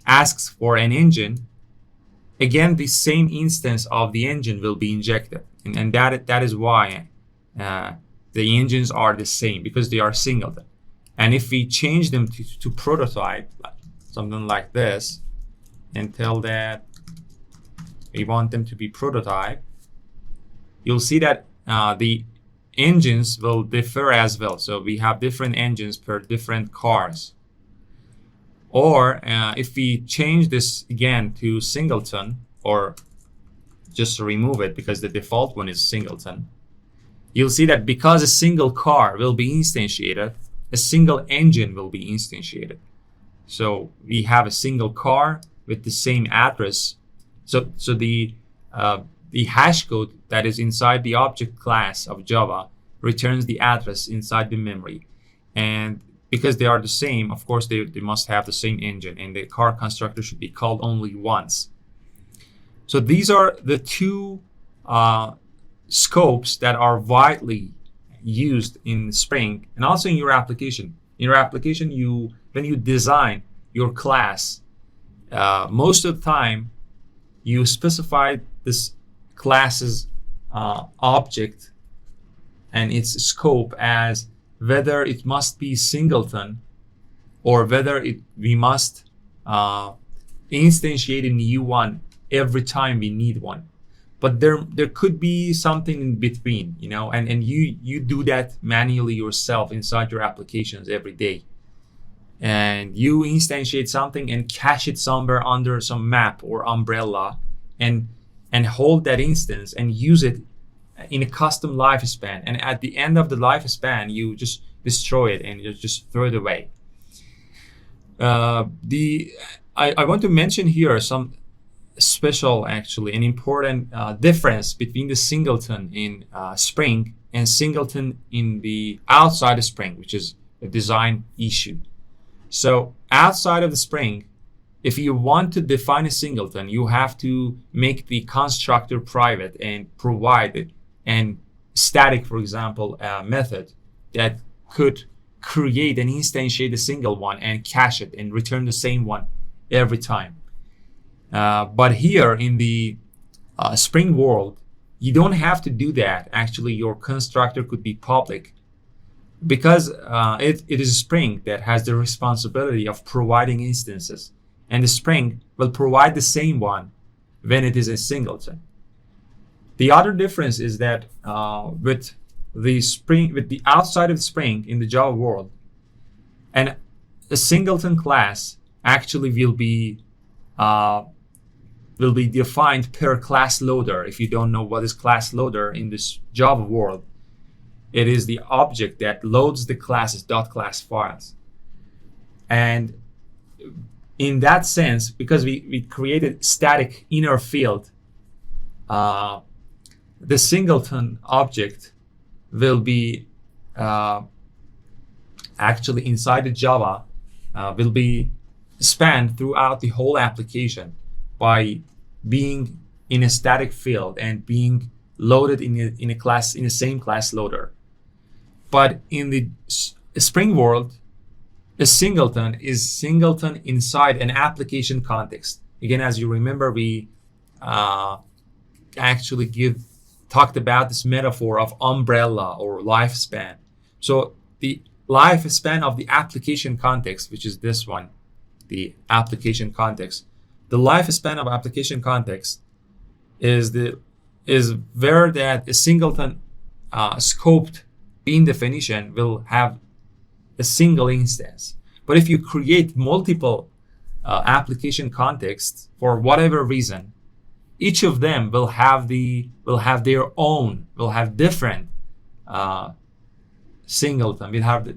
B: asks for an engine, again, the same instance of the engine will be injected. And that is why the engines are the same, because they are singleton. And if we change them to prototype, something like this, and tell that we want them to be prototype, you'll see that the engines will differ as well. So we have different engines per different cars. Or if we change this again to singleton, or just remove it because the default one is singleton, you'll see that because a single car will be instantiated, a single engine will be instantiated. So we have a single car with the same address. So the hash code that is inside the object class of Java returns the address inside the memory. And because they are the same, of course, they must have the same engine, and the car constructor should be called only once. So these are the two scopes that are widely used in Spring and also in your application. In your application, when you design your class, most of the time you specify this class's object and its scope as whether it must be singleton or whether we must instantiate a new one every time we need one. But there could be something in between, you know, and you do that manually yourself inside your applications every day. And you instantiate something and cache it somewhere under some map or umbrella, and hold that instance and use it in a custom lifespan, and at the end of the lifespan you just destroy it and you just throw it away. I want to mention here some special, actually an important difference between the singleton in Spring and singleton in the outside of Spring, which is a design issue. So outside of the Spring, if you want to define a singleton, you have to make the constructor private and provide it and static, for example, a method that could create and instantiate a single one and cache it and return the same one every time. But here in the Spring world, you don't have to do that. Actually, your constructor could be public because it is Spring that has the responsibility of providing instances, and the Spring will provide the same one when it is a singleton. The other difference is that with the outside of Spring in the Java world, and a singleton class actually will be defined per class loader. If you don't know what is class loader in this Java world, it is the object that loads the classes .class files. And in that sense, because we created static inner field, the singleton object will be actually inside the Java will be spanned throughout the whole application by being in a static field and being loaded in a class, in the same class loader. But in the Spring world, a singleton is singleton inside an application context. Again, as you remember, we actually talked about this metaphor of umbrella or lifespan. So the lifespan of the application context, which is this one, the application context. The lifespan of application context is where that a singleton scoped bean definition will have a single instance. But if you create multiple application contexts for whatever reason, each of them will have different singleton, will have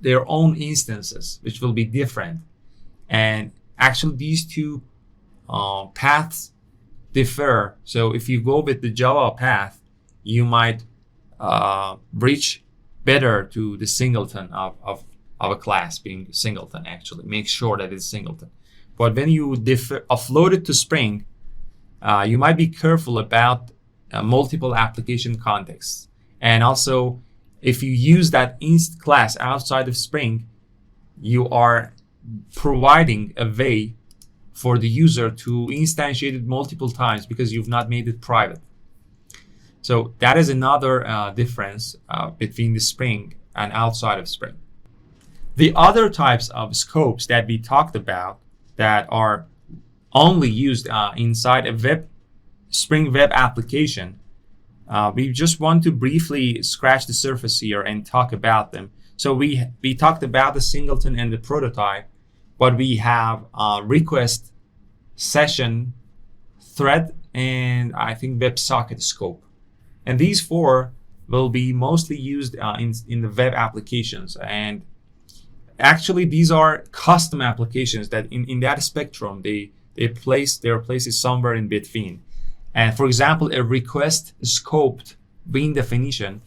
B: their own instances, which will be different. And actually these two paths differ. So if you go with the Java path, you might reach better to the singleton of a class being singleton. Actually make sure that it's singleton. But when you offload it to Spring, you might be careful about multiple application contexts. And also, if you use that inst class outside of Spring, you are providing a way for the user to instantiate it multiple times because you've not made it private. So that is another difference between the Spring and outside of Spring. The other types of scopes that we talked about that are only used inside a Spring Web application, we just want to briefly scratch the surface here and talk about them. So we talked about the singleton and the prototype, but we have request, session, thread, and I think WebSocket scope. And these four will be mostly used in the web applications. And actually, these are custom applications that in that spectrum, their place is somewhere in between. And for example, a request scoped bean definition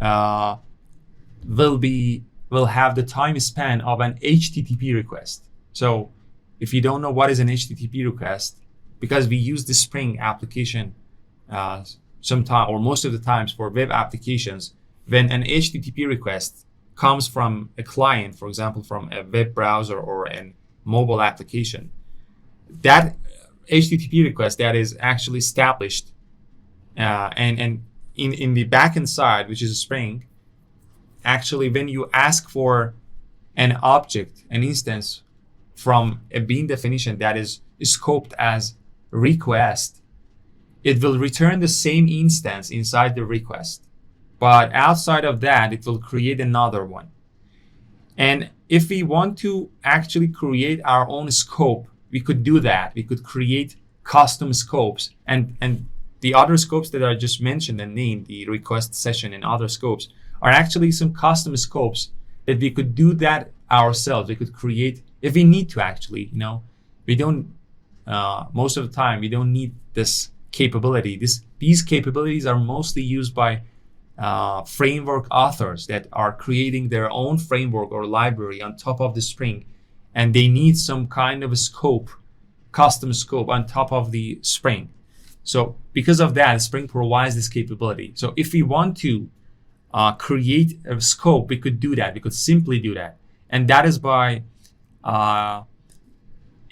B: will have the time span of an HTTP request. So if you don't know what is an HTTP request, because we use the Spring application sometime or most of the times for web applications, when an HTTP request comes from a client, for example, from a web browser or a mobile application, that HTTP request that is actually established and in the backend side, which is Spring, actually when you ask for an object, an instance from a bean definition that is scoped as request, it will return the same instance inside the request. But outside of that, it will create another one. And if we want to actually create our own scope, we could do that. We could create custom scopes and the other scopes that I just mentioned and named, the request session and other scopes, are actually some custom scopes that we could do that ourselves. We could create if we need to. Actually, we don't. Most of the time, we don't need this capability. These capabilities are mostly used by framework authors that are creating their own framework or library on top of the Spring, and they need some kind of a scope, custom scope on top of the Spring. So because of that, Spring provides this capability. So if we want to create a scope, we could do that. We could simply do that. And that is by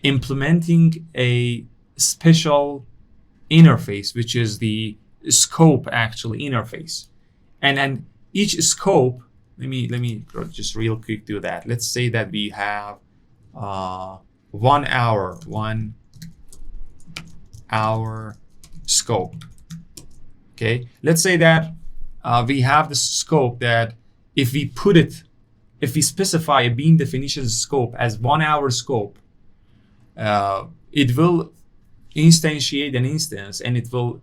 B: implementing a special interface, which is the scope actually interface. And then each scope, let me just real quick do that. Let's say that we have 1 hour scope. Okay, let's say that we have the scope that if we specify a bean definition scope as 1 hour scope, it will instantiate an instance and it will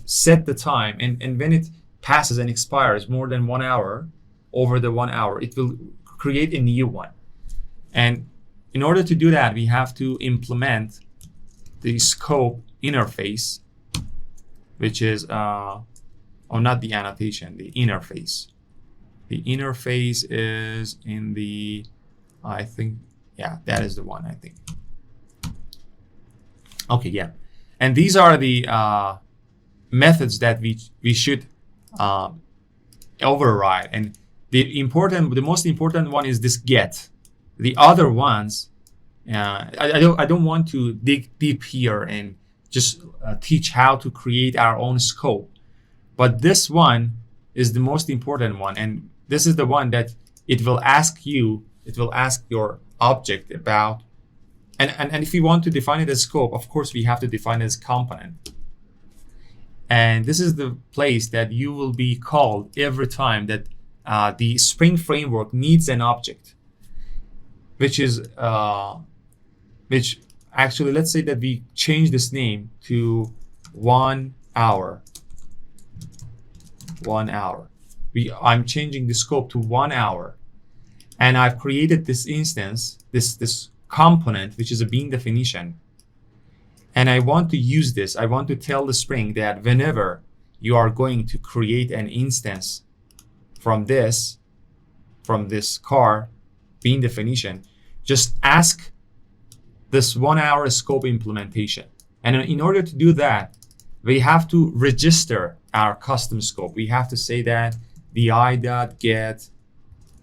B: set the time, and when it passes and expires more than 1 hour, over the 1 hour, it will create a new one. And in order to do that, we have to implement the scope interface, which is not the annotation, the interface. The interface is in the, I think, yeah, that is the one, I think. Okay, yeah. And these are the methods that we should override. And the most important one is this get. The other ones, I don't want to dig deep here and just teach how to create our own scope. But this one is the most important one. And this is the one that it will ask your object about. And if we want to define it as scope, of course, we have to define it as component. And this is the place that you will be called every time that the Spring framework needs an object, which actually, let's say that we change this name to 1 hour. 1 hour. I'm changing the scope to 1 hour, and I've created this instance, this component, which is a bean definition. And I want to use this. I want to tell the Spring that whenever you are going to create an instance from this car bean definition, just ask this 1 hour scope implementation. And in order to do that, we have to register our custom scope. We have to say that vi.get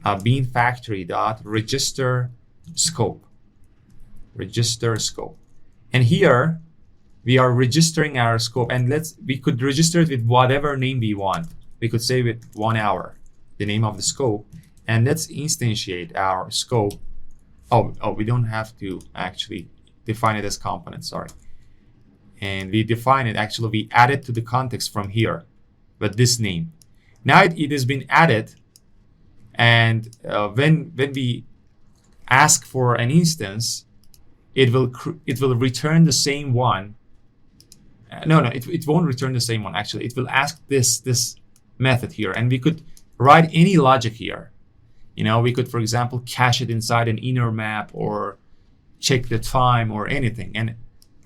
B: beanfactory.register scope. Register scope. And here we are registering our scope, and we could register it with whatever name we want. We could say with 1 hour, the name of the scope, and let's instantiate our scope. Oh, we don't have to actually define it as component, sorry. And we define it, actually we add it to the context from here, but this name. Now it has been added, and when we ask for an instance, it will return the same one. It won't return the same one. Actually, it will ask this method here, and we could write any logic here. We could, for example, cache it inside an inner map or check the time or anything.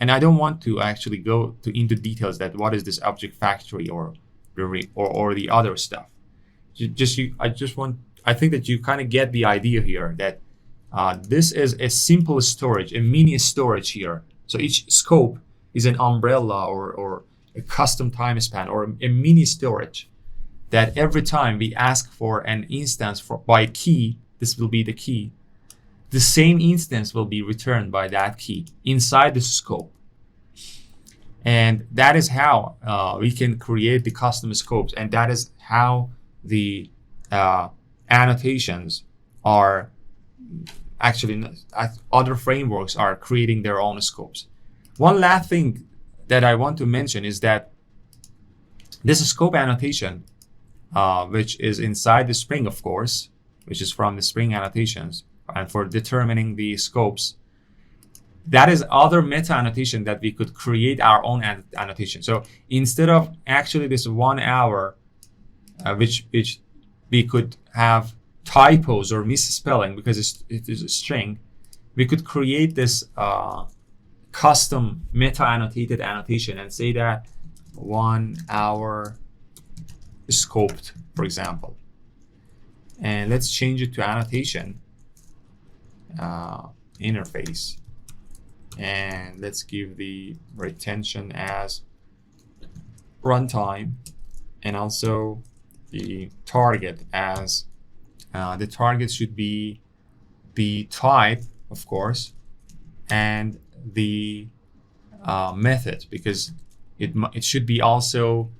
B: And I don't want to actually go into details that what is this object factory or the other stuff. I think that you kind of get the idea here that this is a simple storage, a mini storage here. So each scope is an umbrella or a custom time span or a mini storage that every time we ask for an instance by key, this will be the key, the same instance will be returned by that key inside the scope. And that is how we can create the custom scopes, and that is how the annotations are actually, other frameworks are creating their own scopes. One last thing that I want to mention is that this scope annotation, which is inside the Spring, of course, which is from the Spring annotations, and for determining the scopes, that is other meta annotation that we could create our own annotation. So instead of actually this 1 hour, which we could have typos or misspelling because it is a string, we could create this custom meta annotated annotation and say that 1 hour scoped, for example. And let's change it to annotation interface. And let's give the retention as runtime, and also the target as the target should be the type, of course, and the method, because it should be also,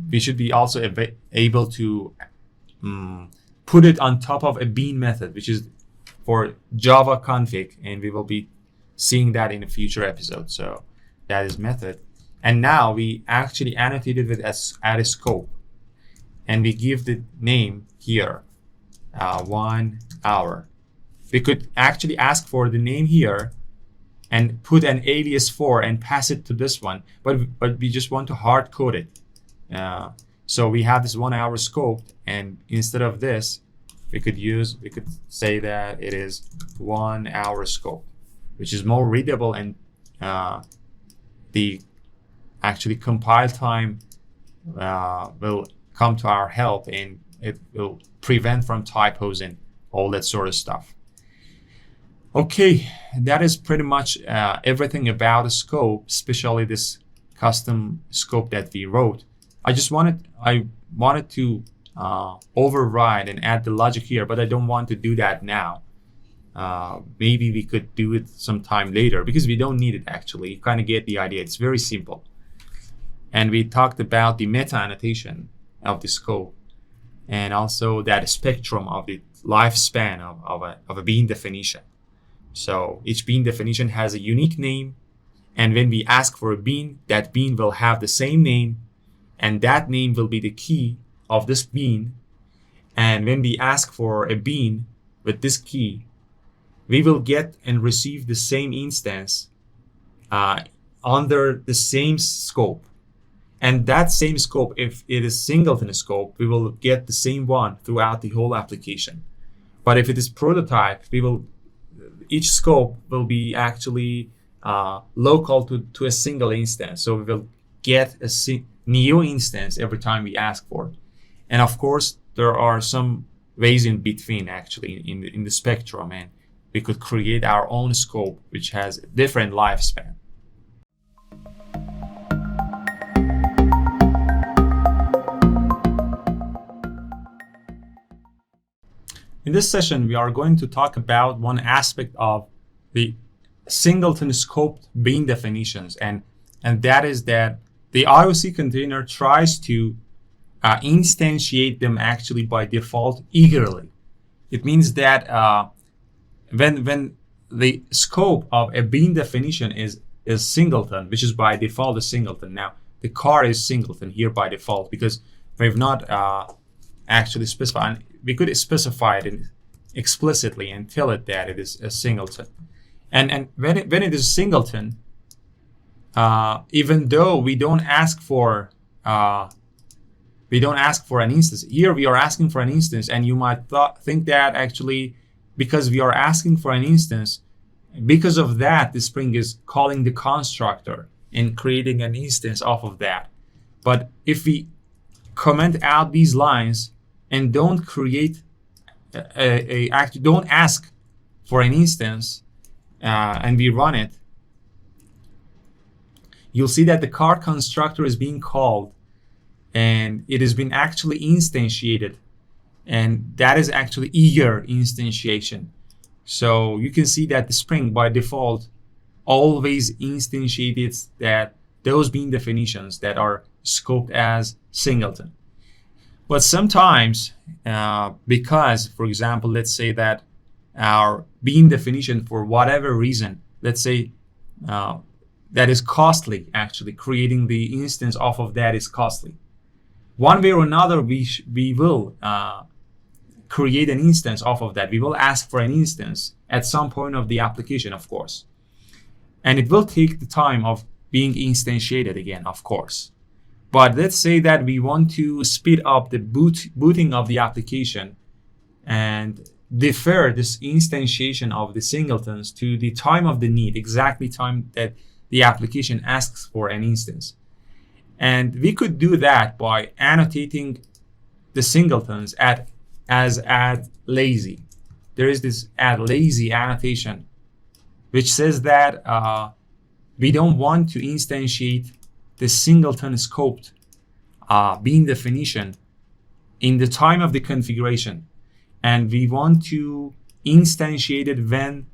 B: we should be also able to put it on top of a bean method, which is for Java config, and we will be seeing that in a future episode. So that is method. And now we actually annotated it as add a scope, and we give the name here 1 hour. We could actually ask for the name here and put an alias for and pass it to this one, but we just want to hard code it. So we have this 1 hour scope, and instead of this, we could say that it is 1 hour scope, which is more readable, and the actually compile time will come to our help, and it will prevent from typos and all that sort of stuff. Okay, that is pretty much everything about the scope, especially this custom scope that we wrote. I wanted to override and add the logic here, but I don't want to do that now. Maybe we could do it sometime later because we don't need it actually. You kind of get the idea. It's very simple. And we talked about the meta annotation of the scope, and also that spectrum of the lifespan of a bean definition. So each bean definition has a unique name, and when we ask for a bean, that bean will have the same name, and that name will be the key of this bean. And when we ask for a bean with this key, we will get and receive the same instance under the same scope. And that same scope, if it is singleton scope, we will get the same one throughout the whole application. But if it is prototype, each scope will be actually local to a single instance. So we will get a new instance every time we ask for it. And of course, there are some ways in between actually in the spectrum, and we could create our own scope which has a different lifespan. In this session, we are going to talk about one aspect of the singleton scoped bean definitions, and that is that the IOC container tries to instantiate them actually by default eagerly. It means that when the scope of a bean definition is singleton, which is by default a singleton. Now the car is singleton here by default because we've not actually specified. We could specify it explicitly and tell it that it is a singleton. And when it is singleton, even though we don't ask for an instance. Here we are asking for an instance, and you might think that actually because we are asking for an instance, because of that, the Spring is calling the constructor and creating an instance off of that. But if we comment out these lines and don't create don't ask for an instance and we run it, you'll see that the car constructor is being called, and it has been actually instantiated, and that is actually eager instantiation. So you can see that the Spring by default always instantiates that those bean definitions that are scoped as singleton. But sometimes, because, for example, let's say that our bean definition, for whatever reason, let's say that is costly, actually creating the instance off of that is costly. One way or another, we will create an instance off of that. We will ask for an instance at some point of the application, of course. And it will take the time of being instantiated again, of course. But let's say that we want to speed up the booting of the application and defer this instantiation of the singletons to the time of the need, exactly time that the application asks for an instance. And we could do that by annotating the singletons as add lazy. There is this add lazy annotation, which says that we don't want to instantiate the singleton scoped bean definition in the time of the configuration. And we want to instantiate it when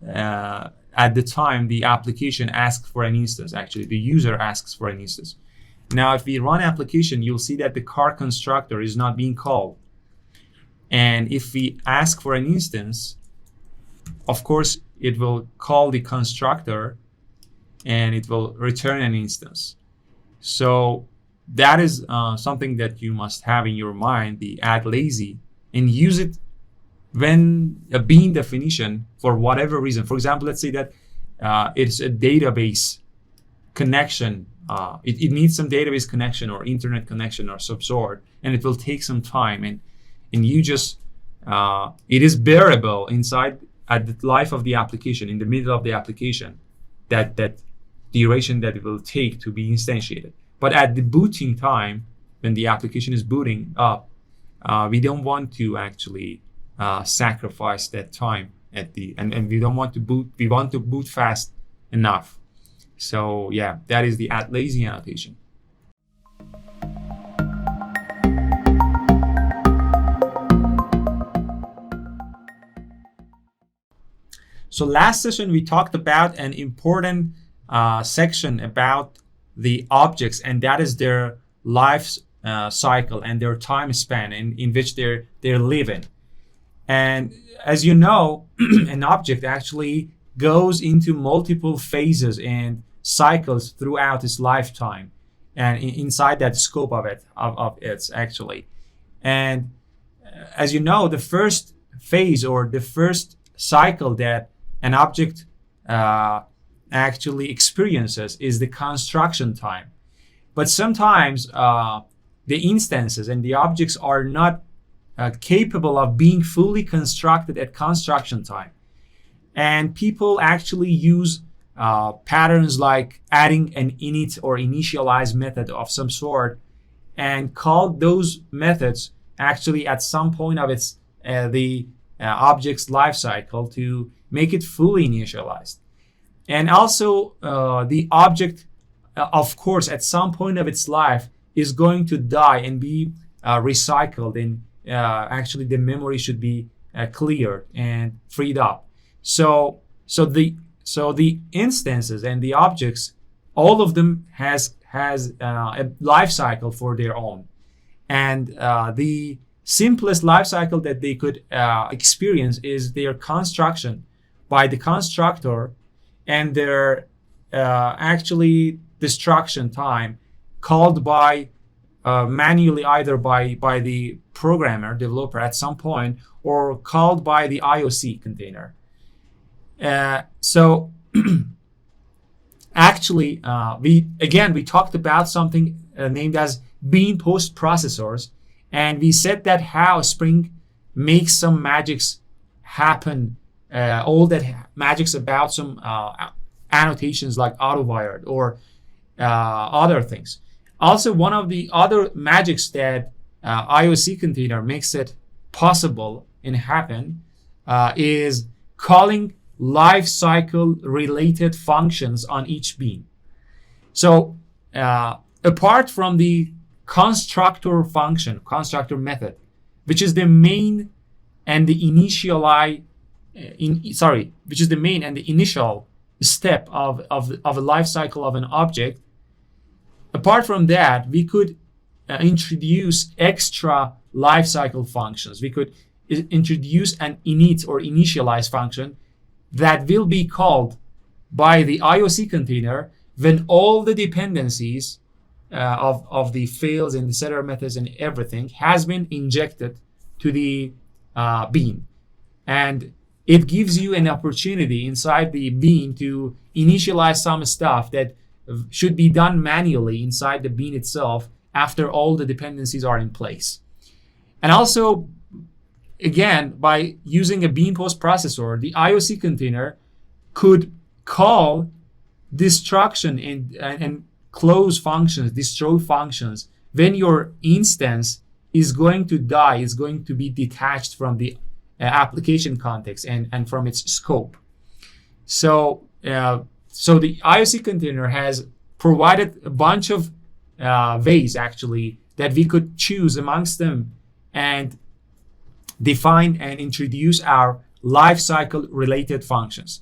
B: at the time the application asks for an instance, actually the user asks for an instance. Now, if we run application, you'll see that the car constructor is not being called. And if we ask for an instance, of course, it will call the constructor and it will return an instance. So that is something that you must have in your mind, the add lazy, and use it when a bean definition for whatever reason. For example, let's say that it's a database connection. It needs some database connection or internet connection or some sort, and it will take some time. And you just, it is bearable inside at the life of the application, in the middle of the application, that duration that it will take to be instantiated. But at the booting time, when the application is booting up, we don't want to actually sacrifice that time at the and we don't want to boot. We want to boot fast enough. So yeah, that is the add lazy annotation. So last session we talked about an important section about the objects, and that is their life cycle and their time span in which they're living. And as you know, an object actually goes into multiple phases and cycles throughout its lifetime, and inside that scope of its actually. And as you know, the first phase or the first cycle that an object actually experiences is the construction time. But sometimes the instances and the objects are not capable of being fully constructed at construction time. And people actually use patterns like adding an init or initialize method of some sort and call those methods actually at some point of its the object's lifecycle to make it fully initialized. And also the object, of course, at some point of its life is going to die and be recycled, and actually the memory should be cleared and freed up. So the instances and the objects, all of them has a life cycle for their own. And the simplest life cycle that they could experience is their construction by the constructor and their actually destruction time called by manually either by the programmer, developer at some point, or called by the IOC container. So actually, we talked about something named as BeanPostProcessors, and we said that how Spring makes some magics happen, all that magics about some annotations like Autowired or other things. Also, one of the other magics that IOC container makes it possible and happen is calling lifecycle related functions on each bean. So apart from the constructor function, constructor method, which is the main and the initial step of a life cycle of an object. Apart from that, we could introduce extra lifecycle functions. We could introduce an init or initialize function that will be called by the IOC container when all the dependencies of the fields and the setter methods and everything has been injected to the bean. And it gives you an opportunity inside the bean to initialize some stuff that should be done manually inside the bean itself after all the dependencies are in place. And also, again, by using a BeanPostProcessor, the IOC container could call destruction and close functions, destroy functions, when your instance is going to die, is going to be detached from the application context and from its scope. So the IOC container has provided a bunch of ways actually that we could choose amongst them and define and introduce our lifecycle related functions.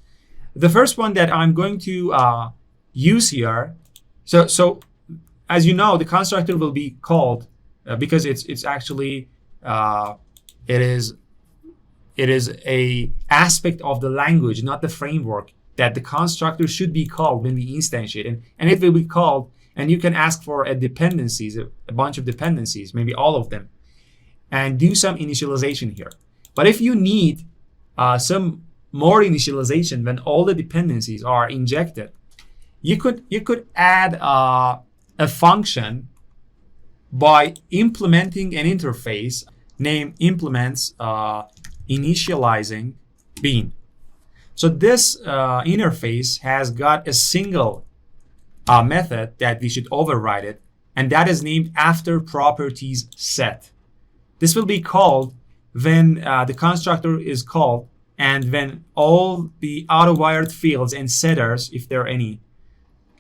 B: The first one that I'm going to use here, so as you know, the constructor will be called because it's actually it is a aspect of the language, not the framework, that the constructor should be called when we instantiate, and it will be called, and you can ask for a bunch of dependencies, maybe all of them, and do some initialization here. But if you need some more initialization when all the dependencies are injected, you could add a function by implementing an interface named implements initializing bean. So this interface has got a single method that we should override it, and that is named after properties set. This will be called when the constructor is called and when all the Autowired fields and setters, if there are any,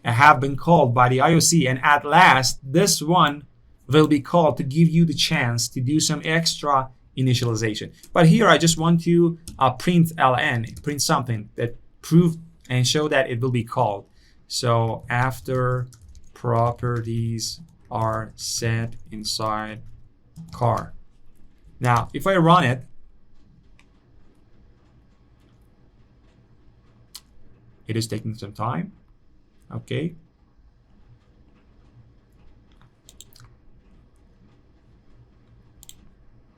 B: have been called by the IOC, and at last this one will be called to give you the chance to do some extra initialization. But here I just want to print something that prove and show that it will be called. So after properties are set inside car. Now if I run it, it is taking some time. Okay.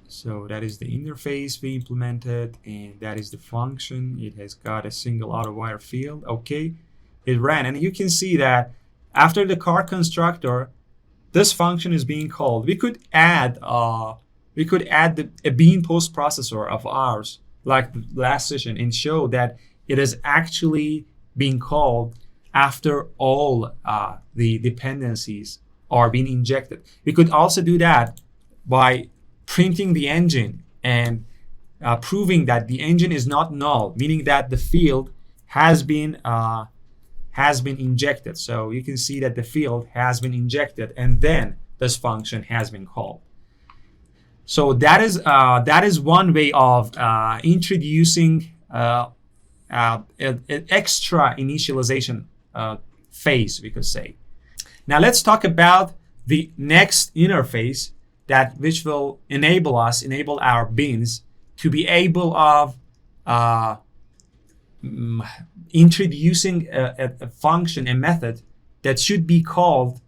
B: So that is the interface we implemented, and that is the function. It has got a single Autowired field. Okay, it ran, and you can see that after the car constructor, this function is being called. We could add a BeanPostProcessor of ours, like the last session, and show that it is actually being called after all the dependencies are being injected. We could also do that by printing the engine and proving that the engine is not null, meaning that the field has been injected. So you can see that the field has been injected, and then this function has been called. So that is one way of introducing an extra initialization phase, we could say. Now let's talk about the next interface which will enable our beans to be able of introducing a function, a method that should be called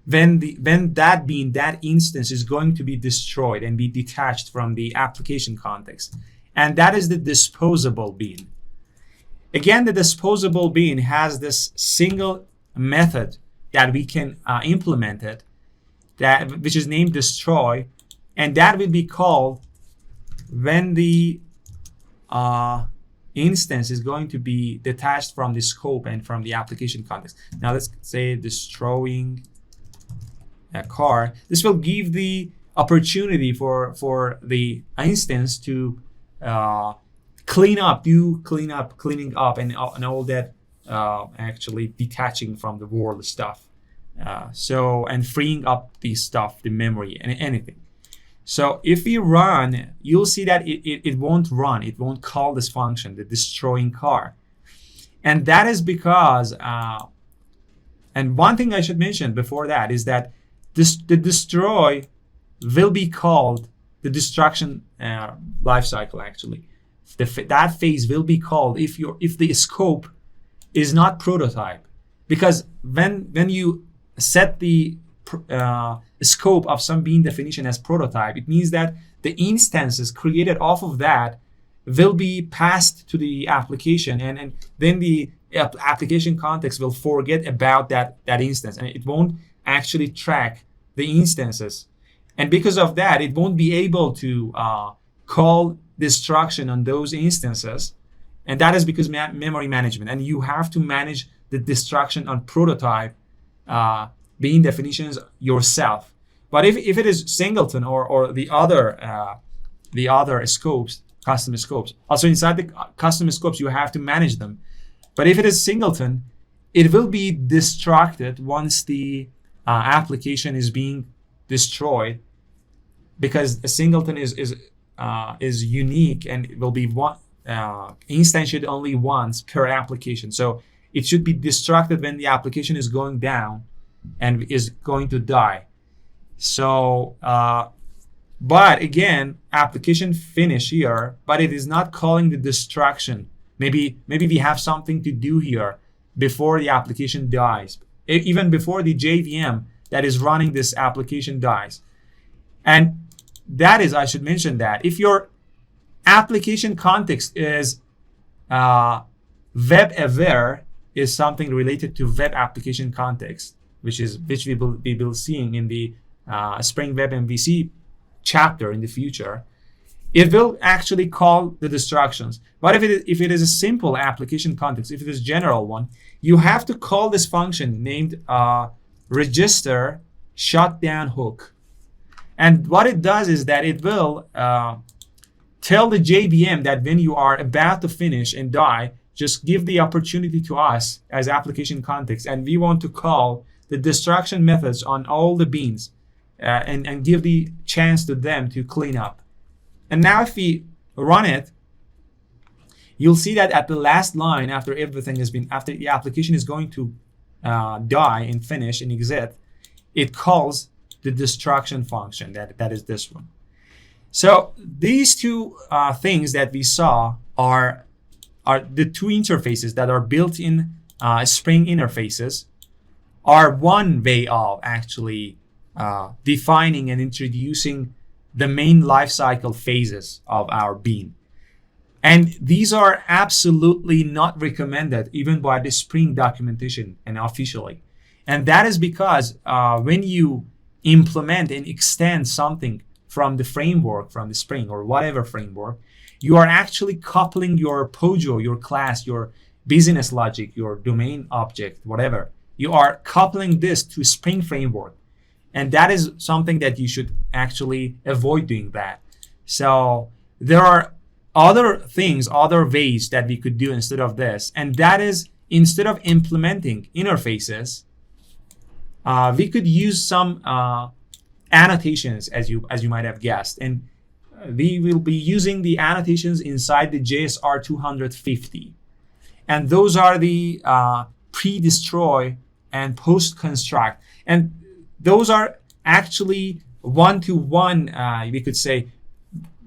B: when that instance is going to be destroyed and be detached from the application context. And that is the disposable bean. Again, the disposable bean has this single method that we can implement it, which is named destroy, and that will be called when the instance is going to be detached from the scope and from the application context. Now let's say destroying a car. This will give the opportunity for the instance to cleaning up and all that actually detaching from the world stuff. And freeing up the stuff, the memory and anything. So if we run, you'll see that it won't run. It won't call this function, the destroying car. And that is because, and one thing I should mention before that is that the destroy will be called the destruction lifecycle actually. That phase will be called if the scope is not prototype. Because when you set the scope of some bean definition as prototype, it means that the instances created off of that will be passed to the application, and then the application context will forget about that instance, and it won't actually track the instances. And because of that, it won't be able to call destruction on those instances. And that is because memory management. And you have to manage the destruction on prototype Bean definitions yourself. But if it is Singleton or the other scopes, custom scopes, also inside the custom scopes, you have to manage them. But if it is Singleton, it will be destructed once the application is being destroyed, because a Singleton is unique and it will be instantiated only once per application. So it should be destructed when the application is going down and is going to die. So, but again, application finish here, but it is not calling the destruction. Maybe we have something to do here before the application dies, even before the JVM that is running this application dies. And that is, I should mention that if your application context is web aware, is something related to web application context, which we will be seeing in the Spring web-mvc chapter in the future, it will actually call the destructions. But if it is a simple application context, if it is general one, you have to call this function named register shutdown hook. And what it does is that it will tell the JVM that when you are about to finish and die, just give the opportunity to us as application context, and we want to call the destruction methods on all the beans and give the chance to them to clean up. And now if we run it, you'll see that at the last line, after everything has been, after the application is going to die and finish and exit, it calls the destruction function. That is this one. So these two things that we saw are the two interfaces that are built in Spring interfaces, are one way of actually defining and introducing the main lifecycle phases of our Bean. And these are absolutely not recommended even by the Spring documentation and officially. And that is because when you implement and extend something from the framework, from the Spring or whatever framework, you are actually coupling your POJO, your class, your business logic, your domain object, whatever. You are coupling this to Spring framework. And that is something that you should actually avoid doing that. So there are other things, other ways that we could do instead of this. And that is, instead of implementing interfaces, we could use some annotations, as you might have guessed. And we will be using the annotations inside the JSR 250. And those are the pre-destroy and post-construct. And those are actually one-to-one, we could say,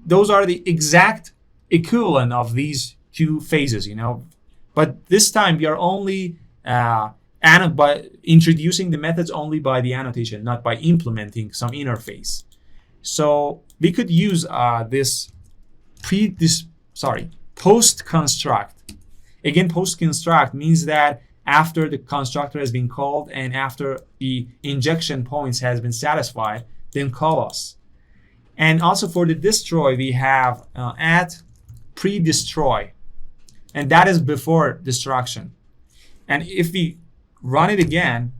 B: those are the exact equivalent of these two phases, you know. But this time we are only by introducing the methods only by the annotation, not by implementing some interface. So we could use this post-construct. Again, post-construct means that after the constructor has been called and after the injection points has been satisfied, then call us. And also for the destroy, we have add pre-destroy, and that is before destruction. And if we run it again,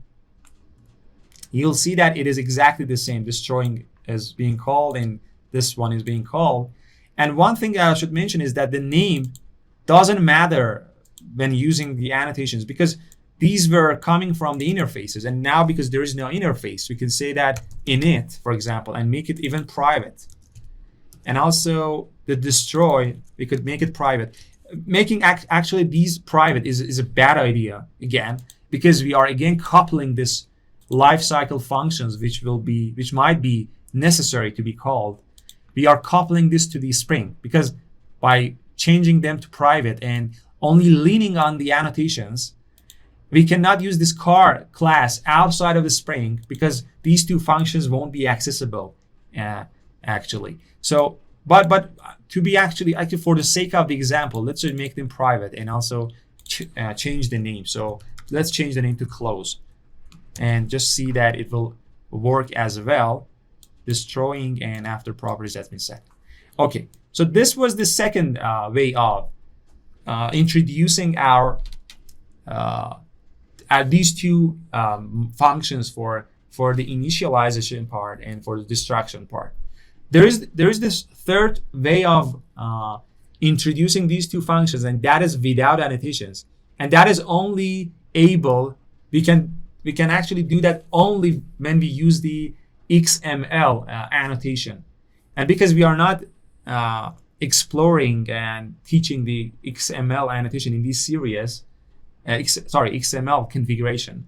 B: you'll see that it is exactly the same. Destroying is being called and this one is being called. And one thing that I should mention is that the name doesn't matter when using the annotations, because these were coming from the interfaces. And now because there is no interface, we can say that init, for example, and make it even private. And also the destroy, we could make it private. Making actually these private is a bad idea, again, because we are again coupling this lifecycle functions, which might be necessary to be called. We are coupling this to the Spring, because by changing them to private and only leaning on the annotations, we cannot use this car class outside of the Spring, because these two functions won't be accessible actually. So, but to be actually for the sake of the example, let's just make them private and also change the name. So let's change the name to close and just see that it will work as well. Destroying and after properties has been set. Okay, so this was the second way of introducing our these two functions for the initialization part and for the destruction part. There is this third way of introducing these two functions, and that is without annotations. And that is only able, we can actually do that only when we use the XML annotation. And because we are not exploring and teaching the XML annotation in this series, XML configuration.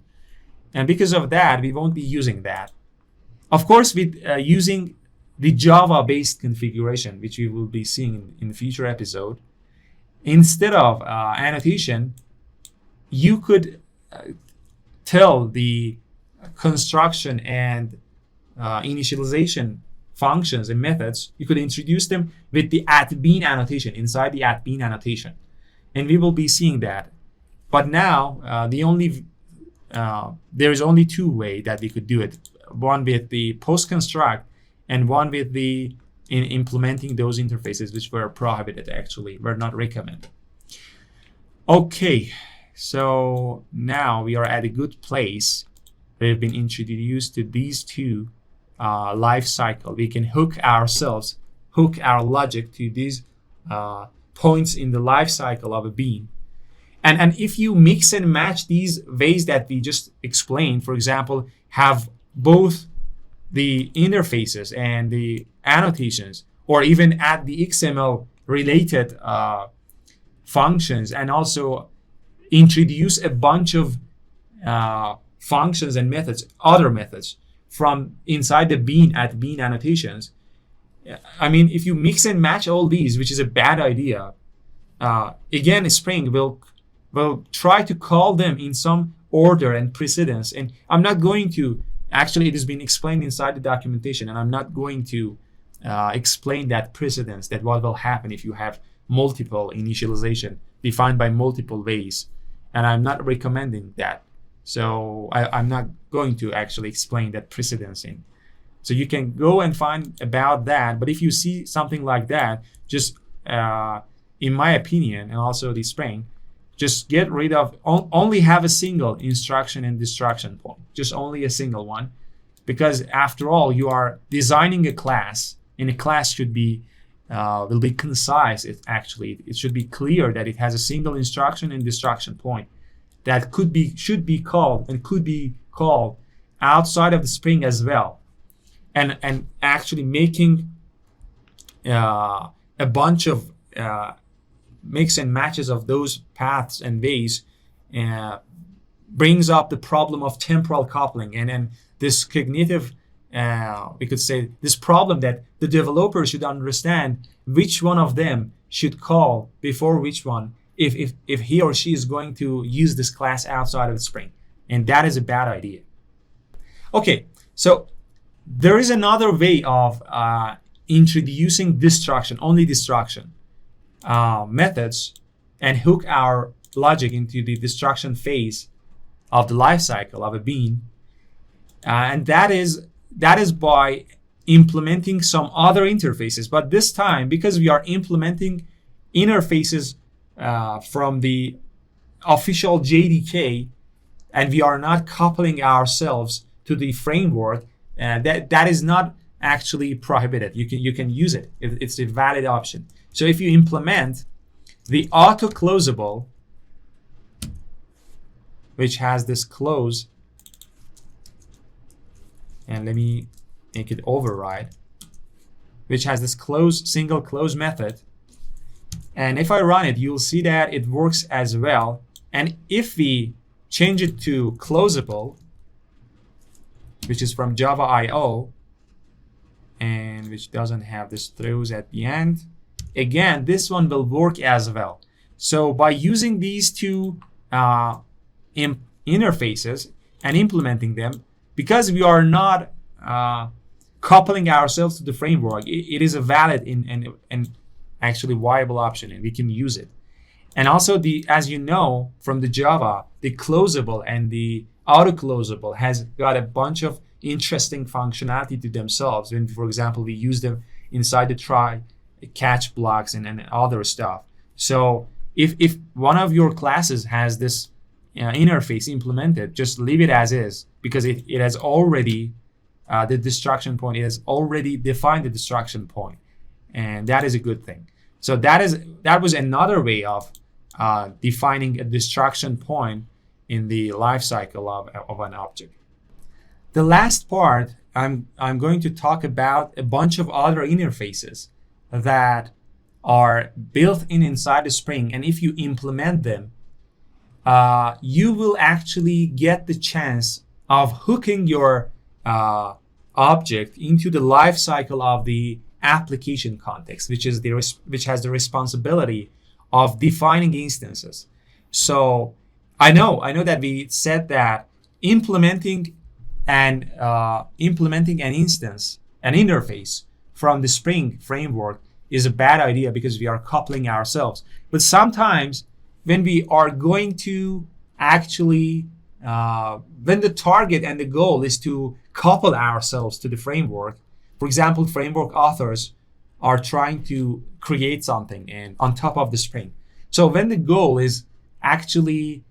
B: And because of that, we won't be using that. Of course, with using the Java-based configuration, which we will be seeing in the future episode, instead of annotation, you could tell the construction and initialization functions and methods, you could introduce them with the @bean annotation, inside the @bean annotation. And we will be seeing that. But now, there is only two ways that we could do it. One with the PostConstruct and one with in implementing those interfaces, which were prohibited actually, were not recommended. Okay, so now we are at a good place. We've been introduced to these two lifecycle. We can hook our logic to these points in the lifecycle of a bean. And if you mix and match these ways that we just explained, for example, have both the interfaces and the annotations, or even add the XML related functions, and also introduce a bunch of functions and methods, other methods from inside the bean @bean annotations. I mean, if you mix and match all these, which is a bad idea, again, Spring will try to call them in some order and precedence. And I'm not going to, actually, it has been explained inside the documentation, and I'm not going to explain that precedence, that what will happen if you have multiple initialization defined by multiple ways. And I'm not recommending that. So I'm not going to actually explain that precedence in. So you can go and find about that. But if you see something like that, just in my opinion, and also the Spring, just get rid of, only have a single instruction and destruction point, just only a single one. Because after all, you are designing a class, and a class should be, will be concise. It should be clear that it has a single instruction and destruction point that should be called outside of the Spring as well. And actually making a bunch of mix and matches of those paths and ways brings up the problem of temporal coupling and this cognitive, we could say, this problem that the developer should understand which one of them should call before which one if he or she is going to use this class outside of the Spring. And that is a bad idea. Okay, so there is another way of introducing only destruction methods, and hook our logic into the destruction phase of the lifecycle of a bean, and that is by implementing some other interfaces. But this time, because we are implementing interfaces from the official JDK, and we are not coupling ourselves to the framework, that is not actually prohibited. You can use it. It's a valid option. So if you implement the auto closable, which has this close, and let me make it override, which has this single close method, and if I run it, you'll see that it works as well. And if we change it to closable, which is from Java.io, and which doesn't have this throws at the end, again, this one will work as well. So by using these two interfaces and implementing them, because we are not coupling ourselves to the framework, it is a valid and actually viable option, and we can use it. And also as you know from the Java, the closable and the auto-closable has got a bunch of interesting functionality to themselves. When, for example, we use them inside the try, catch blocks, and other stuff. So if one of your classes has this interface implemented, just leave it as is, because it has already the destruction point. It has already defined the destruction point, and that is a good thing. So that was another way of defining a destruction point in the lifecycle of an object. The last part, I'm going to talk about a bunch of other interfaces that are built inside the Spring, and if you implement them, you will actually get the chance of hooking your object into the lifecycle of the application context, which has the responsibility of defining instances. So I know that we said that implementing an instance, an interface from the Spring framework is a bad idea because we are coupling ourselves. But sometimes when we are going to actually, when the target and the goal is to couple ourselves to the framework, for example, framework authors are trying to create something and on top of the Spring. So when the goal is actually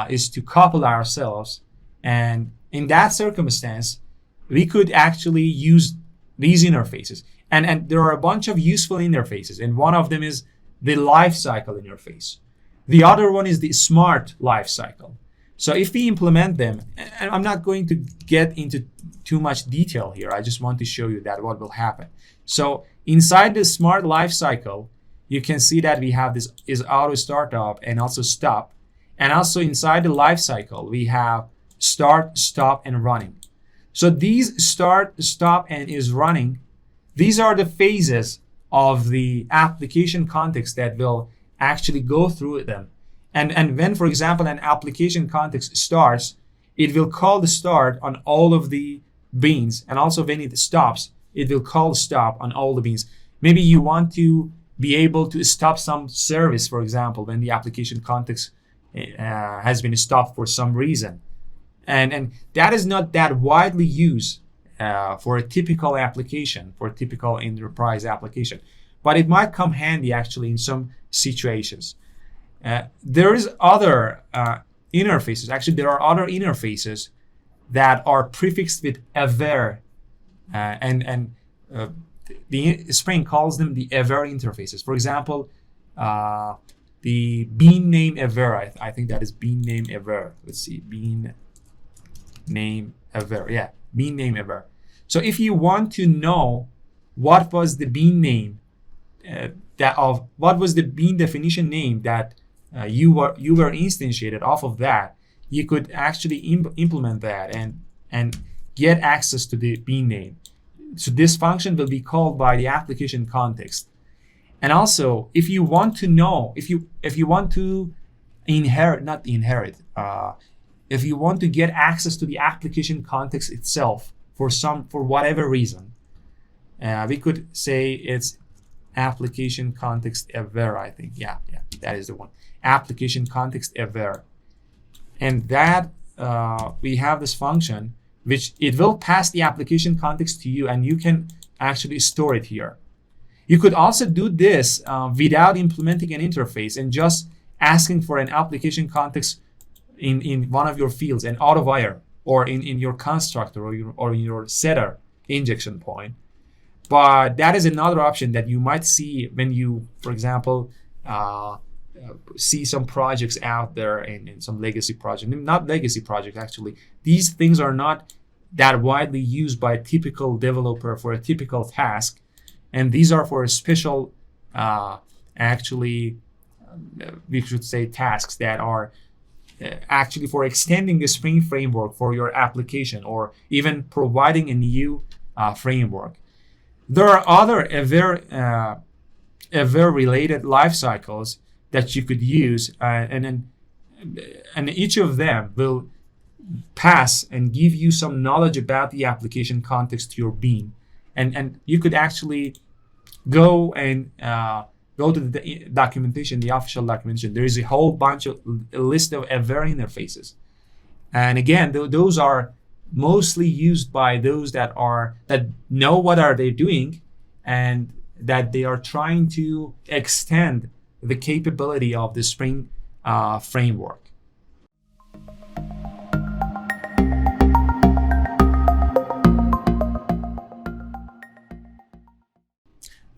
B: is to couple ourselves, and in that circumstance, we could actually use these interfaces. And there are a bunch of useful interfaces, and one of them is the lifecycle interface. The other one is the smart lifecycle. So if we implement them, and I'm not going to get into too much detail here, I just want to show you that what will happen. So inside the smart lifecycle, you can see that we have this is auto startup and also stop. And also inside the lifecycle, we have start, stop, and running. So these start, stop, and is running, these are the phases of the application context that will actually go through them. And when, for example, an application context starts, it will call the start on all of the beans. And also when it stops, it will call stop on all the beans. Maybe you want to be able to stop some service, for example, when the application context has been stopped for some reason. And that is not that widely used for a typical application, for a typical enterprise application. But it might come handy actually in some situations. There is other interfaces. Actually, there are other interfaces that are prefixed with aware, and the Spring calls them the aware interfaces. For example, the bean name aware. I think that is bean name aware. Let's see, bean name aware. Yeah, bean name aware. So if you want to know what was the bean name what was the bean definition name that you were instantiated off of that, you could actually implement that and get access to the bean name. So this function will be called by the application context. And also, if you want to know, if you want to if you want to get access to the application context itself for whatever reason, we could say it's application context aware. I think, yeah, that is the one. Application context aware, and that we have this function which it will pass the application context to you, and you can actually store it here. You could also do this without implementing an interface and just asking for an application context in one of your fields, an Autowired, or in your constructor or in your setter injection point. But that is another option that you might see when you, for example, see some projects out there in some legacy project. Not legacy projects, actually. These things are not that widely used by a typical developer for a typical task. And these are for a special, actually, we should say tasks that are actually for extending the Spring framework for your application or even providing a new framework. There are other aware-related life cycles that you could use, and each of them will pass and give you some knowledge about the application context to your bean. And you could actually go and go to the documentation, the official documentation. There is a whole bunch of a list of AVER interfaces. And again, those are mostly used by those that know what are they doing and that they are trying to extend the capability of the Spring framework.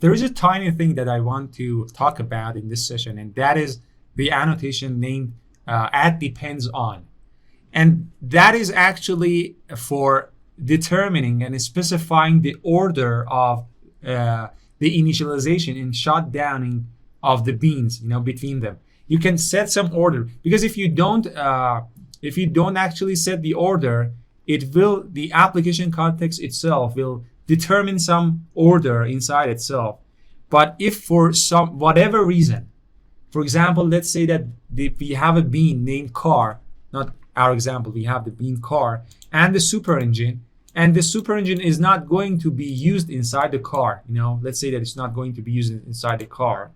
B: There is a tiny thing that I want to talk about in this session, and that is the annotation named @DependsOn. And that is actually for determining and specifying the order of the initialization and shutdowning of the beans, between them. You can set some order, because if you don't actually set the order, the application context itself will determine some order inside itself. But if for whatever reason, for example, let's say that we have a bean named car, not our example, we have the bean car and the super engine, and the super engine is not going to be used inside the car. Let's say that it's not going to be used inside the car.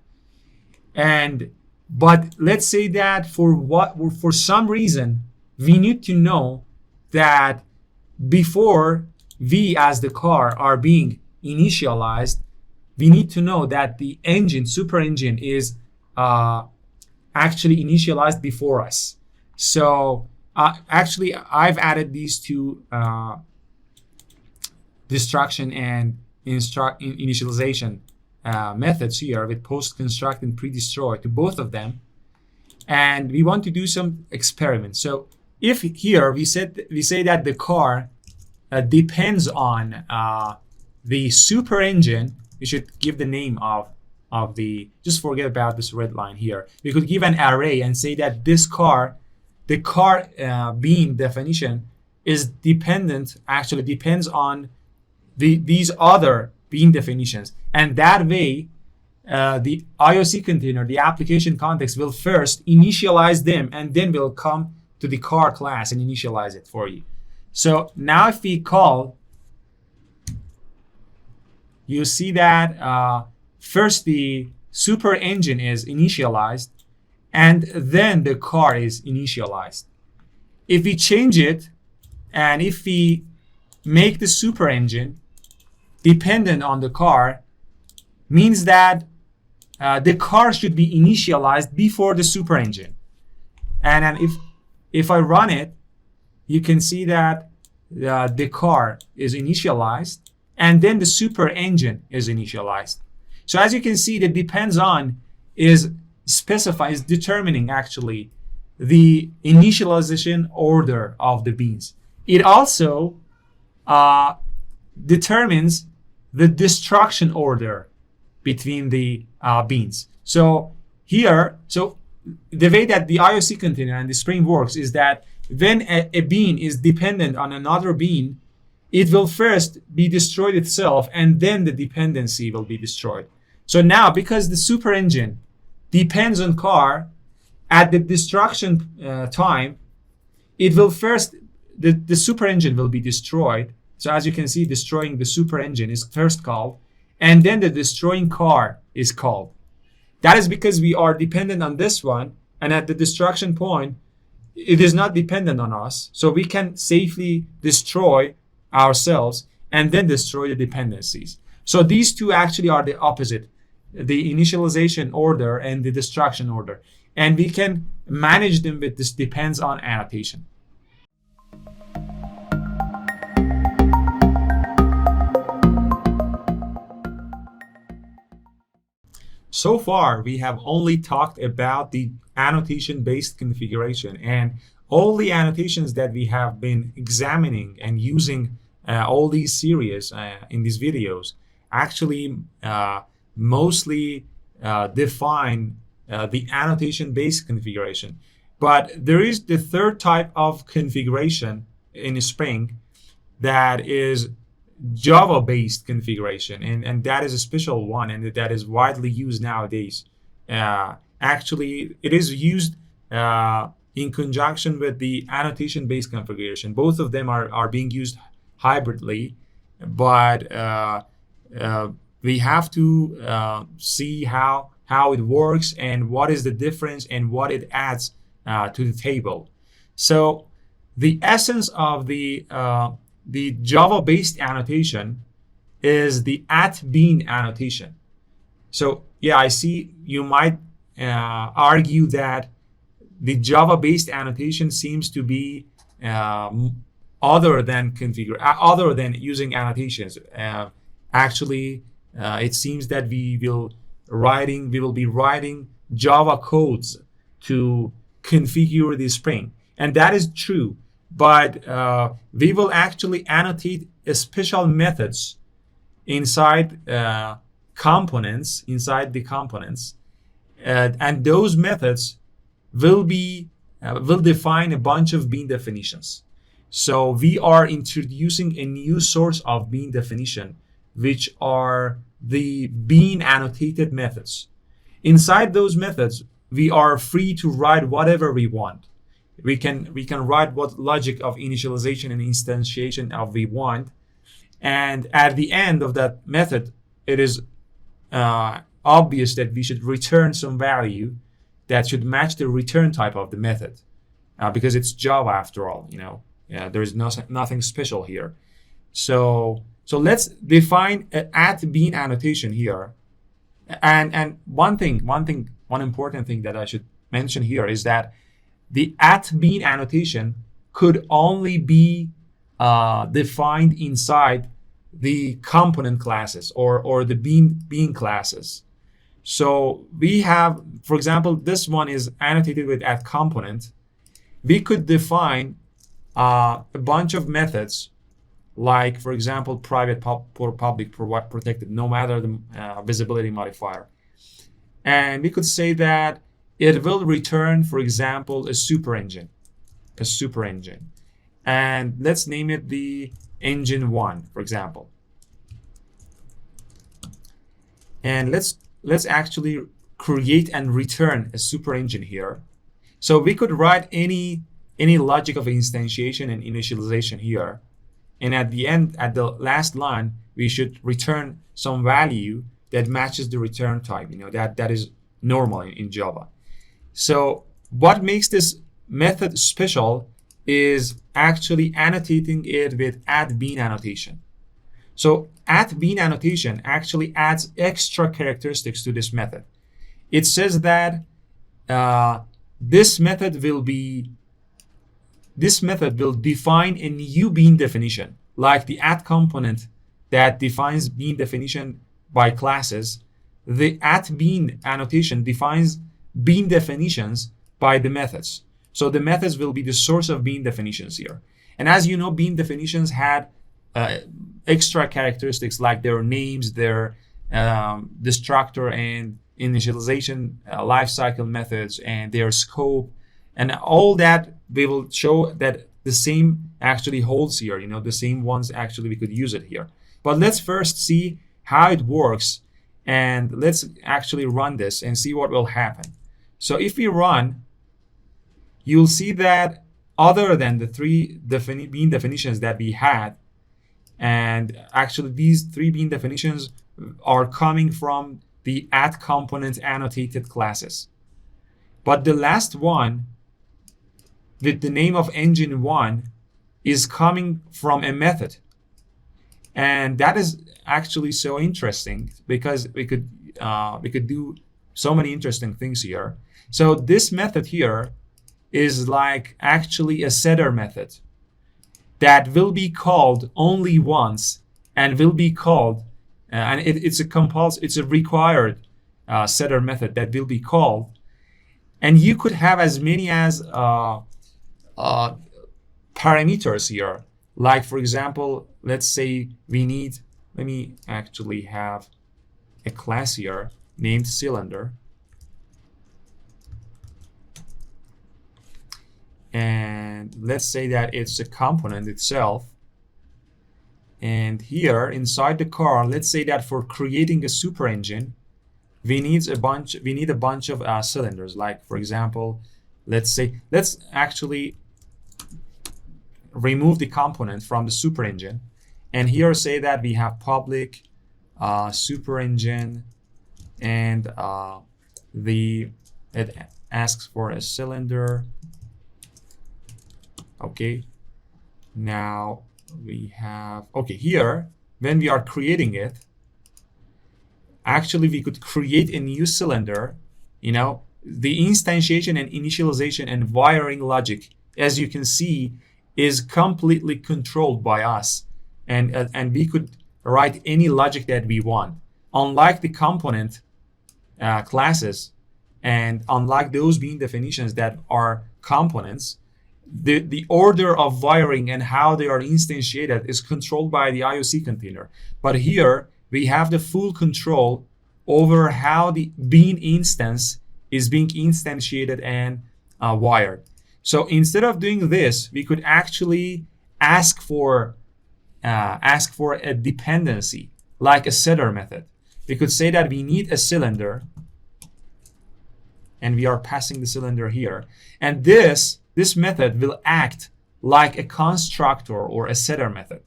B: But let's say that for some reason, we need to know that before we as the car are being initialized, we need to know that the super engine is actually initialized before us. So actually, I've added these two destruction and initialization methods here with PostConstruct and pre-destroy to both of them. And we want to do some experiments. So if here we say that the car depends on the super engine, we should give the name of just forget about this red line here. We could give an array and say that the car bean definition actually depends on these other bean definitions. And that way, the IOC container, the application context, will first initialize them and then will come to the car class and initialize it for you. So now if we call, you see that first the super engine is initialized and then the car is initialized. If we change it and if we make the super engine dependent on the car, means that the car should be initialized before the super engine. And if I run it, you can see that the car is initialized and then the super engine is initialized. So as you can see, the DependsOn is determining actually the initialization order of the beans. It also determines the destruction order between the beans. So here, the way that the IOC container and the Spring works is that when a bean is dependent on another bean, it will first be destroyed itself and then the dependency will be destroyed. So now, because the super engine depends on car, at the destruction time, it will first, the super engine will be destroyed. So as you can see, destroying the super engine is first called, and then the destroying car is called. That is because we are dependent on this one, and at the destruction point, it is not dependent on us. So we can safely destroy ourselves and then destroy the dependencies. So these two actually are the opposite, the initialization order and the destruction order. And we can manage them with this DependsOn annotation. So far, we have only talked about the annotation-based configuration, and all the annotations that we have been examining and using all these series in these videos actually mostly define the annotation-based configuration. But there is the third type of configuration in Spring that is Java-based configuration, and that is a special one, and that is widely used nowadays. Actually, it is used in conjunction with the annotation-based configuration. Both of them are being used hybridly, but we have to see how how it works, and what is the difference and what it adds to the table. So the essence of the Java-based annotation is the @bean annotation. So yeah, I see you might argue that the Java-based annotation seems to be other than using annotations. Actually, it seems that we will be writing Java codes to configure the Spring, and that is true. But we will actually annotate special methods inside components, and those methods will define a bunch of bean definitions. So we are introducing a new source of bean definition, which are the bean annotated methods. Inside those methods, we are free to write whatever we want. We can write what logic of initialization and instantiation of we want, and at the end of that method, it is obvious that we should return some value that should match the return type of the method, because it's Java after all. There is nothing special here. So let's define an @bean annotation here. And one important thing that I should mention here is that the @bean annotation could only be defined inside the component classes or the bean classes. So we have, for example, this one is annotated with @component. We could define a bunch of methods, like, for example, private, public, protected, no matter the visibility modifier. And we could say that it will return, for example, a super engine. And let's name it the engine 1, for example. And let's actually create and return a super engine here. So we could write any logic of instantiation and initialization here. And at the end, at the last line, we should return some value that matches the return type. That is normal in Java. So what makes this method special is actually annotating it with @bean annotation. So @bean annotation actually adds extra characteristics to this method. It says that this method will define a new bean definition, like the @component that defines bean definition by classes. The @bean annotation defines bean definitions by the methods. So the methods will be the source of bean definitions here. And as you know, bean definitions had extra characteristics like their names, their destructor and initialization lifecycle methods, and their scope, and all that. We will show that the same actually holds here. The same ones actually we could use it here. But let's first see how it works, and let's actually run this and see what will happen. So if we run, you'll see that other than the 3 bean definitions that we had, and actually these 3 bean definitions are coming from the @component annotated classes. But the last one, with the name of engine 1, is coming from a method. And that is actually so interesting, because we could do so many interesting things here. So this method here is like actually a setter method that will be called only once, and will be called, and it's a required setter method that will be called. And you could have as many as parameters here. Like, for example, let's say let me actually have a class here named cylinder. And let's say that it's a component itself. And here inside the car, let's say that for creating a super engine, we need a bunch of cylinders. Like, for example, let's actually remove the component from the super engine, and here say that we have public super engine and it asks for a cylinder. Okay, now we have, okay, here when we are creating it, actually we could create a new cylinder. You know, the instantiation and initialization and wiring logic, as you can see, is completely controlled by us, and we could write any logic that we want. Unlike the component classes, and unlike those bean definitions that are components, the order of wiring and how they are instantiated is controlled by the IOC container. But here we have the full control over how the bean instance is being instantiated and wired. So instead of doing this, we could actually ask for a dependency, like a setter method. We could say that we need a cylinder, and we are passing the cylinder here. And this method will act like a constructor or a setter method.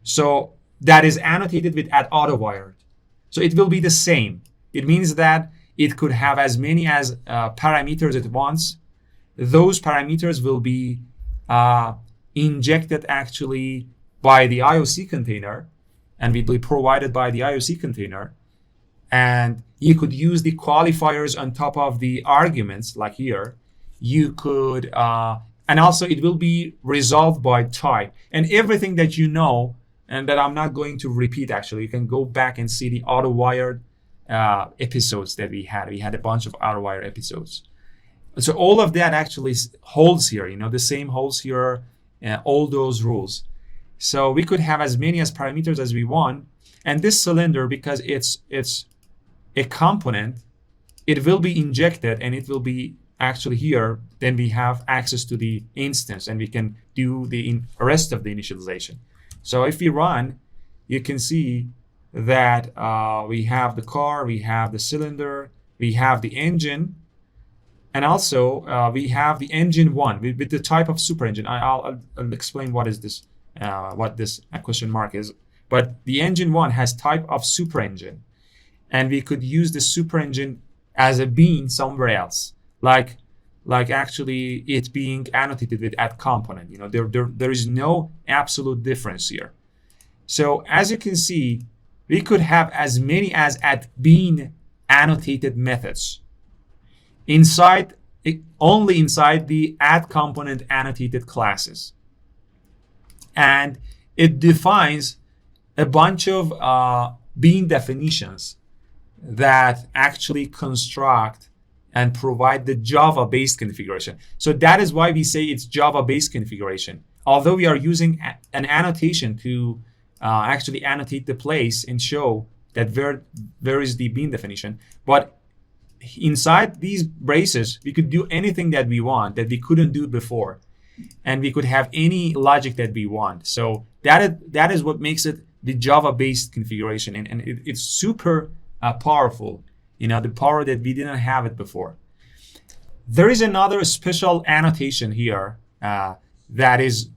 B: So that is annotated with Autowired. So it will be the same. It means that it could have as many as parameters at once. Those parameters will be injected actually by the IOC container, and will be provided by the IOC container. And you could use the qualifiers on top of the arguments, like here. You could, and also it will be resolved by type. And everything that you know, and that I'm not going to repeat actually, you can go back and see the Autowired episodes that we had. We had a bunch of Autowired episodes. So all of that actually holds here, you know, the same holds here, all those rules. So we could have as many as parameters as we want. And this cylinder, because it's a component, it will be injected and it will be actually here. Then we have access to the instance and we can do the rest of the initialization. So if we run, you can see that we have the car, we have the cylinder, we have the engine, and also we have the engine one with the type of super engine. I'll explain what is this, what this question mark is. But the engine one has type of super engine, and we could use the super engine as a bean somewhere else, like actually it being annotated with add component. You know, there is no absolute difference here. So as you can see, we could have as many as add bean annotated methods only inside the add component annotated classes, and it defines a bunch of bean definitions that actually construct and provide the Java-based configuration. So that is why we say it's Java-based configuration. Although we are using an annotation to actually annotate the place and show that where is the bean definition. But inside these braces, we could do anything that we want that we couldn't do before. And we could have any logic that we want. So that is what makes it the Java-based configuration. And it's super powerful. You know, the power that we didn't have it before. There is another special annotation here that is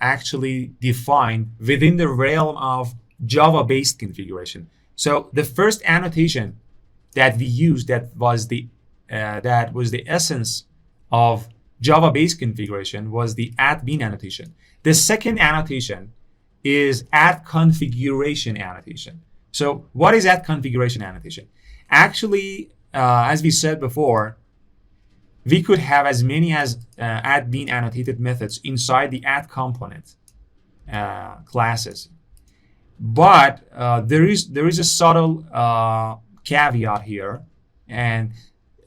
B: actually defined within the realm of Java-based configuration. So the first annotation that we used that was the essence of Java-based configuration was the add bean annotation. The second annotation is add configuration annotation. So what is add configuration annotation? Actually, as we said before, we could have as many as add bean annotated methods inside the add component classes. But there is a subtle caveat here, and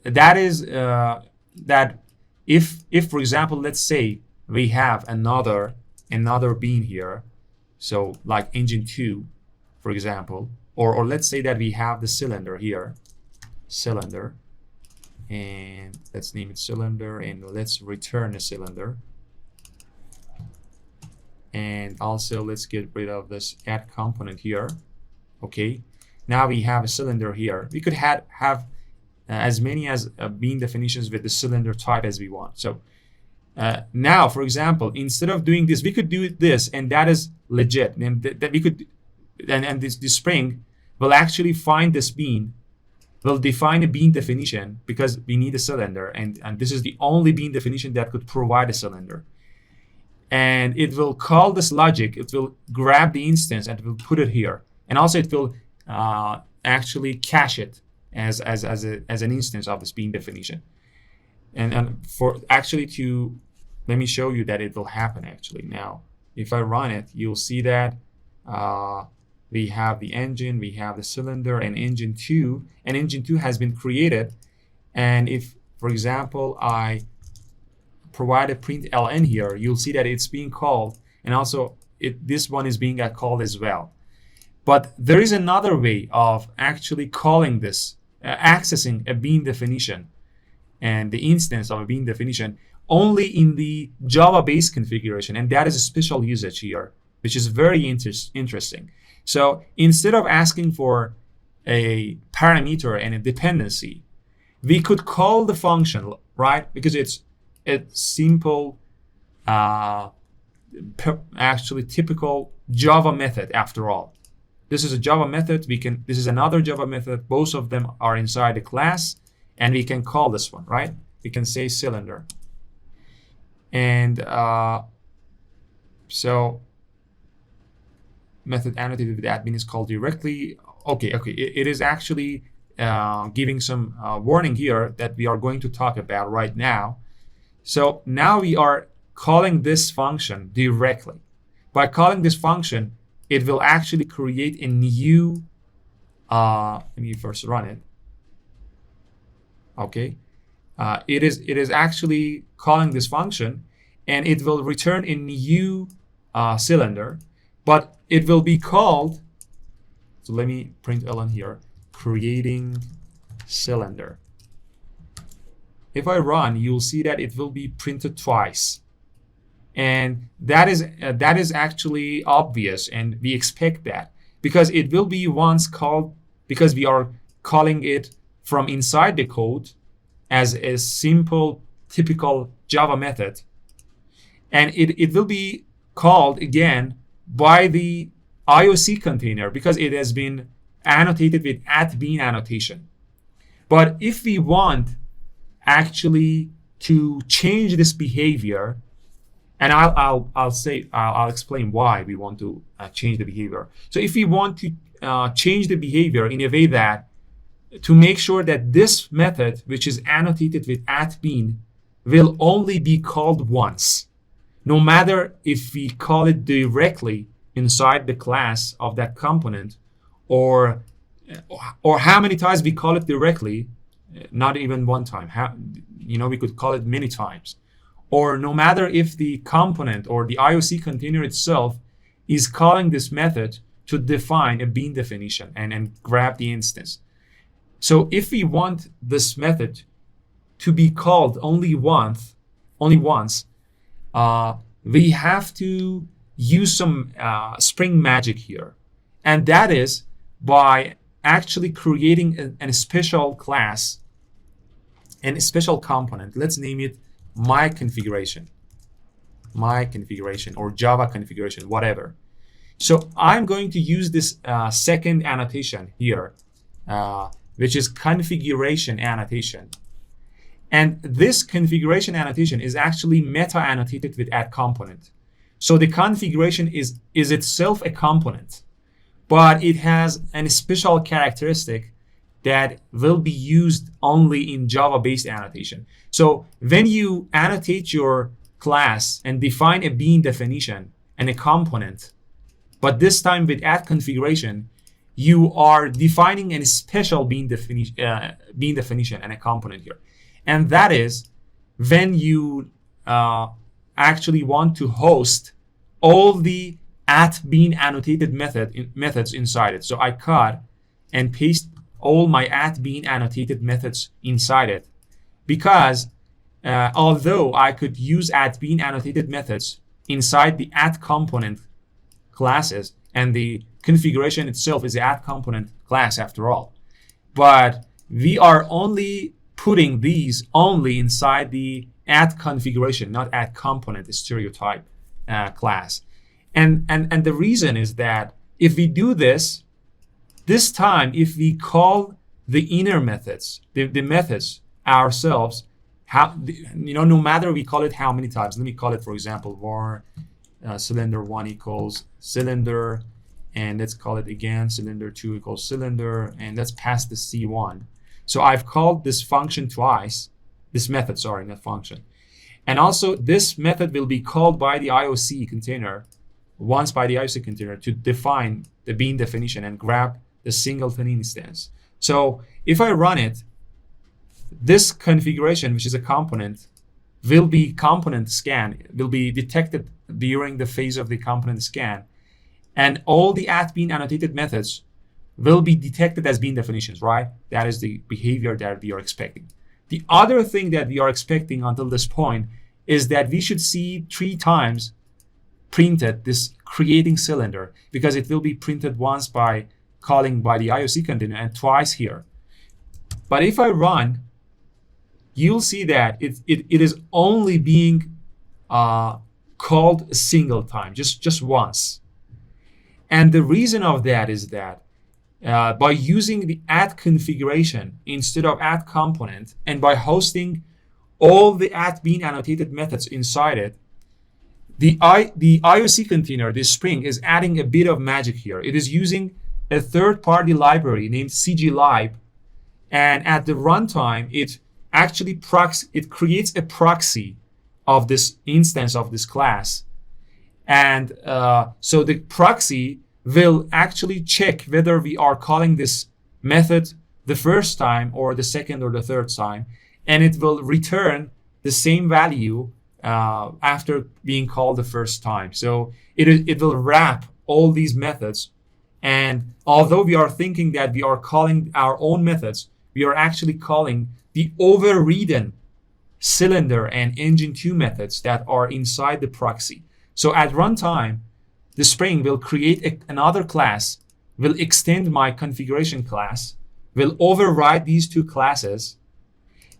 B: that is that if for example, let's say we have another bean here, so like engine 2, for example, or let's say that we have the cylinder here, cylinder, and let's name it cylinder, and let's return a cylinder. And also let's get rid of this add component here. Okay, now we have a cylinder here. We could have as many as bean definitions with the cylinder type as we want. So now, for example, instead of doing this, we could do this, and that is legit. And that we could, and this spring will actually find this bean, will define a bean definition because we need a cylinder, and this is the only bean definition that could provide a cylinder. And it will call this logic, it will grab the instance and it will put it here. And also it will actually cache it as an instance of this bean definition. And for actually let me show you that it will happen actually. Now, if I run it, you'll see that we have the engine, we have the cylinder, and engine 2. And engine 2 has been created. And if, for example, I provide a print ln here, you'll see that it's being called, and also this one is being called as well. But there is another way of actually calling this, accessing a bean definition and the instance of a bean definition only in the Java-based configuration, and that is a special usage here, which is very interesting. So instead of asking for a parameter and a dependency, we could call the function, right? Because it's a simple, actually typical Java method after all. This is a Java method. This is another Java method. Both of them are inside the class, and we can call this one, right? We can say cylinder. And so method annotated with admin is called directly. Okay, it is actually giving some warning here that we are going to talk about right now. So now we are calling this function directly. By calling this function, it will actually create a new, let me first run it. Okay, it is actually calling this function, and it will return a new cylinder, but it will be called, so let me print ln here, creating cylinder. If I run, you'll see that it will be printed twice. And that is actually obvious, and we expect that because it will be once called, because we are calling it from inside the code as a simple, typical Java method. And it will be called again by the IOC container because it has been annotated with @bean annotation. But if we want actually to change this behavior, and I'll explain why we want to change the behavior. So if we want to change the behavior in a way that to make sure that this method, which is annotated with @bean, will only be called once, no matter if we call it directly inside the class of that component, or how many times we call it directly, not even one time. We could call it many times. Or no matter if the component or the IOC container itself is calling this method to define a bean definition and grab the instance. So if we want this method to be called only once, we have to use some Spring magic here. And that is by actually creating a special class and a special component. Let's name it my configuration or Java configuration, whatever. So I'm going to use this second annotation here, which is configuration annotation. And this configuration annotation is actually meta annotated with @component. So the configuration is itself a component, but it has a special characteristic that will be used only in Java-based annotation. So when you annotate your class and define a bean definition and a component, but this time with @configuration, you are defining a special bean definition and a component here. And that is when you actually want to host all the @bean annotated methods inside it. So I cut and paste all my @bean annotated methods inside it, because although I could use @bean annotated methods inside the @component classes, and the configuration itself is the @component class after all, but we are only putting these only inside the @configuration, not @component stereotype class. And the reason is that if we do this time, if we call the inner methods, the methods ourselves, no matter we call it how many times. Let me call it, for example, var cylinder1 equals cylinder, and let's call it again cylinder2 equals cylinder, and let's pass the C1. So I've called this function twice, this method, sorry, not function. And also this method will be called by the IOC container, once by the IOC container, to define the bean definition and grab the singleton instance. So if I run it, this configuration, which is a component, will be component scan, will be detected during the phase of the component scan. And all the @bean annotated methods will be detected as bean definitions, right? That is the behavior that we are expecting. The other thing that we are expecting until this point is that we should see 3 times printed this creating cylinder, because it will be printed once by calling by the IOC container and twice here. But if I run, you'll see that it is only being called a single time, just once. And the reason of that is that by using the configuration instead of component, and by hosting all the @bean annotated methods inside it, the IOC container, this Spring, is adding a bit of magic here. It is using a third-party library named cglib, and at the runtime, it actually creates a proxy of this instance of this class. And so the proxy will actually check whether we are calling this method the first time or the second or the third time, and it will return the same value after being called the first time. So it will wrap all these methods, and although we are thinking that we are calling our own methods, we are actually calling the overridden cylinder and engine2 methods that are inside the proxy. So at runtime, the Spring will create another class, will extend my configuration class, will override these 2 classes,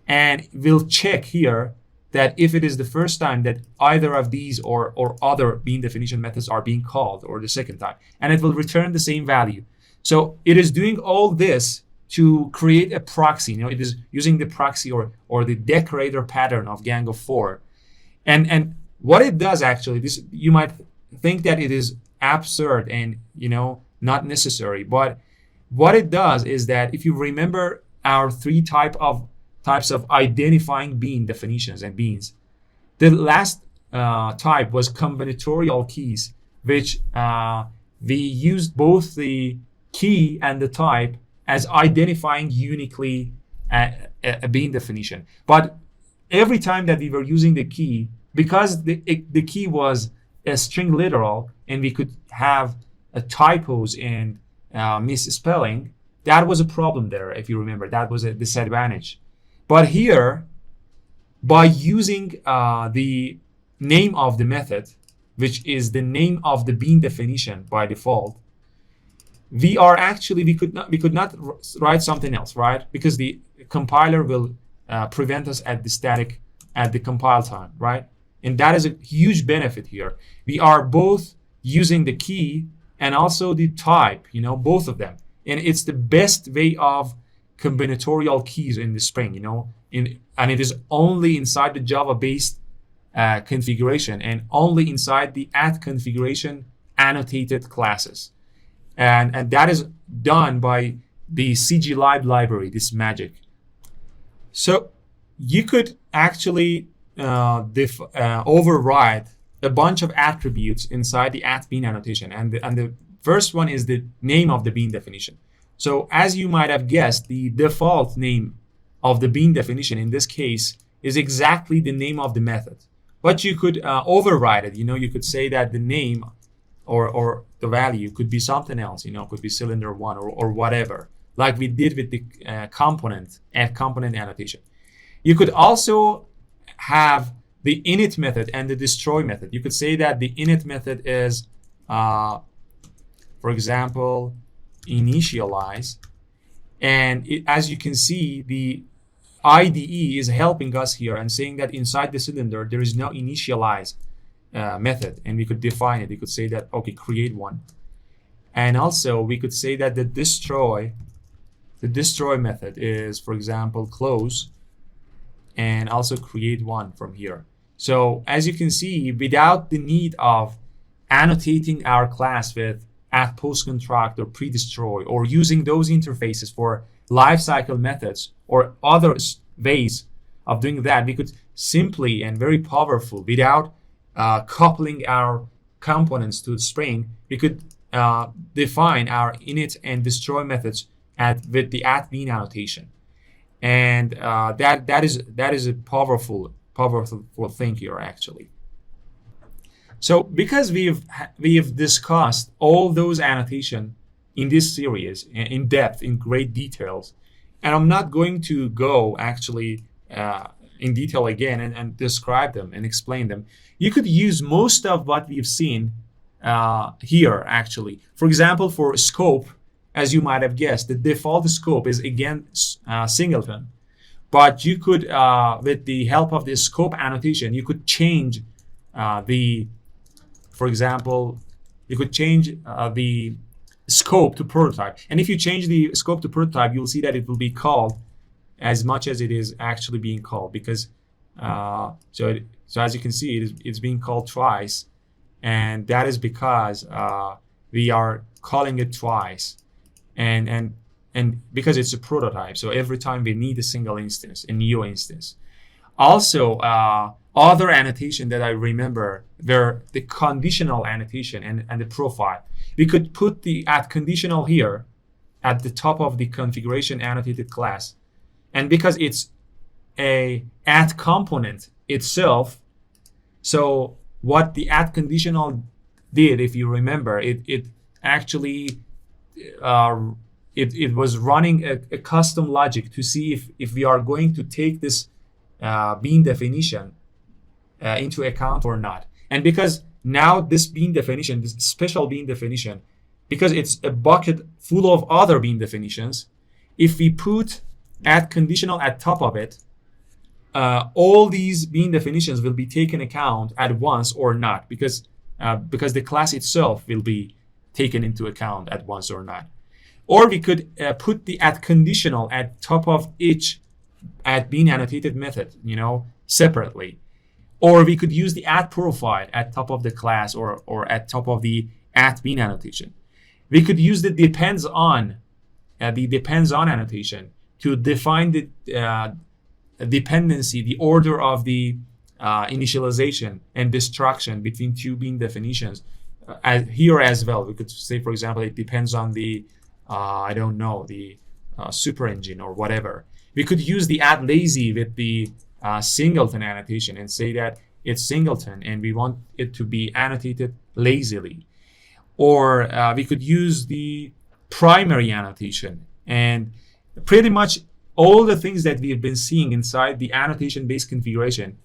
B: and will check here that if it is the first time that either of these or other bean definition methods are being called, or the second time, and it will return the same value. So it is doing all this to create a proxy. It is using the proxy or the decorator pattern of Gang of 4. And what it does actually, this, you might think that it is absurd and not necessary, but what it does is that if you remember our 3 types of identifying bean definitions and beans, the last type was combinatorial keys, which we used both the key and the type as identifying uniquely a bean definition. But every time that we were using the key, because the key was a string literal and we could have typos and misspelling, that was a problem there. If you remember, that was a disadvantage. But here, by using the name of the method, which is the name of the bean definition by default, we could not write something else, right? Because the compiler will prevent us at the compile time, right? And that is a huge benefit here. We are both using the key and also the type, both of them. And it's the best way of combinatorial keys in the Spring, and it is only inside the Java-based configuration and only inside the @configuration annotated classes. And that is done by the cglib library, this magic. So you could actually override a bunch of attributes inside the @bean annotation. And the first one is the name of the bean definition. So as you might have guessed, the default name of the bean definition in this case is exactly the name of the method. But you could override it. You could say that the name or the value could be something else, could be cylinder1 or whatever, like we did with the component annotation. You could also have the init method and the destroy method. You could say that the init method is, for example, initialize. And as you can see, the IDE is helping us here and saying that inside the cylinder, there is no initialize method. And we could define it. We could say that, okay, create one. And also we could say that the destroy the destroy method is, for example, close, and also create one from here. So as you can see, without the need of annotating our class with @PostConstruct or pre-destroy, or using those interfaces for lifecycle methods or other ways of doing that, we could simply and very powerful, without coupling our components to the Spring, we could define our init and destroy methods with the @bean annotation, and that is a powerful thing here actually. So because we've discussed all those annotation in this series in depth, in great details, and I'm not going to go actually in detail again and describe them and explain them. You could use most of what we've seen here actually. For example, for scope, as you might have guessed, the default scope is again singleton, but you could with the help of the scope annotation, you could change for example, you could change the scope to prototype. And if you change the scope to prototype, you'll see that it will be called as much as it is actually being called, because so as you can see, it's being called twice, and that is because we are calling it twice, and because it's a prototype. So every time we need a single instance, a new instance. Also, other annotation that I remember were the conditional annotation and the profile. We could put the @conditional here at the top of the configuration annotated class. And because it's a @component itself, so what the @conditional did, if you remember, it actually it was running a custom logic to see if we are going to take this bean definition into account or not. And because now this bean definition, this special bean definition, because it's a bucket full of other bean definitions, if we put @conditional at top of it, all these bean definitions will be taken account at once or not, because the class itself will be taken into account at once or not. Or we could put the @conditional at top of each @bean annotated method, separately. Or we could use the @profile at top of the class or at top of the @bean annotation. We could use the DependsOn annotation to define the dependency, the order of the initialization and destruction between two bean definitions. Here as well, we could say, for example, it depends on the, the super engine or whatever. We could use the @lazy with the singleton annotation and say that it's singleton and we want it to be annotated lazily. Or we could use the primary annotation, and pretty much all the things that we have been seeing inside the annotation-based configuration,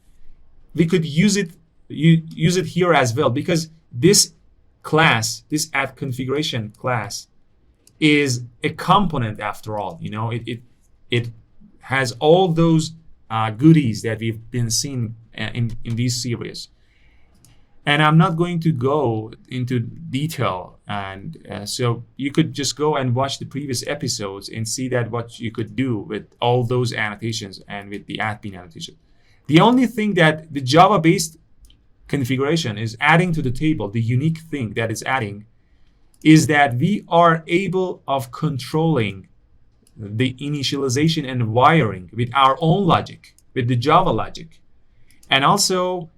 B: we could use it here as well, because this class, this @configuration class, is a component after all. It has all those goodies that we've been seeing in these series. And I'm not going to go into detail, and so you could just go and watch the previous episodes and see that what you could do with all those annotations and with the @bean annotation. The only thing that the Java-based configuration is adding to the table, the unique thing that is adding, is that we are able of controlling the initialization and wiring with our own logic, with the Java logic. And also,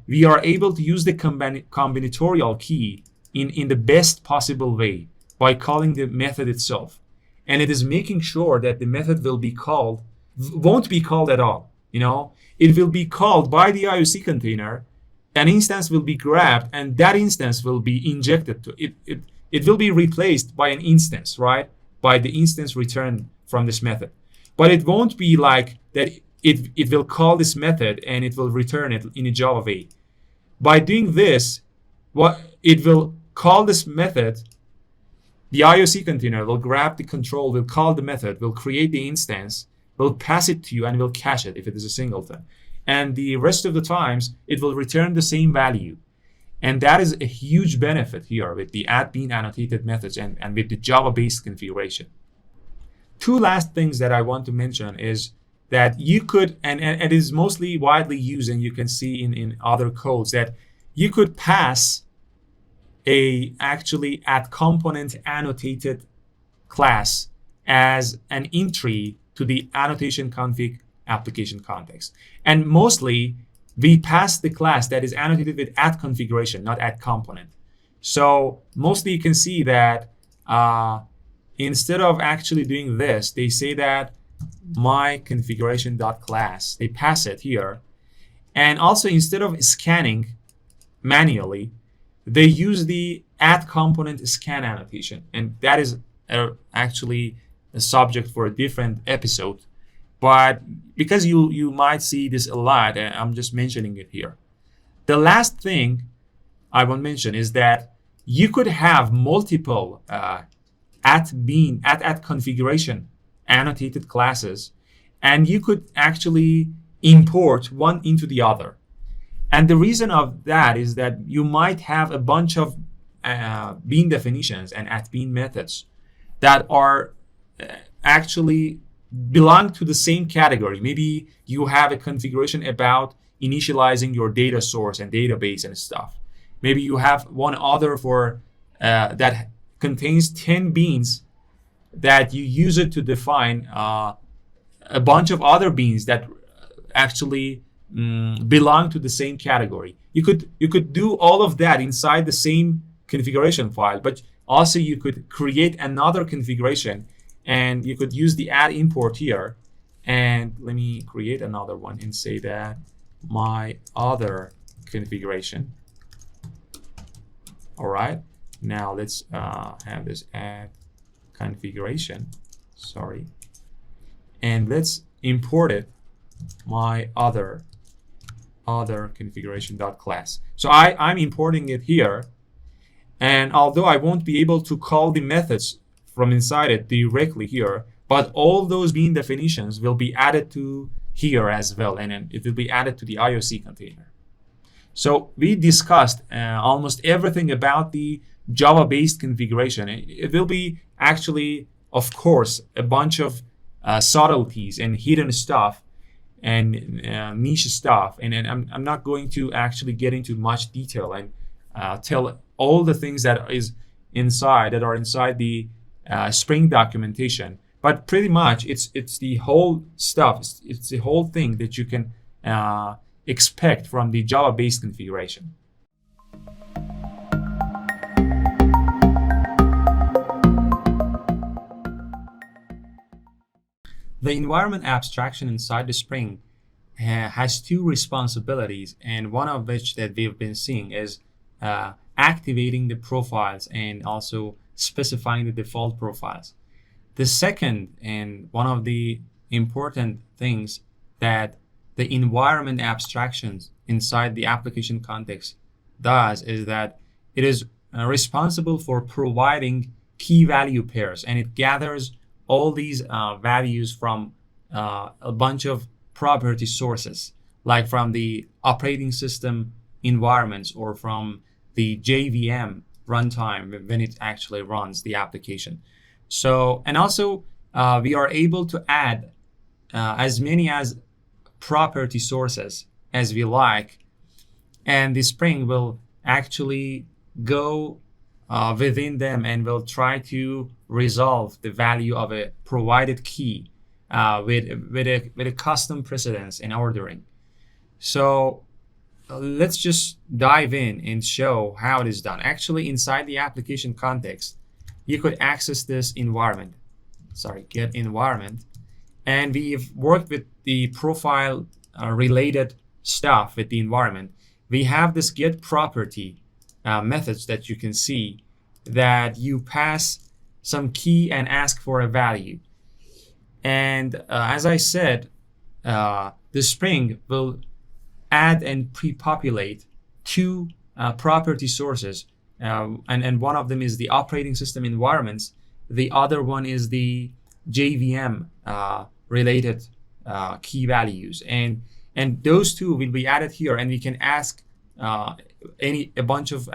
B: we are able to use the combinatorial key in the best possible way by calling the method itself. And it is making sure that the method won't be called at all. It will be called by the IOC container, an instance will be grabbed, and that instance will be injected to it. It will be replaced by an instance, right? By the instance returned from this method. But it won't be like that. It will call this method and it will return it in a Java way. By doing this, it will call this method. The IOC container will grab the control, will call the method, will create the instance, will pass it to you, and will cache it if it is a singleton. And the rest of the times, it will return the same value. And that is a huge benefit here with the @bean annotated methods and with the Java-based configuration. two last things that I want to mention is that you could, and it is mostly widely used, and you can see in other codes, that you could pass a actually at component annotated class as an entry to the annotation config application context. And mostly we pass the class that is annotated with at configuration, not at component. So mostly you can see that instead of actually doing this, they say that my configuration.class, they pass it here. And also instead of scanning manually, they use the at component scan annotation. And that is actually a subject for a different episode. But because you might see this a lot, and I'm just mentioning it here. The last thing I want to mention is that you could have multiple at configuration annotated classes, and you could actually import one into the other. And the reason of that is that you might have a bunch of bean definitions and at bean methods that are actually belong to the same category. Maybe you have a configuration about initializing your data source and database and stuff. Maybe you have one other for that contains 10 beans that you use it to define a bunch of other beans that actually belong to the same category. You could do all of that inside the same configuration file, but also you could create another configuration, and you could use the add import here. And let me create another one and say that my other configuration. All right, now let's have this add configuration, sorry, and let's import it, my other configuration.class. So I'm importing it here, and although I won't be able to call the methods from inside it directly here, but all those bean definitions will be added to here as well, and then it will be added to the IOC container. So we discussed almost everything about the Java-based configuration. It will be actually, of course, a bunch of subtleties and hidden stuff and niche stuff. And I'm not going to actually get into much detail and tell all the things that are inside the Spring documentation. But pretty much it's the whole stuff. It's the whole thing that you can expect from the Java-based configuration. The environment abstraction inside the Spring has two responsibilities, and one of which that we've been seeing is activating the profiles and also specifying the default profiles. The second, and one of the important things that the environment abstractions inside the application context does is that it is responsible for providing key value pairs, and it gathers all these values from a bunch of property sources, like from the operating system environments or from the JVM runtime when it actually runs the application. So, and also we are able to add as many as property sources as we like, and the Spring will actually go within them and will try to resolve the value of a provided key with a custom precedence and ordering. So let's just dive in and show how it is done. Actually, inside the application context, you could access this environment. Get environment. And we've worked with the profile related stuff with the environment. We have this get property methods that you can see that you pass some key and ask for a value. And as I said, the Spring will add and pre-populate two property sources. And one of them is the operating system environments. The other one is the JVM related key values. And those two will be added here, and we can ask a bunch of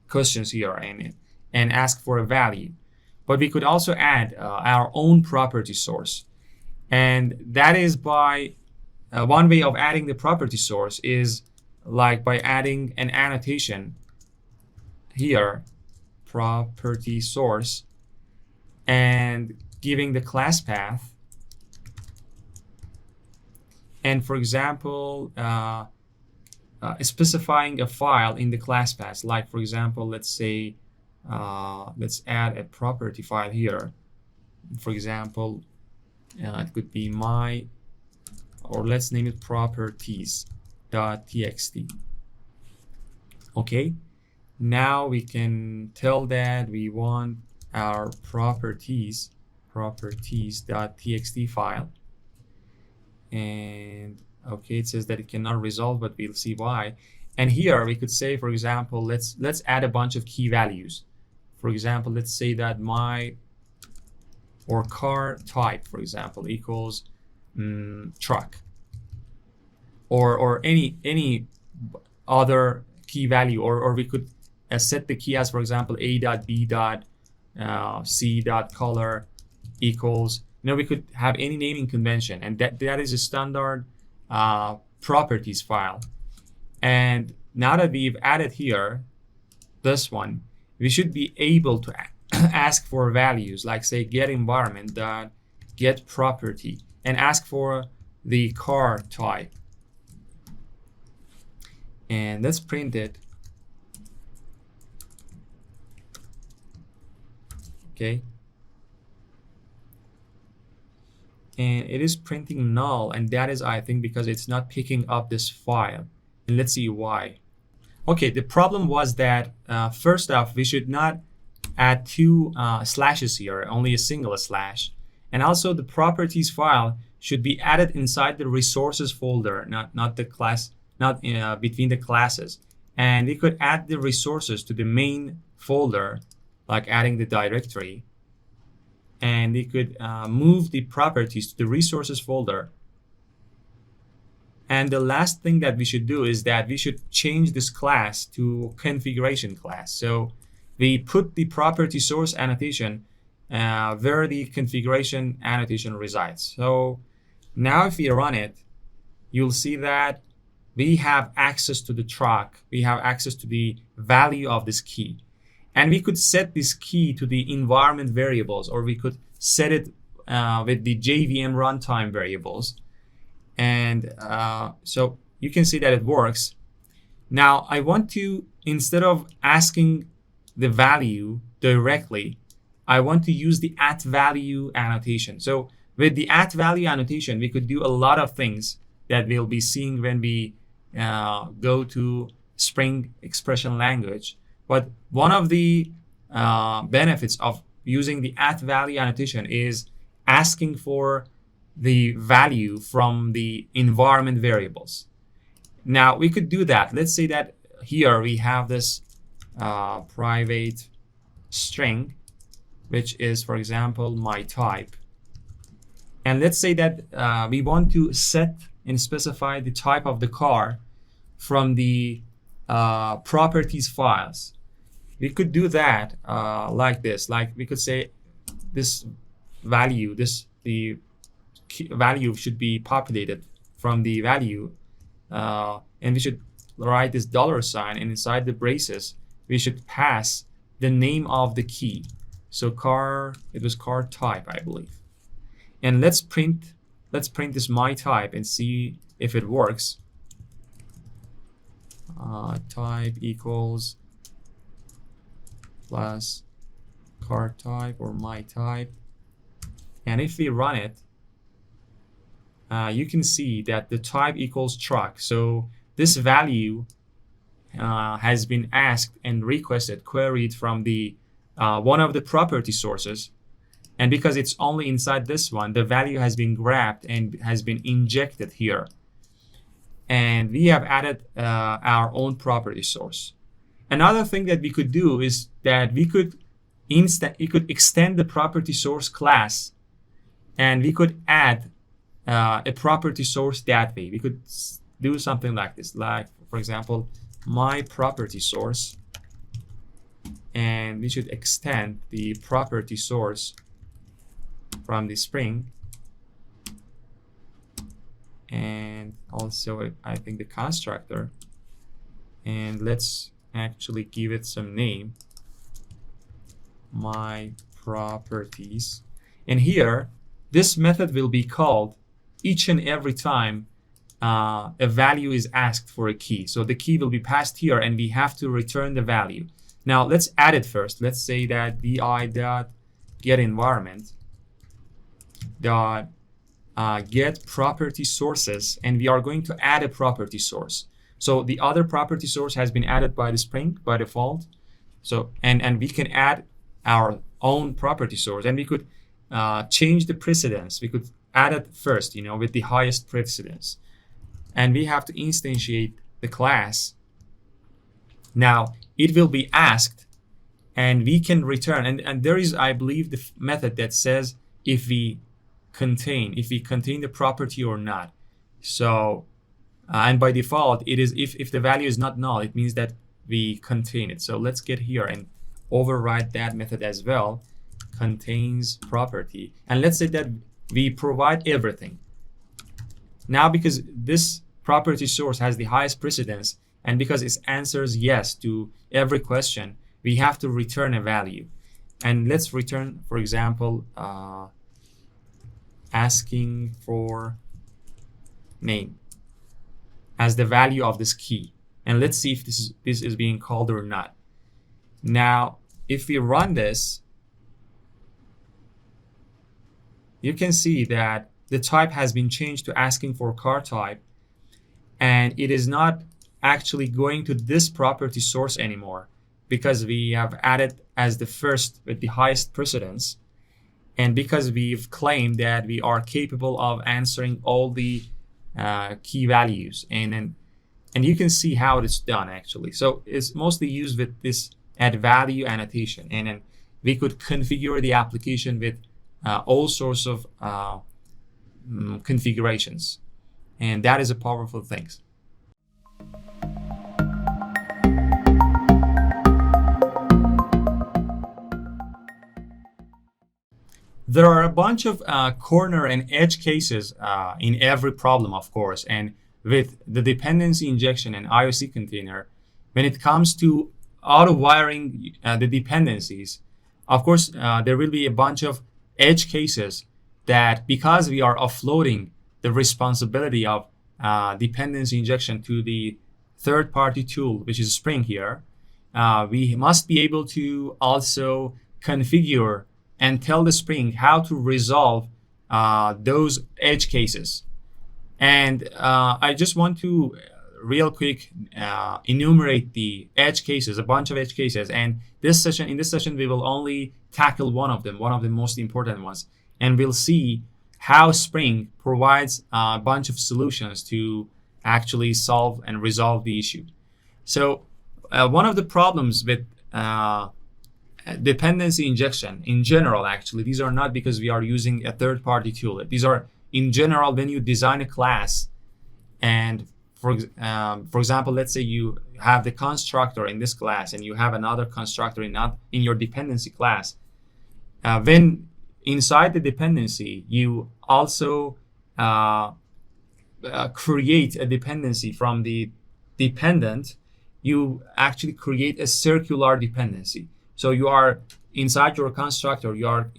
B: questions here and ask for a value. but we could also add our own property source. And that is by one way of adding the property source is like by adding an annotation here, property source, and giving the class path. And for example, specifying a file in the class path. Like for example, let's say, let's add a property file here. For example, it could be my, or let's name it properties.txt. Okay, now we can tell that we want our properties.txt file. And okay, it says that it cannot resolve, but we'll see why. And here we could say, for example, let's add a bunch of key values. For example, let's say that my or car type, for example, equals truck, or any other key value, or we could set the key as, for example, a.b.c.color equals. We could have any naming convention, and that is a standard properties file. And now that we've added here this one, we should be able to ask for values, like say get environment dot get property, and ask for the car type. And let's print it. Okay. And it is printing null, and that is, I think, because it's not picking up this file. And let's see why. Okay, the problem was that first off, we should not add two slashes here, only a single slash. And also the properties file should be added inside the resources folder, not the class, not between the classes. And we could add the resources to the main folder, like adding the directory. And we could move the properties to the resources folder. And the last thing that we should do is that we should change this class to configuration class. So we put the property source annotation where the configuration annotation resides. So now if we run it, you'll see that we have access to the truck. We have access to the value of this key. And we could set this key to the environment variables, or we could set it with the JVM runtime variables. And so you can see that it works. Now I want to, instead of asking the value directly, I want to use the @value annotation. So with the @value annotation, we could do a lot of things that we'll be seeing when we go to Spring expression language. But one of the benefits of using the @value annotation is asking for the value from the environment variables. Now we could do that. Let's say that here we have this private string, which is, for example, my type. And let's say that we want to set and specify the type of the car from the properties files. We could do that like this. Like we could say this value, the value should be populated from the value, and we should write this $, and inside the braces we should pass the name of the key. So car, it was car type, I believe. And let's print this my type and see if it works. Type equals plus car type or my type. And if we run it, you can see that the type equals truck. So this value has been asked and requested, queried from the one of the property sources. And because it's only inside this one, the value has been grabbed and has been injected here. And we have added our own property source. Another thing that we could do is that we could extend the property source class, and we could add a property source that way. We could do something like this, like for example, my property source, and we should extend the property source from the Spring, and also I think the constructor, and let's actually give it some name, my properties. And here this method will be called each and every time a value is asked for a key. So the key will be passed here and we have to return the value. Now let's add it first. Let's say that vi.getEnvironment dot get property sources, and we are going to add a property source. So the other property source has been added by the Spring by default. So and we can add our own property source, and we could change the precedence. We could add it first, with the highest precedence, and we have to instantiate the class. Now it will be asked, and we can return. And there is, I believe, the method that says if we contain the property or not. So and by default it is if the value is not null, it means that we contain it. So let's get here and override that method as well, contains property, and let's say that we provide everything. Now because this property source has the highest precedence, and because it answers yes to every question, we have to return a value. And let's return, for example, asking for name as the value of this key, and let's see if this is being called or not. Now if we run this, you can see that the type has been changed to asking for car type, and it is not actually going to this property source anymore because we have added as the first with the highest precedence, and because we've claimed that we are capable of answering all the key values, and you can see how it's done actually. So it's mostly used with this add value annotation, and then we could configure the application with all sorts of configurations, and that is a powerful thing. There are a bunch of corner and edge cases in every problem, of course, and with the dependency injection and IOC container, when it comes to auto-wiring the dependencies, of course, there will be a bunch of edge cases that, because we are offloading the responsibility of dependency injection to the third-party tool, which is Spring here, we must be able to also configure and tell the Spring how to resolve those edge cases. And I just want to real quick enumerate the edge cases, a bunch of edge cases. And in this session, we will only tackle one of the most important ones. And we'll see how Spring provides a bunch of solutions to actually solve and resolve the issue. So one of the problems with dependency injection in general, actually, these are not because we are using a third-party tool. These are in general when you design a class, and for example, let's say you have the constructor in this class and you have another constructor in your dependency class. When inside the dependency, you also create a dependency from the dependent, you actually create a circular dependency. So you are inside your constructor, you are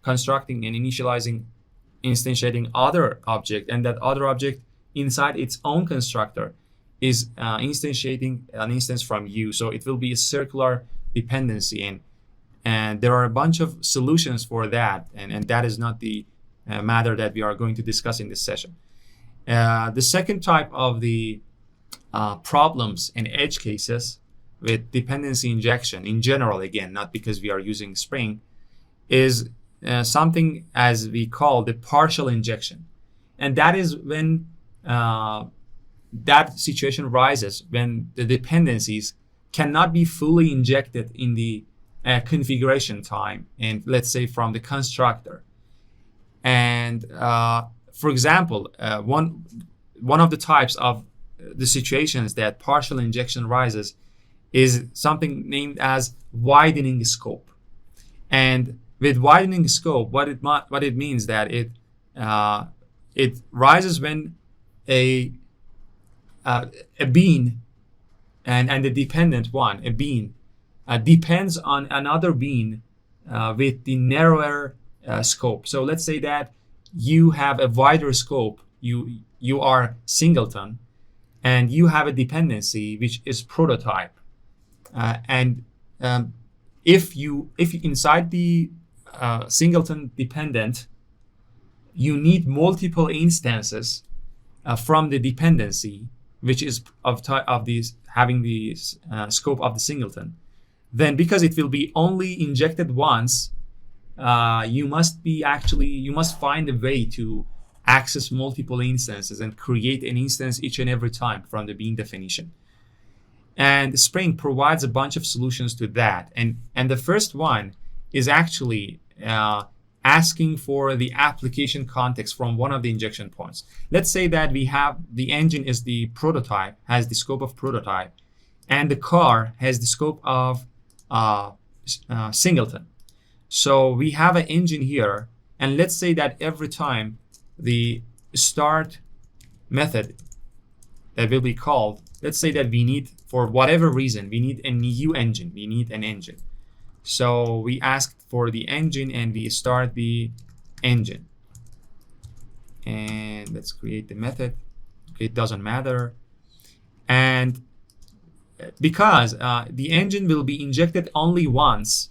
B: constructing and instantiating other object, and that other object inside its own constructor is instantiating an instance from you. So it will be a circular dependency, and there are a bunch of solutions for that, and that is not the matter that we are going to discuss in this session. The second type of the problems and edge cases with dependency injection in general, again, not because we are using Spring, is something as we call the partial injection. And that is when that situation rises when the dependencies cannot be fully injected in the configuration time, and let's say from the constructor. And for example, one of the types of the situations that partial injection rises is something named as widening scope. And with widening scope, what it means that it rises when a bean and the dependent one, a bean, depends on another bean with the narrower scope. So let's say that you have a wider scope. You are Singleton, and you have a dependency which is prototype. If you inside the Singleton dependent, you need multiple instances from the dependency, which is of these having the scope of the Singleton. Then, because it will be only injected once, you must find a way to access multiple instances and create an instance each and every time from the bean definition. And Spring provides a bunch of solutions to that. And the first one is actually asking for the application context from one of the injection points. Let's say that we have the engine is the prototype, has the scope of prototype, and the car has the scope of Singleton. So we have an engine here, and let's say that every time the start method that will be called, let's say that we need, for whatever reason, we need a new engine. We need an engine. So we asked for the engine and we start the engine. And let's create the method. It doesn't matter. And because the engine will be injected only once,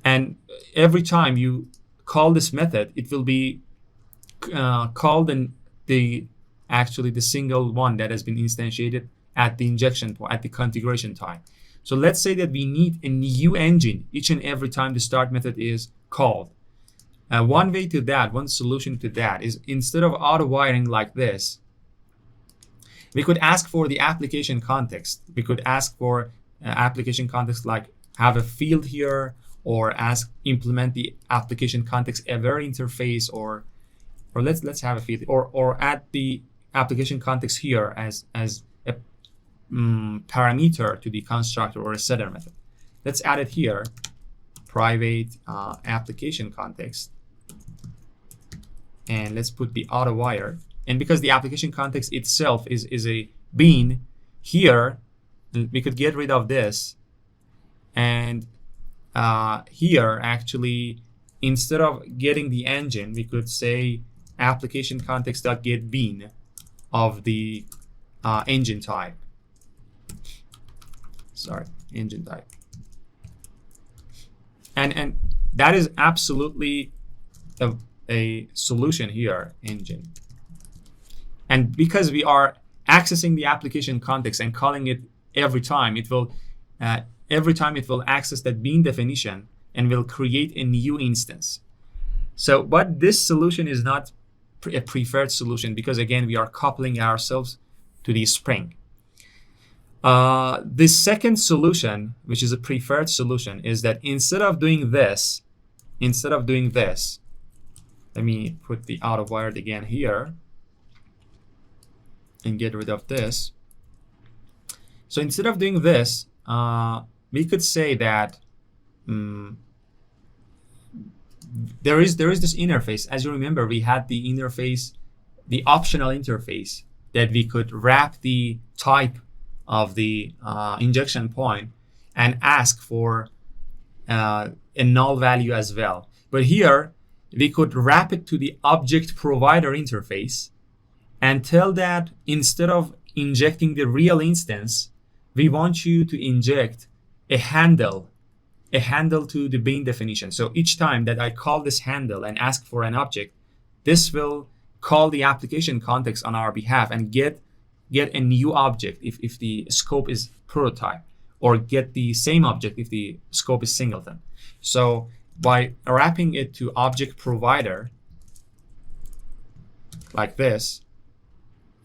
B: and every time you call this method, it will be called in the single one that has been instantiated at the injection point, at the configuration time. So let's say that we need a new engine each and every time the start method is called. One solution to that is, instead of auto-wiring like this, we could ask for the application context. We could ask for application context, like have a field here, or implement the application context aware interface, or let's have a field, or add the application context here as a parameter to the constructor or a setter method. Let's add it here, private application context, and let's put the Autowired. And because the application context itself is a bean here, we could get rid of this, and here actually, instead of getting the engine, we could say application context.get bean of the engine type. Sorry, engine type. And that is absolutely a solution here, engine. And because we are accessing the application context and calling it every time, it will access that bean definition and will create a new instance. So, but this solution is not a preferred solution, because again, we are coupling ourselves to the Spring. The second solution, which is a preferred solution, is that instead of doing this, let me put the Autowired again here and get rid of this. So instead of doing this, we could say that there is this interface. As you remember, we had the interface, the optional interface, that we could wrap the type of the injection point and ask for a null value as well. But here we could wrap it to the object provider interface and tell that instead of injecting the real instance, we want you to inject a handle to the bean definition. So each time that I call this handle and ask for an object, this will call the application context on our behalf and get a new object if the scope is prototype, or get the same object if the scope is Singleton. So by wrapping it to object provider like this,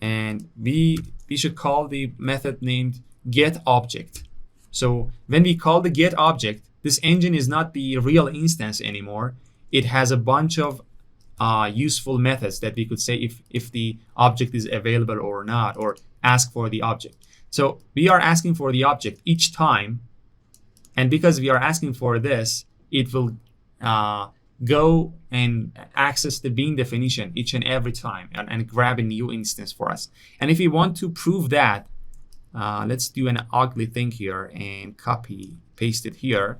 B: and we should call the method named getObject. So when we call the getObject, this engine is not the real instance anymore. It has a bunch of useful methods that we could say if the object is available or not, or ask for the object. So we are asking for the object each time, and because we are asking for this, it will go and access the bean definition each and every time and grab a new instance for us. And if we want to prove that, let's do an ugly thing here and copy, paste it here.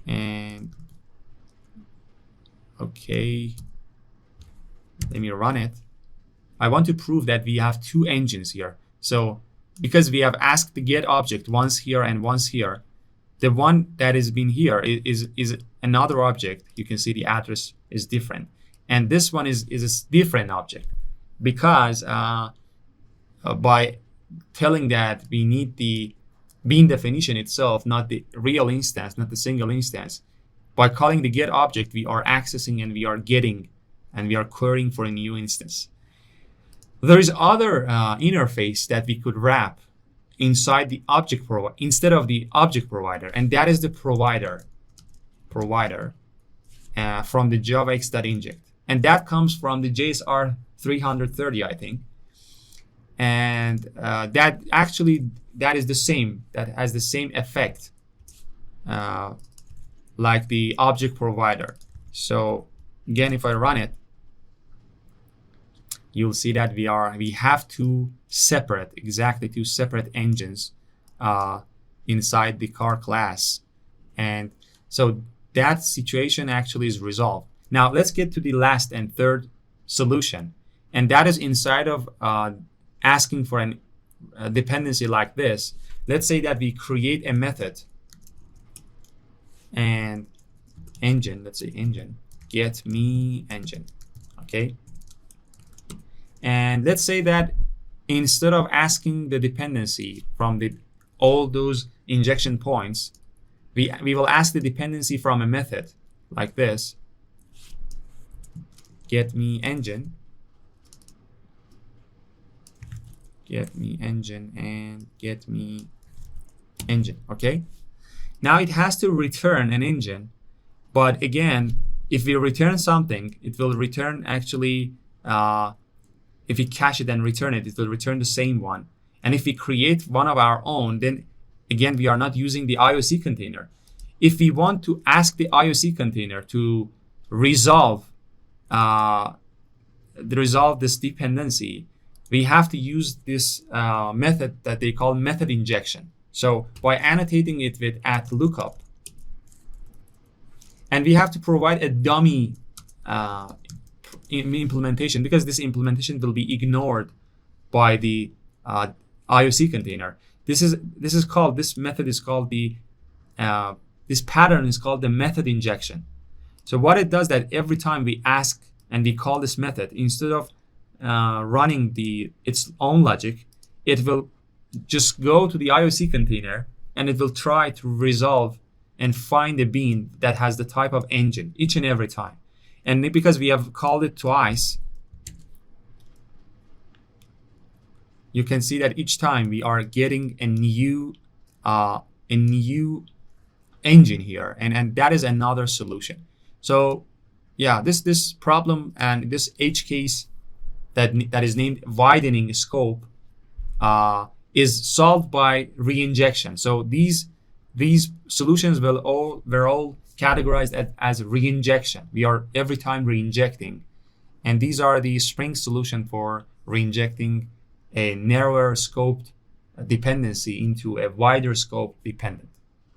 B: And okay, let me run it. I want to prove that we have two engines here. So because we have asked the get object once here and once here, the one that has been here is another object. You can see the address is different. And this one is a different object because by telling that we need the bean definition itself, not the real instance, not the single instance, by calling the get object, we are accessing and we are getting and we are querying for a new instance. There is other interface that we could wrap inside the object provider instead of the object provider, and that is the provider from the javax.inject, and that comes from the JSR 330, I think. And that is the same, that has the same effect like the object provider. So again, if I run it, you'll see that we have two separate engines inside the car class. And so that situation actually is resolved. Now let's get to the last and third solution. And that is inside of asking for a dependency like this. Let's say that we create a method and engine, let's say engine, get me engine, okay? And let's say that instead of asking the dependency from all those injection points, we will ask the dependency from a method like this, get me engine, and get me engine, okay? Now it has to return an engine, but again, if we return something, it will return actually, if we cache it and return it, it will return the same one. And if we create one of our own, then again, we are not using the IOC container. If we want to ask the IOC container to resolve this dependency, we have to use this method that they call method injection. So by annotating it with @lookup, and we have to provide a dummy implementation, because this implementation will be ignored by the IOC container. This method is called this pattern is called the method injection. So what it does, that every time we ask and we call this method, instead of running its own logic, it will just go to the IOC container and it will try to resolve and find a bean that has the type of engine each and every time. And because we have called it twice, you can see that each time we are getting a new engine here, and that is another solution. So yeah, this problem and this edge case that is named widening scope is solved by reinjection. So these solutions were all categorized as reinjection. We are every time reinjecting, and these are the Spring solution for reinjecting a narrower scoped dependency into a wider scope dependent.